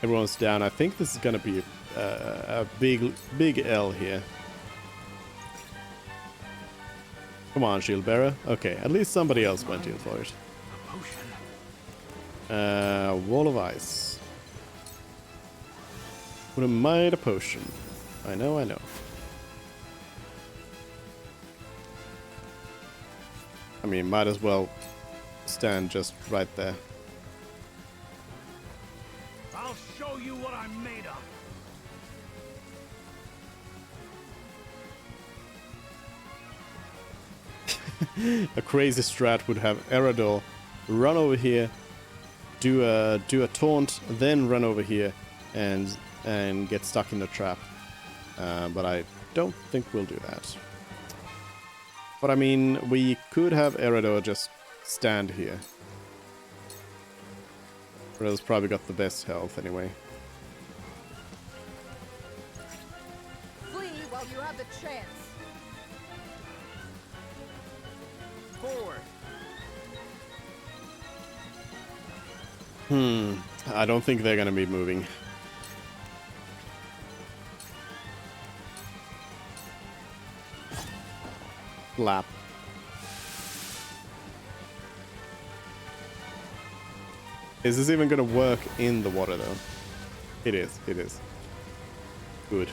Everyone's down. I think this is gonna be a big L here. Come on, shield bearer. Okay, at least somebody else went in for it. Wall of ice. Wouldn't mind a potion. I know, I know. I mean, might as well stand just right there. I'll show you what I'm made of. A crazy strat would have Erador run over here, do a taunt, then run over here and get stuck in the trap. But I don't think we'll do that. But I mean, we could have Erador just stand here. Erador's probably got the best health anyway. Flee while you have the chance. Forward. I don't think they're gonna be moving. Flap. Is this even gonna work in the water though? It is, it is. Good.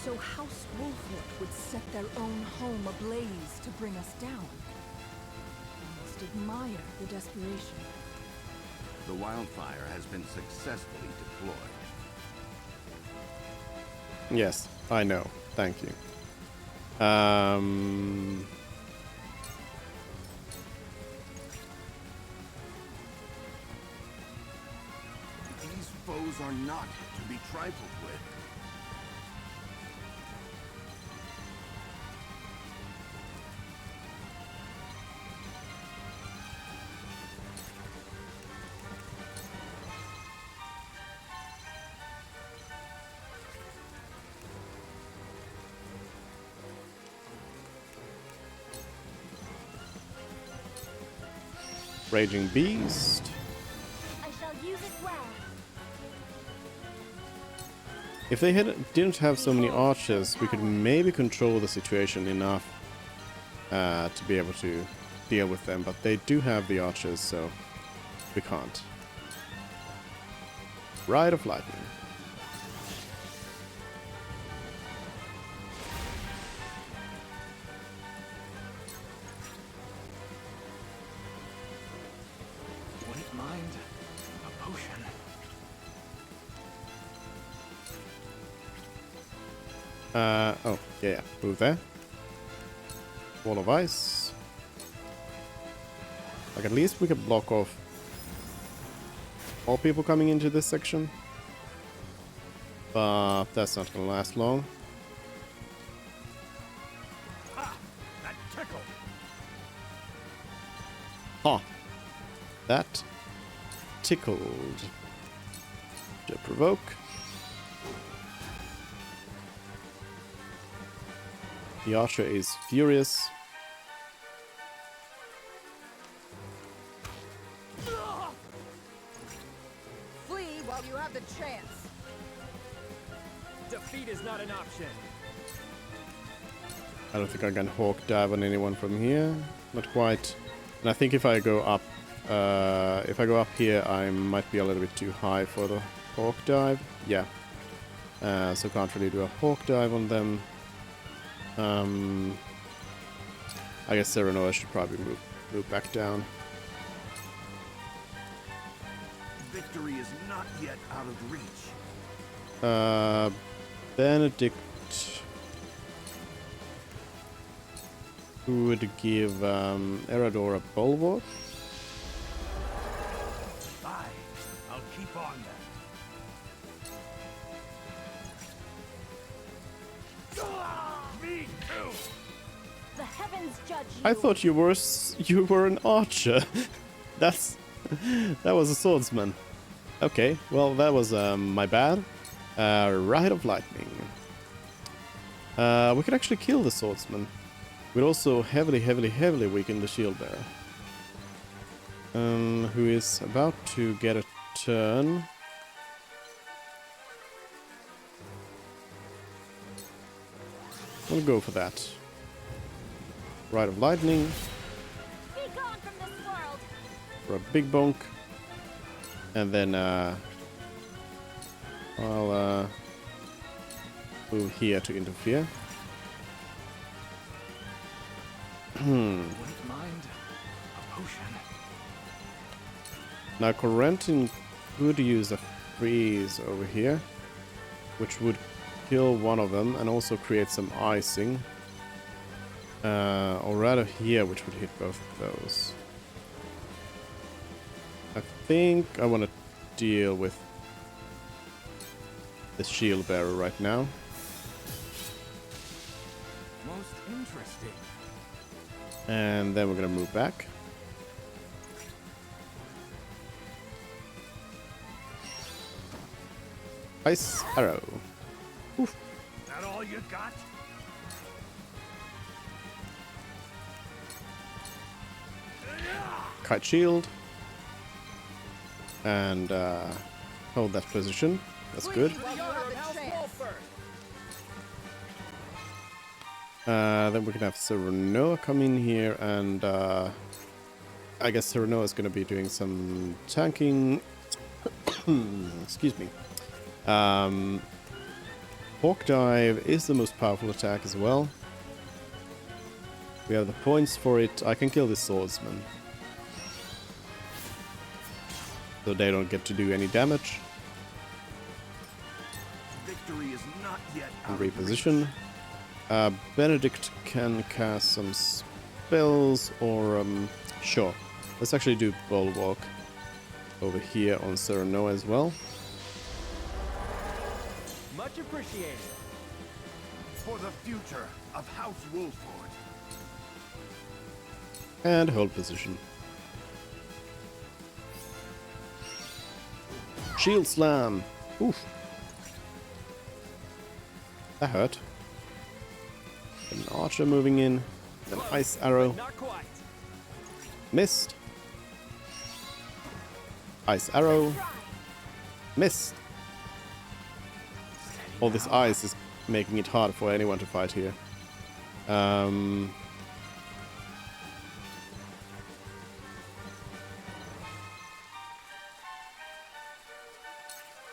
So House Wolfort would set their own home ablaze to bring us down. I must admire the desperation. The wildfire has been successfully deployed. Yes, I know. Thank you. These foes are not to be trifled with. Raging Beast. I shall use it well. If they didn't have so many archers, we could maybe control the situation enough to be able to deal with them. But they do have the archers, so we can't. Ride of Lightning. Wouldn't mind a potion. Oh, yeah, move there. Wall of ice. Like, at least we could block off all people coming into this section. But that's not gonna last long. Ah, that tickled. Huh. That tickled. To provoke. The archer is furious. while you have the chance. Defeat is not an option. I don't think I can hawk dive on anyone from here. Not quite. And I think if I go up here, I might be a little bit too high for the hawk dive. Yeah. So can't really do a hawk dive on them. I guess Serenoa should probably move back down. Victory is not yet out of reach. Benedict would give Erador a bulwark. Aye, I'll keep on that. Me too. The heavens judge you. I thought you were an archer. that was a swordsman. Okay, well that was my bad. Rite of Lightning. We could actually kill the swordsman. We'd also heavily weaken the shield bearer. Who is about to get a turn. We'll go for that. Rite of Lightning. Be gone from this world. For a big bonk. And then I'll move here to interfere. Wouldn't mind a potion. Now Corentin could use a freeze over here, which would kill one of them and also create some icing. Or rather here, which would hit both of those. I think I want to deal with the shield bearer right now. Most interesting. And then we're gonna move back. Ice arrow. Oof. That all you got? Kite shield. And hold that position. That's good. Then we can have Serenoa come in here, and I guess Serenoa is going to be doing some tanking. Excuse me. Hawk Dive is the most powerful attack as well. We have the points for it. I can kill this swordsman, so they don't get to do any damage. Victory is not yet And reposition. Benedict can cast some spells, or sure. Let's actually do Bulwark over here on Serenoa as well. Much appreciated. For the future of House Wolford. And hold position. Shield Slam. Oof. That hurt. An archer moving in. An ice arrow. Not quite. Missed. Ice arrow. Missed. All this ice is making it hard for anyone to fight here.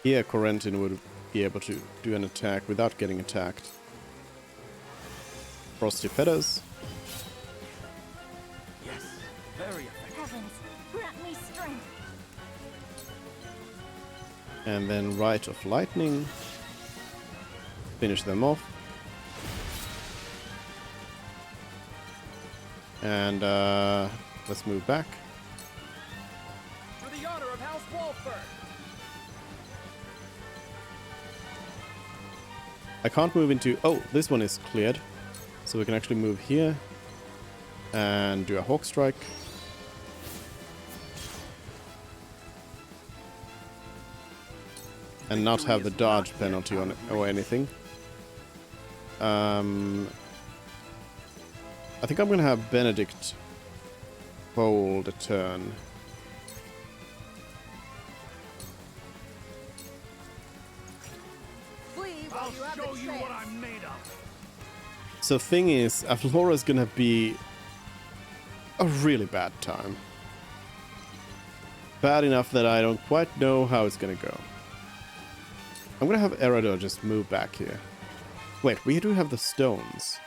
Here Corentin would be able to do an attack without getting attacked. Frosty Feathers. Yes, very effective. Heavens, grant me strength. And then Rite of Lightning. Finish them off. And let's move back. For the honor of House Wolford. I can't move into... Oh, this one is cleared. So we can actually move here. And do a Hawk Strike. And not have the dodge penalty on it or anything. I think I'm going to have Benedict hold a turn. while you have the Show you what chance. I'm made of. So thing is, Avlora's gonna be a really bad time. Bad enough that I don't quite know how it's gonna go. I'm gonna have Erador just move back here. Wait, we do have the stones.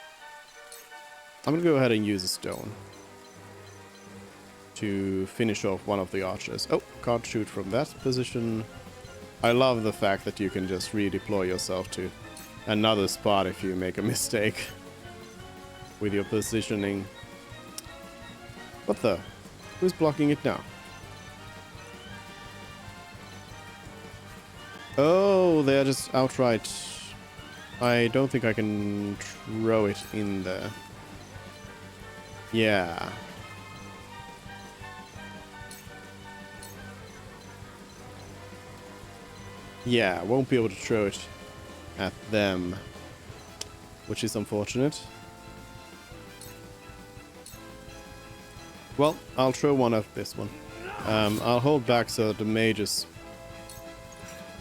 I'm gonna go ahead and use a stone to finish off one of the archers. Oh, can't shoot from that position. I love the fact that you can just redeploy yourself to another spot if you make a mistake with your positioning. What the? Who's blocking it now? Oh, they're just outright. I don't think I can throw it in there. Yeah. Yeah, I won't be able to throw it at them, which is unfortunate. Well, I'll throw one at this one. I'll hold back so that the mages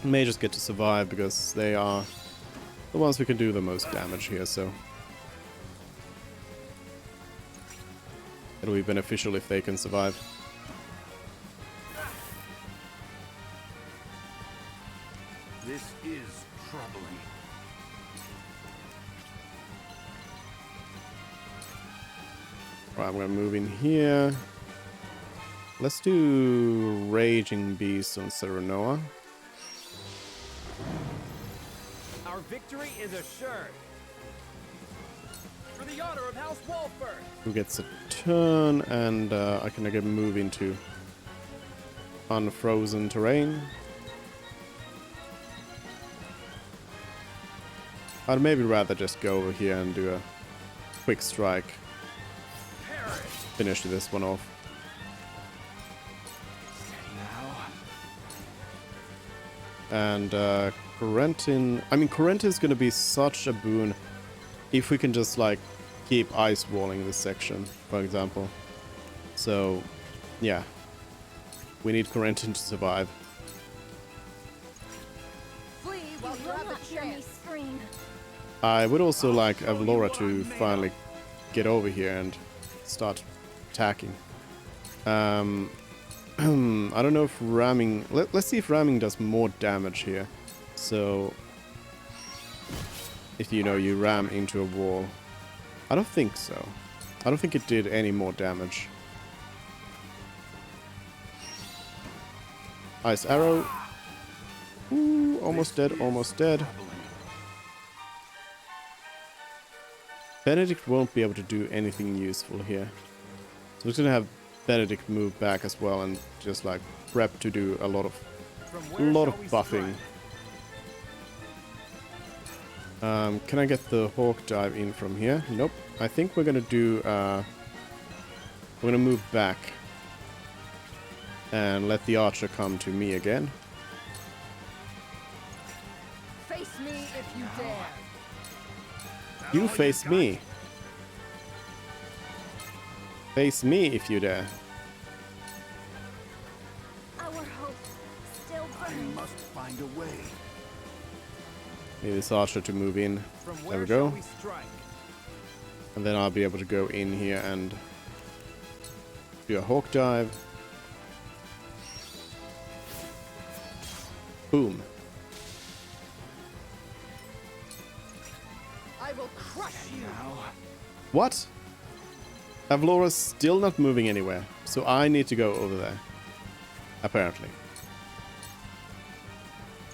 get to survive, because they are the ones who can do the most damage here, so it'll be beneficial if they can survive. This is troubling. Right, I'm gonna move in here. Let's do Raging Beast on Serenoa. Our victory is assured. For the honor of House Walford. Who gets a turn, and I can again move into unfrozen terrain. I'd maybe rather just go over here and do a quick strike. Finish this one off. And Corentin... I mean, Corentin's gonna be such a boon if we can just, like, keep ice walling this section, for example. So, yeah. We need Corentin to survive. Flee while you have the chance. I would also like Avlora to finally get over here and start attacking. I don't know if ramming... Let's see if ramming does more damage here. So, if you ram into a wall. I don't think so. I don't think it did any more damage. Ice arrow. Ooh, almost dead, almost dead. Benedict won't be able to do anything useful here. So we're gonna have Benedict move back as well and just like prep to do a lot of buffing. Can I get the Hawk Dive in from here? Nope. I think we're gonna do we're gonna move back and let the archer come to me again. Face me if you dare. You face me. Face me if you dare. Our hope still burns. I must find a way. Need this archer to move in. There we go. And then I'll be able to go in here and do a Hawk Dive. Boom. I will crush you. What? Avlora's still not moving anywhere, so I need to go over there. Apparently.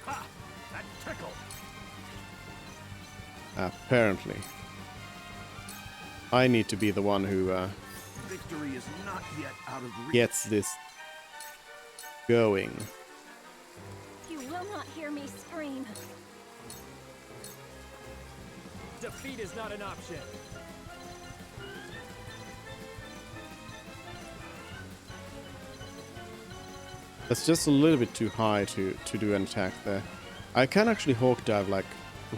Ha! That tickled. Apparently. I need to be the one who Victory is not yet out of reach. gets this going. You will not hear me scream. Defeat is not an option. That's just a little bit too high to do an attack there. I can actually Hawk Dive like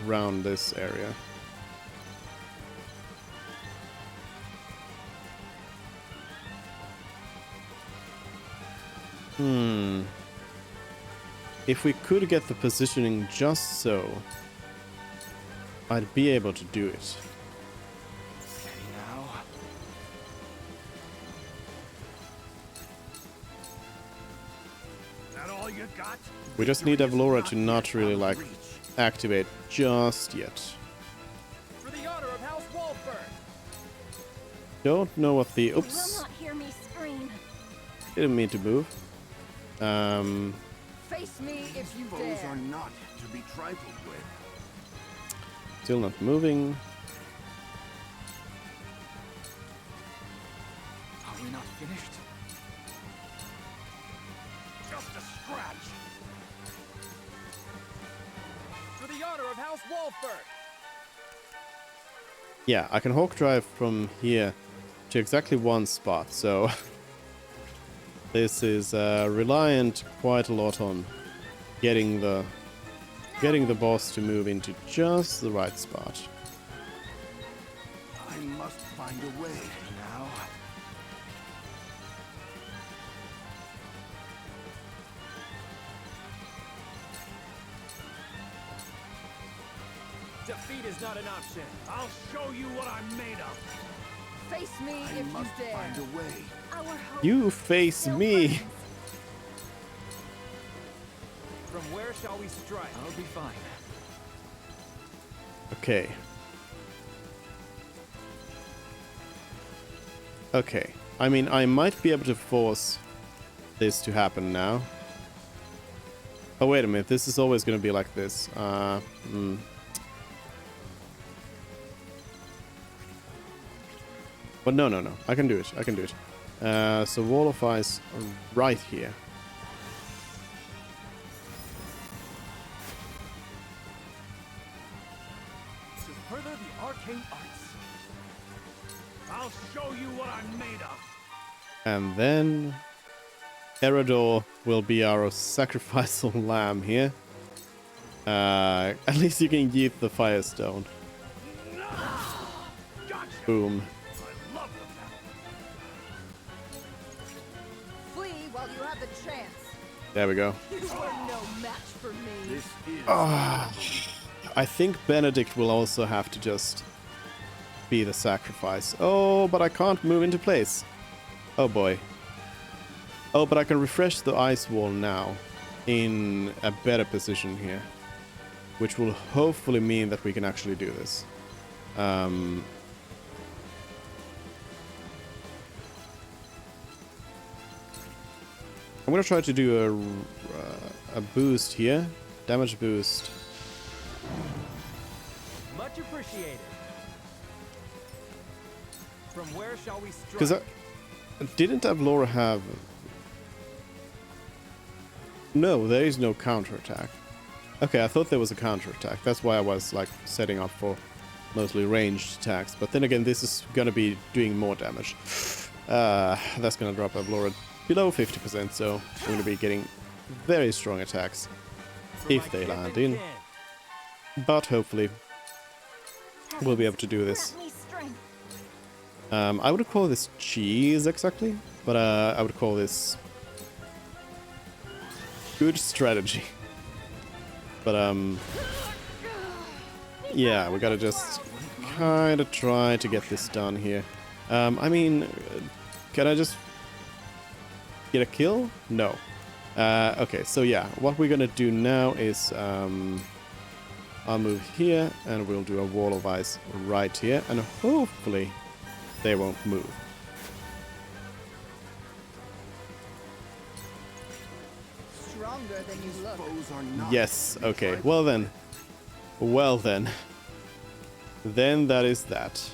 around this area. If we could get the positioning just so, I'd be able to do it. Steady now. That all you got? We just need Avlora to not really like activate just yet. For the honor of House Walford. Don't know what the You will oops. not hear me scream. Didn't mean to move. Face me if you Foes dare. are not to be trifled with. Still not moving. Are we not finished? Just a scratch. For the honor of House Walford. Yeah, I can Hawk Drive from here to exactly one spot, so this is reliant quite a lot on getting the boss to move into just the right spot. I must find a way. Now. Defeat is not an option. I'll show you what I'm made of. Face me I if you must dare. find a way. Our hope You face still me. burns. From where shall we strike? I'll be fine. Okay. Okay. I mean, I might be able to force this to happen now. Oh, wait a minute. This is always going to be like this. But no. I can do it. I can do it. So Wall of Ice right here. To further the arcane arts. I'll show you what I'm made of. And then Erador will be our sacrificial lamb here. At least you can yeet the Firestone. Boom. Flee while you have the chance. There we go. You are no match for me. This is I think Benedict will also have to just be the sacrifice. Oh, but I can't move into place. Oh boy. Oh, but I can refresh the ice wall now in a better position here, which will hopefully mean that we can actually do this. I'm gonna try to do a boost here, damage boost. Much appreciated. From where shall we strike? Because didn't Avlora have... No, there is no counterattack. Okay, I thought there was a counterattack. That's why I was like setting up for mostly ranged attacks. But then again, this is gonna be doing more damage. That's gonna drop Avlora below 50%, so we're gonna be getting very strong attacks if they land in. But hopefully we'll be able to do this. I would call this cheese exactly, but I would call this good strategy. But yeah, we gotta just kind of try to get this done here. I mean, can I just get a kill? No. Okay, so yeah, what we're gonna do now is I'll move here and we'll do a wall of ice right here, and hopefully they won't move. Stronger than you look. Foes are not Yes, to be okay, trifled well then. Well then. Then that is that.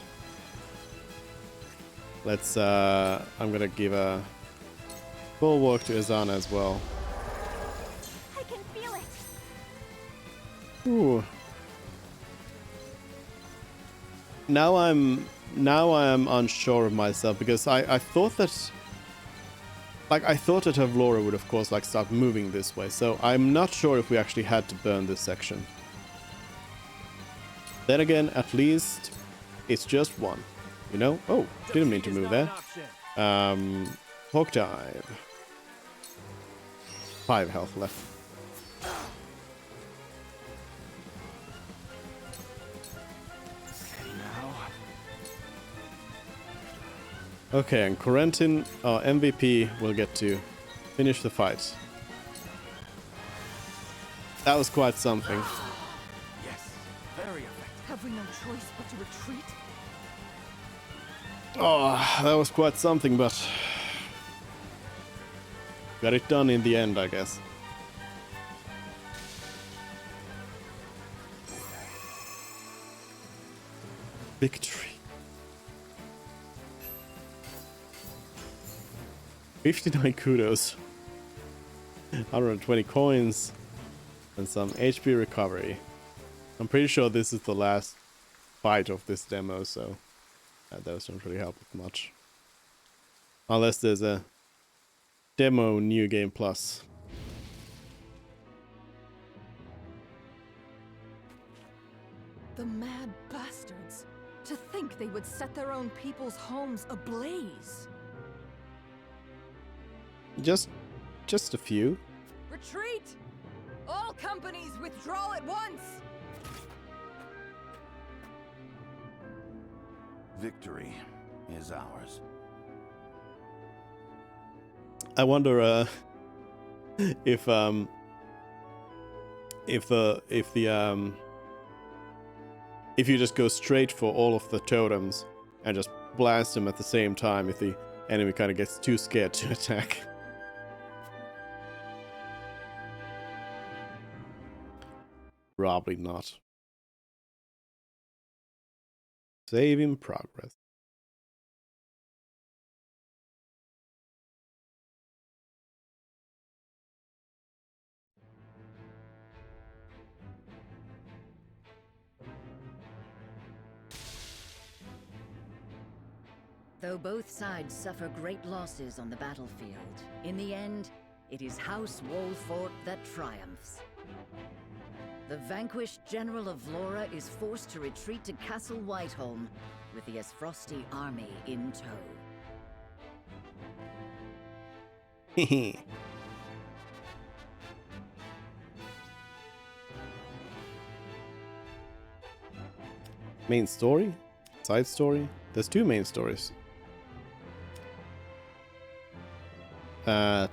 Let's, I'm gonna give a full walk to Azana as well. I can feel it. Ooh. Now I am unsure of myself, because I thought that... Like, I thought that Avlora would, of course, like, start moving this way, so I'm not sure if we actually had to burn this section. Then again, at least it's just one, you know? Oh, didn't mean to move there. Hawk Dive. 5 health left. Okay, and Corentin, our MVP, will get to finish the fight. That was quite something. Yes, very effective. Have we no choice but to retreat? Oh, that was quite something, but got it done in the end, I guess. Victory. 59 kudos. 120 coins. And some HP recovery. I'm pretty sure this is the last fight of this demo, so that doesn't really help with much. Unless there's a demo New Game Plus. The mad bastards. To think they would set their own people's homes ablaze. Just a few. Retreat! All companies withdraw at once! Victory is ours. I wonder if you just go straight for all of the totems and just blast them at the same time, if the enemy kind of gets too scared to attack. Probably not. Save in progress. Though both sides suffer great losses on the battlefield, in the end, it is House Wolfort that triumphs. The vanquished General of Laura is forced to retreat to Castle Whiteholm with the Esfrosti army in tow. Main story? Side story? There's two main stories.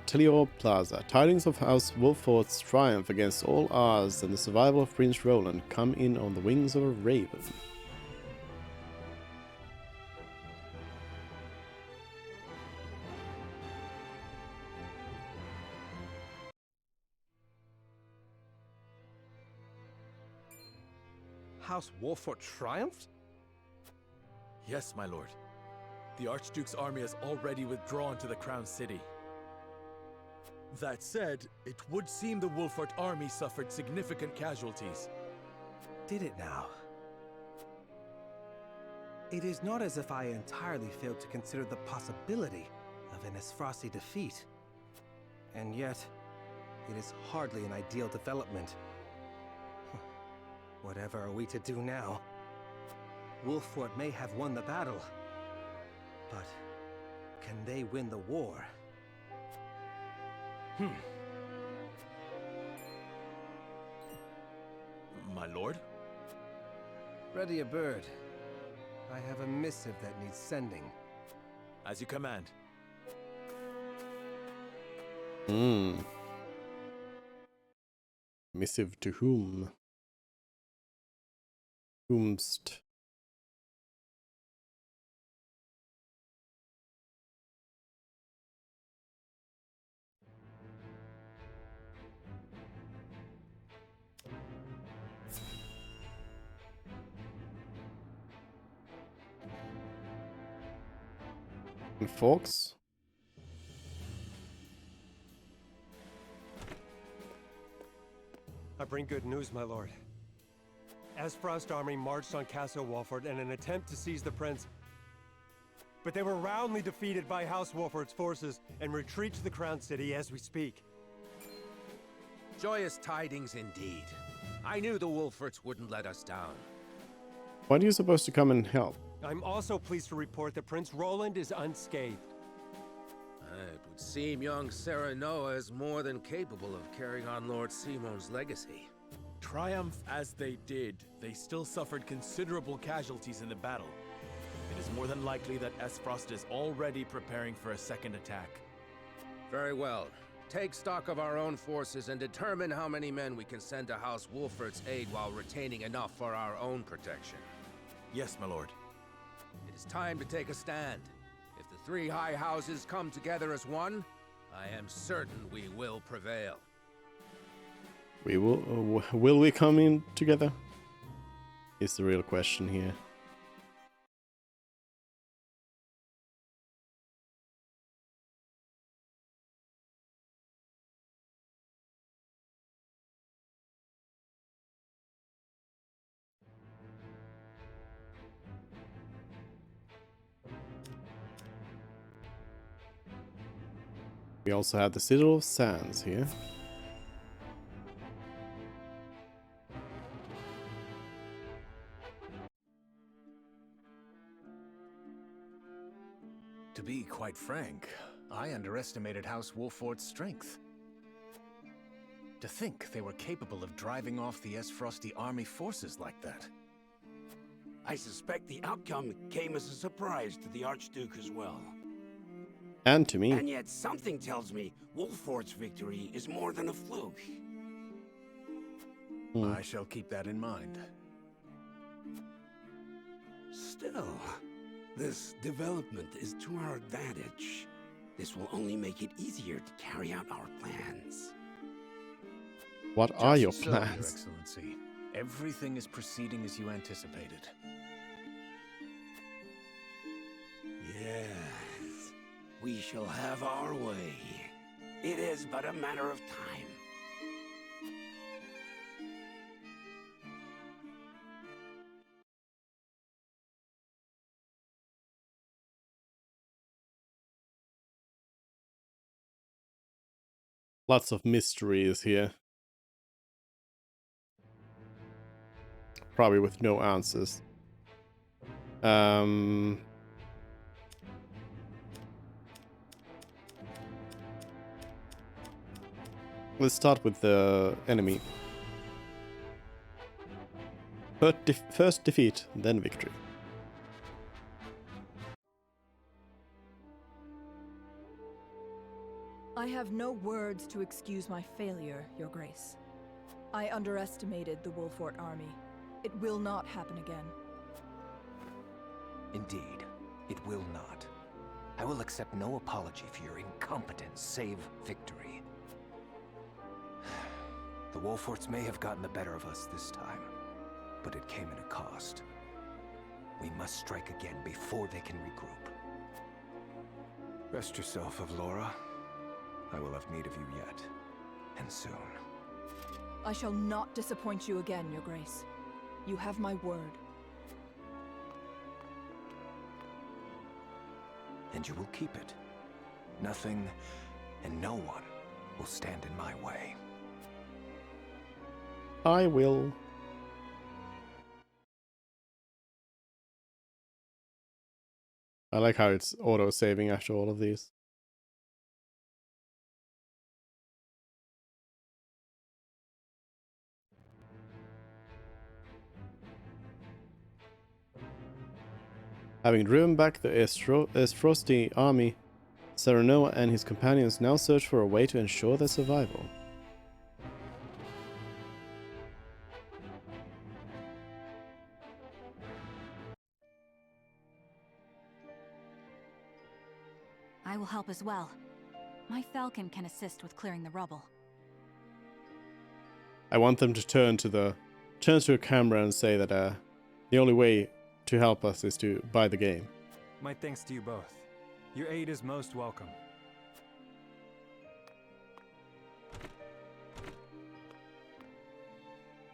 Telior Plaza. Tidings of House Wolfort's triumph against all odds and the survival of Prince Roland come in on the wings of a raven. House Wolfort triumphed? Yes, my lord. The Archduke's army has already withdrawn to the Crown City. That said, it would seem the Wolfort army suffered significant casualties. Did it now? It is not as if I entirely failed to consider the possibility of an Esfrosti defeat. And yet, it is hardly an ideal development. Whatever are we to do now? Wolfort may have won the battle, but can they win the war? My lord? Ready a bird. I have a missive that needs sending. As you command. Missive to whom? Whomst? And Fox? I bring good news, my lord. Esfrost army marched on Castle Wolfort in an attempt to seize the prince. But they were roundly defeated by House Wolfort's forces and retreat to the Crown City as we speak. Joyous tidings indeed. I knew the Wolforts wouldn't let us down. Why are you supposed to come and help? I'm also pleased to report that Prince Roland is unscathed. It would seem young Serenoa is more than capable of carrying on Lord Simon's legacy. Triumph as they did, they still suffered considerable casualties in the battle. It is more than likely that Esfrost is already preparing for a second attack. Very well. Take stock of our own forces and determine how many men we can send to House Wolfert's aid while retaining enough for our own protection. Yes, my lord. It is time to take a stand. If the three high houses come together as one, I am certain we will prevail. We will we come in together? Is the real question here. We also have the Citadel of Sands here. To be quite frank, I underestimated House Wolfort's strength. To think they were capable of driving off the Esfrosti army forces like that. I suspect the outcome came as a surprise to the Archduke as well. And to me. And yet something tells me Wolfort's victory is more than a fluke. I shall keep that in mind. Still, this development is to our advantage. This will only make it easier to carry out our plans. What are your Just so, Your plans? Excellency. Everything is proceeding as you anticipated. Yes, we shall have our way. It is but a matter of time. Lots of mysteries here. Probably with no answers. Let's start with the enemy. First defeat, then victory. I have no words to excuse my failure, Your Grace. I underestimated the Wolfort army. It will not happen again. Indeed, it will not. I will accept no apology for your incompetence, save victory. The Wolforts may have gotten the better of us this time, but it came at a cost. We must strike again before they can regroup. Rest yourself, Avlora. I will have need of you yet, and soon. I shall not disappoint you again, Your Grace. You have my word. And you will keep it. Nothing and no one will stand in my way. I will. I like how it's auto-saving after all of these. Having driven back the Esfrosti army, Serenoa and his companions now search for a way to ensure their survival. I will help as well. My falcon can assist with clearing the rubble. I want them to turn to a camera and say that the only way to help us is to buy the game. My thanks to you both. Your aid is most welcome.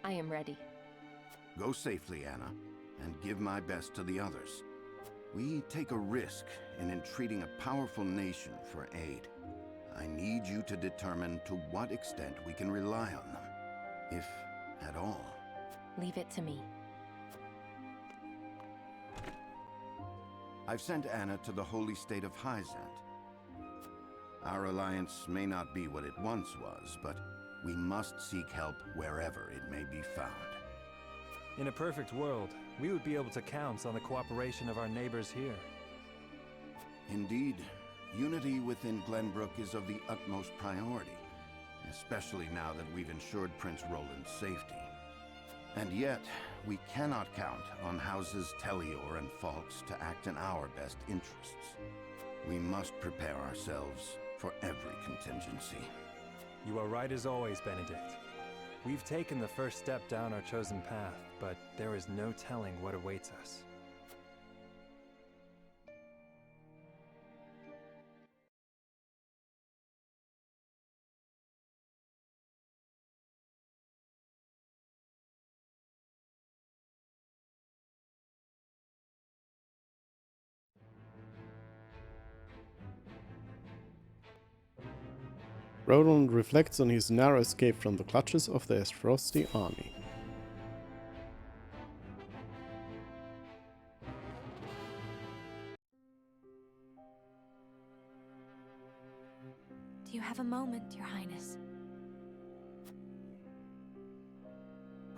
I am ready. Go safely, Anna, and give my best to the others. We take a risk in entreating a powerful nation for aid. I need you to determine to what extent we can rely on them, if at all. Leave it to me. I've sent Anna to the holy state of Hyzant. Our alliance may not be what it once was, but we must seek help wherever it may be found. In a perfect world, we would be able to count on the cooperation of our neighbors here. Indeed, unity within Glenbrook is of the utmost priority, especially now that we've ensured Prince Roland's safety. And yet, we cannot count on houses Tellior and Falks to act in our best interests. We must prepare ourselves for every contingency. You are right as always, Benedict. We've taken the first step down our chosen path, but there is no telling what awaits us. Roland reflects on his narrow escape from the clutches of the Esfrosti army. Do you have a moment, Your Highness?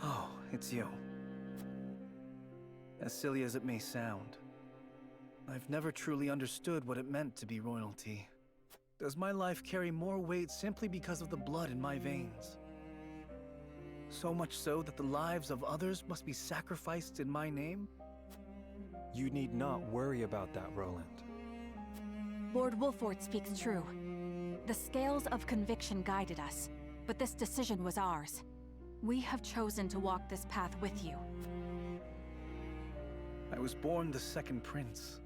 Oh, it's you. As silly as it may sound, I've never truly understood what it meant to be royalty. Does my life carry more weight simply because of the blood in my veins? So much so that the lives of others must be sacrificed in my name? You need not worry about that, Roland. Lord Wolford speaks true. The scales of conviction guided us, but this decision was ours. We have chosen to walk this path with you. I was born the second prince.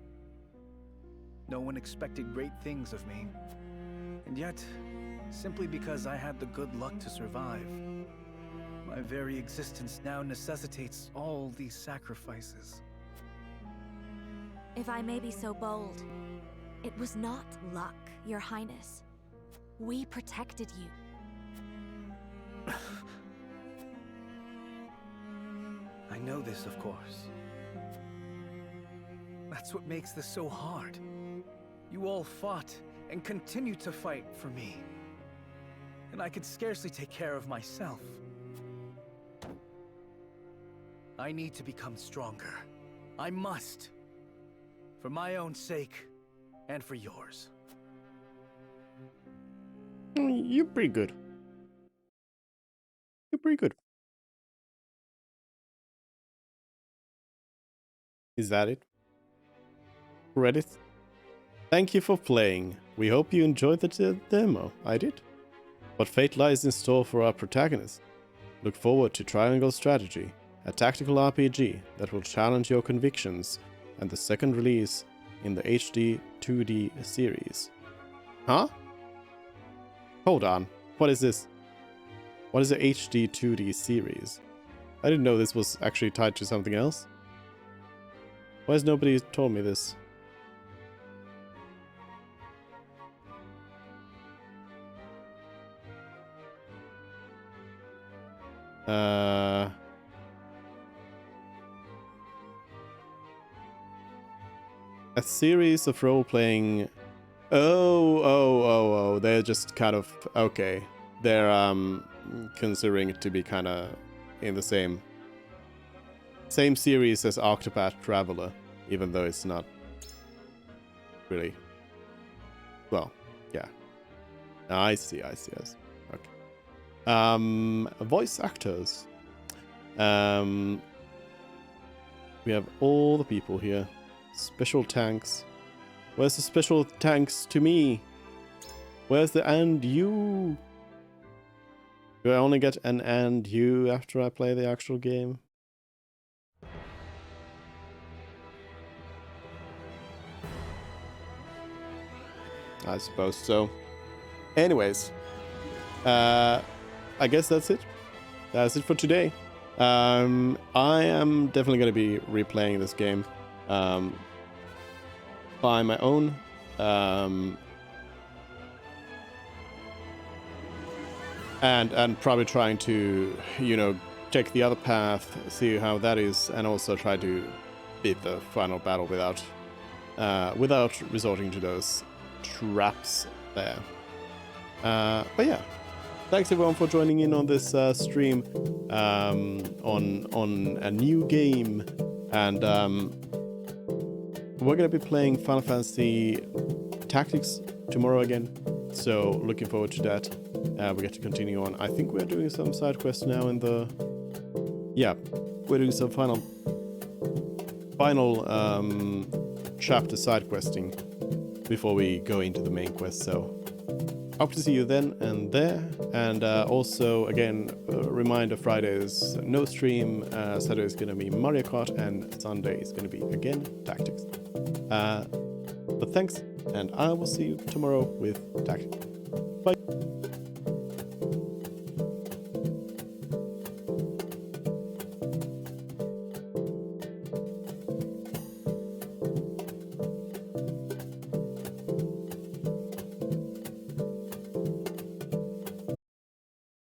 No one expected great things of me. And yet, simply because I had the good luck to survive, my very existence now necessitates all these sacrifices. If I may be so bold, it was not luck, Your Highness. We protected you. I know this, of course. That's what makes this so hard. You all fought and continue to fight for me. And I could scarcely take care of myself. I need to become stronger. I must. For my own sake, and for yours. You're pretty good. You're pretty good. Is that it? Reddit? Thank you for playing. We hope you enjoyed the demo. I did. What fate lies in store for our protagonist? Look forward to Triangle Strategy, a tactical RPG that will challenge your convictions, and the second release in the HD 2D series. Huh? Hold on. What is this? What is the HD 2D series? I didn't know this was actually tied to something else. Why has nobody told me this? A series of role-playing. Oh, they're just kind of okay. They're considering it to be kind of in the same series as Octopath Traveler, even though it's not really. Well, yeah. I see. Okay. Voice actors. We have all the people here. Special tanks. Where's the special tanks to me? Where's the and you? Do I only get an and you after I play the actual game? I suppose so. Anyways, I guess that's it. That's it for today. I am definitely going to be replaying this game by my own. And probably trying to, check the other path, see how that is, and also try to beat the final battle without resorting to those traps there. But yeah, thanks everyone for joining in on this stream on a new game And we're going to be playing Final Fantasy Tactics tomorrow again. So looking forward to that. We get to continue on. I think we're doing some side quests now in the... Yeah, we're doing some final chapter side questing before we go into the main quest. So hope to see you then and there. And also, again, reminder, Friday is no stream, Saturday is going to be Mario Kart, and Sunday is going to be, again, Tactics. But thanks, and I will see you tomorrow with Tactics. Bye!